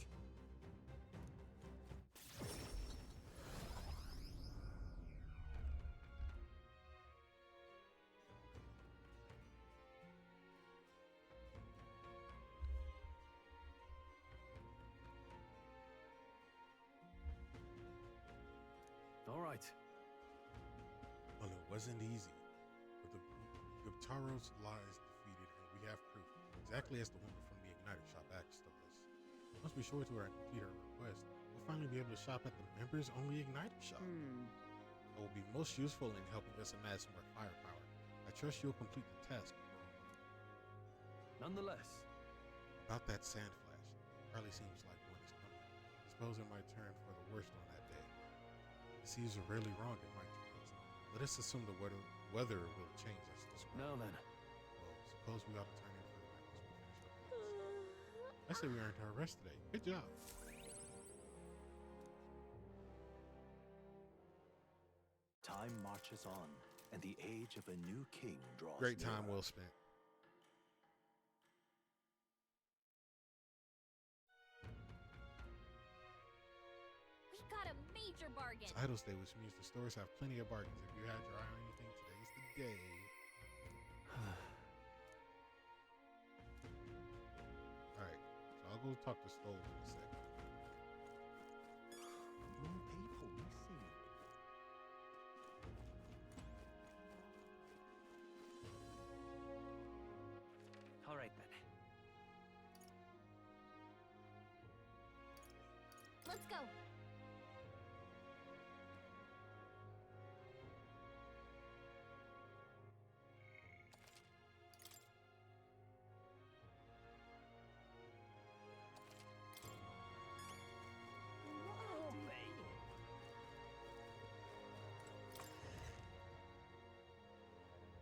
All right. Well, it wasn't easy. But the Guptaros lies defeated, and we have proof, exactly as the woman from the Igniter shop asked of us. Once be sure to complete our request, we'll finally be able to shop at the members-only Igniter shop. It will be most useful in helping us amass more firepower. I trust you'll complete the task. Nonetheless. About that sand flash, hardly seems like one is coming. I suppose it might turn for the worst on that day. The seas are rarely wrong in my dreams. Let us assume the weather will change as described. Now then. Well, suppose we ought to turn in for the night once we finish our tasks. I say we earned our rest today. Good job. Time marches marches on, and the age of a new king draws Great time nearer. well spent. We got a major bargain. It's Idle Day, which means the stores have plenty of bargains. If you had your eye on anything, today's the day. Alright, so I'll go talk to Stoll in a second. More people, we see. All right then. Let's go.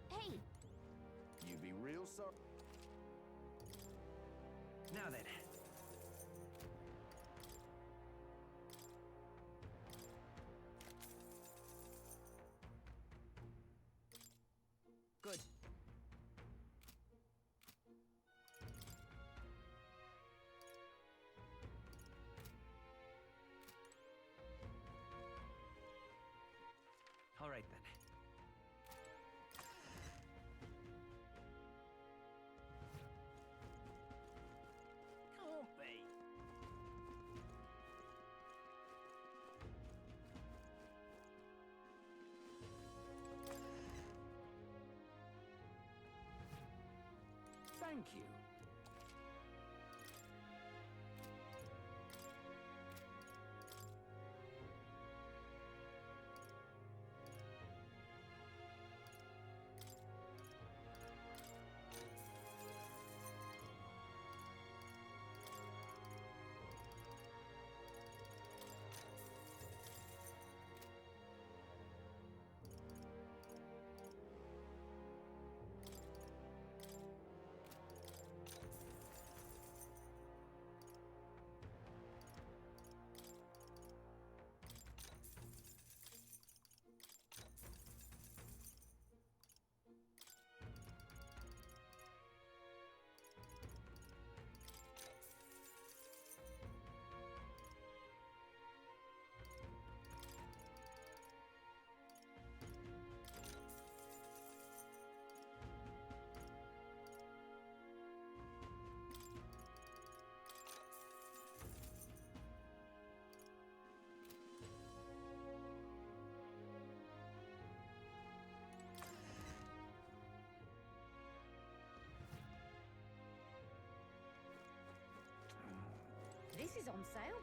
Hey, You be real sorry. Now then. Good. All right then. Can't be. Thank you. This is on sale.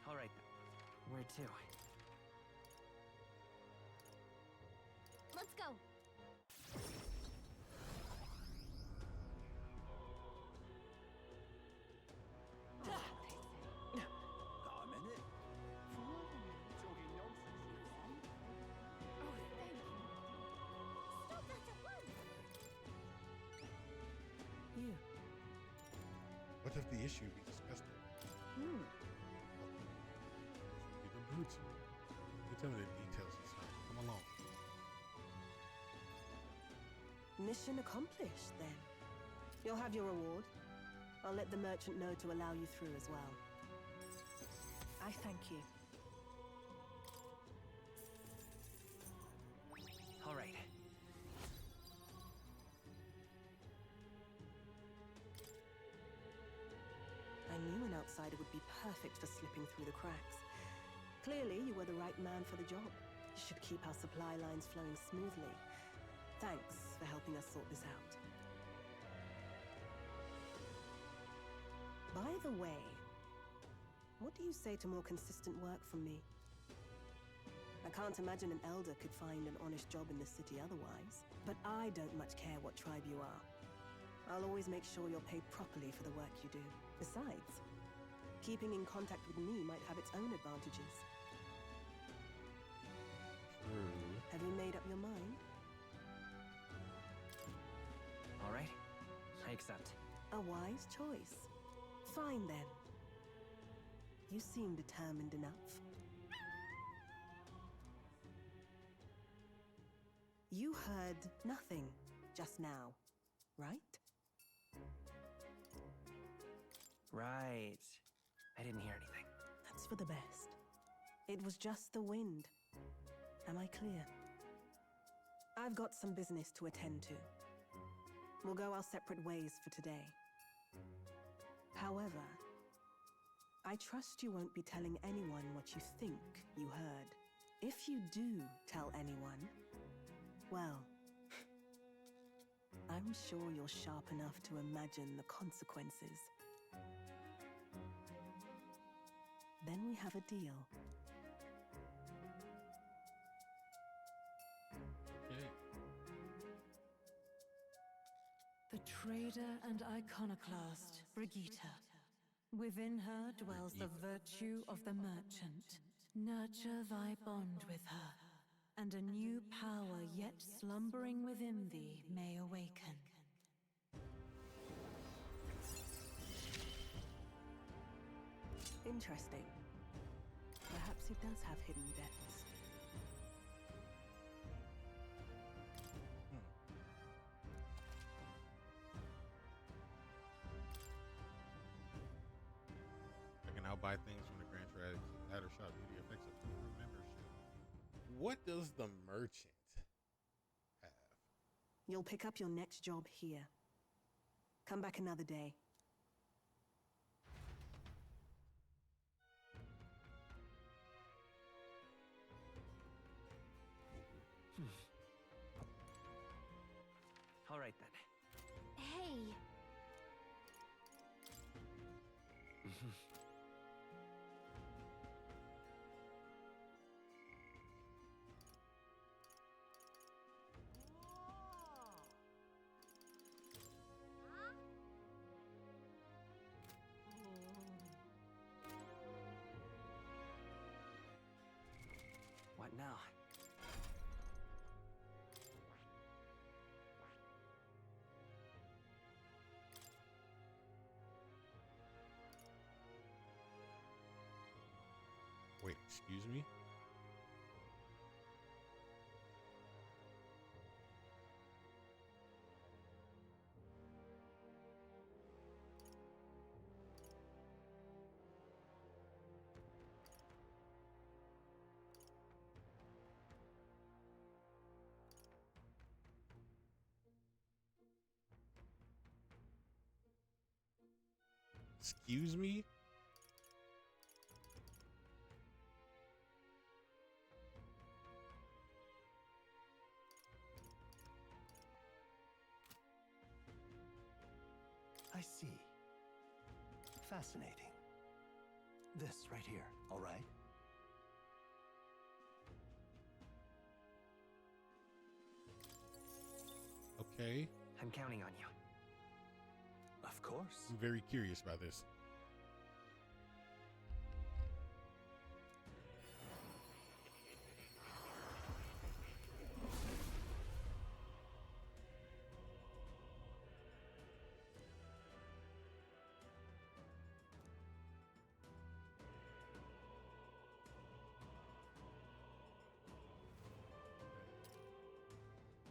All right then. Where to? let's go. Got a minute? Talking nonsense, you son. Oh, thank you. Stop that at once. You. What if the issue we discussed it? Hmm. Be the brute. You tell me the details this time. Come along. Mission accomplished, then. You'll have your reward. I'll let the merchant know to allow you through as well. I thank you. All right. I knew an outsider would be perfect for slipping through the cracks. Clearly, you were the right man for the job. You should keep our supply lines flowing smoothly. Thanks for helping us sort this out. By the way, what do you say to more consistent work from me? I can't imagine an elder could find an honest job in this city otherwise. But I don't much care what tribe you are. I'll always make sure you're paid properly for the work you do. Besides, keeping in contact with me might have its own advantages. Have you made up your mind? All right. I accept. A wise choice. Fine then. You seem determined enough. You heard nothing just now, right? Right. I didn't hear anything. That's for the best. It was just the wind. Am I clear? I've got some business to attend to. We'll go our separate ways for today. However, I trust you won't be telling anyone what you think you heard. If you do tell anyone, well, I'm sure you're sharp enough to imagine the consequences. Then we have a deal. The trader and iconoclast, Brigitte. Within her dwells the virtue of the merchant. Nurture thy bond with her, and a new power yet slumbering within thee may awaken. Interesting. Perhaps it does have hidden depths. I can now buy things from the Grand Trags Ladder Shop due to the effects of membership. What does the merchant have? You'll pick up your next job here. Come back another day. All right then. Hey. What now? Wait, excuse me? Excuse me? I see. Fascinating. This right here, all right? Okay. I'm counting on you. Of course. I'm very curious about this.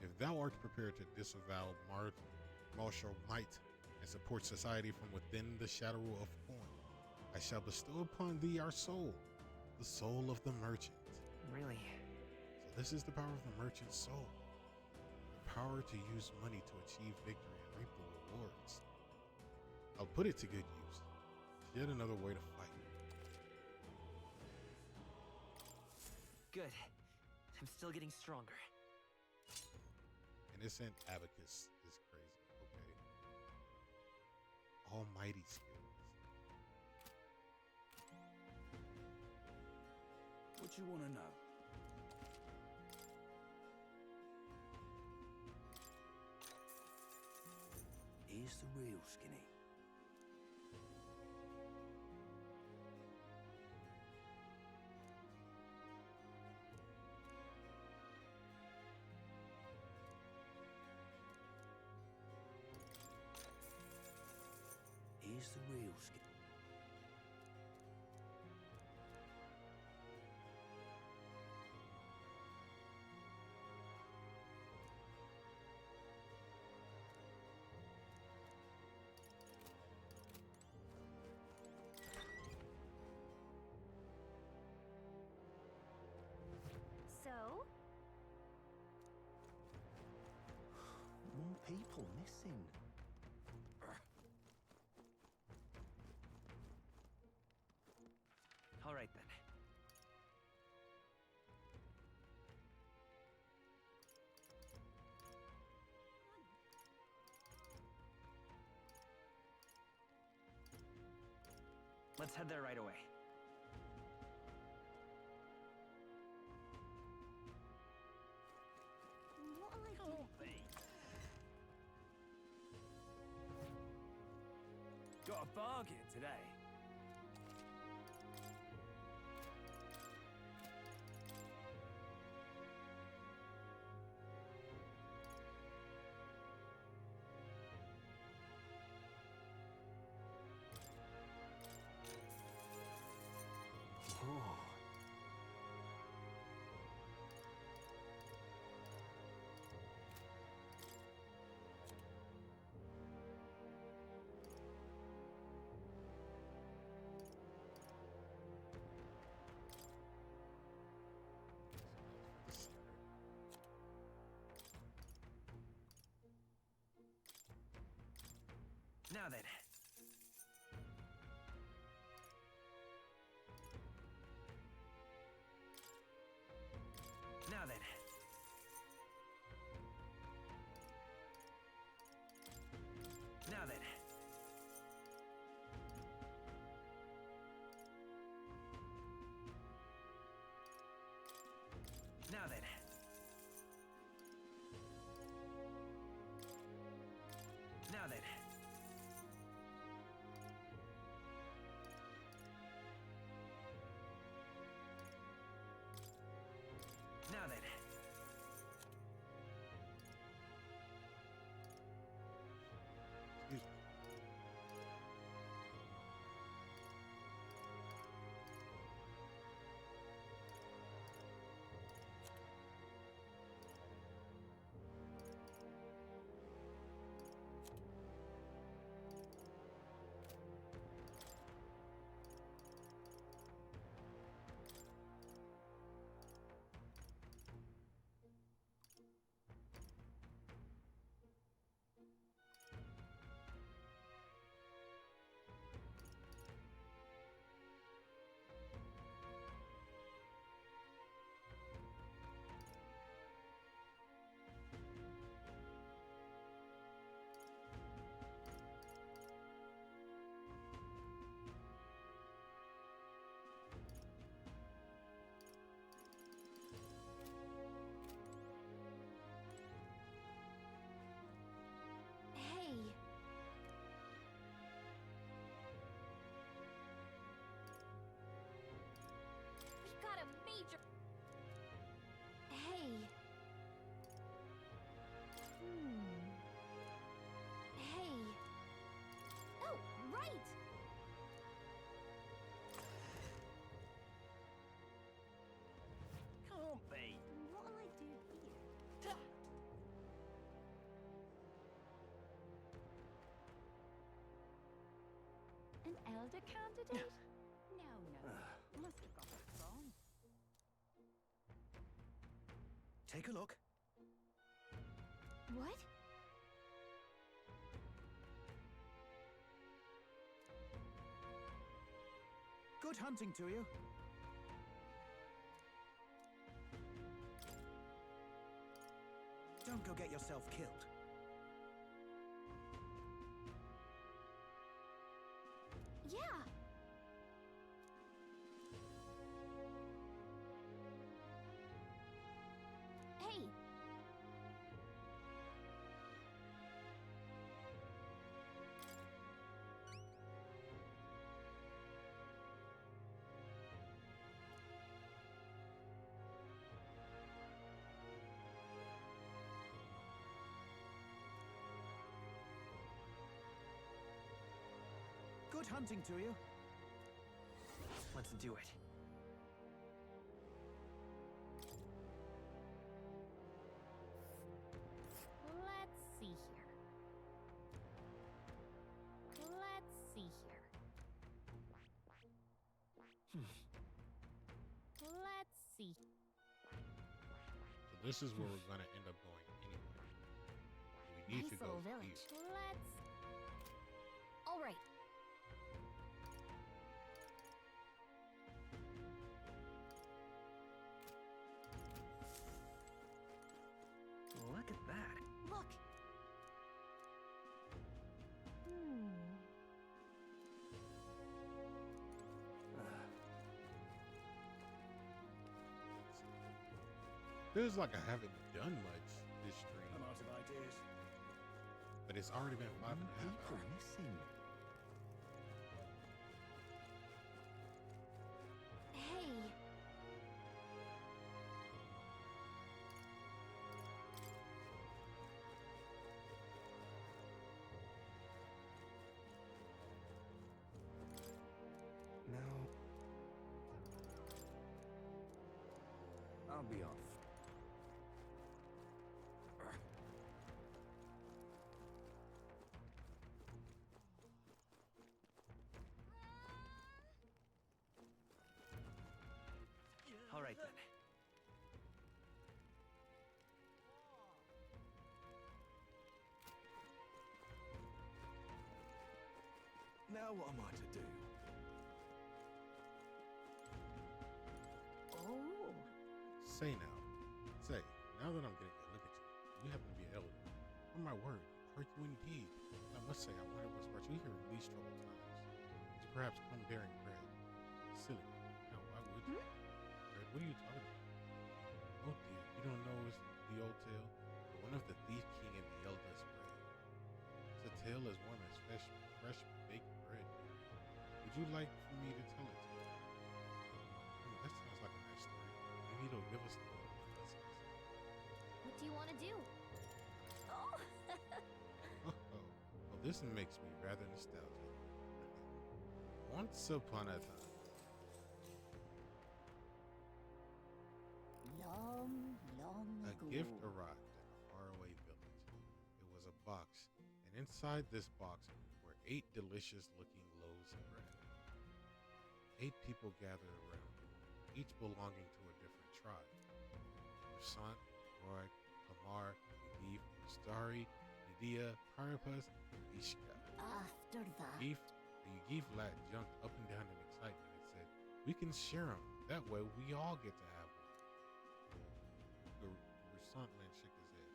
If thou art prepared to disavow martial might and support society from within the shadow of form, I shall bestow upon thee our soul, the soul of the merchant. Really? So this is the power of the merchant's soul. The power to use money to achieve victory and reap the rewards. I'll put it to good use. Yet another way to fight. Good. I'm still getting stronger. Innocent abacus is crazy. Okay. Almighty skills. What you want to know? Here's the real skinny. Here's the real skill. So? More people missing. All right then. Let's head there right away. Got a bargain today. Now then. Now then. Now then. Now then. Now then. Now then. Excuse me. Hey. We got a major... Hey. Hey. Oh, right! Can't be. What'll I do here? An elder candidate? No. Must have got it wrong. Take a look. What? Good hunting to you. Don't go get yourself killed. Yeah. Hey. Good hunting to you. Let's do it. Let's see here. Let's see here. Let's see. So this is where we're gonna end up going anyway. We need Nice to go little village. here. Let's. All right. Look at that. Look. Feels like I haven't done much this stream, I'm out of ideas. but it's already been 5.5 hours. Missing. Hey. Now, I'll be off. All right then. Now what am I to do? Oh. Say now, now that I'm getting a look at you, you happen to be an elder. On my word, hurt you indeed. I must say, I wonder what's brought you here in these troubled times. Did you perhaps come bearing bread? Silly. Now, why would you? Bread, what are you talking about? Oh dear, you don't know the old tale? One of the thief king and the eldest bread. It's a tale as warm as fresh baked bread. Would you like for me to tell it to you? That sounds like a nice story. Maybe it'll give us a little lessons. What do you want to do? Oh. Well, this makes me rather nostalgic. Once upon a time. Long A ago. gift arrived in a faraway village. It was a box, and inside this box were 8 delicious-looking loaves of bread. 8 people gathered around, each belonging to a different tribe. Rasant, Roy, Kamar, Yudif, Stari, Nidia, Parapus, Ishka. After that. The Yugif lad jumped up and down in excitement and said, "We can share them. That way we all get to have one." The Rasant man shook his head.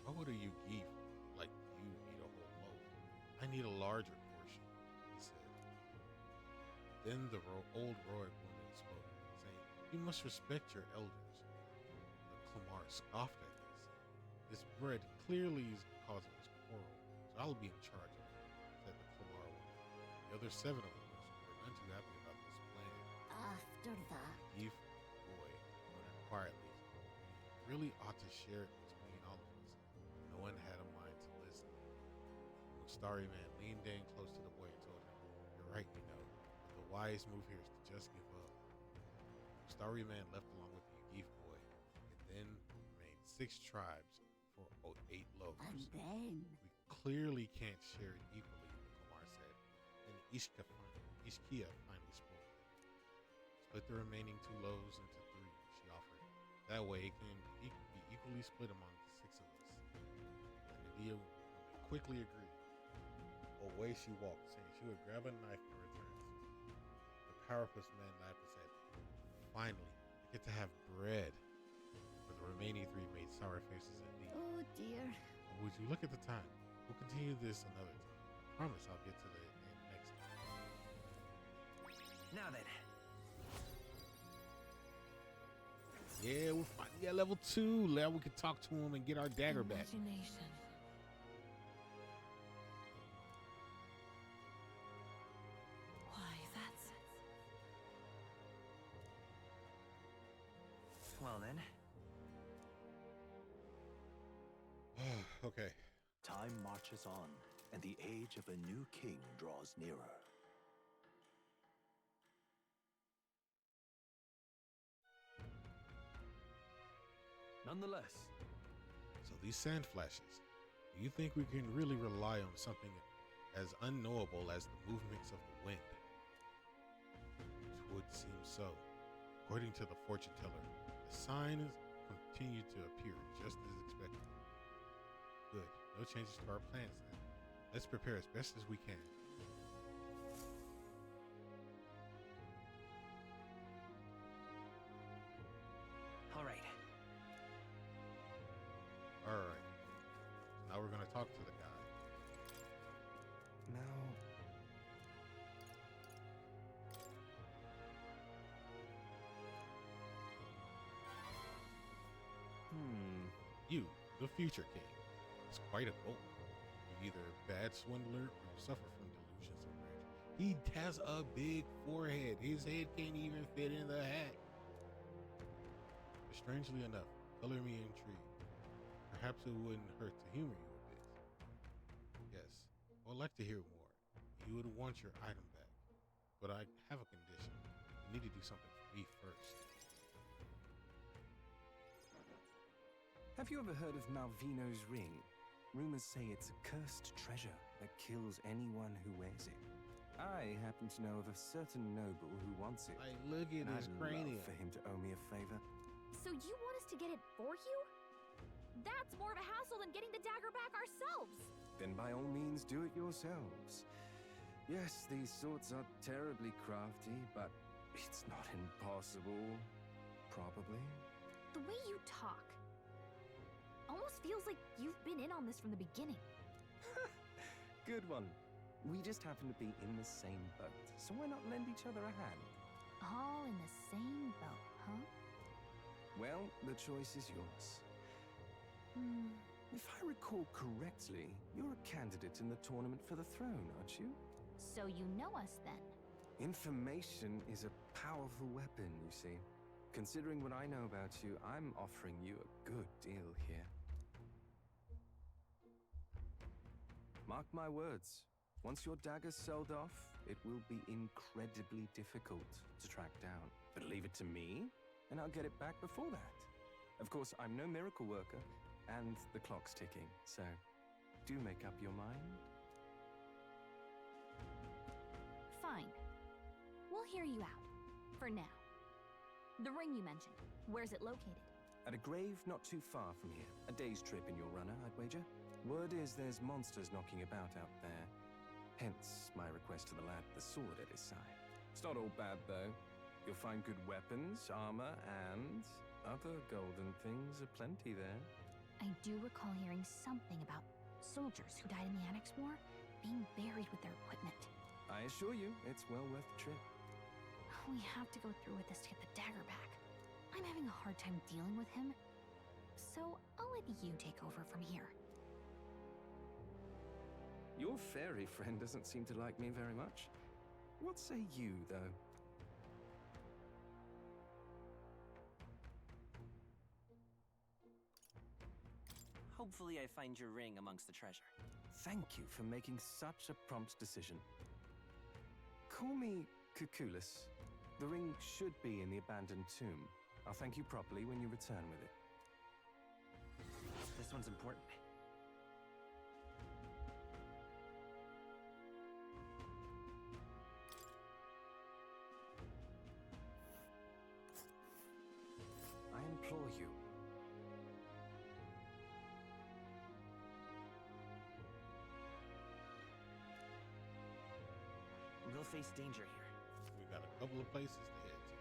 "Why would a Yugif like you need a whole loaf? I need a larger portion," he said. Then the old Roig woman spoke, saying, "You must respect your elders." The Klamar scoffed at this. "This bread clearly is causing us quarrel, so I'll be in charge of it," said the Klamar woman. The other 7 of us were none too happy about this plan. After that. Eve, boy, muttered quietly, "We really ought to share it between all of us." No one had a mind to listen. The Starry Man leaned in close to the boy and told him, "You're right, but the wise move here is to just give up." The Starry Man left along with the Yugif boy, and then remained 6 tribes for 8 loaves. And then. "We clearly can't share it equally," the Kumar said. Then Ishkia finally spoke. "Split the remaining 2 loaves into 3, she offered. "That way it can be equally split among the 6 of us." And Nadia quickly agreed. Away she walked, saying she would grab a knife in return. The Powerpuss man laughed and said, "Finally, I get to have bread." But the remaining 3 made sour faces indeed. Oh dear. Would you look at the time? We'll continue this another time. I promise I'll get to the end next time. Now then. Yeah, we're finally at level 2. Now we can talk to him and get our dagger back. Imagination. Why, that's... Well then. Okay. Time marches on, and the age of a new king draws nearer. Nonetheless. So these sand flashes, do you think we can really rely on something as unknowable as the movements of the wind? It would seem so. According to the fortune teller, the signs continue to appear just as expected. Good. No changes to our plans then. Let's prepare as best as we can. All right. All right. So now we're going to talk to the guy. Now, You, the future king. It's quite a goal. You're either a bad swindler or you suffer from delusions of grandeur. He has a big forehead. His head can't even fit in the hat. But strangely enough, color me intrigued. Perhaps it wouldn't hurt to humor you a bit. Yes, I would like to hear more. You would want your item back. But I have a condition. You need to do something for me first. have you ever heard of Malvino's ring? Rumors say it's a cursed treasure that kills anyone who wears it. I happen to know of a certain noble who wants it. Like, look at his cranium. I'd love for him to owe me a favor. So you want us to get it for you? That's more of a hassle than getting the dagger back ourselves. Then by all means do it yourselves. Yes, these swords are terribly crafty, but it's not impossible. Probably. The way you talk almost feels like you've been in on this from the beginning. Good one. We just happen to be in the same boat, so why not lend each other a hand? All in the same boat, huh? Well, the choice is yours. If I recall correctly, you're a candidate in the tournament for the throne, aren't you? So you know us then? Information is a powerful weapon, you see. Considering what I know about you, I'm offering you a good deal here. Mark my words. Once your dagger's sold off, it will be incredibly difficult to track down. But leave it to me, and I'll get it back before that. Of course, I'm no miracle worker, and the clock's ticking, so do make up your mind. Fine. We'll hear you out. For now. The ring you mentioned, where's it located? At a grave not too far from here. A day's trip in your runner, I'd wager. Word is there's monsters knocking about out there. Hence my request to the lad with the sword at his side. It's not all bad, though. You'll find good weapons, armor, and other golden things aplenty there. I do recall hearing something about soldiers who died in the Annex War being buried with their equipment. I assure you, it's well worth the trip. We have to go through with this to get the dagger back. I'm having a hard time dealing with him, so I'll let you take over from here. Your fairy friend doesn't seem to like me very much. What say you, though? Hopefully I find your ring amongst the treasure. Thank you for making such a prompt decision. Call me Cuculus. The ring should be in the abandoned tomb. I'll thank you properly when you return with it. This one's important. I implore you. We'll face danger here. We got a couple of places to head to.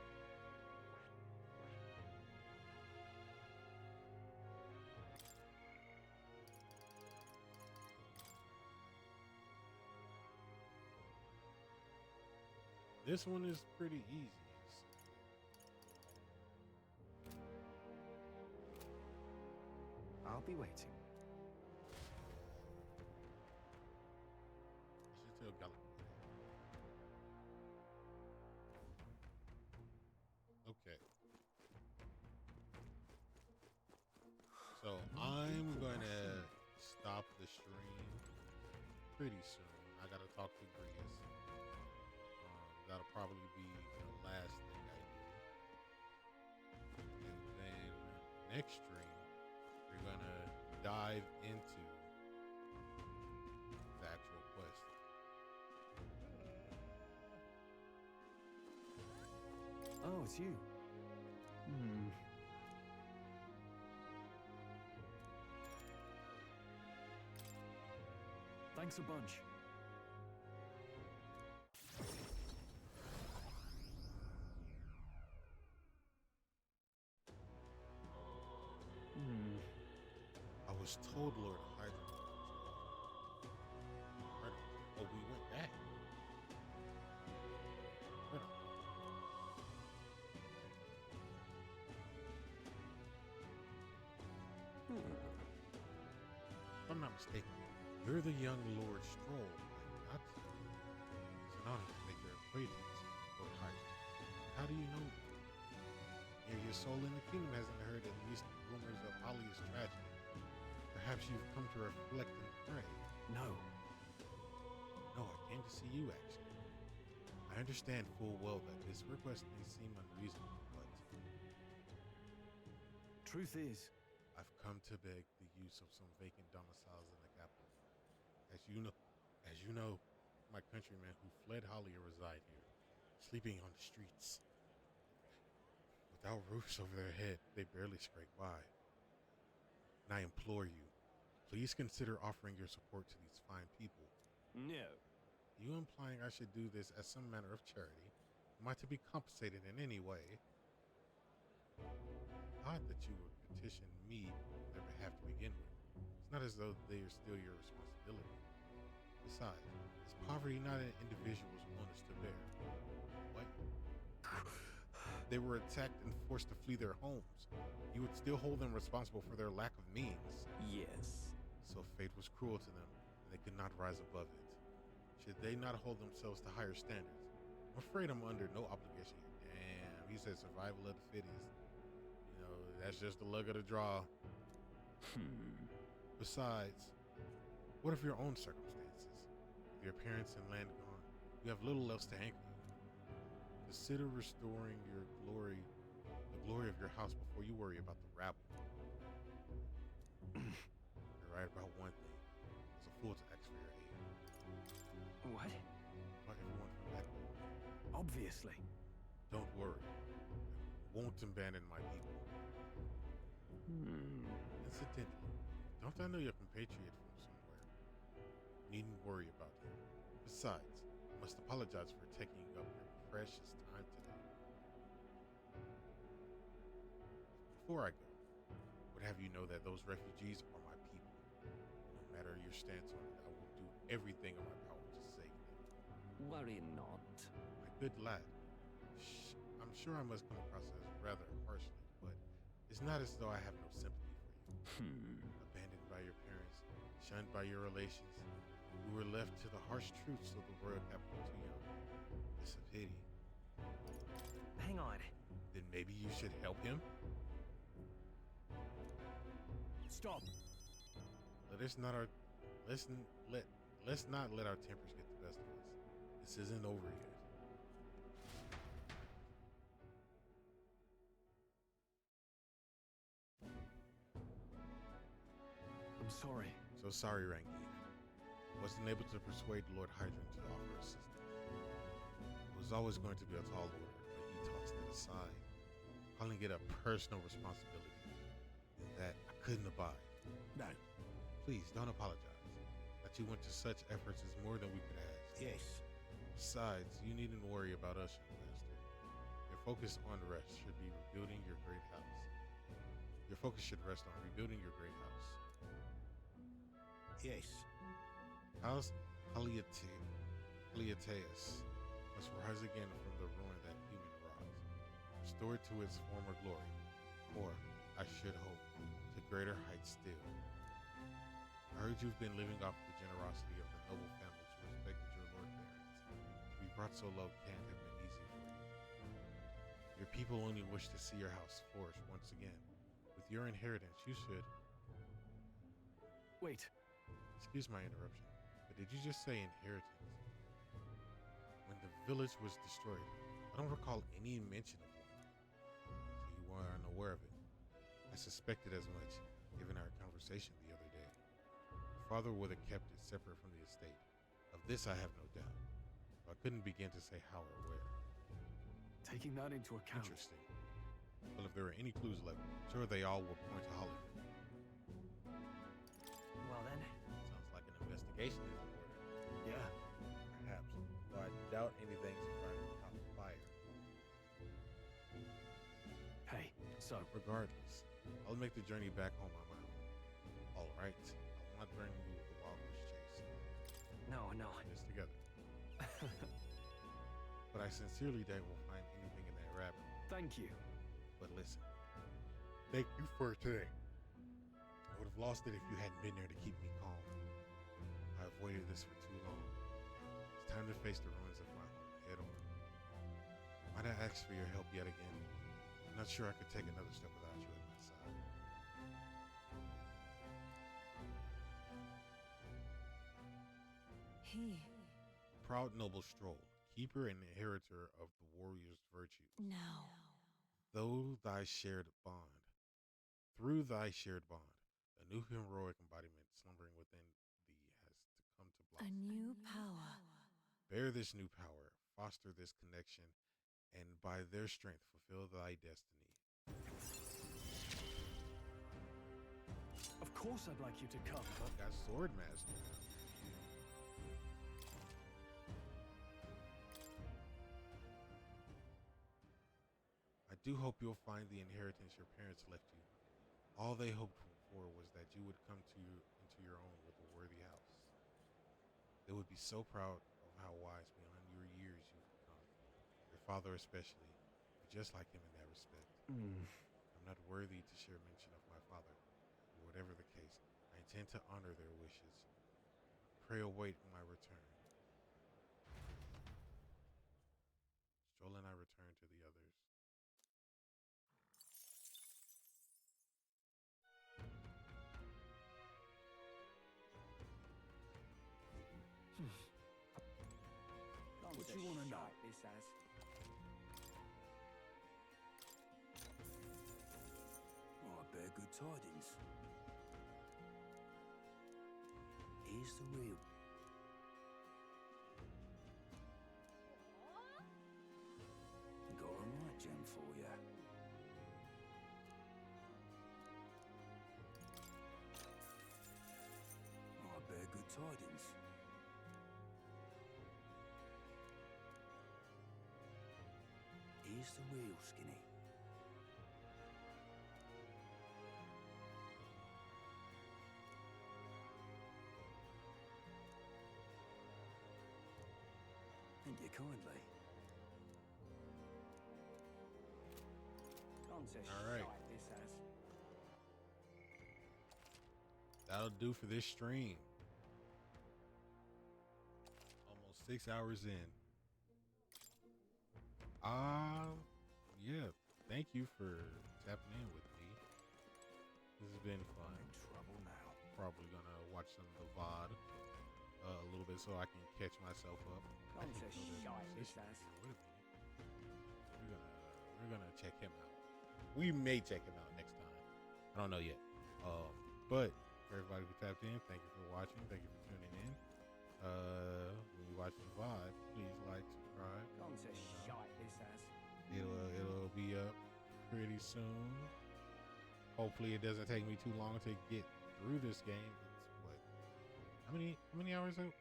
This one is pretty easy. I'll be waiting. I should tell Gallagher. Okay. So I'm gonna stop the stream pretty soon. I gotta talk to Grius. That'll probably be the last thing I do. And then next stream, dive into the actual quest. Oh, it's you. Thanks a bunch. I was told Lord Hydra. Oh, we went back. Right on. If I'm not mistaken, you're the young Lord Stroll, are you not? It's an honor to make your acquaintance, Lord Hydra. How do you know me? Your soul in the kingdom hasn't heard at least rumors of Alia's tragedy. Perhaps you've come to reflect and pray. No. No, I came to see you, actually. I understand full well that this request may seem unreasonable, but... Truth is, I've come to beg the use of some vacant domiciles in the capital. As you know, my countrymen who fled Halia reside here, sleeping on the streets. Without roofs over their head, they barely scrape by. And I implore you, please consider offering your support to these fine people. No. You implying I should do this as some manner of charity? Am I to be compensated in any way? Odd that you would petition me on their behalf to begin with. It's not as though they are still your responsibility. Besides, is poverty not an individual's onus to bear? What? They were attacked and forced to flee their homes. You would still hold them responsible for their lack of means. Yes. So fate was cruel to them, and they could not rise above it. Should they not hold themselves to higher standards? I'm afraid I'm under no obligation here. Damn, he said survival of the fittest. You know, that's just the luck of the draw. Besides, what of your own circumstances? With your parents and land gone, you have little else to anchor you. Consider restoring your glory, the glory of your house, before you worry about the rabble. You're right about one thing. I was a fool to ask for your aid. What? About everyone from back home. obviously. Don't worry. I won't abandon my people. Incidentally, don't I know your compatriot from somewhere? Needn't worry about him. Besides, I must apologize for taking up your precious time today. Before I go, would have you know that those refugees are my people. No matter your stance on it, I will do everything in my power to save them. Worry not. My good lad, I'm sure I must come across as rather harshly, but it's not as though I have no sympathy for you. Abandoned by your parents, shunned by your relations, you were left to the harsh truths of the royal capital too young. It's a pity. Hang on. Then maybe you should help him? Stop. Let's not let our tempers get the best of us. This isn't over yet. I'm sorry. So sorry, Rangi. Wasn't able to persuade Lord Hydron to offer assistance. It was always going to be a tall order, but he tossed it aside, calling it a personal responsibility that I couldn't abide. No. Please, don't apologize. That you went to such efforts is more than we could ask. Yes. Besides, you needn't worry about us, young master. Your focus on rest should be rebuilding your great house. Your focus should rest on rebuilding your great house. Yes. House Haliateus must rise again from the ruin that human wrought, restored to its former glory, or, I should hope, to greater heights still. I heard you've been living off the generosity of the noble families who respected your lord parents. To be brought so low can't have been easy for you. Your people only wish to see your house flourish once again. With your inheritance, you should... Wait. Excuse my interruption, but did you just say inheritance? When the village was destroyed, I don't recall any mention of one. So you were unaware of it. I suspected as much. given our conversation the other day. Your father would have kept it separate from the estate. Of this I have no doubt. But I couldn't begin to say how or where. Taking that into account. Interesting. Well, if there are any clues left, sure they all will point to Hollywood. Well then. Sounds like an investigation is in order. Yeah. Perhaps. Though I doubt anything survived the top fire. Hey, so regardless, I'll make the journey back home on my own. All right. I'll not burn you with the wild goose chase. No. Just together. But I sincerely doubt we'll find anything in that rabbit hole. Thank you. But listen, thank you for today. I would have lost it if you hadn't been there to keep me calm. I avoided this for too long. It's time to face the ruins of my home head on. Might I ask for your help yet again? I'm not sure I could take another step without you at my side. Proud noble Stroll, keeper and inheritor of the warrior's virtues. No. Through thy shared bond, a new heroic embodiment slumbering within thee has to come to blossom. A new power. Bear this new power, foster this connection, and by their strength fulfill thy destiny. Of course I'd like you to come, but... Got Sword Master. I do hope you'll find the inheritance your parents left you. All they hoped for was that you would come into your own with a worthy house. They would be so proud of how wise beyond your years you've become. Your father especially. You're just like him in that respect. I'm not worthy to share mention of my father. But whatever the case, I intend to honor their wishes. Pray await my return. Stroll and I return to the others. What do you want to know? This as. Oh, I bear good tidings. Here's the real. Got a right gem for you. Oh, I bear good tidings. Here's the real, Skinny. Thank you kindly. All right. That'll do for this stream. Almost 6 hours in. Yeah. Thank you for tapping in with me. This has been fun. I'm in trouble now. Probably gonna watch some of the VOD a little bit so I can catch myself up. Wait a minute. We're gonna check him out. We may check him out next time. I don't know yet. But for everybody who tapped in, thank you for watching. Thank you for tuning in. When you watch the VOD, please like, subscribe. It'll be up pretty soon. Hopefully it doesn't take me too long to get through this game. It's what? How many hours out?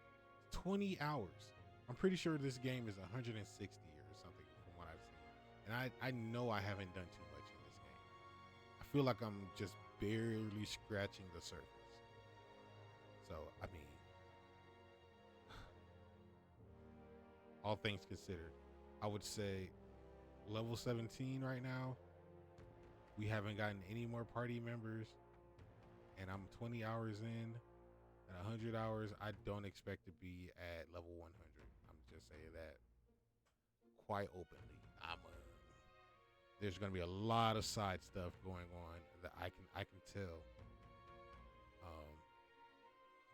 20 hours. I'm pretty sure this game is 160 or something from what I've seen. And I know I haven't done too much in this game. I feel like I'm just barely scratching the surface. So, I mean, all things considered, I would say level 17 right now. We haven't gotten any more party members, and I'm 20 hours in. At 100 hours, I don't expect to be at level 100. I'm just saying that quite openly. There's going to be a lot of side stuff going on that I can tell.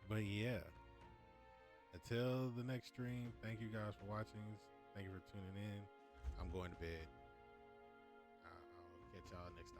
But yeah, until the next stream, thank you guys for watching. Thank you for tuning in. I'm going to bed. I'll catch y'all next time.